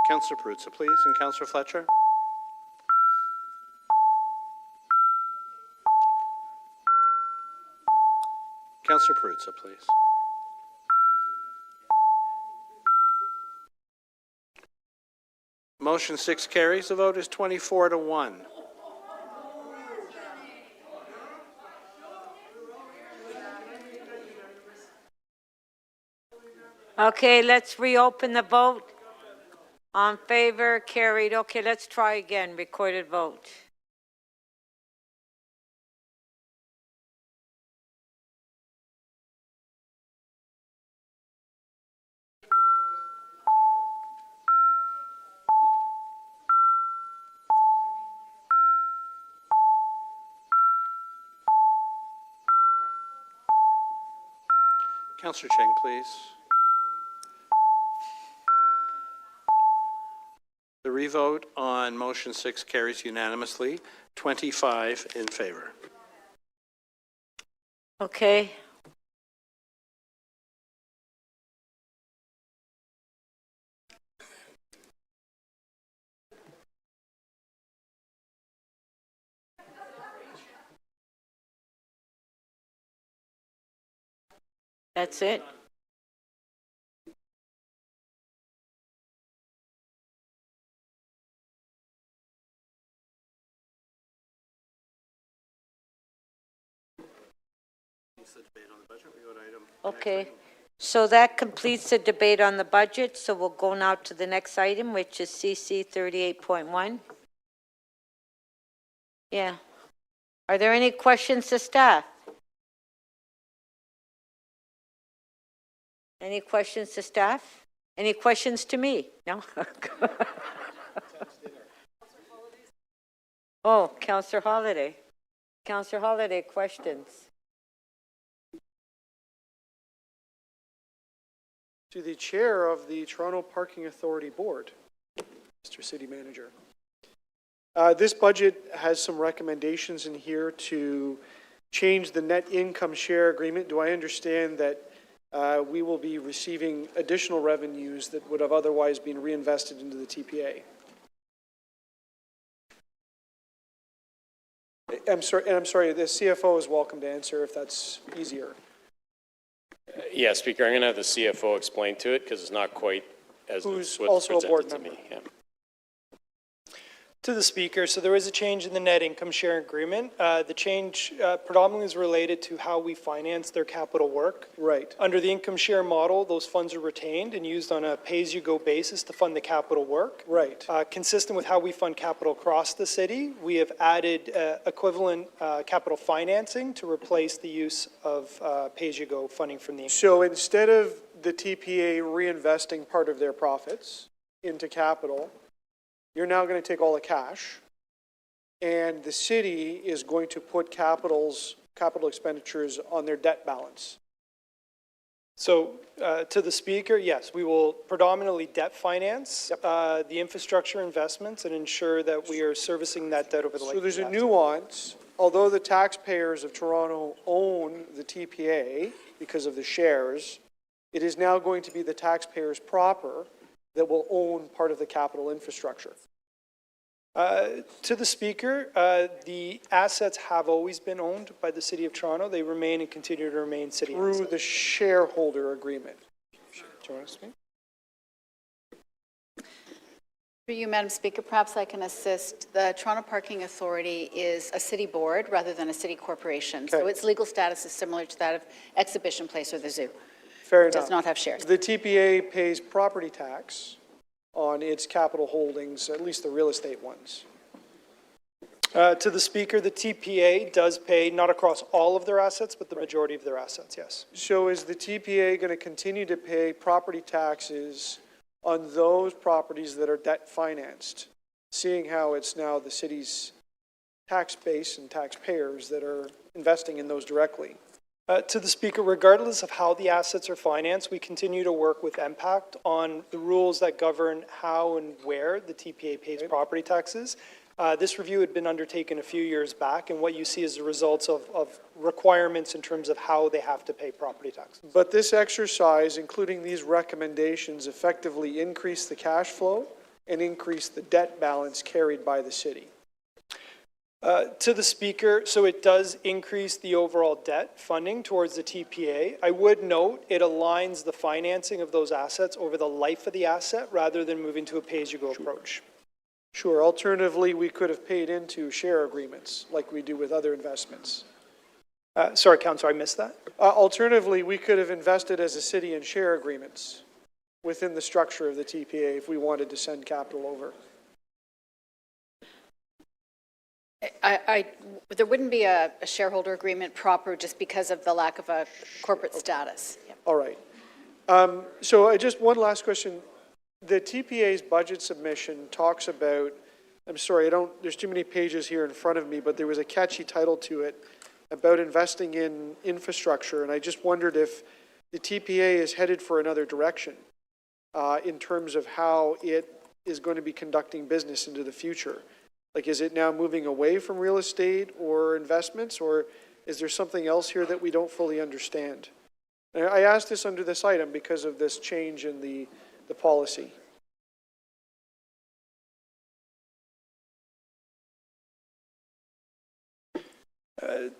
Councillor Perruzza, please, and Councillor Fletcher. Councillor Perruzza, please. Motion 6 carries. The vote is 24 to 1. Okay, let's reopen the vote. On favor, carried. Okay, let's try again. Recorded vote. Councillor Cheng, please. The revote on motion 6 carries unanimously, 25 in favor. Okay. That's it. Okay, so that completes the debate on the budget. So we'll go now to the next item, which is CC 38.1. Yeah. Are there any questions to staff? Any questions to staff? Any questions to me? No? Oh, Councillor Holiday. Councillor Holiday, questions? To the chair of the Toronto Parking Authority Board, Mr. City Manager. This budget has some recommendations in here to change the net income share agreement. Do I understand that we will be receiving additional revenues that would have otherwise been reinvested into the TPA? I'm sorry, the CFO is welcome to answer if that's easier. Yeah, Speaker, I'm going to have the CFO explain to it because it's not quite as Who's what's also a board presented to member. me. Yeah. To the Speaker, so there is a change in the net income sharing agreement. The change predominantly is related to how we finance their capital work. Right. Under the income share model, those funds are retained and used on a pay-as-you-go basis to fund the capital work. Right. Consistent with how we fund capital across the city, we have added equivalent capital financing to replace the use of pay-as-you-go funding from the income. So instead of the TPA reinvesting part of their profits into capital, you're now going to take all the cash, and the city is going to put capital expenditures on their debt balance. So to the Speaker, yes, we will predominantly debt finance the infrastructure investments and ensure that we are servicing that debt over the life So of there's the a asset. nuance. Although the taxpayers of Toronto own the TPA because of the shares, it is now going to be the taxpayers proper that will own part of the capital infrastructure. To the Speaker, the assets have always been owned by the City of Toronto. They remain and continue to remain city assets. Through the shareholder agreement. Do you want to speak? Through you, Madam Speaker, perhaps I can assist. The Toronto Parking Authority is a city board rather than a city corporation. Okay. So its legal status is similar to that of Exhibition Place or the zoo. Fair It enough. does not have shares. The TPA pays property tax on its capital holdings, at least the real estate ones. To the Speaker, the TPA does pay, not across all of their assets, but the majority of their assets, yes. So is the TPA going to continue to pay property taxes on those properties that are debt financed, seeing how it's now the city's tax base and taxpayers that are investing in those directly? To the Speaker, regardless of how the assets are financed, we continue to work with MPACT on the rules that govern how and where the TPA pays property taxes. This review had been undertaken a few years back, and what you see is the results of requirements in terms of how they have to pay property taxes. But this exercise, including these recommendations, effectively increase the cash flow and increase the debt balance carried by the city. To the Speaker, so it does increase the overall debt funding towards the TPA. I would note it aligns the financing of those assets over the life of the asset rather than moving to a pay-as-you-go approach. Sure. Alternatively, we could have paid into share agreements like we do with other investments. Sorry, Councillor, I missed that. Alternatively, we could have invested as a city in share agreements within the structure of the TPA if we wanted to send capital over. There wouldn't be a shareholder agreement proper just because of the lack of a corporate status. Yep. All right. So I just, one last question. The TPA's budget submission talks about, I'm sorry, there's too many pages here in front of me, but there was a catchy title to it about investing in infrastructure, and I just wondered if the TPA is headed for another direction in terms of how it is going to be conducting business into the future. Like, is it now moving away from real estate or investments, or is there something else here that we don't fully understand? And I asked this under this item because of this change in the policy.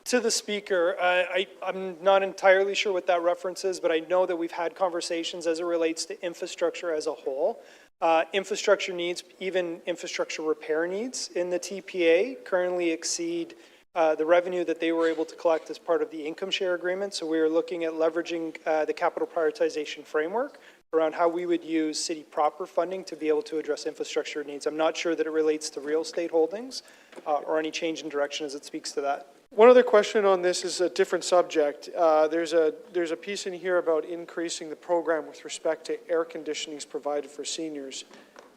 To the Speaker, I'm not entirely sure what that reference is, but I know that we've had conversations as it relates to infrastructure as a whole. Infrastructure needs, even infrastructure repair needs in the TPA currently exceed the revenue that they were able to collect as part of the income share agreement. So we are looking at leveraging the capital prioritization framework around how we would use city proper funding to be able to address infrastructure needs. I'm not sure that it relates to real estate holdings or any change in direction as it speaks to that. One other question on this is a different subject. There's a piece in here about increasing the program with respect to air conditionings provided for seniors.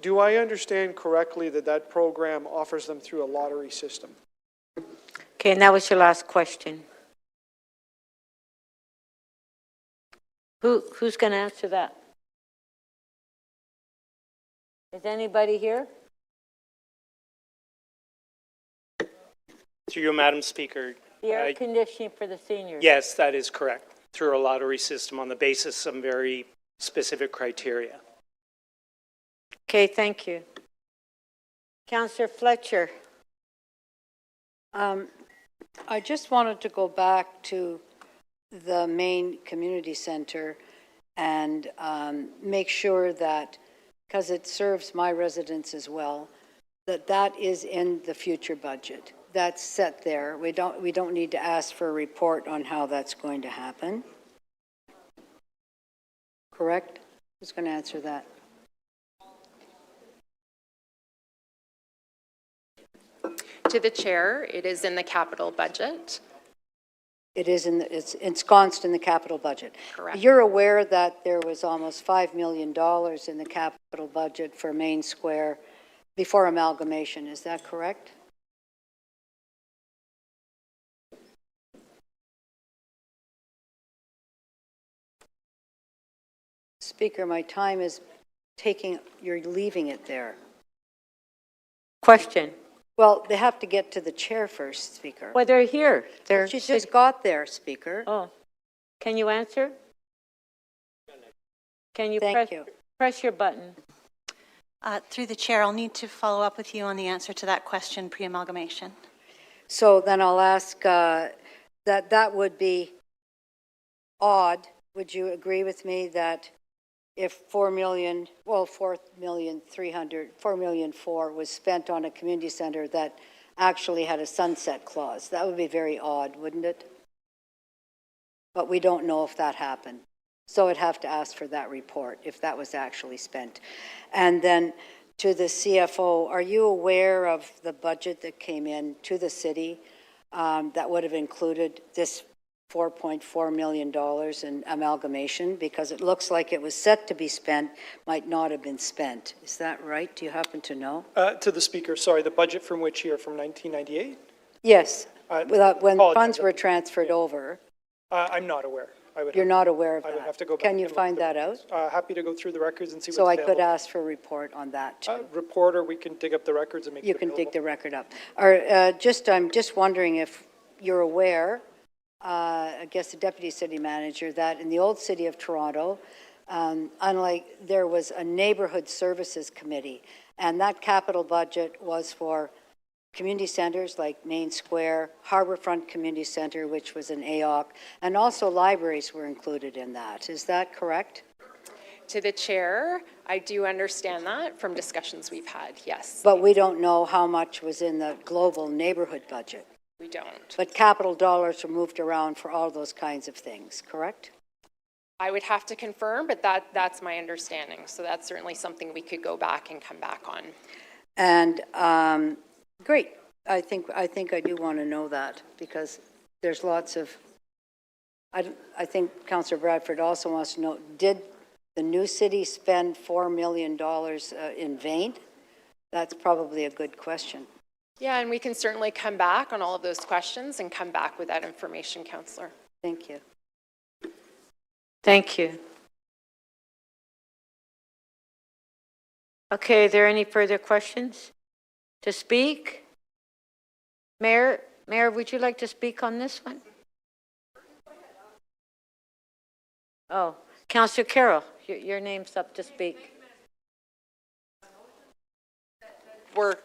Do I understand correctly that that program offers them through a lottery system? Okay, and that was your last question. Who's going to answer that? Is anybody here? Through you, Madam Speaker. The air conditioning for the seniors? Yes, that is correct. Through a lottery system on the basis of some very specific criteria. Okay, thank you. Councillor Fletcher. I just wanted to go back to the main community center and make sure that, because it serves my residents as well, that that is in the future budget. That's set there. We don't need to ask for a report on how that's going to happen. Correct? Who's going to answer that? To the chair, it is in the capital budget. It is it's ensconced in the capital budget. Correct. You're aware that there was almost $5 million in the capital budget for Main Square before amalgamation. Is that correct? Speaker, my time is you're leaving it there. Question. Well, they have to get to the chair first, Speaker. Well, they're here. She just got there, Speaker. Oh, can you answer? Can you press your button? Through the chair, I'll need to follow up with you on the answer to that question pre-amalgamation. So then I'll ask that would be odd. Would you agree with me that if $4 million was spent on a community center that actually had a sunset clause? That would be very odd, wouldn't it? But we don't know if that happened. So I'd have to ask for that report if that was actually spent. And then to the CFO, are you aware of the budget that came in to the city that would have included this $4.4 million in amalgamation? Because it looks like it was set to be spent, might not have been spent. Is that right? Do you happen to know? To the Speaker, sorry, the budget from which year? From 1998? Yes, when funds were transferred over. I'm not aware. You're not aware of that? I would have to go back. Can you find that out? Happy to go through the records and see what's So I available. could ask for a report on that too. Report, or we can dig up the records and make it You can available. dig the record up. Or I'm just wondering if you're aware, I guess the Deputy City Manager, that in the old City of Toronto, unlike there was a Neighborhood Services Committee, and that capital budget was for community centers like Main Square, Harbourfront Community Center, which was an AOC, and also libraries were included in that. Is that correct? To the chair, I do understand that from discussions we've had, yes. But we don't know how much was in the global neighborhood budget. We don't. But capital dollars were moved around for all those kinds of things, correct? I would have to confirm, but that's my understanding. So that's certainly something we could go back and come back on. And great. I think I do want to know that, because there's lots of, I think Councillor Bradford also wants to know, did the new city spend $4 million in vain? That's probably a good question. Yeah, and we can certainly come back on all of those questions and come back with that information, Councillor. Thank you. Thank you. Okay, are there any further questions to speak? Mayor, would you like to speak on this one? Oh, Councillor Carroll, your name's up to speak. We're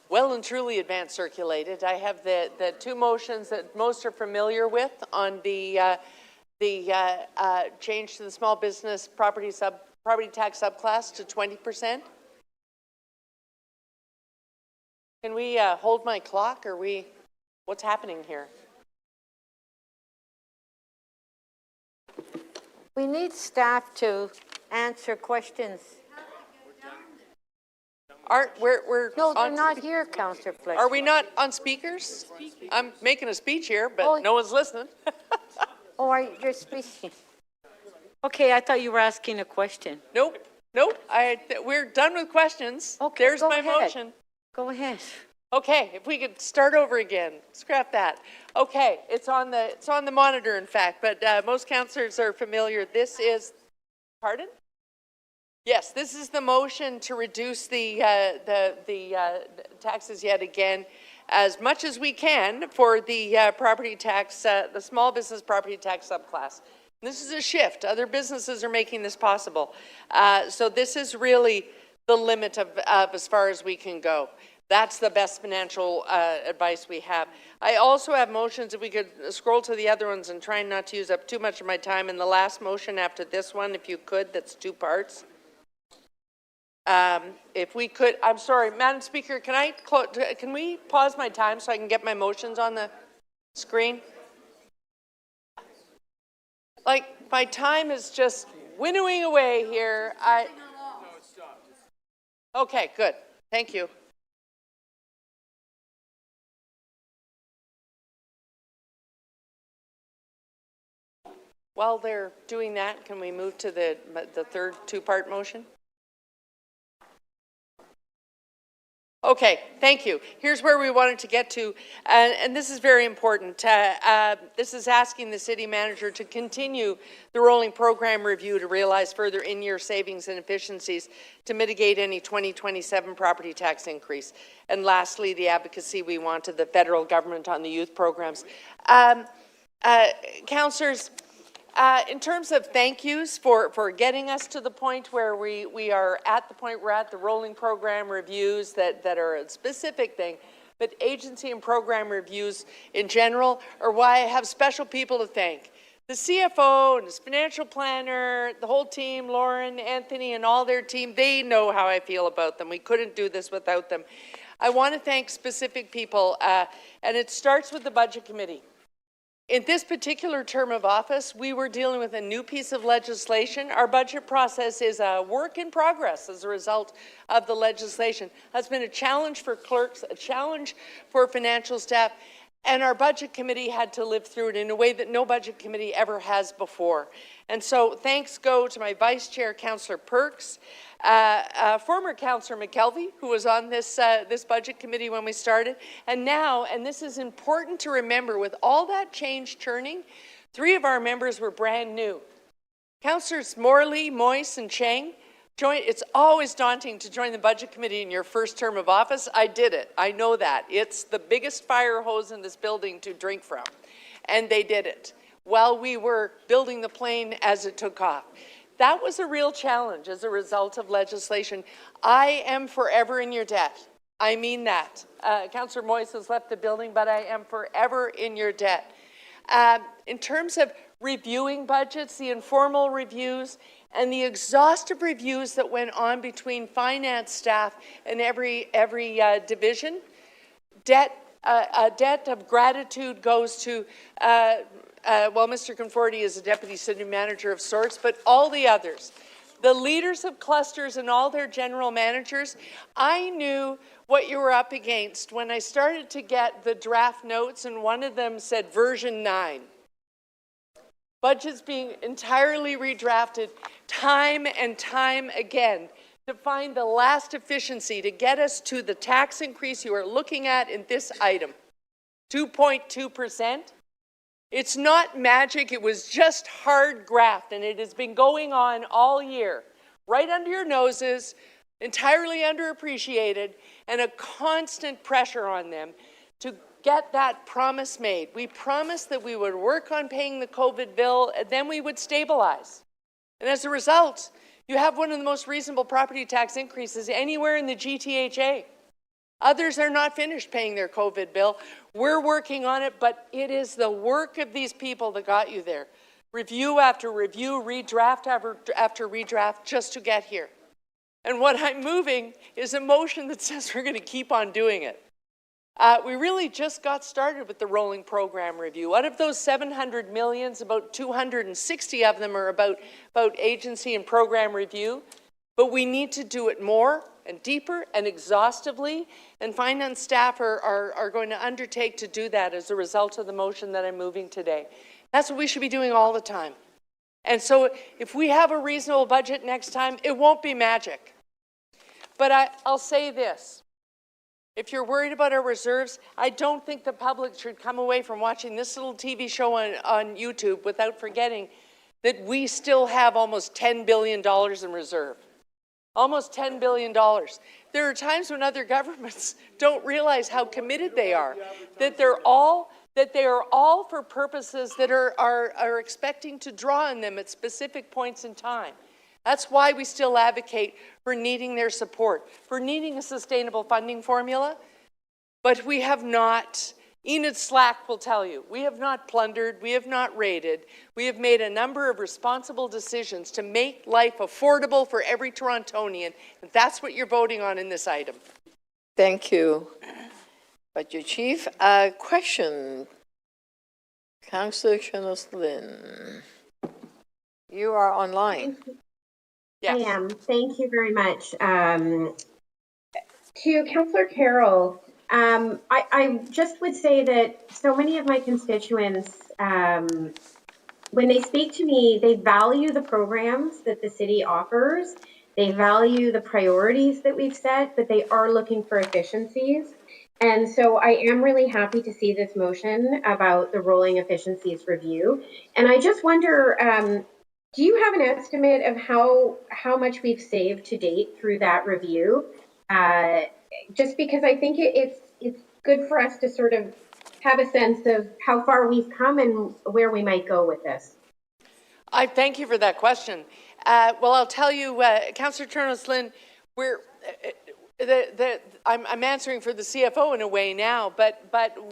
well and truly advanced circulated. I have the two motions that most are familiar with on the change to the small business property tax subclass to 20%. Can we hold my clock? Or what's happening here? We need staff to answer questions. No, they're not here, Councillor Fletcher. Are we not on speakers? I'm making a speech here, but no one's listening. Oh, you're speaking. Okay, I thought you were asking a question. Nope. Nope, we're done with questions. Okay, There's go my ahead. motion. Go ahead. Okay, if we could start over again, scrap that. Okay, it's on the monitor, in fact, but most councillors are familiar. This is, pardon? Yes, this is the motion to reduce the taxes yet again as much as we can for the property tax, the small business property tax subclass. This is a shift. Other businesses are making this possible. So this is really the limit of as far as we can go. That's the best financial advice we have. I also have motions, if we could scroll to the other ones and try not to use up too much of my time. In the last motion after this one, if you could, that's 2 parts. If we could, I'm sorry, Madam Speaker, can we pause my time so I can get my motions on the screen? Like, my time is just winnowing away here. Okay, good. Thank you. While they're doing that, can we move to the third 2-part motion? Okay, thank you. Here's where we wanted to get to, and this is very important. This is asking the city manager to continue the rolling program review to realize further in-year savings and efficiencies to mitigate any 2027 property tax increase. And lastly, the advocacy we want to the federal government on the youth programs. Councillors, in terms of thank yous for getting us to the point where we are at the point we're at, the rolling program reviews that are a specific thing, but agency and program reviews in general are why I have special people to thank. The CFO and his financial planner, the whole team, Lauren, Anthony, and all their team, they know how I feel about them. We couldn't do this without them. I want to thank specific people, and it starts with the Budget Committee. In this particular term of office, we were dealing with a new piece of legislation. Our budget process is a work in progress as a result of the legislation. That's been a challenge for clerks, a challenge for financial staff, and our budget committee had to live through it in a way that no budget committee ever has before. And so thanks go to my vice chair, Councillor Perks, former Councillor McKelvey, who was on this budget committee when we started, and now, and this is important to remember, with all that change churning, 3 of our members were brand new. Councillors Morley, Moyse, and Chang joined. It's always daunting to join the budget committee in your first term of office. I did it. I know that. It's the biggest fire hose in this building to drink from, and they did it while we were building the plane as it took off. That was a real challenge as a result of legislation. I am forever in your debt. I mean that. Councillor Moyse has left the building, but I am forever in your debt. In terms of reviewing budgets, the informal reviews, and the exhaustive reviews that went on between finance staff and every division, a debt of gratitude goes to well, Mr. Conforti is a deputy city manager of sorts, but all the others, the leaders of clusters and all their general managers. I knew what you were up against when I started to get the draft notes, and one of them said version 9. Budgets being entirely redrafted time and time again to find the last efficiency to get us to the tax increase you are looking at in this item, 2.2%. It's not magic, it was just hard graft, and it has been going on all year, right under your noses, entirely underappreciated, and a constant pressure on them to get that promise made. We promised that we would work on paying the COVID bill, and then we would stabilize. And as a result, you have one of the most reasonable property tax increases anywhere in the GTHA. Others are not finished paying their COVID bill. We're working on it, but it is the work of these people that got you there. Review after review, redraft after redraft, just to get here. And what I'm moving is a motion that says we're going to keep on doing it. We really just got started with the rolling program review. Out of those 700 millions, about 260 of them are about agency and program review. But we need to do it more and deeper and exhaustively, and finance staff are going to undertake to do that as a result of the motion that I'm moving today. That's what we should be doing all the time. And so if we have a reasonable budget next time, it won't be magic. But I'll say this. If you're worried about our reserves, I don't think the public should come away from watching this little TV show on YouTube without forgetting that we still have almost $10 billion in reserve. Almost $10 billion. There are times when other governments don't realize how committed they are, that they are all for purposes that are expecting to draw on them at specific points in time. That's why we still advocate for needing their support, for needing a sustainable funding formula. But we have not, Enid Slack will tell you, we have not plundered, we have not raided. We have made a number of responsible decisions to make life affordable for every Torontonian. And that's what you're voting on in this item. Thank you. Budget Chief, question. Councillor Lynn, you are online. Yes. I am. Thank you very much. To Councillor Carroll, I just would say that so many of my constituents, when they speak to me, they value the programs that the city offers. They value the priorities that we've set, but they are looking for efficiencies. And so I am really happy to see this motion about the rolling efficiencies review. And I just wonder, do you have an estimate of how much we've saved to date through that review? Just because I think it's good for us to sort of have a sense of how far we've come and where we might go with this. I thank you for that question. Well, I'll tell you, Councillor Lynn, I'm answering for the CFO in a way now, but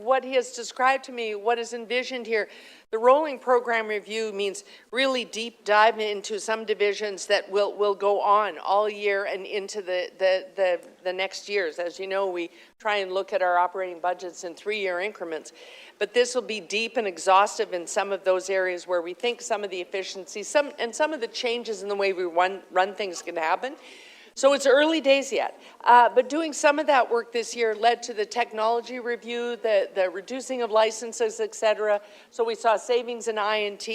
what he has described to me, what is envisioned here, the rolling program review means really deep dive into some divisions that will go on all year and into the next years. As you know, we try and look at our operating budgets in 3-year increments, but this will be deep and exhaustive in some of those areas where we think some of the efficiencies, some of the changes in the way we run things can happen. So it's early days yet, but doing some of that work this year led to the technology review, the reducing of licenses, et cetera. So we saw savings in INT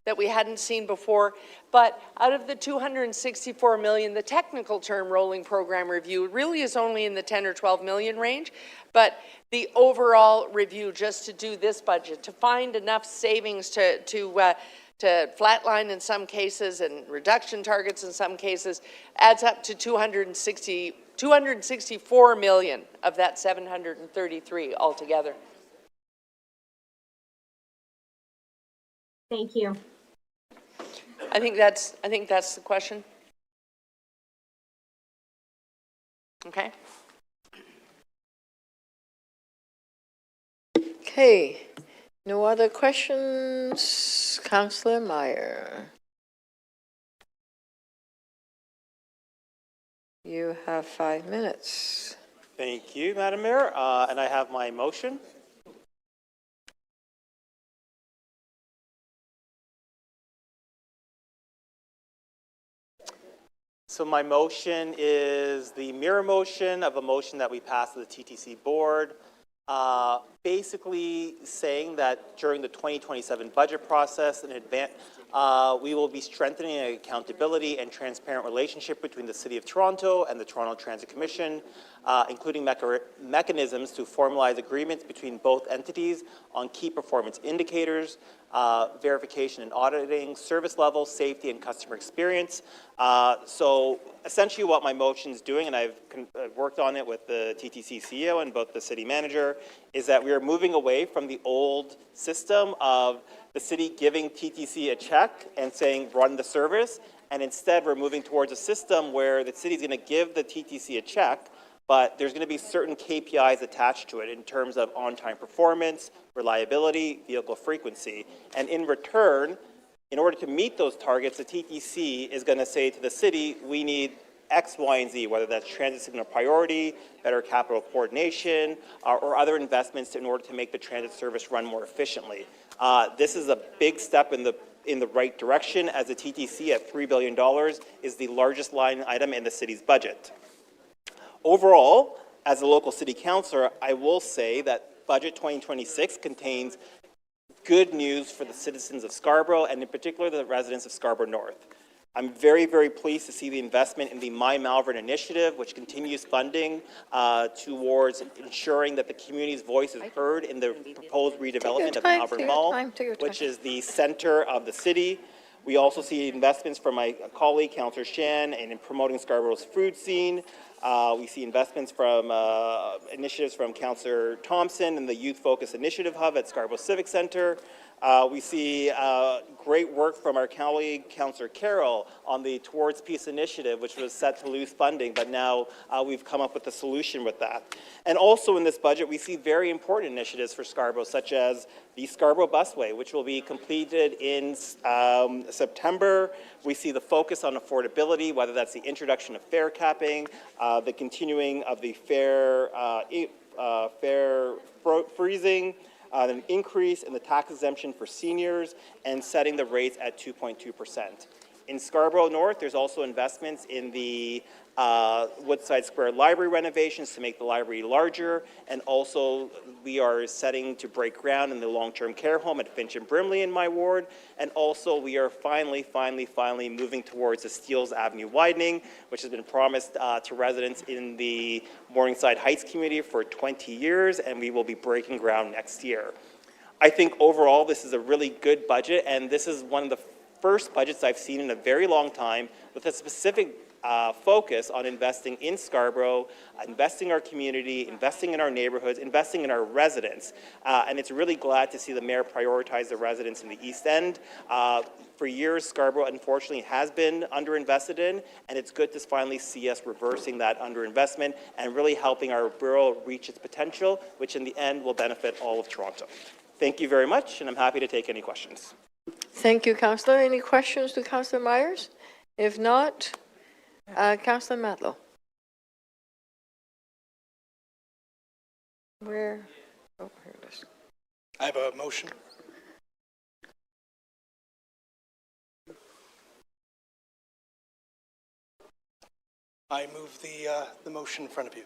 that we hadn't seen before. But out of the $264 million, the technical term rolling program review really is only in the 10 or 12 million range. But the overall review, just to do this budget, to find enough savings to flatline in some cases and reduction targets in some cases, adds up to 264 million of that 733 altogether. Thank you. I think that's the question. Okay. Okay. No other questions? Councillor Meyer. You have 5 minutes. Thank you, Madam Mayor. And I have my motion. So my motion is the mirror motion of a motion that we passed at the TTC board. Basically saying that during the 2027 budget process in advance, we will be strengthening an accountability and transparent relationship between the City of Toronto and the Toronto Transit Commission, including mechanisms to formalize agreements between both entities on key performance indicators, verification and auditing, service level, safety, and customer experience. So essentially what my motion is doing, and I've worked on it with the TTC CEO and both the city manager, is that we are moving away from the old system of the city giving TTC a check and saying run the service, and instead we're moving towards a system where the city is going to give the TTC a check, but there's going to be certain KPIs attached to it in terms of on-time performance, reliability, vehicle frequency, and in return, in order to meet those targets, the TTC is going to say to the city, we need X, Y, and Z, whether that's transit signal priority, better capital coordination, or other investments in order to make the transit service run more efficiently. This is a big step in the right direction, as the TTC at $3 billion is the largest line item in the city's budget. Overall, as a local city councillor, I will say that Budget 2026 contains good news for the citizens of Scarborough, and in particular the residents of Scarborough North. I'm very, very pleased to see the investment in the My Malvern initiative, which continues funding towards ensuring that the community's voice is heard in the proposed redevelopment of Malvern Mall, which is the center of the city. We also see investments from my colleague, Councillor Shan, in promoting Scarborough's food scene. We see investments from initiatives from Councillor Thompson and the Youth Focus Initiative Hub at Scarborough Civic Centre. We see great work from our colleague, Councillor Carroll, on the Towards Peace initiative, which was set to lose funding, but now we've come up with a solution with that. And also in this budget, we see very important initiatives for Scarborough, such as the Scarborough Busway, which will be completed in September. We see the focus on affordability, whether that's the introduction of fare capping, the continuing of the fare freezing, an increase in the tax exemption for seniors, and setting the rates at 2.2%. In Scarborough North, there's also investments in the Woodside Square Library renovations to make the library larger, and also we are setting to break ground in the long-term care home at Finch and Brimley in my ward, and also we are finally moving towards the Steeles Avenue widening, which has been promised to residents in the Morningside Heights community for 20 years, and we will be breaking ground next year. I think overall this is a really good budget, and this is one of the first budgets I've seen in a very long time with a specific focus on investing in Scarborough, investing in our community, investing in our neighborhoods, investing in our residents. And it's really glad to see the mayor prioritize the residents in the East End. For years, Scarborough, unfortunately, has been underinvested in, and it's good to finally see us reversing that underinvestment and really helping our borough reach its potential, which in the end will benefit all of Toronto. Thank you very much, and I'm happy to take any questions. Thank you, Councillor. Any questions to Councillor Myers? If not, Councillor Matlow. Where? Oh, here it is. I have a motion. I move the motion in front of you.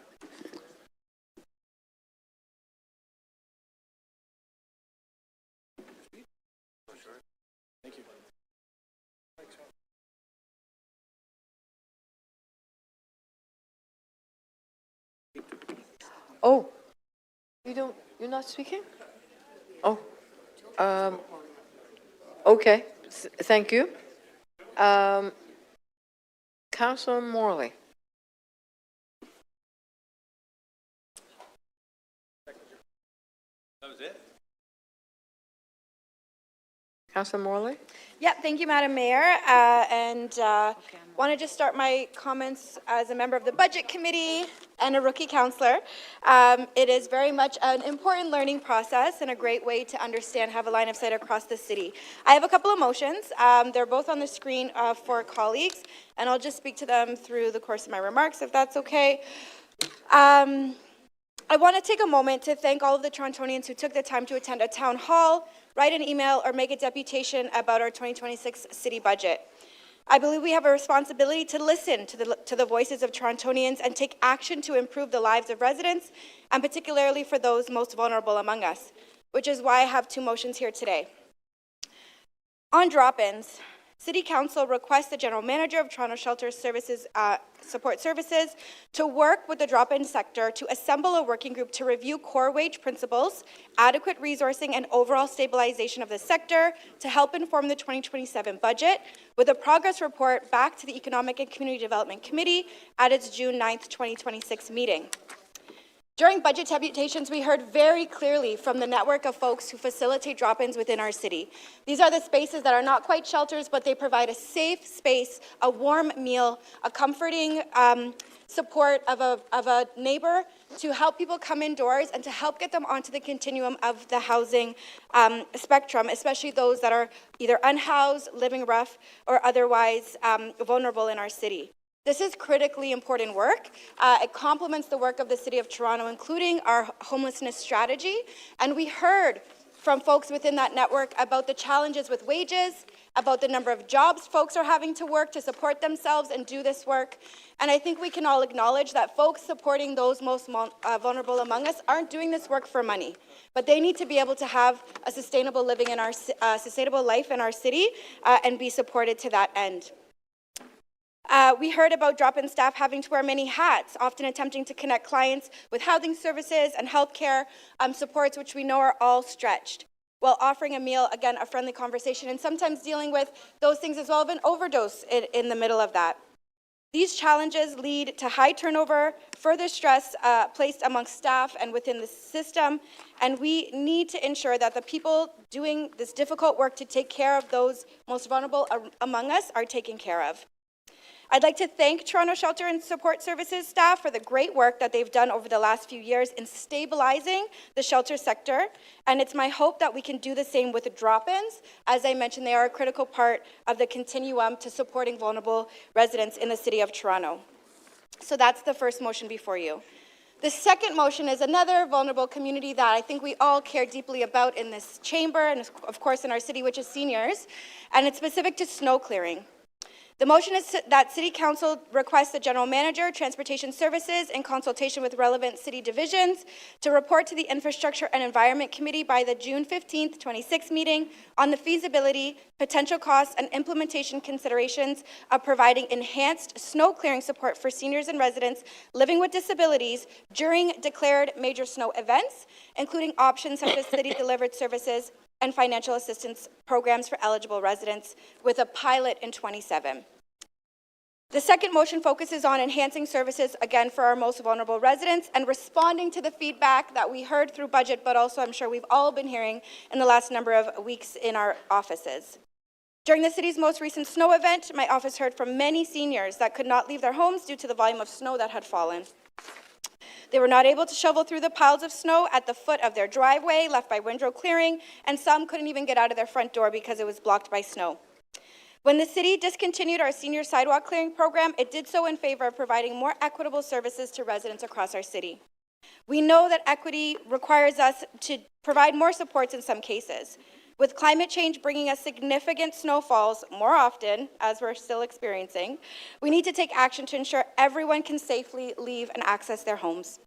Thank you. Oh, you're not speaking? Oh, okay, thank you. Councillor Morley. That was it? Councillor Morley? Yeah, thank you, Madam Mayor. Want to just start my comments as a member of the Budget Committee and a rookie councillor. It is very much an important learning process and a great way to understand, have a line of sight across the city. I have a couple of motions. They're both on the screen for colleagues, and I'll just speak to them through the course of my remarks, if that's okay. I want to take a moment to thank all of the Torontonians who took the time to attend a town hall, write an email, or make a deputation about our 2026 city budget. I believe we have a responsibility to listen to the voices of Torontonians and take action to improve the lives of residents, and particularly for those most vulnerable among us, which is why I have two motions here today. On drop-ins, City Council requests the General Manager of Toronto Shelter Services Support Services to work with the drop-in sector to assemble a working group to review core wage principles, adequate resourcing, and overall stabilization of the sector to help inform the 2027 budget, with a progress report back to the Economic and Community Development Committee at its June 9th, 2026 meeting. During budget deputations, we heard very clearly from the network of folks who facilitate drop-ins within our city. These are the spaces that are not quite shelters, but they provide a safe space, a warm meal, a comforting support of a neighbor to help people come indoors and to help get them onto the continuum of the housing spectrum, especially those that are either unhoused, living rough, or otherwise vulnerable in our city. This is critically important work. It complements the work of the City of Toronto, including our homelessness strategy. And we heard from folks within that network about the challenges with wages, about the number of jobs folks are having to work to support themselves and do this work. And I think we can all acknowledge that folks supporting those most vulnerable among us aren't doing this work for money, but they need to be able to have a sustainable living in our sustainable life in our city and be supported to that end. We heard about drop-in staff having to wear many hats, often attempting to connect clients with housing services and healthcare supports, which we know are all stretched, while offering a meal, again, a friendly conversation, and sometimes dealing with those things as well of an overdose in the middle of that. These challenges lead to high turnover, further stress placed amongst staff and within the system, and we need to ensure that the people doing this difficult work to take care of those most vulnerable among us are taken care of. I'd like to thank Toronto Shelter and Support Services staff for the great work that they've done over the last few years in stabilizing the shelter sector, and it's my hope that we can do the same with the drop-ins. As I mentioned, they are a critical part of the continuum to supporting vulnerable residents in the City of Toronto. So that's the first motion before you. The second motion is another vulnerable community that I think we all care deeply about in this chamber and, of course, in our city, which is seniors, and it's specific to snow clearing. The motion is that City Council requests the General Manager, Transportation Services, in consultation with relevant city divisions, to report to the Infrastructure and Environment Committee by the June 15th, 26 meeting on the feasibility, potential costs, and implementation considerations of providing enhanced snow clearing support for seniors and residents living with disabilities during declared major snow events, including options such as city-delivered services and financial assistance programs for eligible residents, with a pilot in 27. The second motion focuses on enhancing services, again, for our most vulnerable residents and responding to the feedback that we heard through budget, but also I'm sure we've all been hearing in the last number of weeks in our offices. During the city's most recent snow event, my office heard from many seniors that could not leave their homes due to the volume of snow that had fallen. They were not able to shovel through the piles of snow at the foot of their driveway left by windrow clearing, and some couldn't even get out of their front door because it was blocked by snow. When the city discontinued our senior sidewalk clearing program, it did so in favor of providing more equitable services to residents across our city. We know that equity requires us to provide more supports in some cases. With climate change bringing us significant snowfalls more often, as we're still experiencing, we need to take action to ensure everyone can safely leave and access their homes.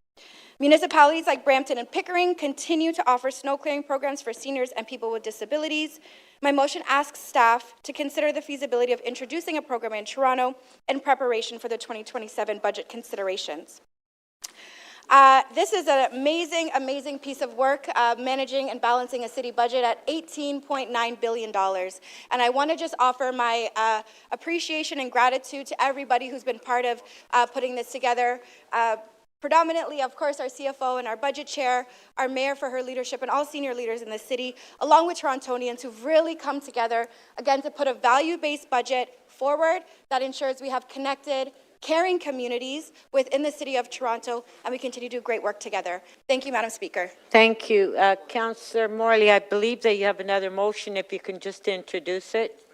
Municipalities like Brampton and Pickering continue to offer snow clearing programs for seniors and people with disabilities. My motion asks staff to consider the feasibility of introducing a program in Toronto in preparation for the 2027 budget considerations. This is an amazing, amazing piece of work, managing and balancing a city budget at $18.9 billion. And I want to just offer my appreciation and gratitude to everybody who's been part of putting this together. Predominantly, of course, our CFO and our budget chair, our mayor for her leadership, and all senior leaders in the city, along with Torontonians who've really come together, again, to put a value-based budget forward that ensures we have connected, caring communities within the City of Toronto, and we continue to do great work together. Thank you, Madam Speaker. Thank you. Councillor Morley, I believe that you have another motion, if you can just introduce it.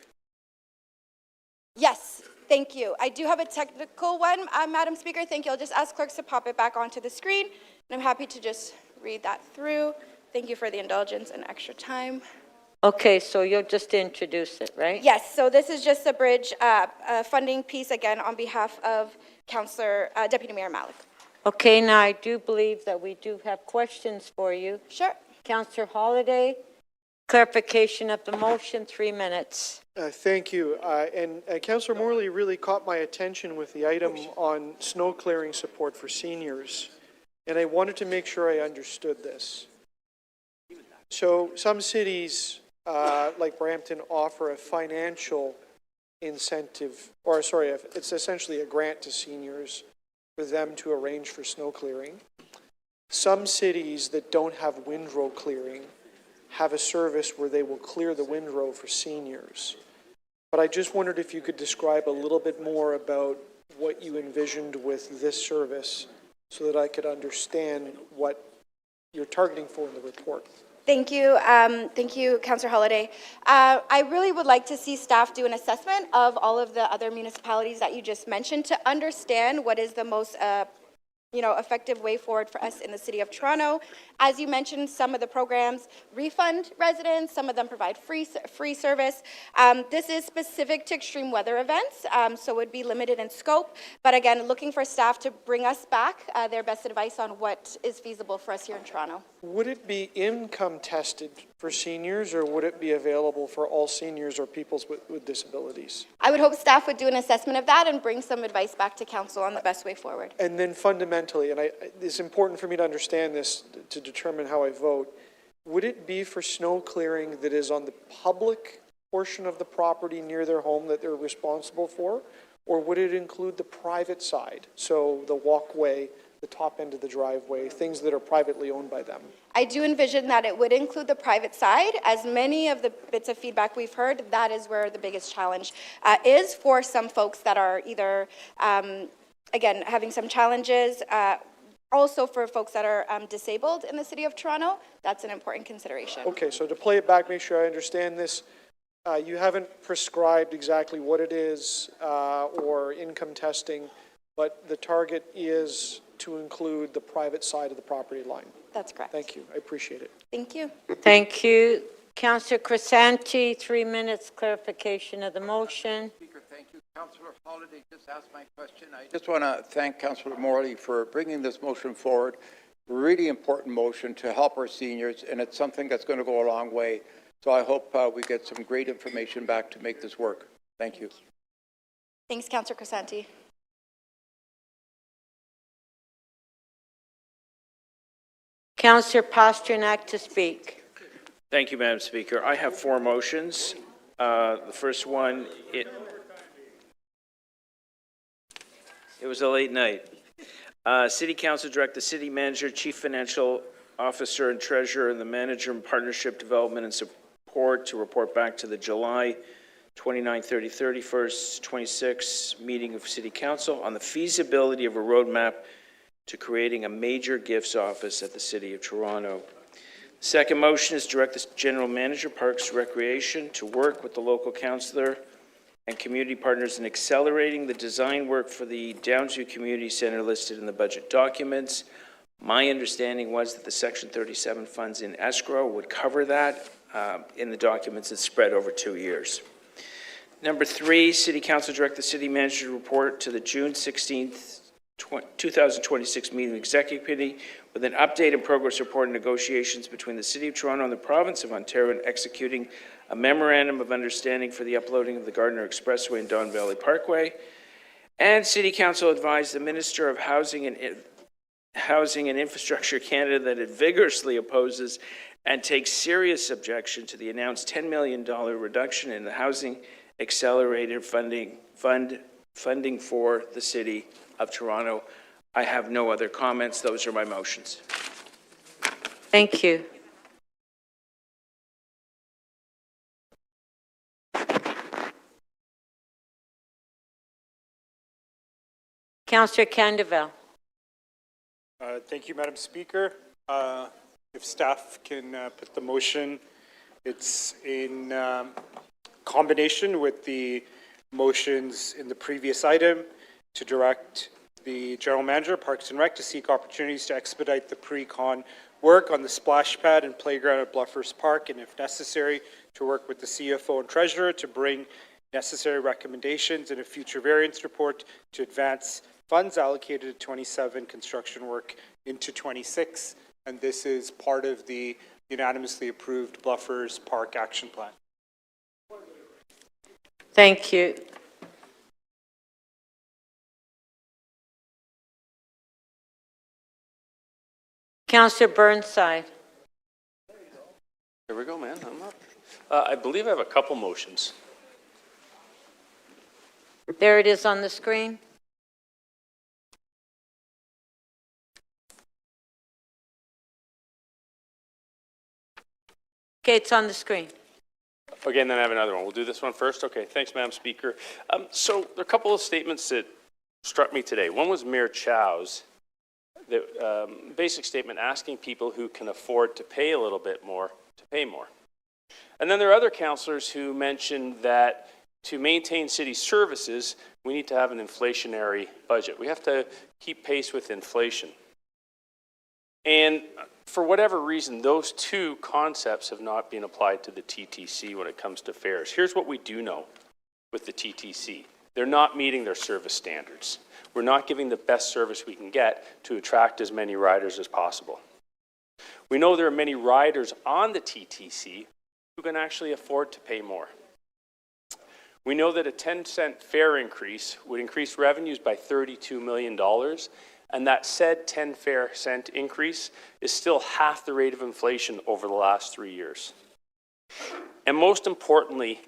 Yes, thank you. I do have a technical one, Madam Speaker. Thank you. I'll just ask clerks to pop it back onto the screen, and I'm happy to just read that through. Thank you for the indulgence and extra time. Okay, so you'll just introduce it, right? Yes, so this is just a bridge funding piece, again, on behalf of Councillor Deputy Mayor Malik. Okay, now I do believe that we do have questions for you. Sure. Councillor Holiday, clarification of the motion, 3 minutes. Thank you. And Councillor Morley really caught my attention with the item on snow clearing support for seniors. And I wanted to make sure I understood this. So some cities, like Brampton, offer a financial incentive, or sorry, it's essentially a grant to seniors for them to arrange for snow clearing. Some cities that don't have windrow clearing have a service where they will clear the windrow for seniors. But I just wondered if you could describe a little bit more about what you envisioned with this service so that I could understand what you're targeting for in the report. Thank you, Councillor Holiday. I really would like to see staff do an assessment of all of the other municipalities that you just mentioned to understand what is the most effective way forward for us in the City of Toronto. As you mentioned, some of the programs refund residents, some of them provide free service. This is specific to extreme weather events, so it would be limited in scope. But again, looking for staff to bring us back their best advice on what is feasible for us here in Toronto. Would it be income tested for seniors, or would it be available for all seniors or people with disabilities? I would hope staff would do an assessment of that and bring some advice back to council on the best way forward. And then fundamentally, and it's important for me to understand this to determine how I vote, would it be for snow clearing that is on the public portion of the property near their home that they're responsible for, or would it include the private side, so the walkway, the top end of the driveway, things that are privately owned by them? I do envision that it would include the private side. As many of the bits of feedback we've heard, that is where the biggest challenge is for some folks that are either, again, having some challenges. Also for folks that are disabled in the City of Toronto, that's an important consideration. Okay, so to play it back, make sure I understand this. You haven't prescribed exactly what it is or income testing, but the target is to include the private side of the property line. That's correct. Thank you. I appreciate it. Thank you. Thank you. Councillor Crisanti, 3 minutes clarification of the motion. Speaker, thank you. Councillor Holiday just asked my question. I just want to thank Councillor Morley for bringing this motion forward. Really important motion to help our seniors, and it's something that's going to go a long way. So I hope we get some great information back to make this work. Thank you. Thanks, Councillor Crisanti. Councillor Pasternak to speak. Thank you, Madam Speaker. I have 4 motions. The first one, it was a late night. City Council direct the City Manager, Chief Financial Officer and Treasurer, and the Manager in Partnership Development and Support to report back to the July 29, 30, 31st, 26 meeting of City Council on the feasibility of a roadmap to creating a major gifts office at the City of Toronto. The second motion is direct the General Manager, Parks Recreation, to work with the local councillor and community partners in accelerating the design work for the Downsview Community Centre listed in the budget documents. My understanding was that the Section 37 funds in escrow would cover that. In the documents, it's spread over 2 years. Number 3, City Council direct the City Manager to report to the June 16th, 2026 meeting of the Executive Committee with an update and progress report on negotiations between the City of Toronto and the Province of Ontario in executing a memorandum of understanding for the uploading of the Gardiner Expressway and Don Valley Parkway. And City Council advised the Minister of Housing and Infrastructure Canada that it vigorously opposes and takes serious objection to the announced $10 million reduction in the Housing Accelerated funding for the City of Toronto. I have no other comments. Those are my motions. Thank you. Councillor Candeville. Thank you, Madam Speaker. If staff can put the motion, it's in combination with the motions in the previous item to direct the General Manager, Parks and Rec, to seek opportunities to expedite the pre-con work on the splash pad and playground at Bluffers Park, and if necessary, to work with the CFO and Treasurer to bring necessary recommendations in a future variance report to advance funds allocated to 27 construction work into 26, and this is part of the unanimously approved Bluffers Park Action Plan. Thank you. Councillor Burnside. There we go, man. I'm up. I believe I have a couple motions. There it is on the screen. Okay, it's on the screen. Okay, and then I have another one. We'll do this one first. Okay, thanks, Madam Speaker. So there are a couple of statements that struck me today. One was Mayor Chow's basic statement asking people who can afford to pay a little bit more to pay more. And then there are other councillors who mentioned that to maintain city services, we need to have an inflationary budget. We have to keep pace with inflation. And for whatever reason, those two concepts have not been applied to the TTC when it comes to fares. Here's what we do know with the TTC. They're not meeting their service standards. We're not giving the best service we can get to attract as many riders as possible. We know there are many riders on the TTC who can actually afford to pay more. We know that a 10-cent fare increase would increase revenues by $32 million, and that said 10-cent increase is still half the rate of inflation over the last 3 years. And most importantly,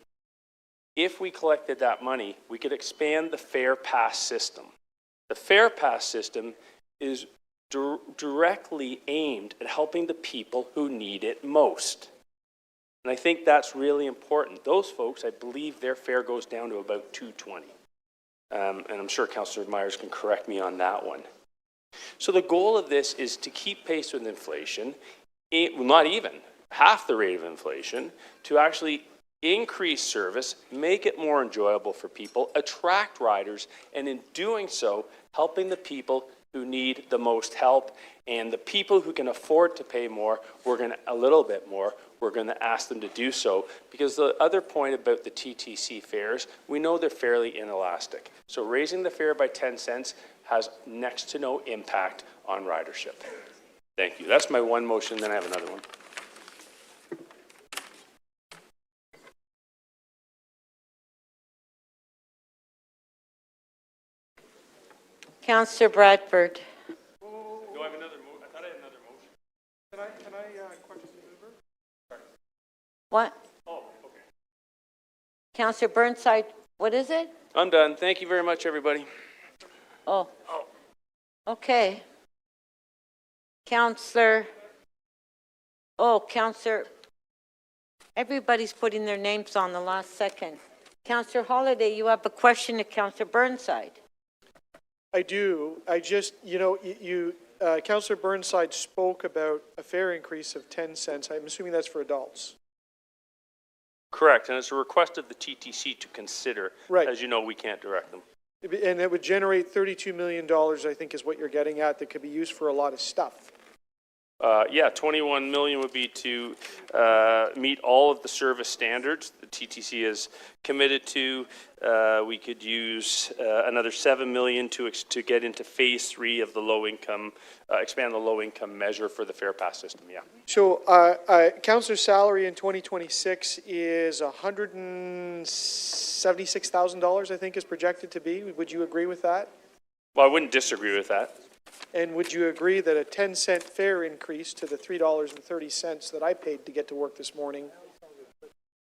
if we collected that money, we could expand the fare pass system. The fare pass system is directly aimed at helping the people who need it most. And I think that's really important. Those folks, I believe their fare goes down to about $2.20. And I'm sure Councillor Myers can correct me on that one. So the goal of this is to keep pace with inflation, not even half the rate of inflation, to actually increase service, make it more enjoyable for people, attract riders, and in doing so, helping the people who need the most help, and the people who can afford to pay more, a little bit more, we're going to ask them to do so, because the other point about the TTC fares, we know they're fairly inelastic. So raising the fare by 10 cents has next to no impact on ridership. Thank you. That's my one motion, then I have another one. Councillor Bradford. Do I have another motion? I thought I had another motion. Can I question the mover? Sorry. What? Oh, okay. Councillor Burnside, what is it? I'm done. Thank you very much, everybody. Oh. Okay. Councillor. Everybody's putting their names on the last second. Councillor Holiday, you have a question to Councillor Burnside. I do. I just, Councillor Burnside spoke about a fare increase of 10 cents. I'm assuming that's for adults. Correct, and it's a request of the TTC to consider. Right. As you know, we can't direct them. And it would generate $32 million, I think is what you're getting at, that could be used for a lot of stuff. Yeah, 21 million would be to meet all of the service standards the TTC is committed to. We could use another 7 million to get into phase 3 of the low income, expand the low income measure for the fare pass system. Yeah. So, councillor's salary in 2026 is $176,000, I think, is projected to be. Would you agree with that? Well, I wouldn't disagree with that. And would you agree that a 10-cent fare increase to the $3.30 that I paid to get to work this morning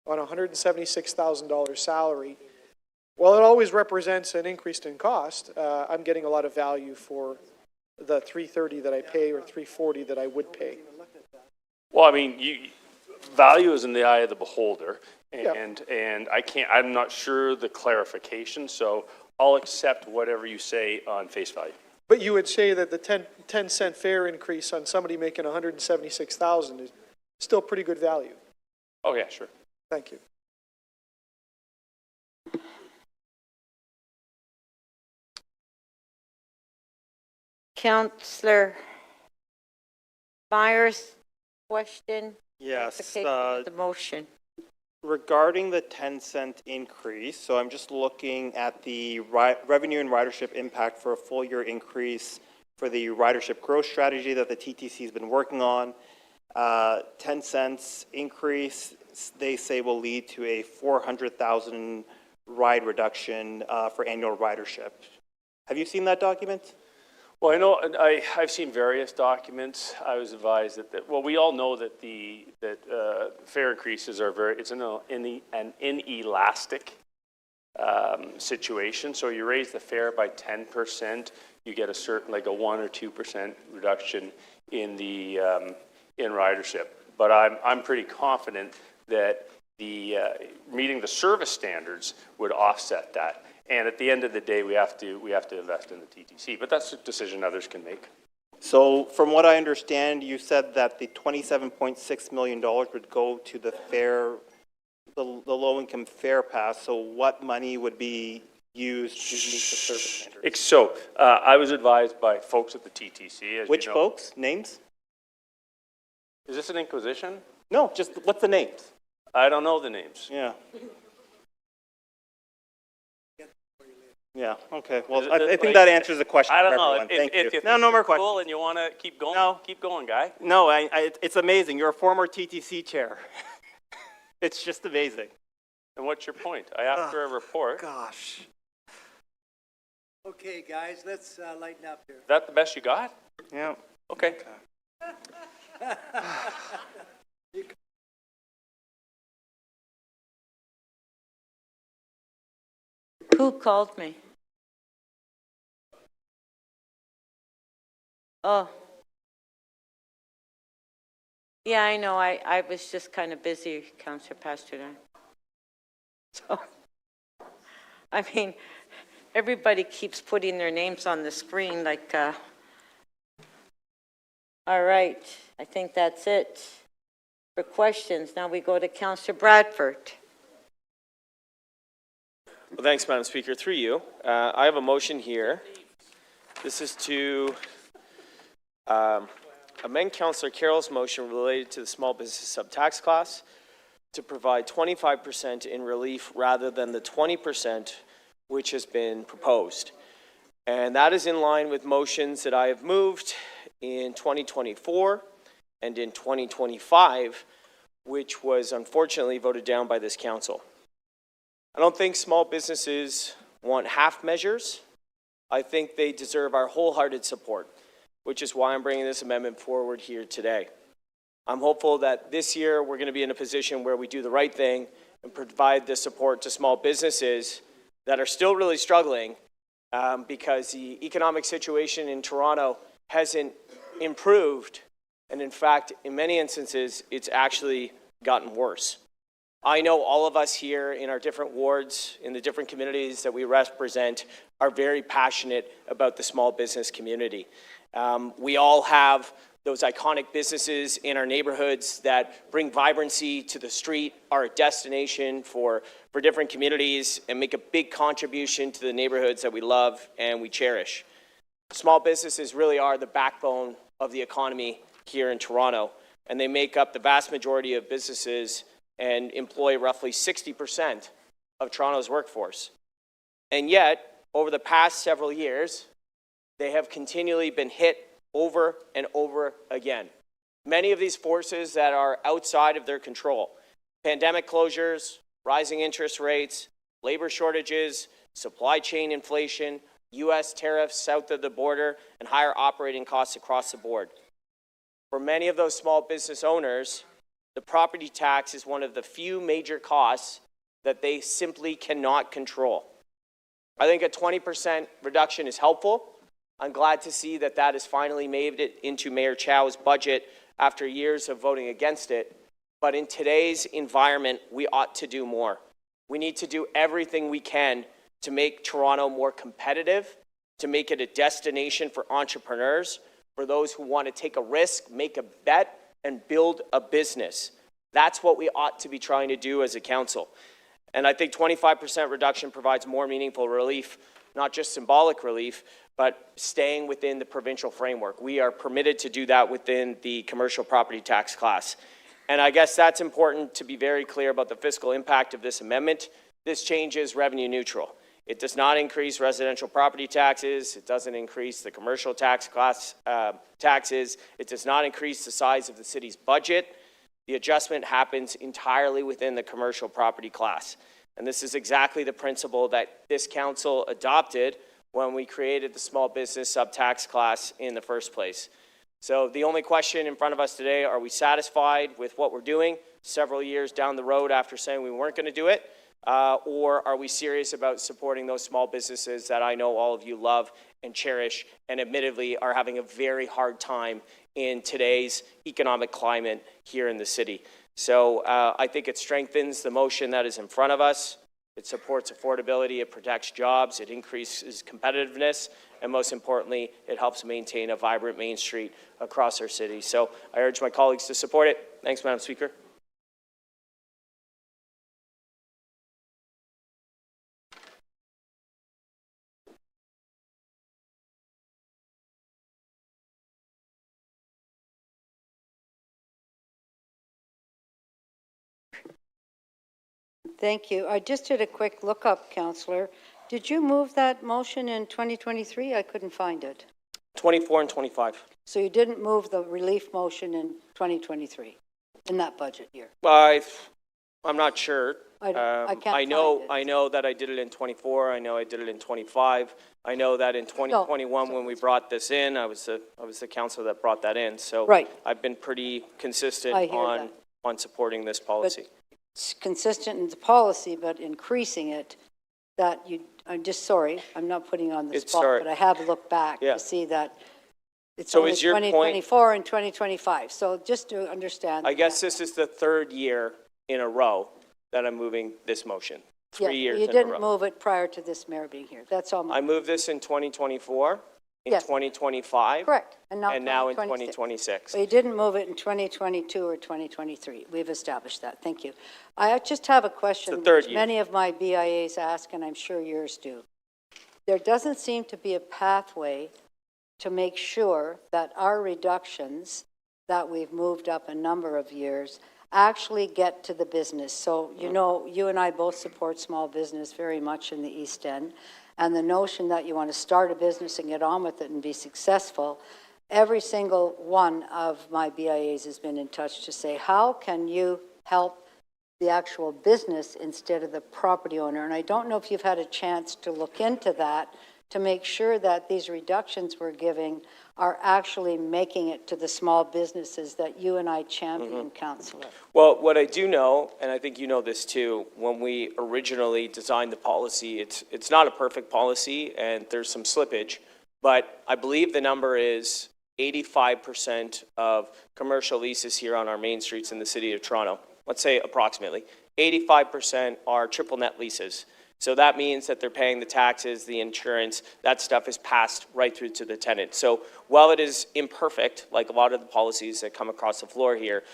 on a $176,000 salary, well, it always represents an increase in cost. I'm getting a lot of value for the $3.30 that I pay or $3.40 that I would pay. Well, I mean, value is in the eye of the beholder, and I'm not sure the clarification, so I'll accept whatever you say on face value. But you would say that the 10-cent fare increase on somebody making $176,000 is still pretty good value. Oh, yeah, sure. Thank you. Councillor Myers, question? Yes. The motion. Regarding the 10-cent increase, so I'm just looking at the revenue and ridership impact for a full year increase for the ridership growth strategy that the TTC has been working on. 10 cents increase, they say, will lead to a 400,000 ride reduction for annual ridership. Have you seen that document? Well, I know I've seen various documents. I was advised that we all know that fare increases are it's an inelastic situation. So you raise the fare by 10%, you get a certain, like a 1 or 2% reduction in the in ridership. But I'm pretty confident that the meeting the service standards would offset that. And at the end of the day, we have to invest in the TTC, but that's a decision others can make. So from what I understand, you said that the $27.6 million would go to the low-income fare pass. So what money would be used to meet the service standards. So, I was advised by folks at the TTC, as Which you know. folks? Names? Is this an inquisition? No, just what's the names? I don't know the names. Yeah. Yeah, okay. Well, Is I it think like- that answers the question I don't for know. everyone. Thank If you. you No, think no more you're questions. cool and you want to keep going, No. keep going, guy. No, it's amazing. You're a former TTC chair. It's just amazing. And what's your point? I asked for a report. Gosh. Okay, guys, let's lighten up here. Is that the best you got? Yeah. Okay. Who called me? Oh. Yeah, I know. I was just kind of busy, Councillor Pasternak. So, I mean, everybody keeps putting their names on the screen like, all right, I think that's it for questions. Now we go to Councillor Bradford. Well, thanks, Madam Speaker. Through you, I have a motion here. This is to amend Councillor Carroll's motion related to the small business subtax class to provide 25% in relief rather than the 20% which has been proposed. And that is in line with motions that I have moved in 2024 and in 2025, which was unfortunately voted down by this council. I don't think small businesses want half measures. I think they deserve our wholehearted support, which is why I'm bringing this amendment forward here today. I'm hopeful that this year we're going to be in a position where we do the right thing and provide the support to small businesses that are still really struggling because the economic situation in Toronto hasn't improved. And in fact, in many instances, it's actually gotten worse. I know all of us here in our different wards, in the different communities that we represent, are very passionate about the small business community. We all have those iconic businesses in our neighborhoods that bring vibrancy to the street, are a destination for different communities, and make a big contribution to the neighborhoods that we love and we cherish. Small businesses really are the backbone of the economy here in Toronto, and they make up the vast majority of businesses and employ roughly 60% of Toronto's workforce. And yet, over the past several years, they have continually been hit over and over again. Many of these forces that are outside of their control: pandemic closures, rising interest rates, labor shortages, supply chain inflation, U.S. tariffs south of the border, and higher operating costs across the board. For many of those small business owners, the property tax is one of the few major costs that they simply cannot control. I think a 20% reduction is helpful. I'm glad to see that that has finally made it into Mayor Chow's budget after years of voting against it. But in today's environment, we ought to do more. We need to do everything we can to make Toronto more competitive, to make it a destination for entrepreneurs, for those who want to take a risk, make a bet, and build a business. That's what we ought to be trying to do as a council. And I think 25% reduction provides more meaningful relief, not just symbolic relief, but staying within the provincial framework. We are permitted to do that within the commercial property tax class. And I guess that's important to be very clear about the fiscal impact of this amendment. This change is revenue neutral. It does not increase residential property taxes. It doesn't increase the commercial tax class taxes. It does not increase the size of the city's budget. The adjustment happens entirely within the commercial property class. And this is exactly the principle that this council adopted when we created the small business subtax class in the first place. So the only question in front of us today, are we satisfied with what we're doing several years down the road after saying we weren't going to do it? Or are we serious about supporting those small businesses that I know all of you love and cherish and admittedly are having a very hard time in today's economic climate here in the city? So I think it strengthens the motion that is in front of us. It supports affordability, it protects jobs, it increases competitiveness, and most importantly, it helps maintain a vibrant Main Street across our city. So I urge my colleagues to support it. Thanks, Madam Speaker. Thank you. I just did a quick lookup, Councillor. Did you move that motion in 2023? I couldn't find it. 24 and 25. So you didn't move the relief motion in 2023, in that budget year? I'm not sure. I can't find it. I know that I did it in 24. I know I did it in 25. I know that in 2021, when we brought this in, I was the councillor that brought that in. So right. I've been pretty consistent on supporting this policy. But it's consistent in the policy, but increasing it, I'm just sorry, I'm not putting you on the spot, but I have looked back to see that it's only 2024 and 2025. So just to understand. I guess this is the third year in a row that I'm moving this motion. 3 years in a row. You didn't move it prior to this mayor being here. That's all. I moved this in 2024, in 2025. Correct. And now in 2026. But you didn't move it in 2022 or 2023. We've established that. Thank you. I just have a question, which many of my BIAs ask, and I'm sure yours do. There doesn't seem to be a pathway to make sure that our reductions that we've moved up a number of years actually get to the business. So, you know, you and I both support small business very much in the East End, and the notion that you want to start a business and get on with it and be successful, every single one of my BIAs has been in touch to say, how can you help the actual business instead of the property owner? And I don't know if you've had a chance to look into that to make sure that these reductions we're giving are actually making it to the small businesses that you and I champion, Councillor. Well, what I do know, and I think you know this too, when we originally designed the policy, it's not a perfect policy and there's some slippage, but I believe the number is 85% of commercial leases here on our main streets in the city of Toronto. Let's say approximately 85% are triple net leases. So that means that they're paying the taxes, the insurance, that stuff is passed right through to the tenant. So while it is imperfect, like a lot of the policies that come across the floor here,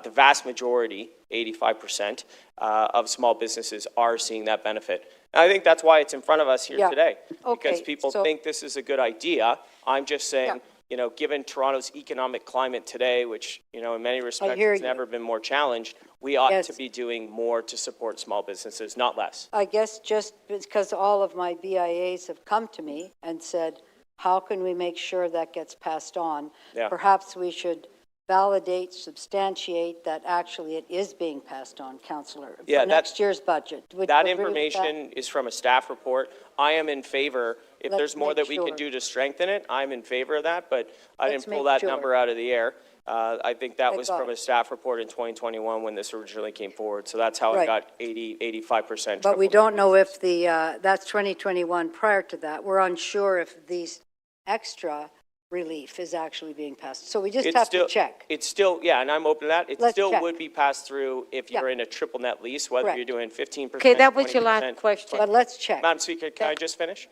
the vast majority, 85%, of small businesses are seeing that benefit. And I think that's why it's in front of us here today, because people think this is a good idea. I'm just saying, you know, given Toronto's economic climate today, which, you know, in many respects has never been more challenged, we ought to be doing more to support small businesses, not less. I guess just because all of my BIAs have come to me and said, how can we make sure that gets passed on? Perhaps we should validate, substantiate that actually it is being passed on, Councillor, for next year's budget. That information is from a staff report. I am in favor. If there's more that we can do to strengthen it, I'm in favor of that, but I didn't pull that number out of the air. I think that was from a staff report in 2021 when this originally came forward. So that's how it got 85%. But we don't know if that's 2021. Prior to that, we're unsure if these extra relief is actually being passed. So we just have to check. It's still, and I'm open to that. It still would be passed through if you're in a triple net lease, whether you're doing 15%. Okay, that was your last question. But let's check. Madam Speaker, can I just finish?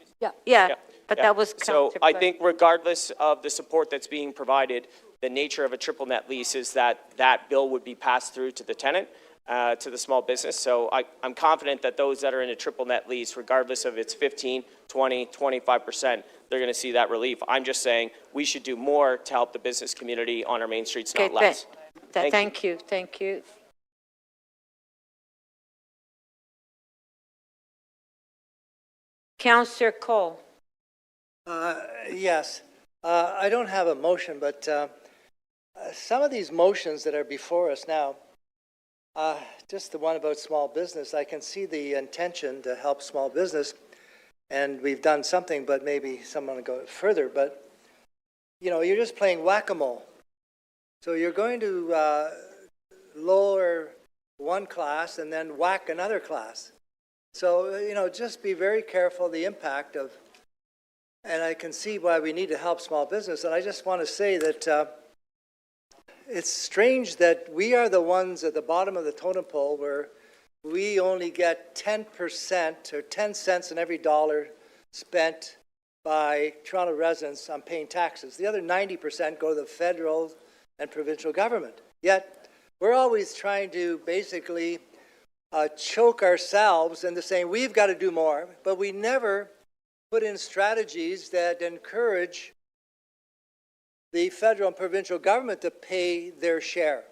Yeah, but that was So I think regardless of the support that's being provided, the nature of a triple net lease is that that bill would be passed through to the tenant, to the small business. So I'm confident that those that are in a triple net lease, regardless of it's 15, 20, 25%, they're going to see that relief. I'm just saying we should do more to help the business community on our main streets, not less. Thank you. Councillor Cole. Yes. I don't have a motion, but some of these motions that are before us now, just the one about small business, I can see the intention to help small business, and we've done something, but maybe someone will go further. But, you know, you're just playing whack-a-mole. So you're going to lower one class and then whack another class. So, you know, just be very careful of the impact of, and I can see why we need to help small business. And I just want to say that it's strange that we are the ones at the bottom of the totem pole where we only get 10% or 10 cents in every dollar spent by Toronto residents on paying taxes. The other 90% go to the federal and provincial government. Yet we're always trying to basically choke ourselves into saying we've got to do more, but we never put in strategies that encourage the federal and provincial government to pay their share.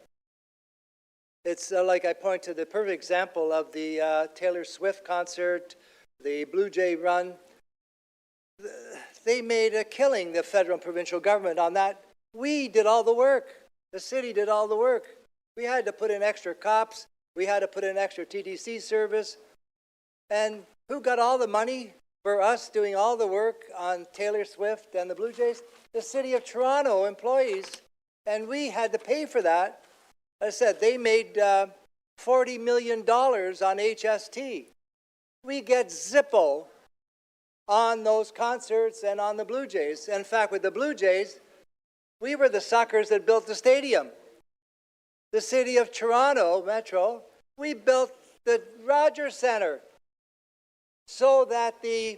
It's like I point to the perfect example of the Taylor Swift concert, the Blue Jay run. They made a killing, the federal and provincial government, on that. We did all the work. The city did all the work. We had to put in extra cops. We had to put in extra TTC service. And who got all the money for us doing all the work on Taylor Swift and the Blue Jays? The City of Toronto employees. And we had to pay for that. As I said, they made $40 million on HST. We get Zippo on those concerts and on the Blue Jays. In fact, with the Blue Jays, we were the suckers that built the stadium. The City of Toronto Metro, we built the Rogers Centre so that the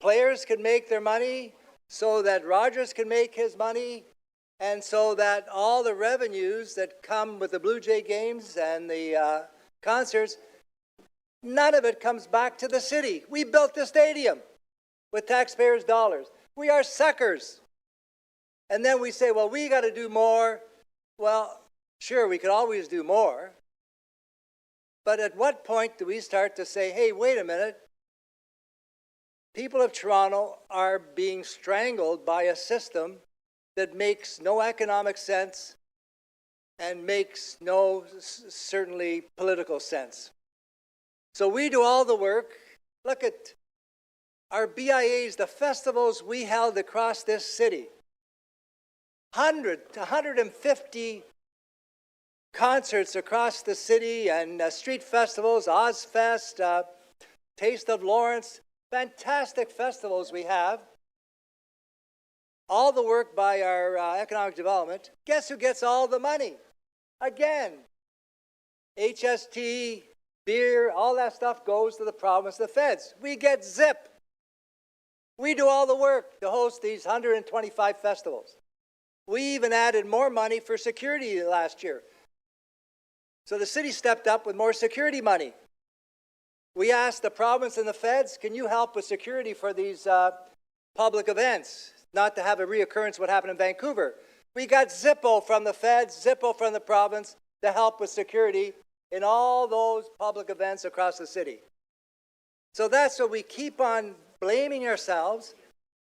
players could make their money, so that Rogers could make his money, and so that all the revenues that come with the Blue Jay games and the concerts, none of it comes back to the city. We built the stadium with taxpayers' dollars. We are suckers. And then we say, well, we got to do more. Well, sure, we could always do more. But at what point do we start to say, hey, wait a minute. People of Toronto are being strangled by a system that makes no economic sense and makes no, certainly, political sense. So we do all the work. Look at our BIAs, the festivals we held across this city. 150 concerts across the city and street festivals, Ozfest, Taste of Lawrence, fantastic festivals we have. All the work by our economic development. Guess who gets all the money? Again, HST, beer, all that stuff goes to the province, the feds. We get zip. We do all the work to host these 125 festivals. We even added more money for security last year. So the city stepped up with more security money. We asked the province and the feds, can you help with security for these public events? Not to have a reoccurrence of what happened in Vancouver. We got Zippo from the feds, Zippo from the province to help with security in all those public events across the city. So that's what we keep on blaming ourselves,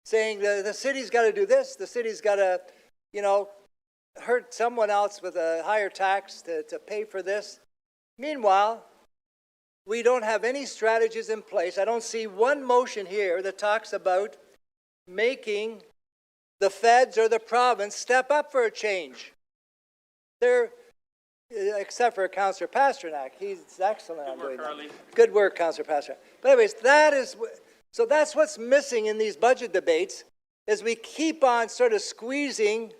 saying the city's got to do this, the city's got to, hurt someone else with a higher tax to pay for this. Meanwhile, we don't have any strategies in place. I don't see one motion here that talks about making the feds or the province step up for a change. They're, except for Councillor Pasternak. He's excellent on doing that. Good work, Councillor Pasternak. But anyways, so that's what's missing in these budget debates, is we keep on sort of squeezing,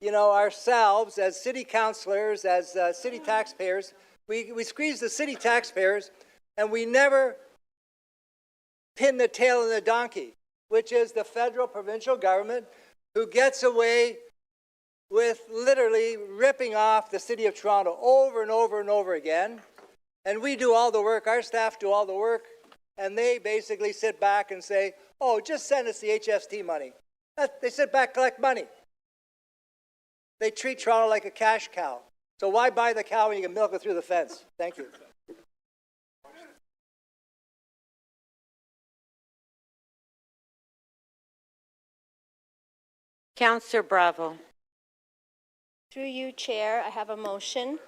ourselves as city councillors, as city taxpayers. We squeeze the city taxpayers, and we never pin the tail on the donkey, which is the federal provincial government, who gets away with literally ripping off the City of Toronto over and over and over again. And we do all the work, our staff do all the work, and they basically sit back and say, oh, just send us the HST money. They sit back, collect money. They treat Toronto like a cash cow. So why buy the cow when you can milk it through the fence? Thank you. Councillor Bravo. Through you, Chair, I have a motion,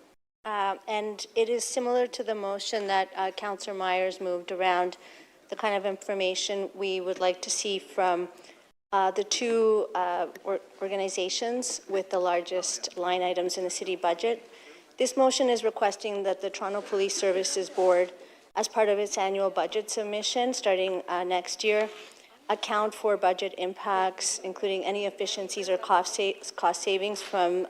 and it is similar to the motion that Councillor Myers moved around the kind of information we would like to see from the two organizations with the largest line items in the city budget. This motion is requesting that the Toronto Police Services Board, as part of its annual budget submission starting next year, account for budget impacts, including any efficiencies or cost savings from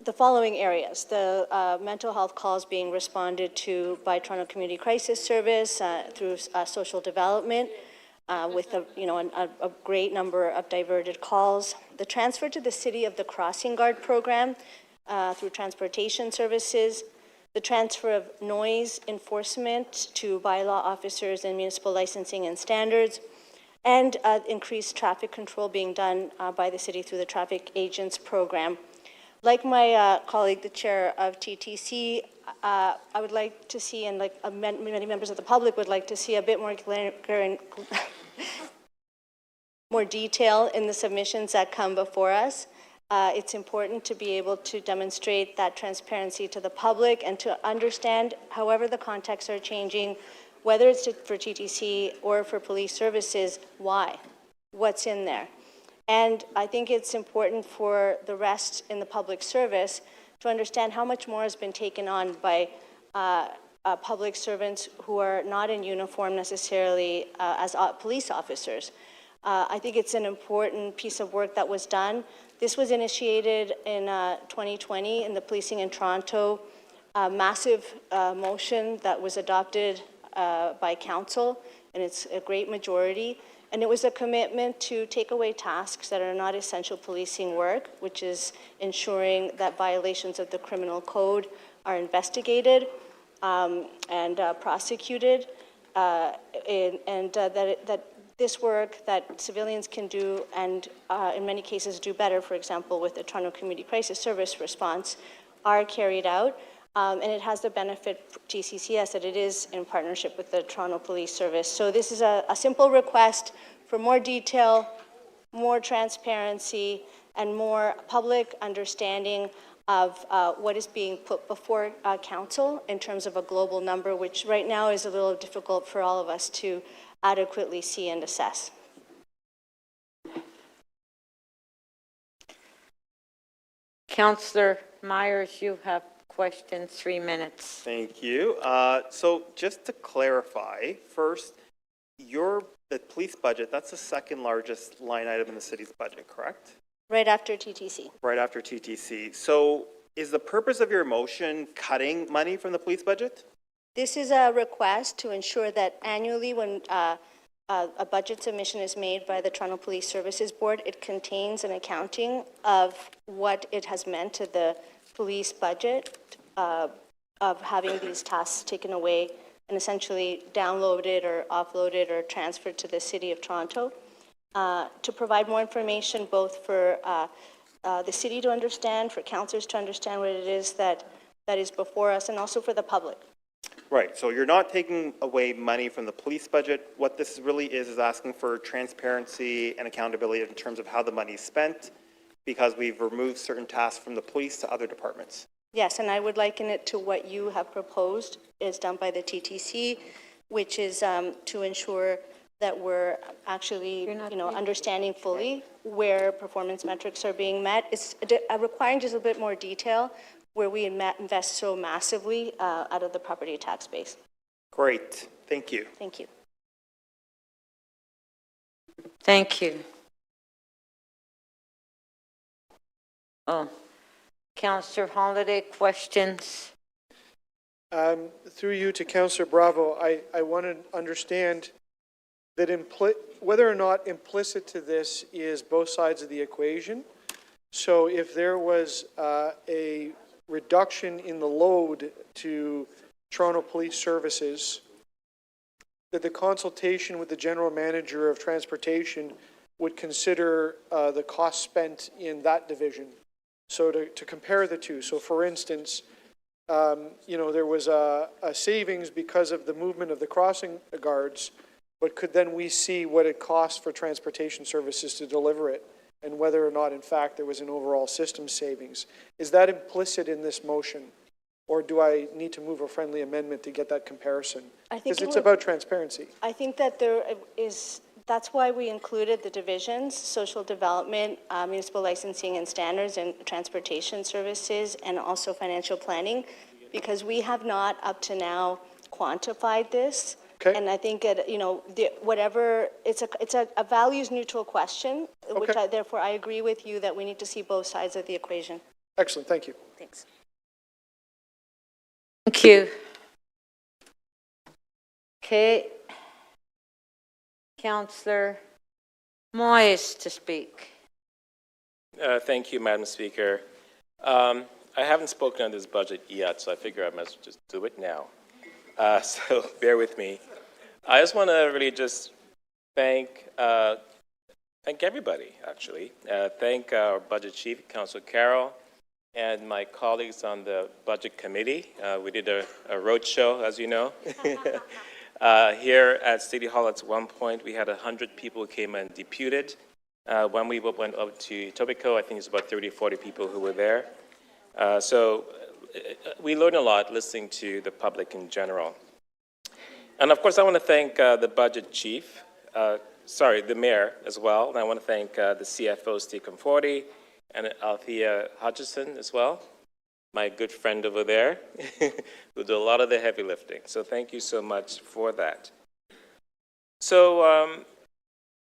the following areas. The mental health calls being responded to by Toronto Community Crisis Service through social development with a great number of diverted calls. The transfer to the City of the Crossing Guard program through transportation services. The transfer of noise enforcement to bylaw officers and municipal licensing and standards. And increased traffic control being done by the city through the traffic agents program. I'd like my colleague, the chair of TTC, I would like to see, and like many members of the public would like to see, a bit more more detail in the submissions that come before us. It's important to be able to demonstrate that transparency to the public and to understand, however the contexts are changing, whether it's for TTC or for police services, why, what's in there. And I think it's important for the rest in the public service to understand how much more has been taken on by public servants who are not in uniform necessarily as police officers. I think it's an important piece of work that was done. This was initiated in 2020 in the Policing in Toronto, a massive motion that was adopted by council, and it's a great majority. And it was a commitment to take away tasks that are not essential policing work, which is ensuring that violations of the criminal code are investigated and prosecuted, and that this work that civilians can do, and in many cases do better, for example, with the Toronto Community Crisis Service response, are carried out. And it has the benefit for TCCS that it is in partnership with the Toronto Police Service. So this is a simple request for more detail, more transparency, and more public understanding of what is being put before council in terms of a global number, which right now is a little difficult for all of us to adequately see and assess. Councillor Myers, you have question, 3 minutes. Thank you. So just to clarify, first, the police budget, that's the second largest line item in the city's budget, correct? Right after TTC. Right after TTC. So is the purpose of your motion cutting money from the police budget? This is a request to ensure that annually when a budget submission is made by the Toronto Police Services Board, it contains an accounting of what it has meant to the police budget of having these tasks taken away and essentially downloaded or offloaded or transferred to the City of Toronto to provide more information both for the city to understand, for councillors to understand what it is that is before us, and also for the public. Right, so you're not taking away money from the police budget. What this really is asking for transparency and accountability in terms of how the money is spent, because we've removed certain tasks from the police to other departments. Yes, and I would liken it to what you have proposed is done by the TTC, which is to ensure that we're actually, understanding fully where performance metrics are being met. It's requiring just a bit more detail where we invest so massively out of the property tax base. Great, thank you. Thank you. Thank you. Oh, Councillor Holiday, questions? Through you to Councillor Bravo, I want to understand that whether or not implicit to this is both sides of the equation. So if there was a reduction in the load to Toronto Police Services, that the consultation with the General Manager of Transportation would consider the cost spent in that division. So to compare the two. So for instance, there was a savings because of the movement of the crossing guards, but could then we see what it costs for transportation services to deliver it, and whether or not, in fact, there was an overall system savings? Is that implicit in this motion, or do I need to move a friendly amendment to get that comparison? Because it's about transparency. I think that that's why we included the divisions, social development, municipal licensing and standards, and transportation services, and also financial planning, because we have not up to now quantified this. Okay. And I think it's a values neutral question, which therefore I agree with you that we need to see both sides of the equation. Excellent, thank you. Thanks. Thank you. Okay. Councillor Moyes to speak. Thank you, Madam Speaker. I haven't spoken on this budget yet, so I figure I must just do it now. So bear with me. I just want to really just thank everybody, actually. Thank our budget chief, Councillor Carroll, and my colleagues on the Budget Committee. We did a road show, as you know. Here at City Hall at one point, we had 100 people who came and deputed. When we went up to Etobicoke, I think it's about 30 or 40 people who were there. So we learned a lot listening to the public in general. And of course, I want to thank the budget chief, the mayor as well. And I want to thank the CFO, Steve Conforti, and Althea Hutchison as well, my good friend over there, who do a lot of the heavy lifting. So thank you so much for that. So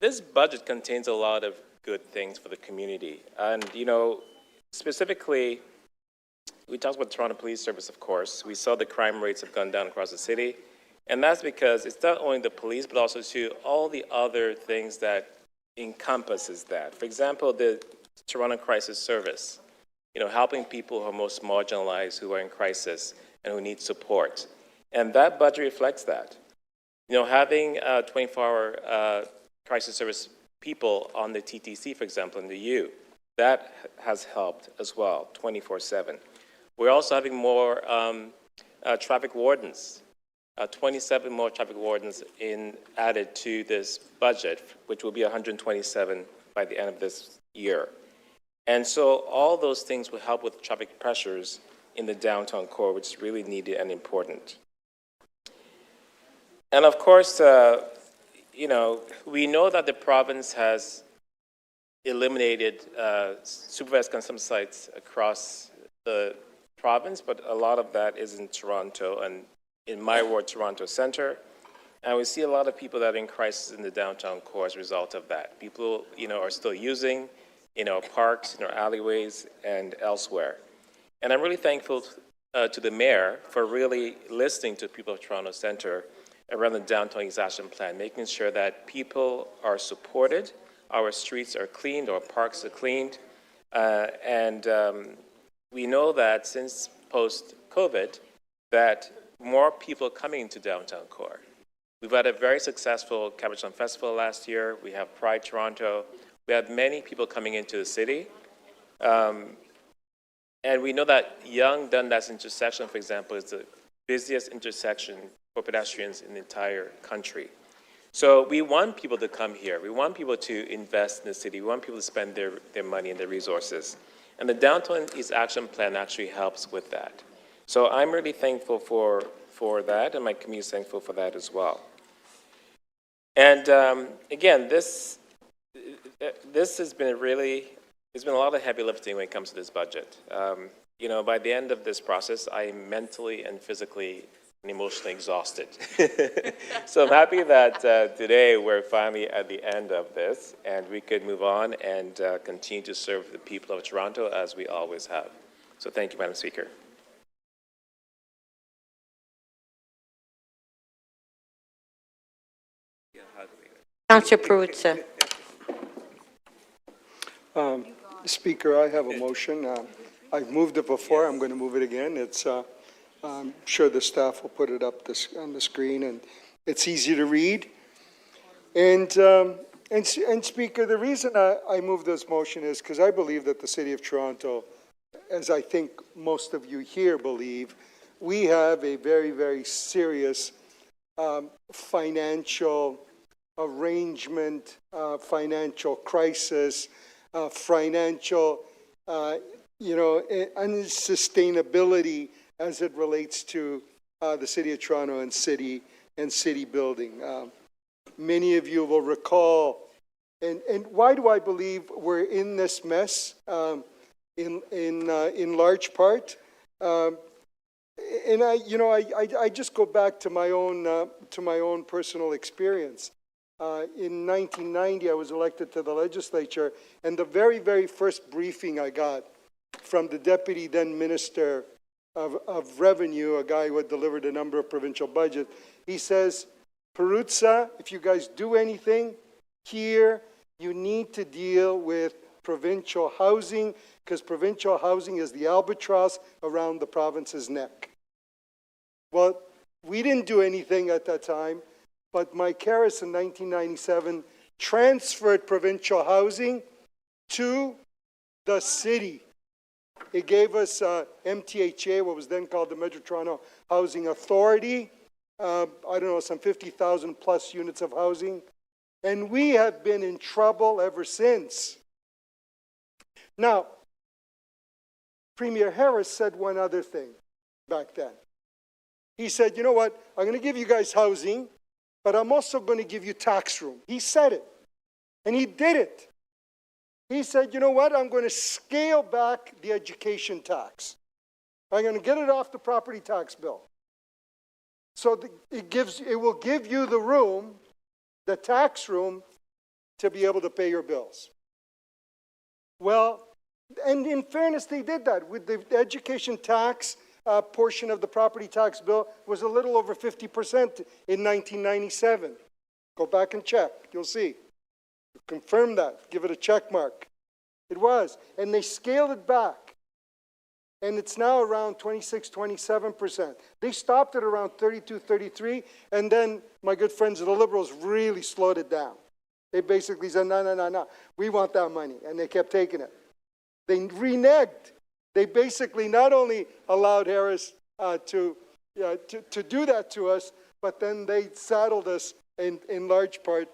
this budget contains a lot of good things for the community. And, you know, specifically, we talked about Toronto Police Service, of course. We saw the crime rates have gone down across the city. And that's because it's not only the police, but also to all the other things that encompasses that. For example, the Toronto Crisis Service, you know, helping people who are most marginalized, who are in crisis, and who need support. And that budget reflects that. You know, having 24-hour crisis service people on the TTC, for example, in the U, that has helped as well, 24/7. We're also having more traffic wardens, 27 more traffic wardens added to this budget, which will be 127 by the end of this year. And so all those things will help with traffic pressures in the downtown core, which is really needed and important. And of course, you know, we know that the province has eliminated supervised consumption sites across the province, but a lot of that is in Toronto and in my ward, Toronto Centre. And we see a lot of people that are in crisis in the downtown core as a result of that. People, you know, are still using in our parks, in our alleyways, and elsewhere. And I'm really thankful to the mayor for really listening to people of Toronto Centre around the downtown exhaustion plan, making sure that people are supported, our streets are cleaned, our parks are cleaned, and we know that since post-COVID, that more people are coming into downtown core. We've had a very successful Cabochon Festival last year. We have Pride Toronto. We have many people coming into the city. And we know that Yonge Dundas intersection, for example, is the busiest intersection for pedestrians in the entire country. So we want people to come here. We want people to invest in the city. We want people to spend their money and their resources. And the Downtown East Action Plan actually helps with that. So I'm really thankful for that, and my community is thankful for that as well. And again, this has been there's been a lot of heavy lifting when it comes to this budget. You know, by the end of this process, I'm mentally and physically and emotionally exhausted. So I'm happy that today we're finally at the end of this, and we could move on and continue to serve the people of Toronto as we always have. So thank you, Madam Speaker. Councillor Perruzza. Speaker, I have a motion. I've moved it before. I'm going to move it again. It's, I'm sure the staff will put it up on the screen, and it's easy to read. And Speaker, the reason I move this motion is because I believe that the City of Toronto, as I think most of you here believe, we have a very, very serious financial arrangement, financial crisis, financial, unsustainability as it relates to the City of Toronto and city building. Many of you will recall, and why do I believe we're in this mess? In large part, and I just go back to my own personal experience. In 1990, I was elected to the legislature, and the very, very first briefing I got from the deputy then minister of revenue, a guy who had delivered a number of provincial budgets, he says, Perruzza, if you guys do anything here, you need to deal with provincial housing, because provincial housing is the albatross around the province's neck. Well, we didn't do anything at that time, but Mike Harris in 1997 transferred provincial housing to the city. It gave us MTHA, what was then called the Metro Toronto Housing Authority. I don't know, some 50,000 plus units of housing. And we have been in trouble ever since. Now, Premier Harris said one other thing back then. He said, you know what, I'm going to give you guys housing, but I'm also going to give you tax room. He said it, and he did it. He said, you know what, I'm going to scale back the education tax. I'm going to get it off the property tax bill. So it will give you the room, the tax room, to be able to pay your bills. Well, and in fairness, they did that. With the education tax portion of the property tax bill was a little over 50% in 1997. Go back and check. You'll see. Confirm that. Give it a check mark. It was. And they scaled it back. And it's now around 26, 27%. They stopped it around 32, 33. And then my good friends, the Liberals, really slowed it down. They basically said, no. We want that money. And they kept taking it. They reneged. They basically not only allowed Harris to do that to us, but then they saddled us in large part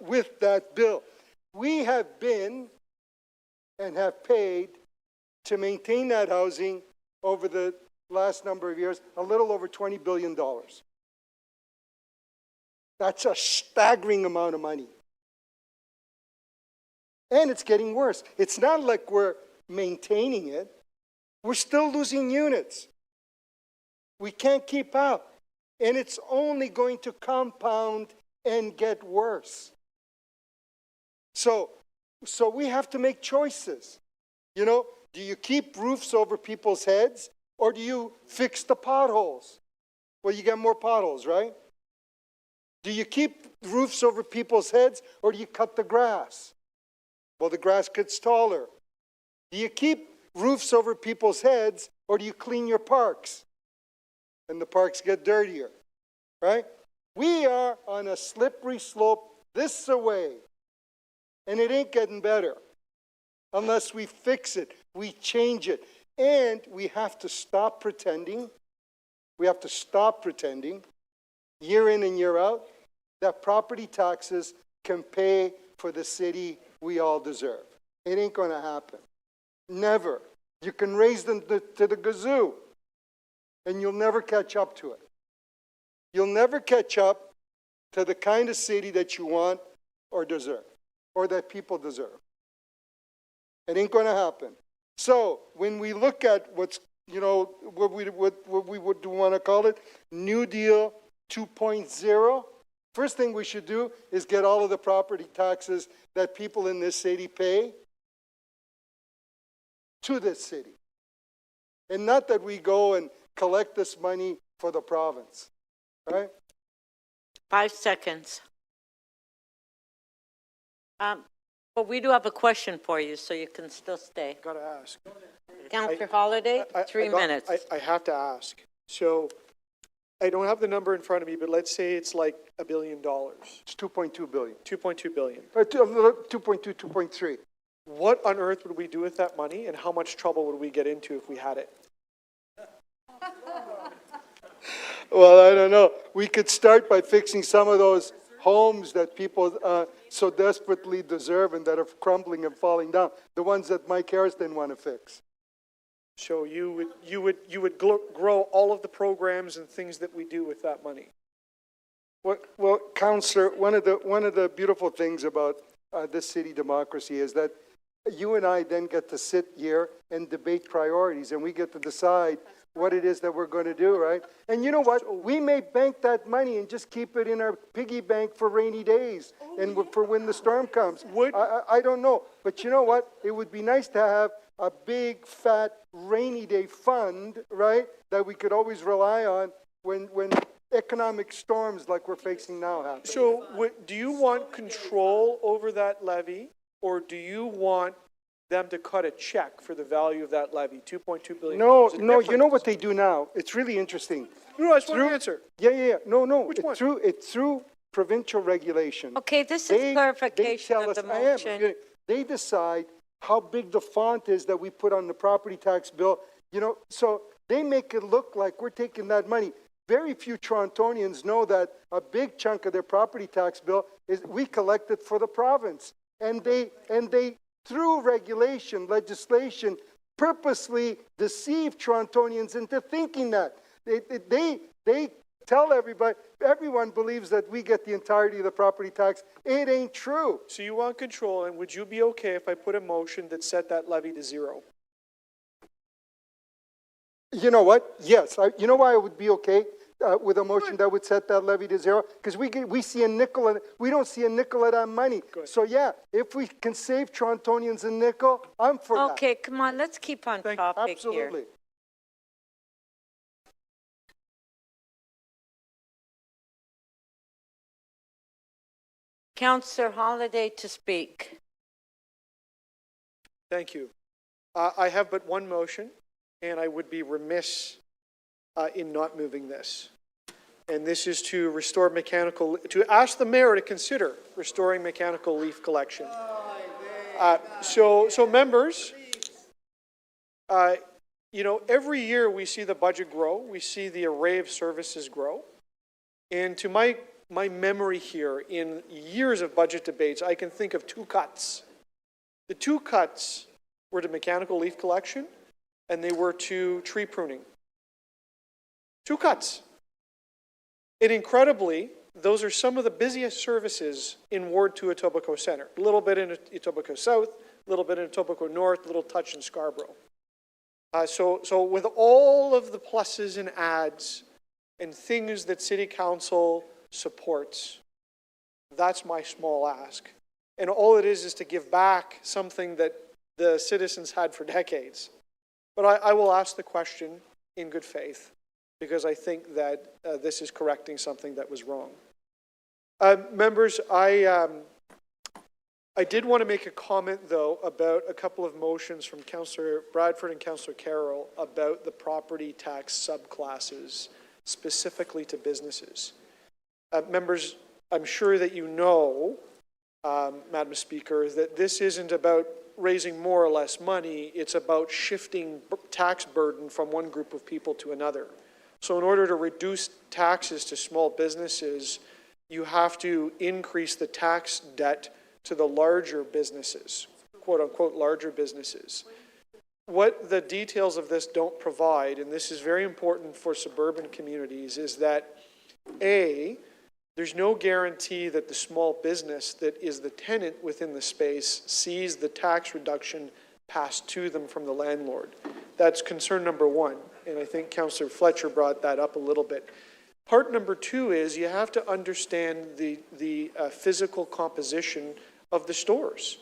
with that bill. We have been and have paid to maintain that housing over the last number of years, a little over $20 billion. That's a staggering amount of money. And it's getting worse. It's not like we're maintaining it. We're still losing units. We can't keep up. And it's only going to compound and get worse. So we have to make choices. You know, do you keep roofs over people's heads or do you fix the potholes? Well, you get more potholes, right? Do you keep roofs over people's heads or do you cut the grass? Well, the grass gets taller. Do you keep roofs over people's heads or do you clean your parks? And the parks get dirtier, right? We are on a slippery slope this away. And it ain't getting better unless we fix it, we change it. And we have to stop pretending. We have to stop pretending year in and year out that property taxes can pay for the city we all deserve. It ain't going to happen. Never. You can raise them to the gazoo, and you'll never catch up to it. You'll never catch up to the kind of city that you want or deserve, or that people deserve. It ain't going to happen. So when we look at what's, you know, what we would want to call it, New Deal 2.0, first thing we should do is get all of the property taxes that people in this city pay to this city. And not that we go and collect this money for the province, right? 5 seconds. But we do have a question for you, so you can still stay. Got to ask. Councillor Holiday, 3 minutes. I have to ask. So I don't have the number in front of me, but let's say it's like $1 billion. It's 2.2 billion. 2.2 billion. 2.2, 2.3. What on earth would we do with that money, and how much trouble would we get into if we had it? Well, I don't know. We could start by fixing some of those homes that people so desperately deserve and that are crumbling and falling down. The ones that Mike Harris didn't want to fix. So you would grow all of the programs and things that we do with that money. Well, Councillor, one of the beautiful things about this city democracy is that you and I then get to sit here and debate priorities, and we get to decide what it is that we're going to do, right? And you know what? We may bank that money and just keep it in our piggy bank for rainy days and for when the storm comes. I don't know. But you know what? It would be nice to have a big, fat, rainy day fund, right, that we could always rely on when economic storms like we're facing now happen. So do you want control over that levy, or do you want them to cut a check for the value of that levy, $2.2 billion? No, you know what they do now? It's really interesting. No, I just want an answer. Yeah. No. Which one? It's through provincial regulation. Okay, this is clarification of the motion. They decide how big the font is that we put on the property tax bill. You know, so they make it look like we're taking that money. Very few Torontonians know that a big chunk of their property tax bill is we collect it for the province. And they through regulation, legislation, purposely deceive Torontonians into thinking that. They tell everybody, everyone believes that we get the entirety of the property tax. It ain't true. So you want control, and would you be okay if I put a motion that set that levy to zero? You know what? Yes. You know why I would be okay with a motion that would set that levy to zero? Because we see a nickel, and we don't see a nickel of that money. Good. So yeah, if we can save Torontonians a nickel, I'm for that. Okay, come on, let's keep on topic here. Absolutely. Councillor Holiday to speak. Thank you. I have but one motion, and I would be remiss in not moving this. And this is to restore to ask the mayor to consider restoring mechanical leaf collection. So members, you know, every year we see the budget grow, we see the array of services grow. And to my memory here, in years of budget debates, I can think of two cuts. The two cuts were to mechanical leaf collection, and they were to tree pruning. Two cuts. And incredibly, those are some of the busiest services in Ward 2 Etobicoke Centre. A little bit in Etobicoke South, a little bit in Etobicoke North, a little touch in Scarborough. So with all of the pluses and adds and things that City Council supports, that's my small ask. And all it is to give back something that the citizens had for decades. But I will ask the question in good faith, because I think that this is correcting something that was wrong. Members, I did want to make a comment, though, about a couple of motions from Councillor Bradford and Councillor Carroll about the property tax subclasses, specifically to businesses. Members, I'm sure that you know, Madam Speaker, that this isn't about raising more or less money. It's about shifting tax burden from one group of people to another. So in order to reduce taxes to small businesses, you have to increase the tax debt to the larger businesses, quote unquote larger businesses. What the details of this don't provide, and this is very important for suburban communities, is that A, there's no guarantee that the small business that is the tenant within the space sees the tax reduction passed to them from the landlord. That's concern number one, and I think Councillor Fletcher brought that up a little bit. Part number two is you have to understand the physical composition of the stores.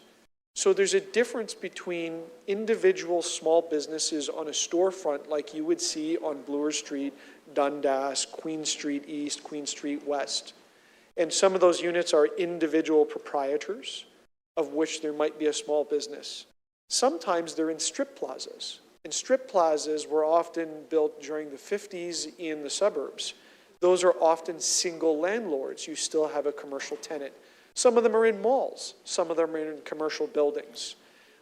So there's a difference between individual small businesses on a storefront like you would see on Bloor Street, Dundas, Queen Street East, Queen Street West. And some of those units are individual proprietors, of which there might be a small business. Sometimes they're in strip plazas. And strip plazas were often built during the 50s in the suburbs. Those are often single landlords. You still have a commercial tenant. Some of them are in malls. Some of them are in commercial buildings.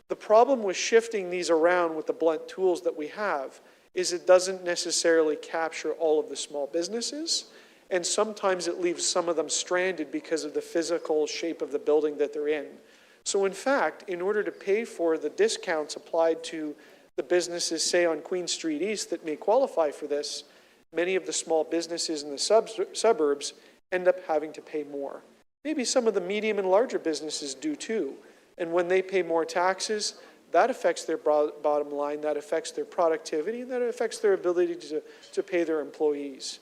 The problem with shifting these around with the blunt tools that we have is it doesn't necessarily capture all of the small businesses. And sometimes it leaves some of them stranded because of the physical shape of the building that they're in. So in fact, in order to pay for the discounts applied to the businesses, say on Queen Street East, that may qualify for this, many of the small businesses in the suburbs end up having to pay more. Maybe some of the medium and larger businesses do too. And when they pay more taxes, that affects their bottom line, that affects their productivity, and that affects their ability to pay their employees.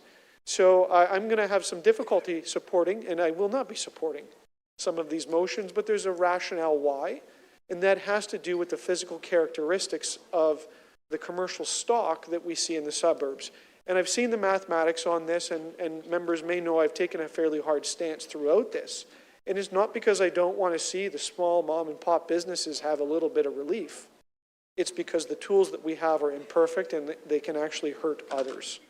So I'm going to have some difficulty supporting, and I will not be supporting some of these motions, but there's a rationale why, and that has to do with the physical characteristics of the commercial stock that we see in the suburbs. And I've seen the mathematics on this, and members may know I've taken a fairly hard stance throughout this. And it's not because I don't want to see the small mom and pop businesses have a little bit of relief. It's because the tools that we have are imperfect and they can actually hurt others.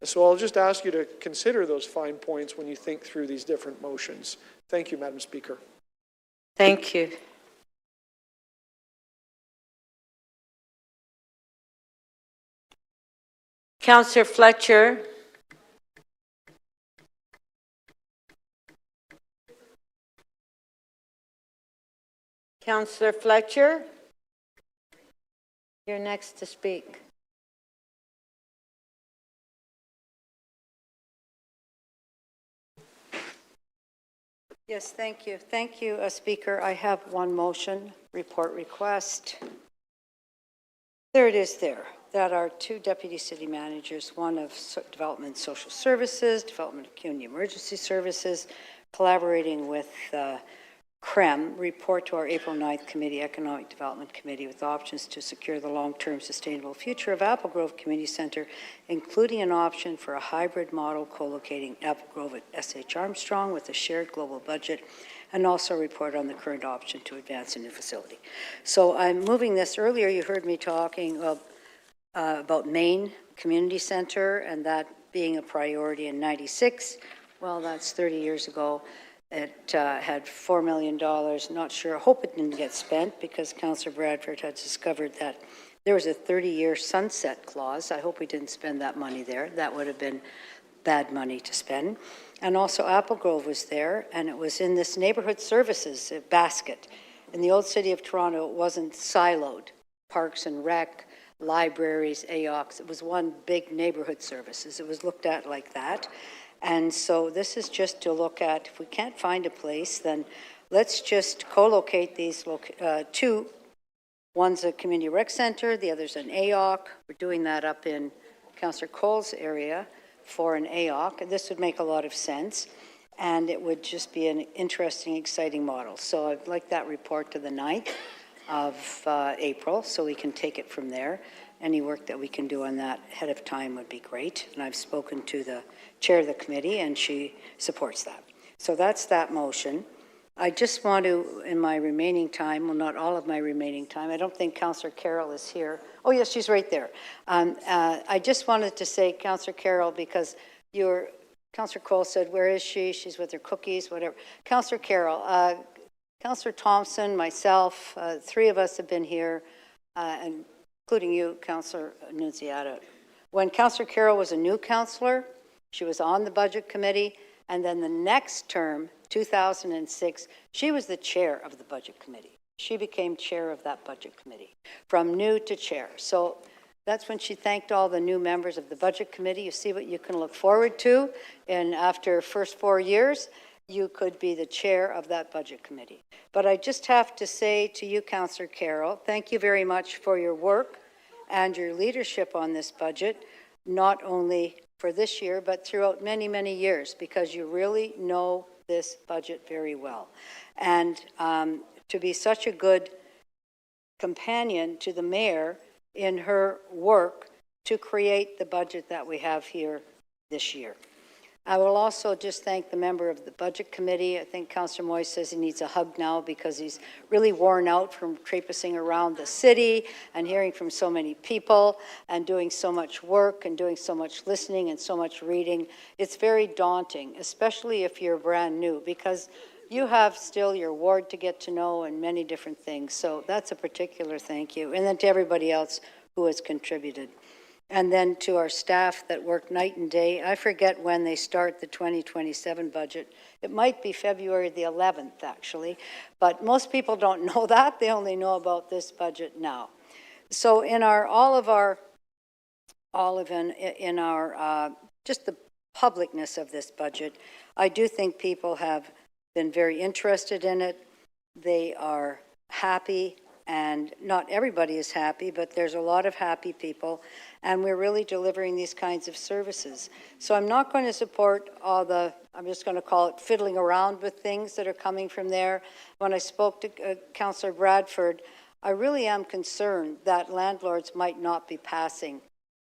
So I'll just ask you to consider those fine points when you think through these different motions. Thank you, Madam Speaker. Thank you. Councillor Fletcher. Councillor Fletcher, you're next to speak. Yes, thank you. Thank you, Speaker. I have one motion, report request. There it is there, that our two deputy city managers, one of Development and Social Services, Development of Community Emergency Services, collaborating with CREM, report to our April 9th Committee, Economic Development Committee, with options to secure the long-term sustainable future of Apple Grove Community Centre, including an option for a hybrid model co-locating Apple Grove at S.H. Armstrong with a shared global budget, and also report on the current option to advance a new facility. So I'm moving this. Earlier you heard me talking about Maine Community Centre and that being a priority in '96. Well, that's 30 years ago. It had $4 million, not sure, hope it didn't get spent because Councillor Bradford had discovered that there was a 30-year sunset clause. I hope we didn't spend that money there. That would have been bad money to spend. And also Apple Grove was there, and it was in this neighborhood services basket. In the old city of Toronto, it wasn't siloed. Parks and Rec, libraries, AOCs, it was one big neighborhood services. It was looked at like that. And so this is just to look at, if we can't find a place, then let's just co-locate these two. One's a community rec center, the other's an AOC. We're doing that up in Councillor Cole's area for an AOC, and this would make a lot of sense, and it would just be an interesting, exciting model. So I'd like that report to the 9th of April, so we can take it from there. Any work that we can do on that ahead of time would be great, and I've spoken to the chair of the committee, and she supports that. So that's that motion. I just want to, in my remaining time, well, not all of my remaining time, I don't think Councillor Carroll is here. Oh, yes, she's right there. I just wanted to say, Councillor Carroll, because Councillor Cole said, where is she? She's with her cookies, whatever. Councillor Carroll, Councillor Thompson, myself, three of us have been here, and including you, Councillor Annunziata. When Councillor Carroll was a new councillor, she was on the budget committee, and then the next term, 2006, she was the chair of the budget committee. She became chair of that budget committee, from new to chair. So that's when she thanked all the new members of the budget committee. You see what you can look forward to, and after first 4 years, you could be the chair of that budget committee. But I just have to say to you, Councillor Carroll, thank you very much for your work and your leadership on this budget, not only for this year, but throughout many, many years, because you really know this budget very well. And to be such a good companion to the mayor in her work to create the budget that we have here this year. I will also just thank the member of the Budget Committee. I think Councillor Moy says he needs a hug now because he's really worn out from traipsing around the city and hearing from so many people and doing so much work and doing so much listening and so much reading. It's very daunting, especially if you're brand new, because you have still your ward to get to know and many different things. So that's a particular thank you. And then to everybody else who has contributed. And then to our staff that work night and day. I forget when they start the 2027 budget. It might be February the 11th, actually. But most people don't know that. They only know about this budget now. So in just the publicness of this budget, I do think people have been very interested in it. They are happy. And not everybody is happy, but there's a lot of happy people, and we're really delivering these kinds of services. So I'm not going to support all the, I'm just going to call it fiddling around with things that are coming from there. When I spoke to Councillor Bradford, I really am concerned that landlords might not be passing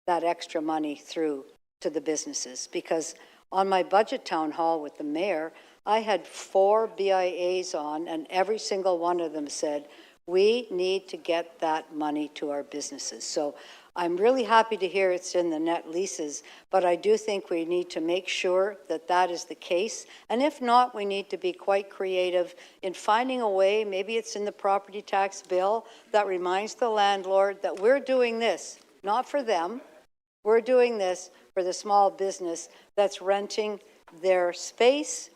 that extra money through to the businesses, because on my budget town hall with the mayor, I had 4 BIAs on, and every single one of them said, we need to get that money to our businesses. So I'm really happy to hear it's in the net leases, but I do think we need to make sure that that is the case. And if not, we need to be quite creative in finding a way, maybe it's in the property tax bill, that reminds the landlord that we're doing this, not for them, We're doing this for the small business that's renting their space,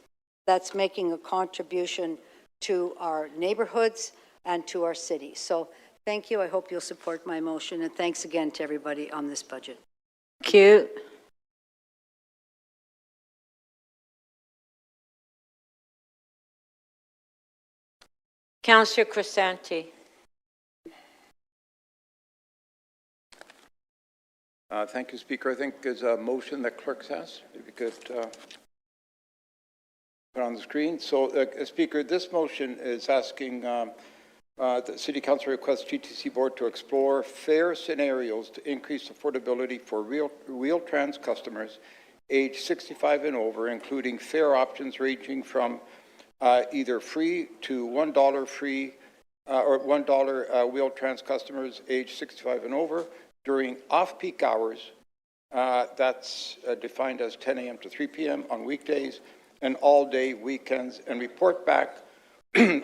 that's making a contribution to our neighborhoods and to our city. So thank you. I hope you'll support my motion, and thanks again to everybody on this budget. Thank you. Councillor Crisanti. Thank you, Speaker. I think there's a motion that clerks has. If you could put on the screen. So, Speaker, this motion is asking the City Council requests GTC Board to explore fair scenarios to increase affordability for Wheel-Trans customers age 65 and over, including fare options ranging from either free to $1 free or $1 Wheel-Trans customers age 65 and over during off-peak hours, that's defined as 10 a.m. to 3 p.m. on weekdays and all-day weekends, and report back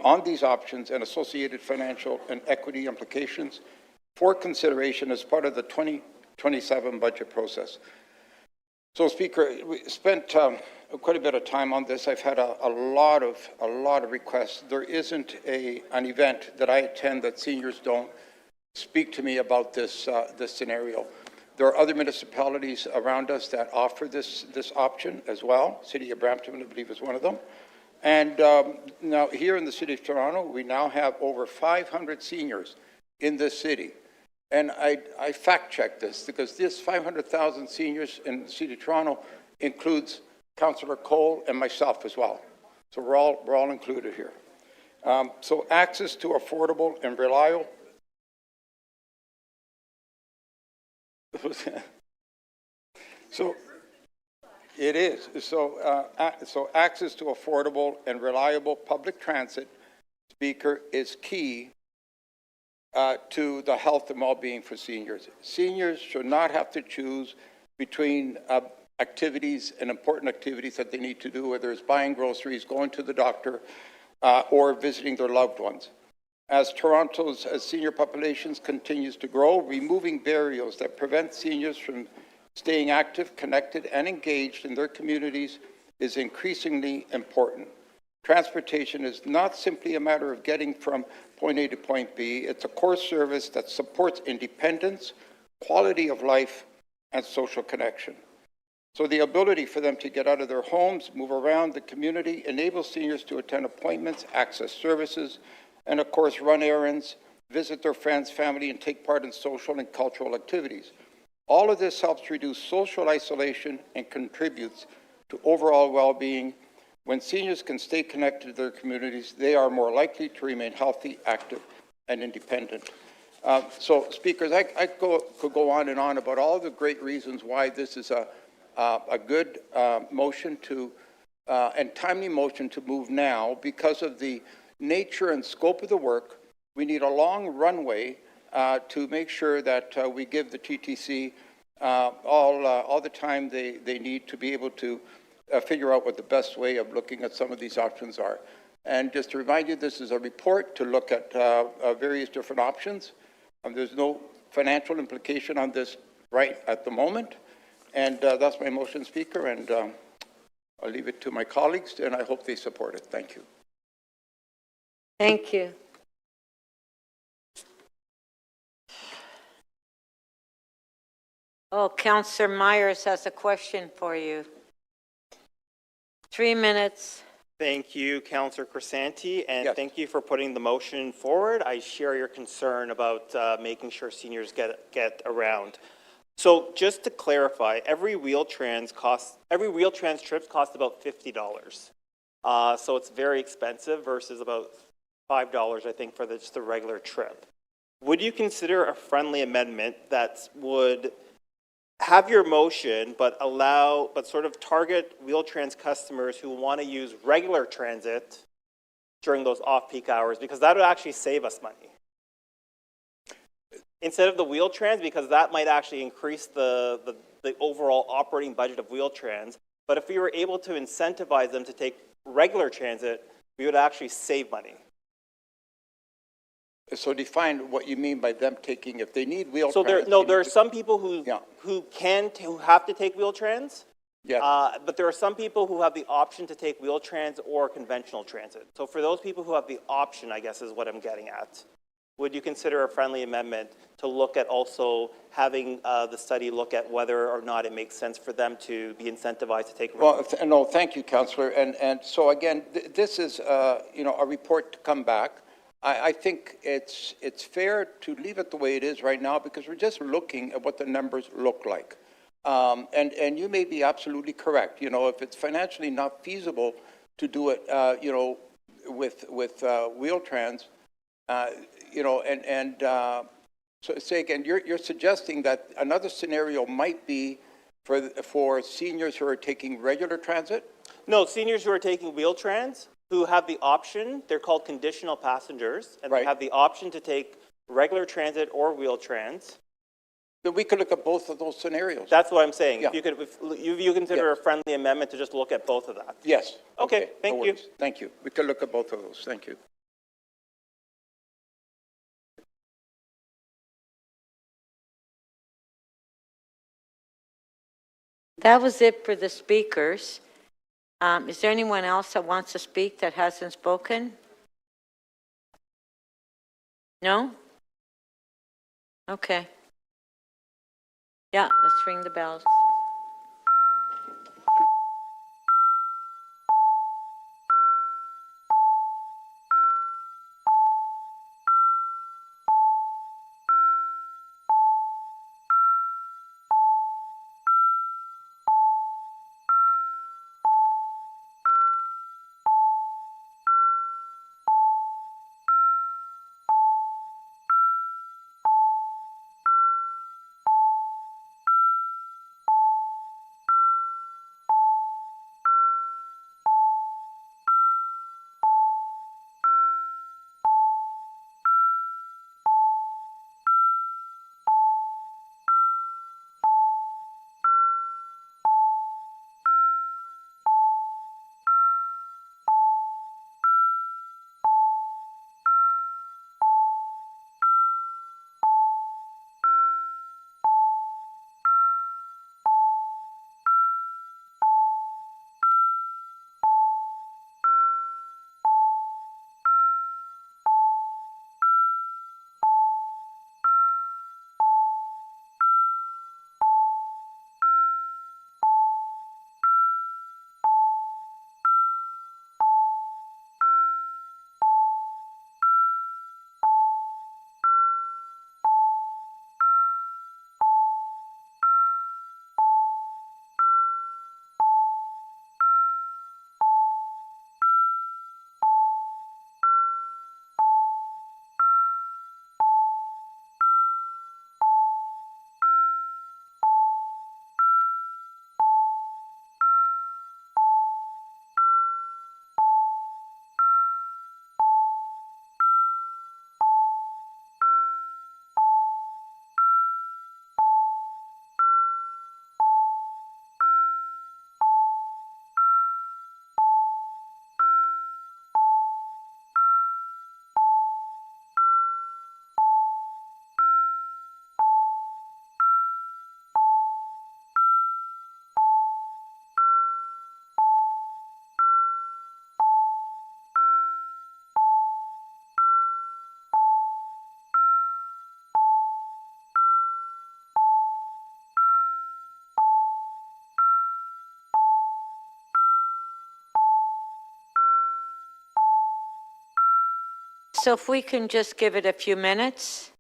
on these options and associated financial and equity implications for consideration as part of the 2027 budget process. So, Speaker, we spent quite a bit of time on this. I've had a lot of requests. There isn't an event that I attend that seniors don't speak to me about this scenario. There are other municipalities around us that offer this option as well. City of Brampton, I believe, is one of them. And now here in the City of Toronto, we now have over 500 seniors in this city. And I fact-checked this because this 500,000 seniors in the City of Toronto includes Councillor Cole and myself as well. So we're all included here. So access to affordable and reliable. So it is. So access to affordable and reliable public transit, Speaker, is key to the health and well-being for seniors. Seniors should not have to choose between activities and important activities that they need to do, whether it's buying groceries, going to the doctor, or visiting their loved ones. As Toronto's senior populations continues to grow, removing barriers that prevent seniors from staying active, connected, and engaged in their communities is increasingly important. Transportation is not simply a matter of getting from point A to point B. It's a core service that supports independence, quality of life, and social connection. So the ability for them to get out of their homes, move around the community, enables seniors to attend appointments, access services, and of course run errands, visit their friends, family, and take part in social and cultural activities. All of this helps reduce social isolation and contributes to overall well-being. When seniors can stay connected to their communities, they are more likely to remain healthy, active, and independent. So, speakers, I could go on and on about all the great reasons why this is a good motion to, and timely motion to move now. Because of the nature and scope of the work, we need a long runway to make sure that we give the TTC all the time they need to be able to figure out what the best way of looking at some of these options are. And just to remind you, this is a report to look at various different options. There's no financial implication on this right at the moment. And that's my motion, Speaker, and I'll leave it to my colleagues, and I hope they support it. Thank you. Thank you. Oh, Councillor Myers has a question for you. 3 minutes. Thank you, Councillor Crisanti, and thank you for putting the motion forward. I share your concern about making sure seniors get around. So just to clarify, every Wheel-Trans trip costs about $50. So it's very expensive versus about $5, I think, for just the regular trip. Would you consider a friendly amendment that would have your motion, but sort of target Wheel-Trans customers who want to use regular transit during those off-peak hours? Because that would actually save us money. Instead of the Wheel-Trans, because that might actually increase the overall operating budget of Wheel-Trans. But if we were able to incentivize them to take regular transit, we would actually save money. So define what you mean by them taking, if they need wheel So trans. there are some people who who have to take Wheel-Trans. Yes. But there are some people who have the option to take Wheel-Trans or conventional transit. So for those people who have the option, I guess is what I'm getting at, would you consider a friendly amendment to look at also having the study look at whether or not it makes sense for them to be incentivized to take? Well, no, thank you, Councillor. And so again, this is, you know, a report to come back. I think it's fair to leave it the way it is right now because we're just looking at what the numbers look like. And you may be absolutely correct. You know, if it's financially not feasible to do it, you know, with Wheel-Trans, you know, so say again, you're suggesting that another scenario might be for seniors who are taking regular transit? No, seniors who are taking Wheel-Trans, who have the option, they're called conditional passengers, and they have the option to take regular transit or Wheel-Trans. Then we could look at both of those scenarios. That's what I'm saying. Yeah. If you consider a friendly amendment to just look at both of that. Yes. Okay, thank you. Thank you. We could look at both of those. Thank you. That was it for the speakers. Is there anyone else that wants to speak that hasn't spoken? No? Okay. Yeah, let's ring the bells. So if we can just give it a few minutes.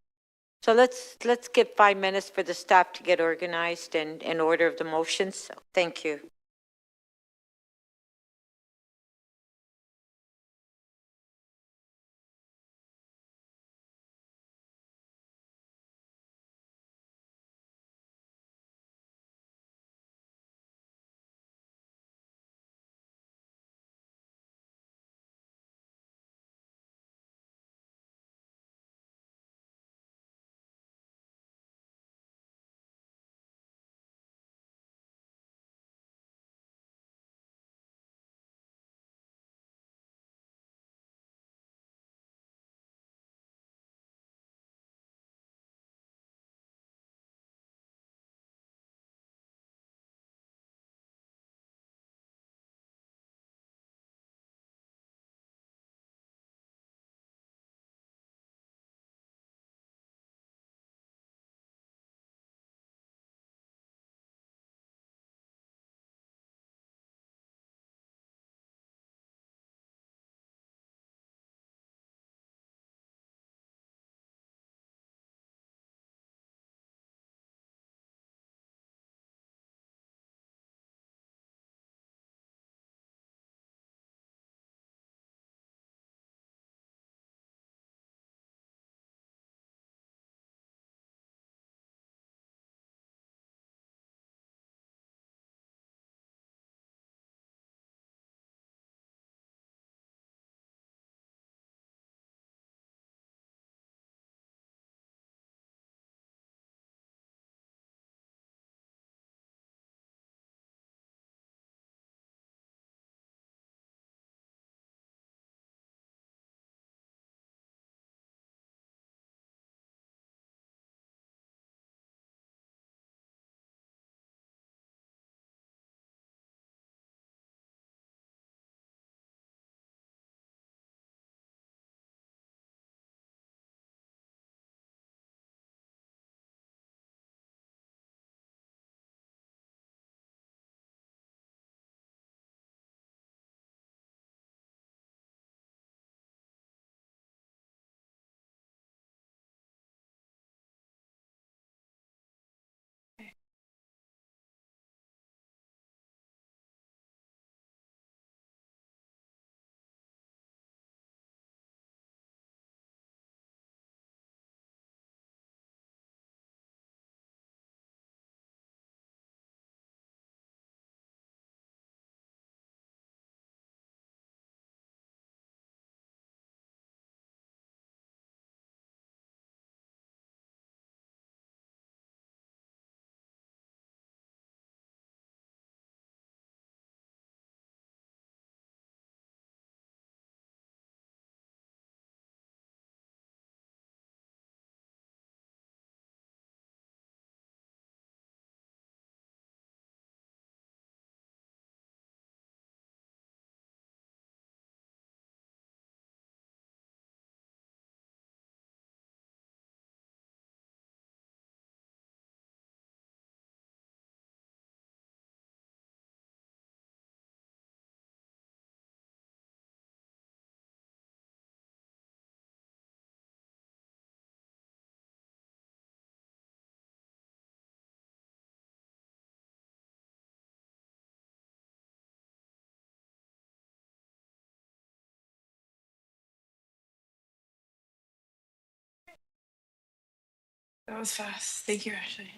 So let's give 5 minutes for the staff to get organized and in order of the motions. So, thank you. That was fast. Thank you, Ashley.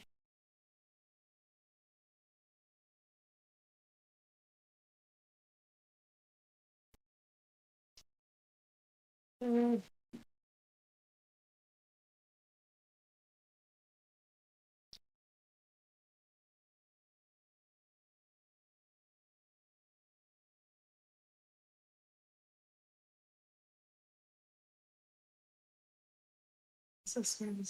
So smooth.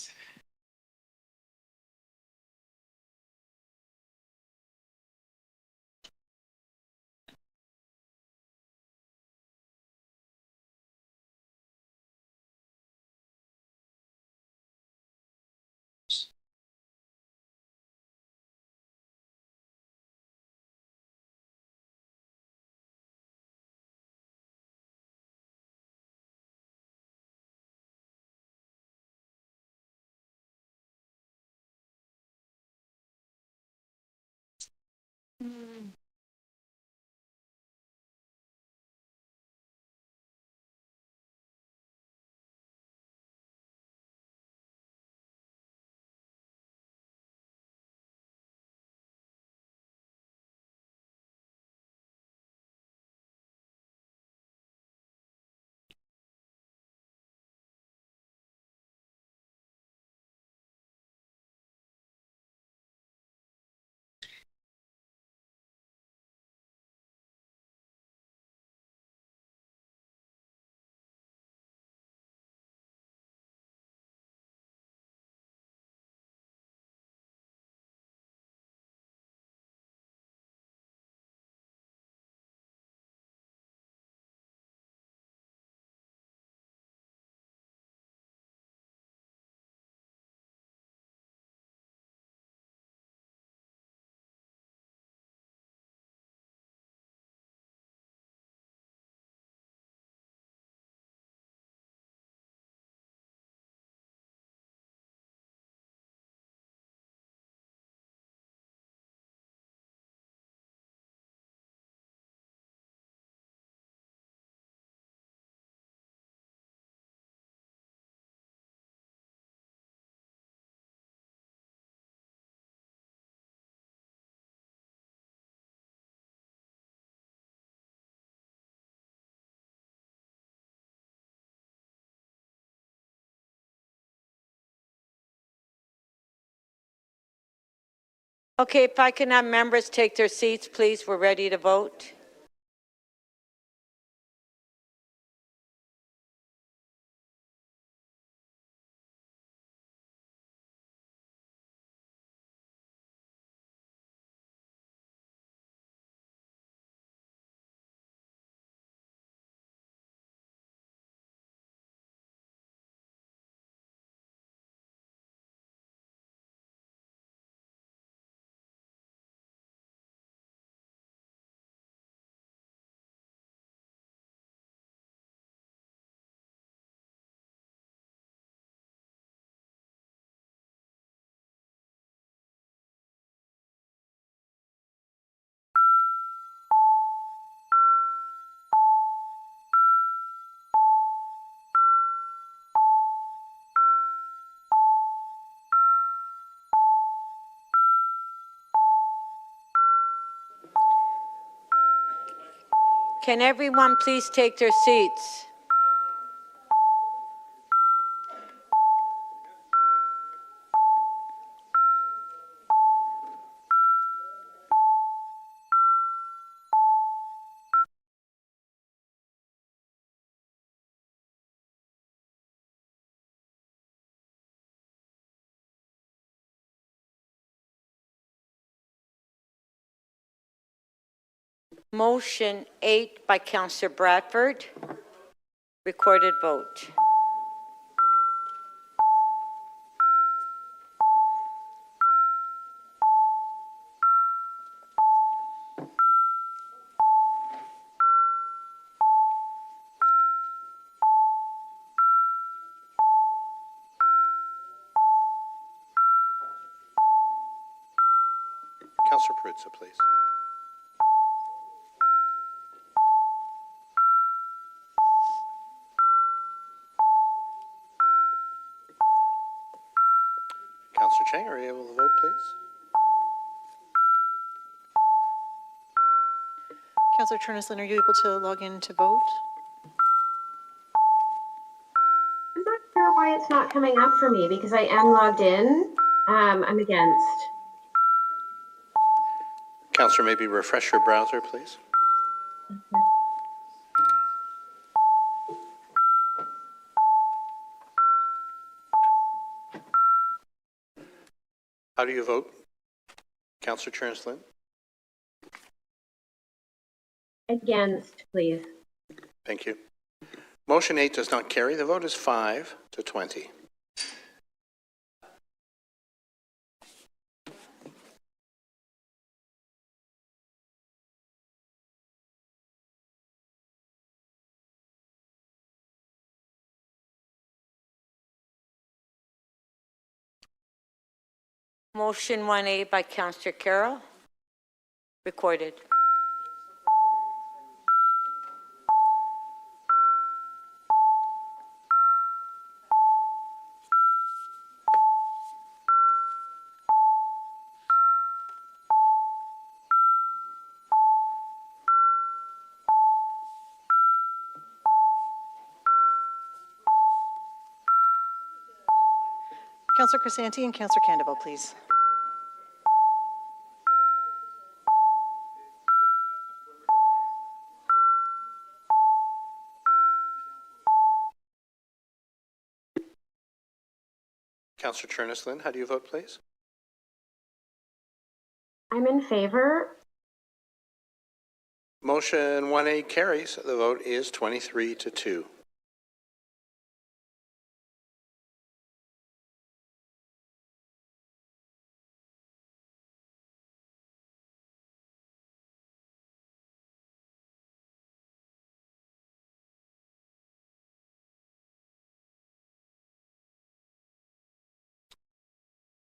Okay, if I can have members take their seats, please. We're ready to vote. Can everyone please take their seats? Motion 8 by Councillor Bradford. Recorded vote. Councillor Perruzza, please. Councillor Cherneslin, are you able to log in to vote? I'm not sure why it's not coming up for me because I am logged in. I'm against. Councillor, maybe refresh your browser, please. How do you vote, Councillor Cherneslin? Against, please. Thank you. Motion 8 does not carry. The vote is 5-20. Motion 1A by Councillor Carroll. Recorded. Councillor Crisanti and Councillor Candival, please. Councillor Cherneslin, how do you vote, please? I'm in favor. Motion 1A carries. The vote is 23-2.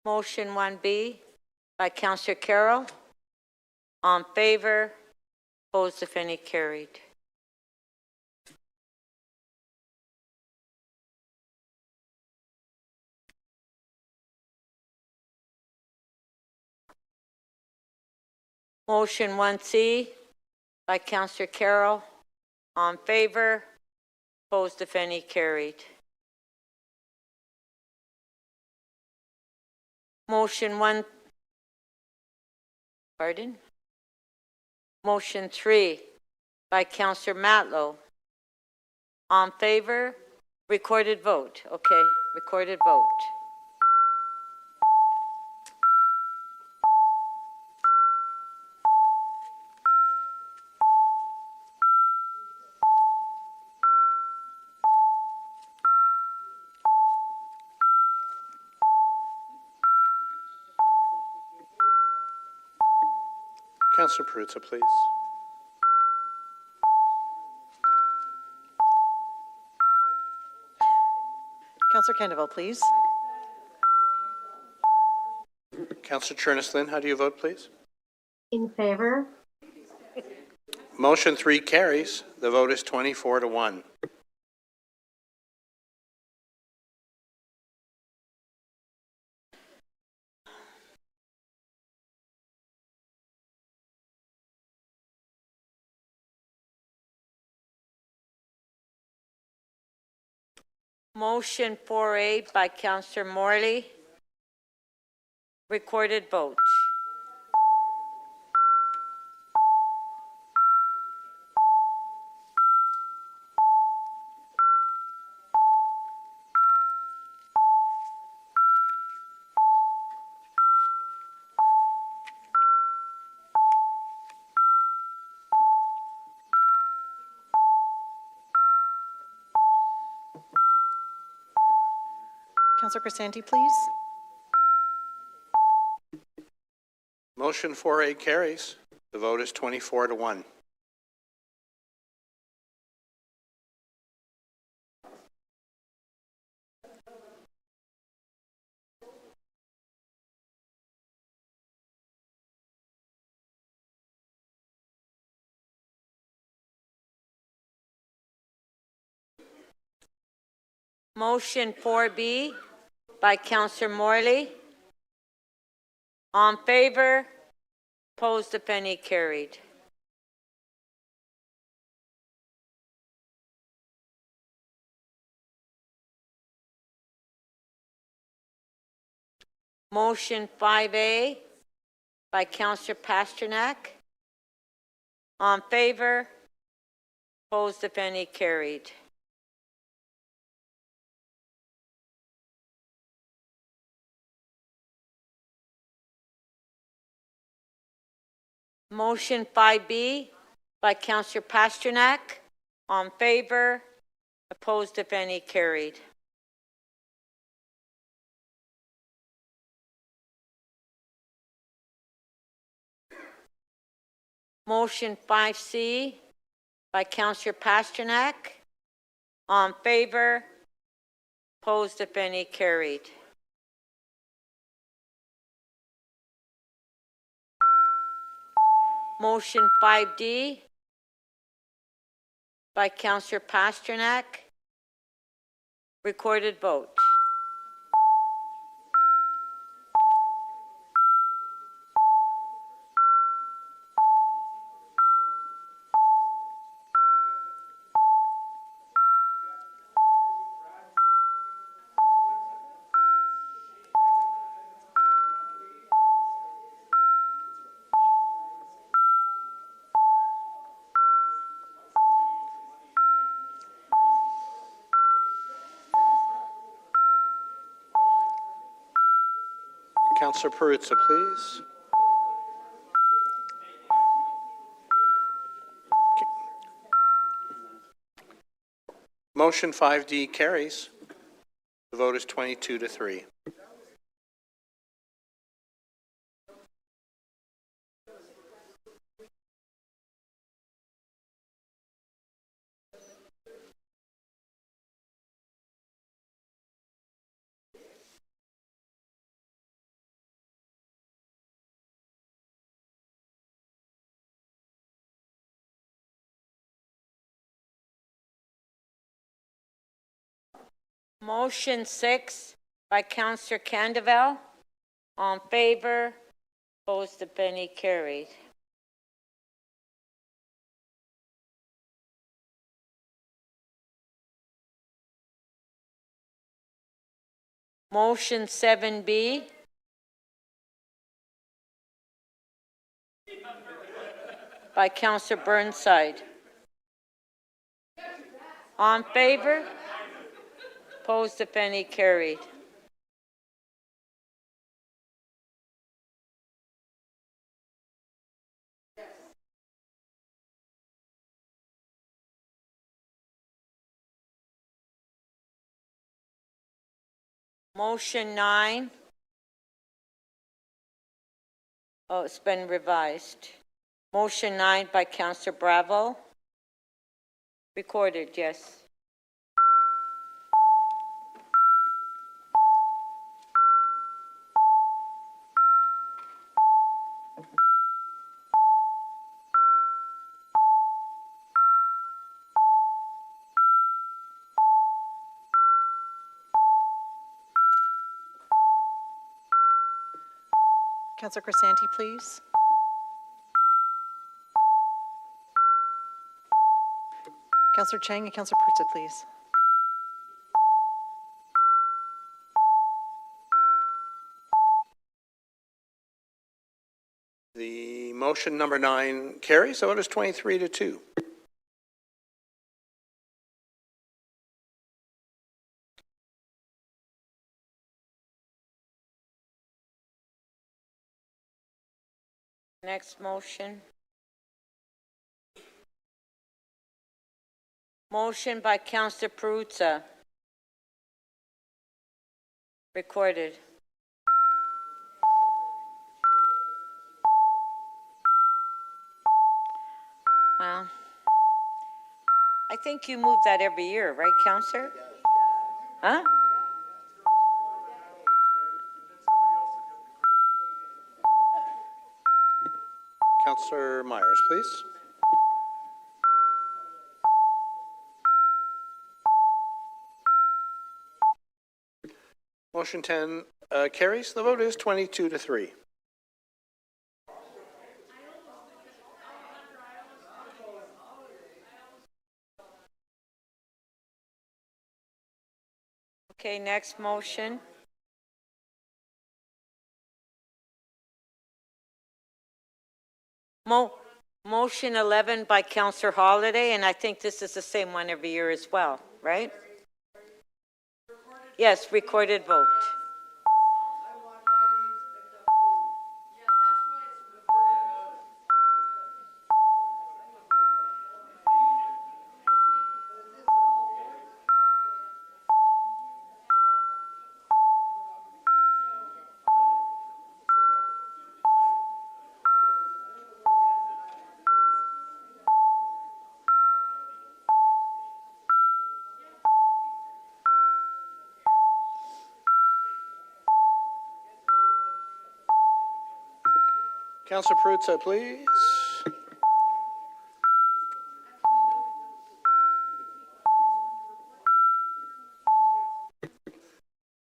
Motion 1B by Councillor Carroll. On favor, opposed if any, carried. Motion 1C by Councillor Carroll. On favor, opposed if any, carried. Motion 3 by Councillor Matlow. On favor, recorded vote. Okay, recorded vote. Councillor Perruzza, please. Councillor Candival, please. Councillor Cherneslin, how do you vote, please? In favor. Motion 3 carries. The vote is 24-1. Motion 4A by Councillor Morley. Recorded vote. Councillor Crisanti, please. Motion 4A carries. The vote is 24-1. Motion 4B by Councillor Morley. On favor, opposed if any, carried. Motion 5A by Councillor Pasternak. On favor? Opposed, if any, carried. Motion 5B by Councillor Pasternak. On favor? Opposed, if any, carried. Motion 5C by Councillor Pasternak. On favor? Opposed, if any, carried. Motion 5D by Councillor Pasternak. Recorded vote. Councillor Perruzza, please. Motion 5D carries. The vote is 22-3. Motion 6 by Councillor Candeval. On favor? Opposed, if any, carried. Motion 7B by Councillor Burnside. On favor? Opposed, if any, carried. Motion 9. Oh, it's been revised. Motion 9 by Councillor Bravo. Recorded, yes. Councillor Crisanti, please. Councillor Chang and Councillor Perruzza, please. The motion number 9 carries. The vote is 23-2. Next motion. Motion by Councillor Perruzza. Recorded. Well, I think you move that every year, right, Councillor? Huh? Councillor Myers, please. Motion 10 carries. The vote is 22-3. Okay, next motion. Motion 11 by Councillor Holiday, and I think this is the same one every year as well, right? Yes, recorded vote. Councillor Perruzza, please.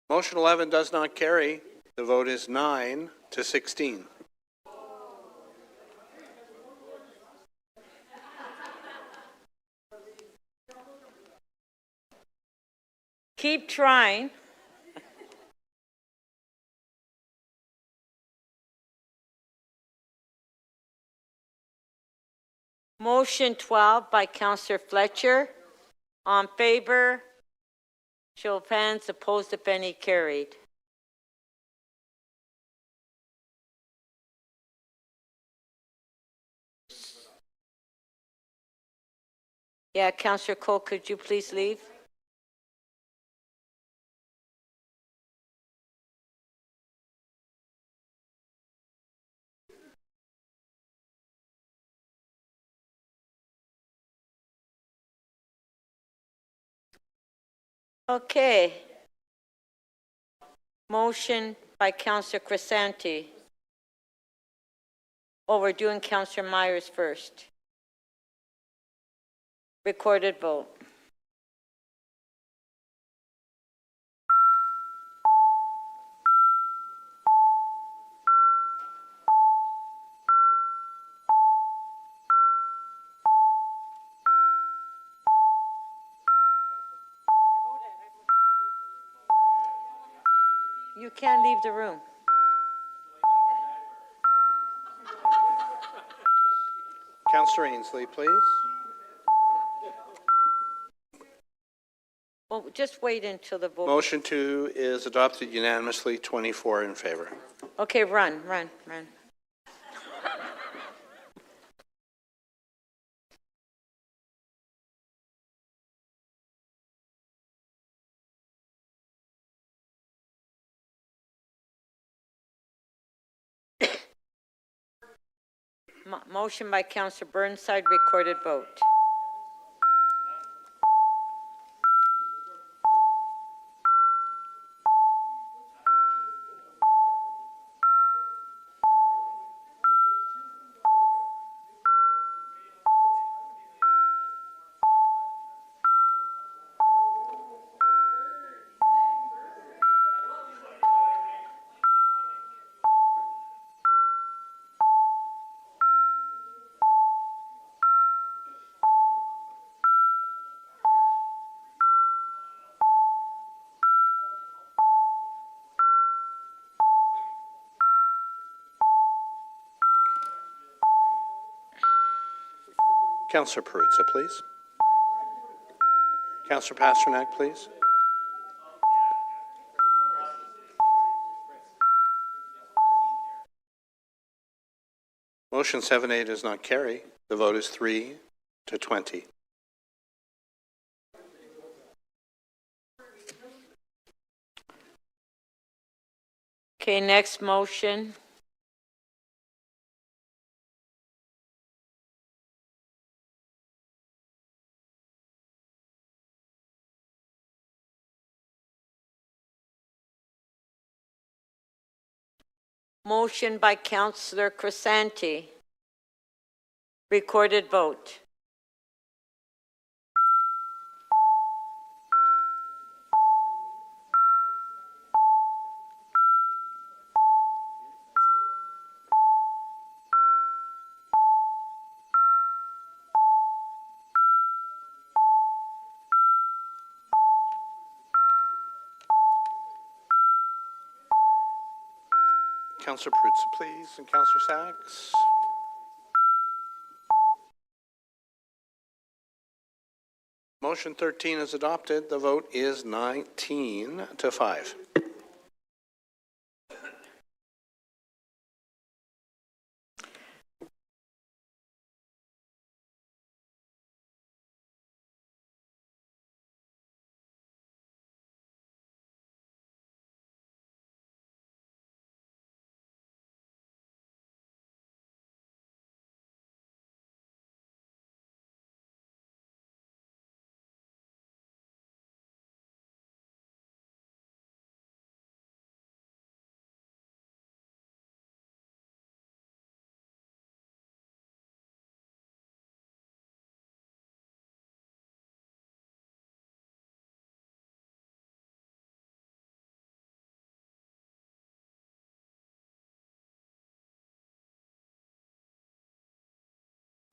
Motion 11 does not carry. The vote is 9-16. Keep trying. Motion 12 by Councillor Fletcher. On favor, show of hands. Opposed, if any, carried. Yeah, Councillor Cole, could you please leave? Okay. Motion by Councillor Crisanti. Oh, we're doing Councillor Myers first. Recorded vote. You can't leave the room. Councillor Ainsley, please. Well, just wait until the vote. Motion 2 is adopted unanimously, 24 in favor. Okay, run. Motion by Councillor Burnside, recorded vote. Councillor Perruzza, please. Councillor Pasternak, please. Motion 7A does not carry. The vote is 3-20. Okay, next motion. Motion by Councillor Crisanti. Recorded vote. Councillor Perruzza, please, and Councillor Sachs. Motion 13 is adopted. The vote is 19-5.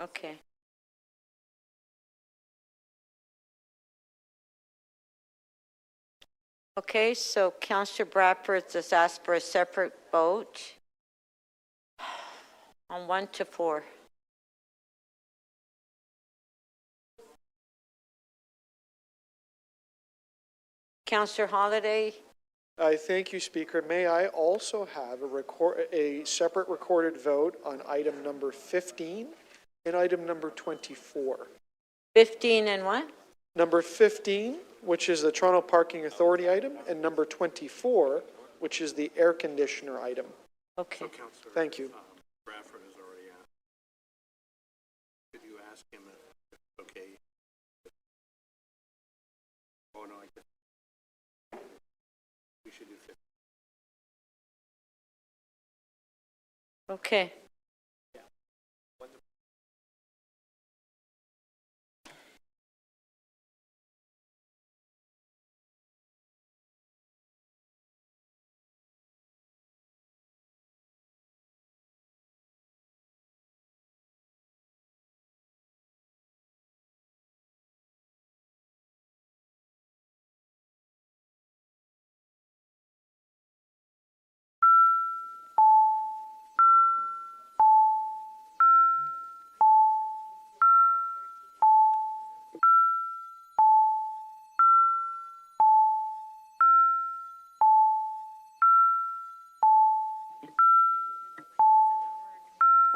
Okay. Okay, so Councillor Bradford has asked for a separate vote on 1 to 4. Councillor Holliday? I thank you, Speaker. May I also have a separate recorded vote on item number 15 and item number 24? 15 and what? Number 15, which is the Toronto Parking Authority item, and number 24, which is the air conditioner item. Okay. Thank you. Bradford has already asked. Could you ask him if it's okay? Oh, no, I guess we should do 15. Okay.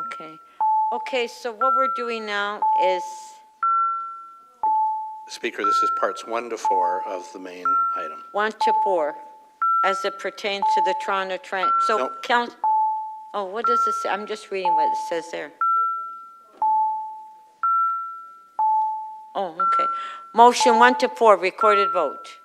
Okay. Okay, so what we're doing now is, Speaker, this is parts 1 to 4 of the main item. 1 to 4, as it pertains to the Toronto Trent. So Nope. count. Oh, what does this say? I'm just reading what it says there. Oh, okay. Motion 1 to 4, recorded vote.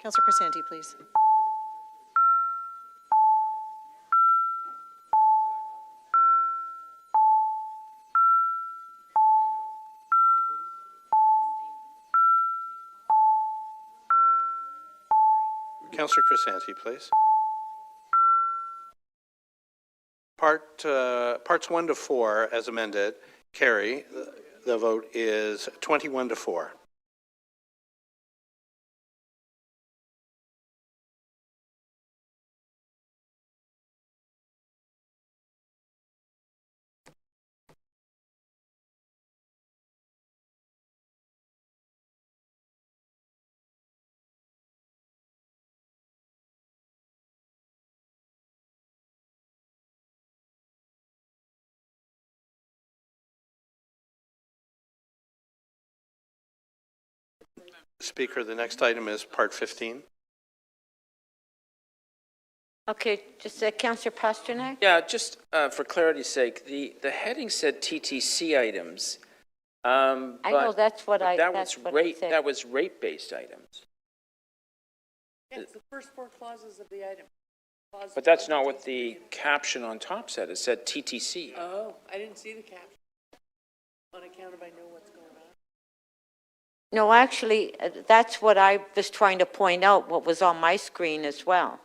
Councillor Crisanti, please. Councillor Crisanti, please. Parts 1 to 4, as amended, carry. The vote is 21 to 4. Speaker, the next item is part 15. Okay, just Councillor Pasternak? Yeah, just for clarity's sake, the heading said TTC items. I know that's what I, that that's was what rate, it said. that was rate-based items. Yeah, it's the first 4 clauses of the item. But that's not what the caption on top said. It said TTC. Oh, I didn't see the caption. On account of I know what's going on. No, actually, that's what I was trying to point out, what was on my screen as well.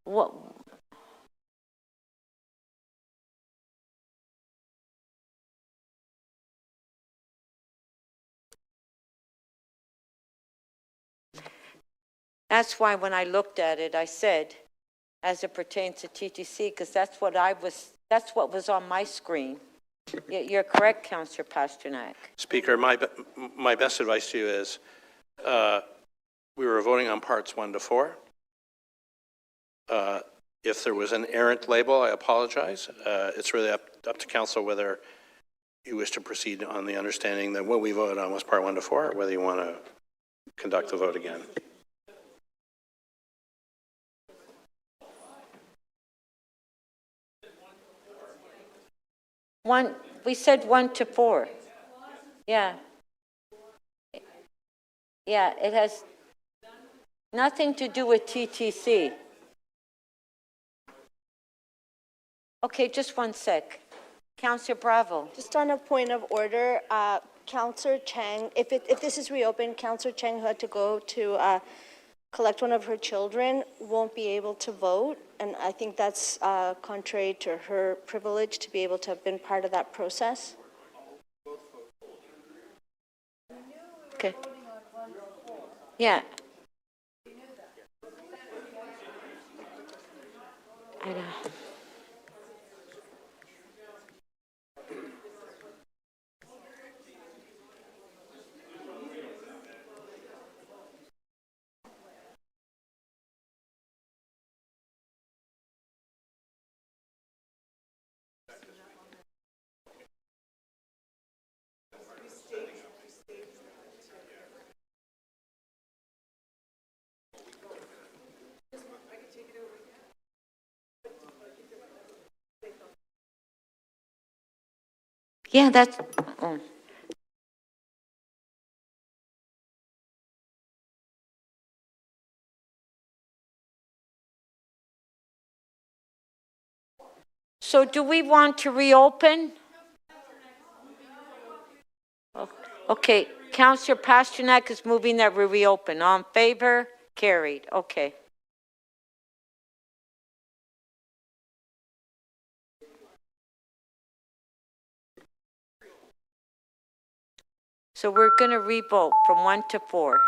What? That's why when I looked at it, I said, as it pertains to TTC, because that's what was on my screen. You're correct, Councillor Pasternak. Speaker, my best advice to you is, we were voting on parts 1 to 4. If there was an errant label, I apologize. It's really up to council whether you wish to proceed on the understanding that what we voted on was part 1 to 4, or whether you want to conduct the vote again. We said 1 to 4. Yeah. Yeah, it has nothing to do with TTC. Okay, just one sec. Councillor Bravo. Just on a point of order, Councillor Chang, if this is reopened, Councillor Chang, who had to go to collect one of her children, won't be able to vote. And I think that's contrary to her privilege to be able to have been part of that process. Okay. Yeah. I know. Yeah, that's. Oh. So do we want to reopen? Okay, Councillor Pasternak is moving that we reopen. All in favor? Carried. Okay. So we're going to revote from 1 to 4.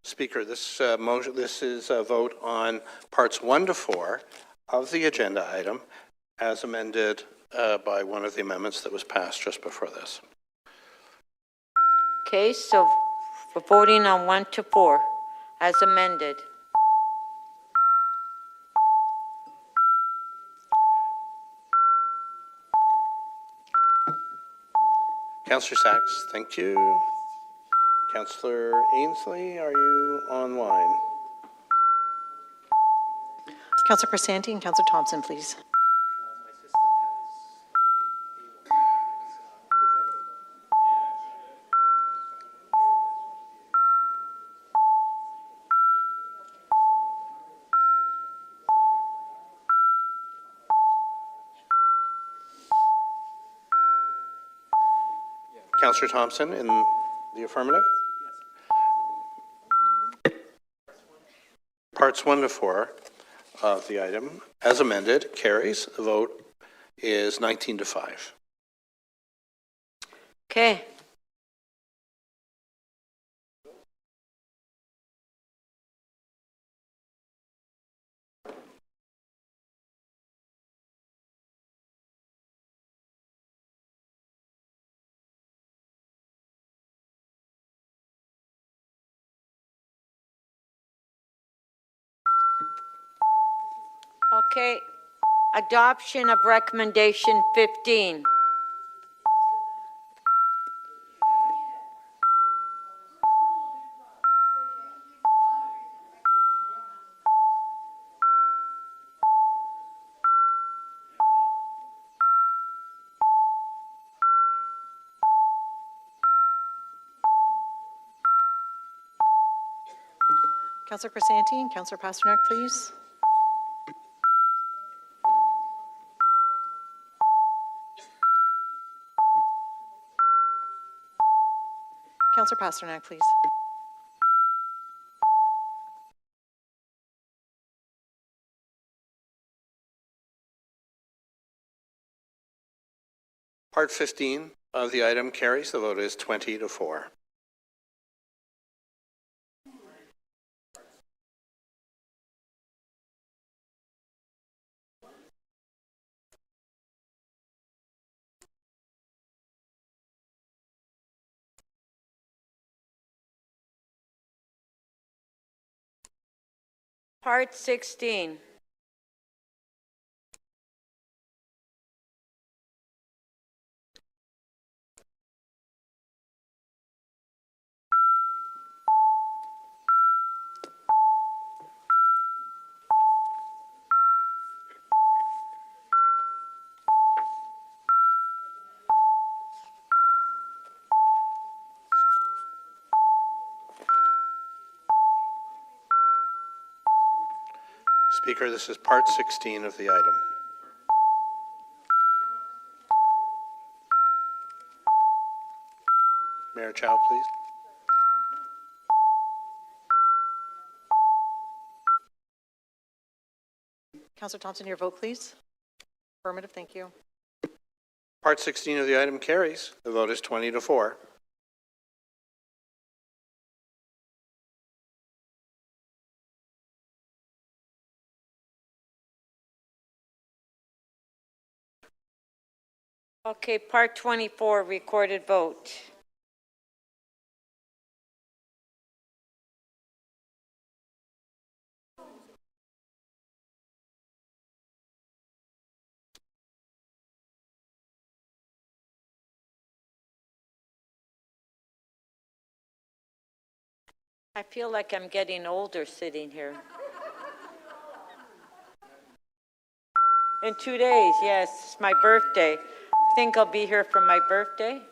Speaker, this motion, this is a vote on parts 1 to 4 of the agenda item as amended by one of the amendments that was passed just before this. Okay, so we're voting on 1 to 4 as amended. Councillor Sachs, thank you. Councillor Ainsley, are you online? Councillor Crisanti and Councillor Thompson, please. Councillor Thompson in the affirmative. Parts 1 to 4 of the item, as amended, carries. The vote is 19 to 5. Okay. Okay, adoption of recommendation 15. Councillor Crisanti and Councillor Pasternak, please. Councillor Pasternak, please. Part 15 of the item carries. The vote is 20 to 4. Part 16. Speaker, this is part 16 of the item. Mayor Chow, please. Councillor Thompson, your vote, please. Affirmative, thank you. Part 16 of the item carries. The vote is 20 to 4. Okay, part 24, recorded vote. I feel like I'm getting older sitting here. In 2 days, yes, it's my birthday. I think I'll be here for my birthday.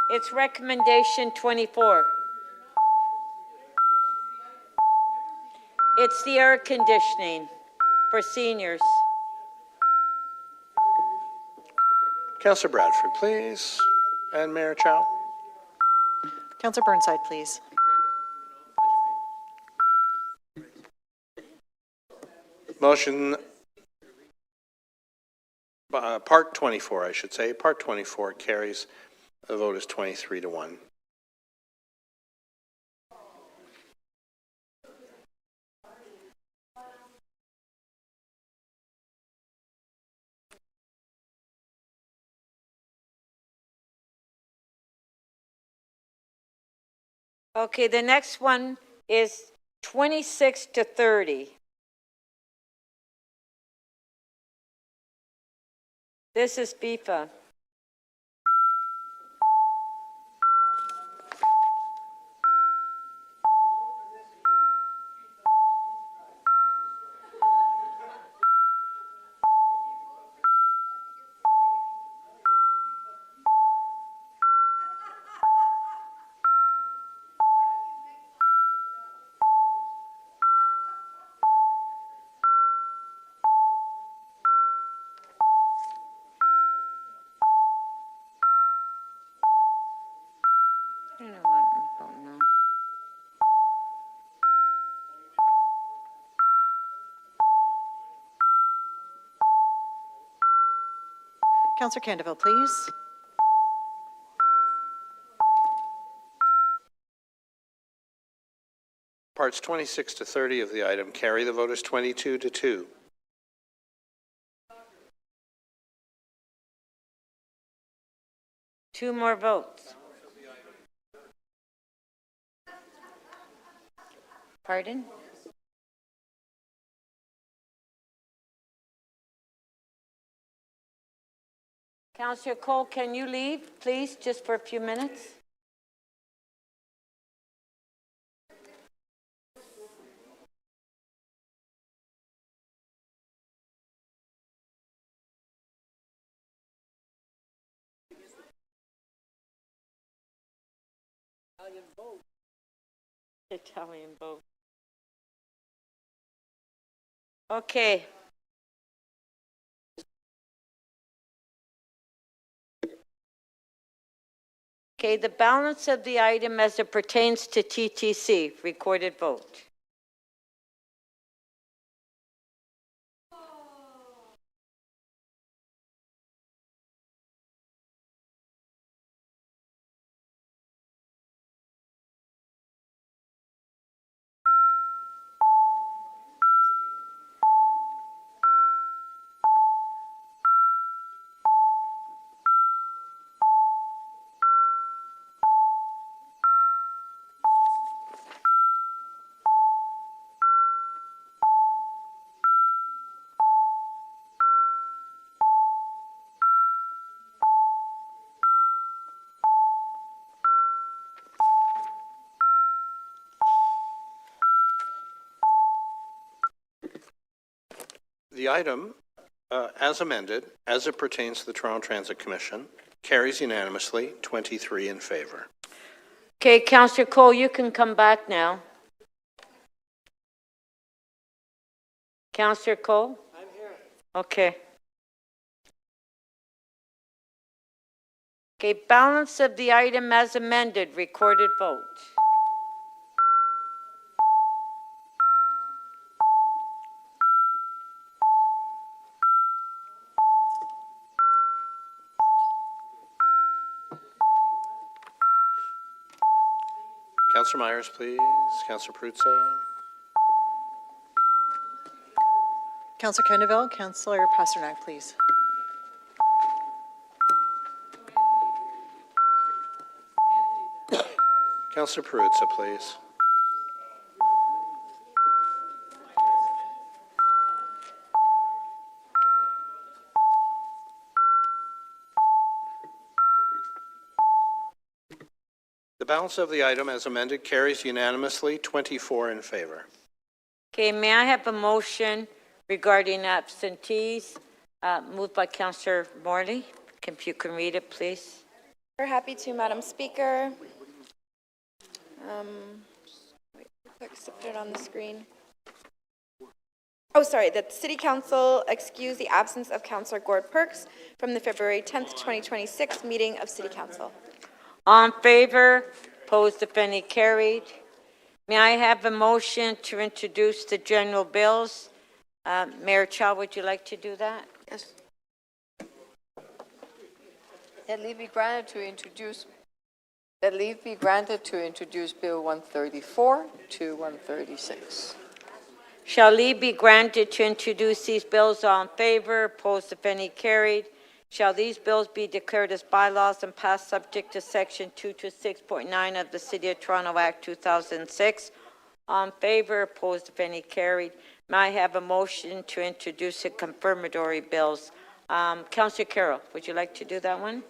It's recommendation 24. It's the air conditioning for seniors. Councillor Bradford, please. And Mayor Chow. Councillor Burnside, please. Motion, part 24, I should say. Part 24 carries. The vote is 23 to 1. Okay, the next one is 26 to 30. This is FIFA. Councillor Candeville, please. Parts 26 to 30 of the item carry. The vote is 22-2. Two more votes. Pardon? Councillor Cole, can you leave, please, just for a few minutes? Italian vote. Okay. Okay, the balance of the item as it pertains to TTC, recorded vote. The item, as amended, as it pertains to the Toronto Transit Commission, carries unanimously, 23 in favor. Okay, Councillor Cole, you can come back now. Councillor Cole? I'm here. Okay. Okay, balance of the item as amended, recorded vote. Councillor Myers, please. Councillor Perruzza. Councillor Candeville, Councillor Pasternak, please. Councillor Perruzza, please. The balance of the item as amended carries unanimously, 24 in favor. Okay, may I have a motion regarding absentees, moved by Councillor Morley? If you can read it, please. We're happy to, Madam Speaker. Wait, let's put it on the screen. Oh, sorry, that the City Council excuse the absence of Councillor Gord Perks from the February 10th, 2026 meeting of City Council. All in favor? Opposed, if any, carried. May I have a motion to introduce the general bills? Mayor Chow, would you like to do that? Yes. That leave be granted to introduce Bill 134 to 136. Shall leave be granted to introduce these bills? All in favor? Opposed, if any, carried. Shall these bills be declared as bylaws and passed subject to Section 226.9 of the City of Toronto Act 2006? All in favor? Opposed, if any, carried. May I have a motion to introduce the confirmatory bills? Councillor Carroll, would you like to do that one?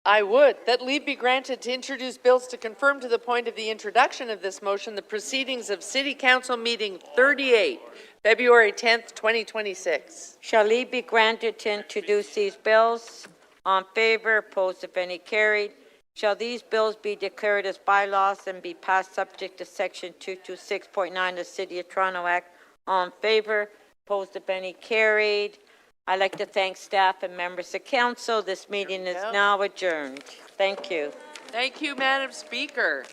I would. That leave be granted to introduce bills to confirm to the point of the introduction of this motion the proceedings of City Council Meeting 38, February 10th, 2026. Shall leave be granted to introduce these bills? All in favor? Opposed, if any, carried. Shall these bills be declared as bylaws and be passed subject to Section 226.9 of the City of Toronto Act? All in favor? Opposed, if any, carried. I'd like to thank staff and members of council. This meeting is now adjourned. Thank you. Thank you, Madam Speaker.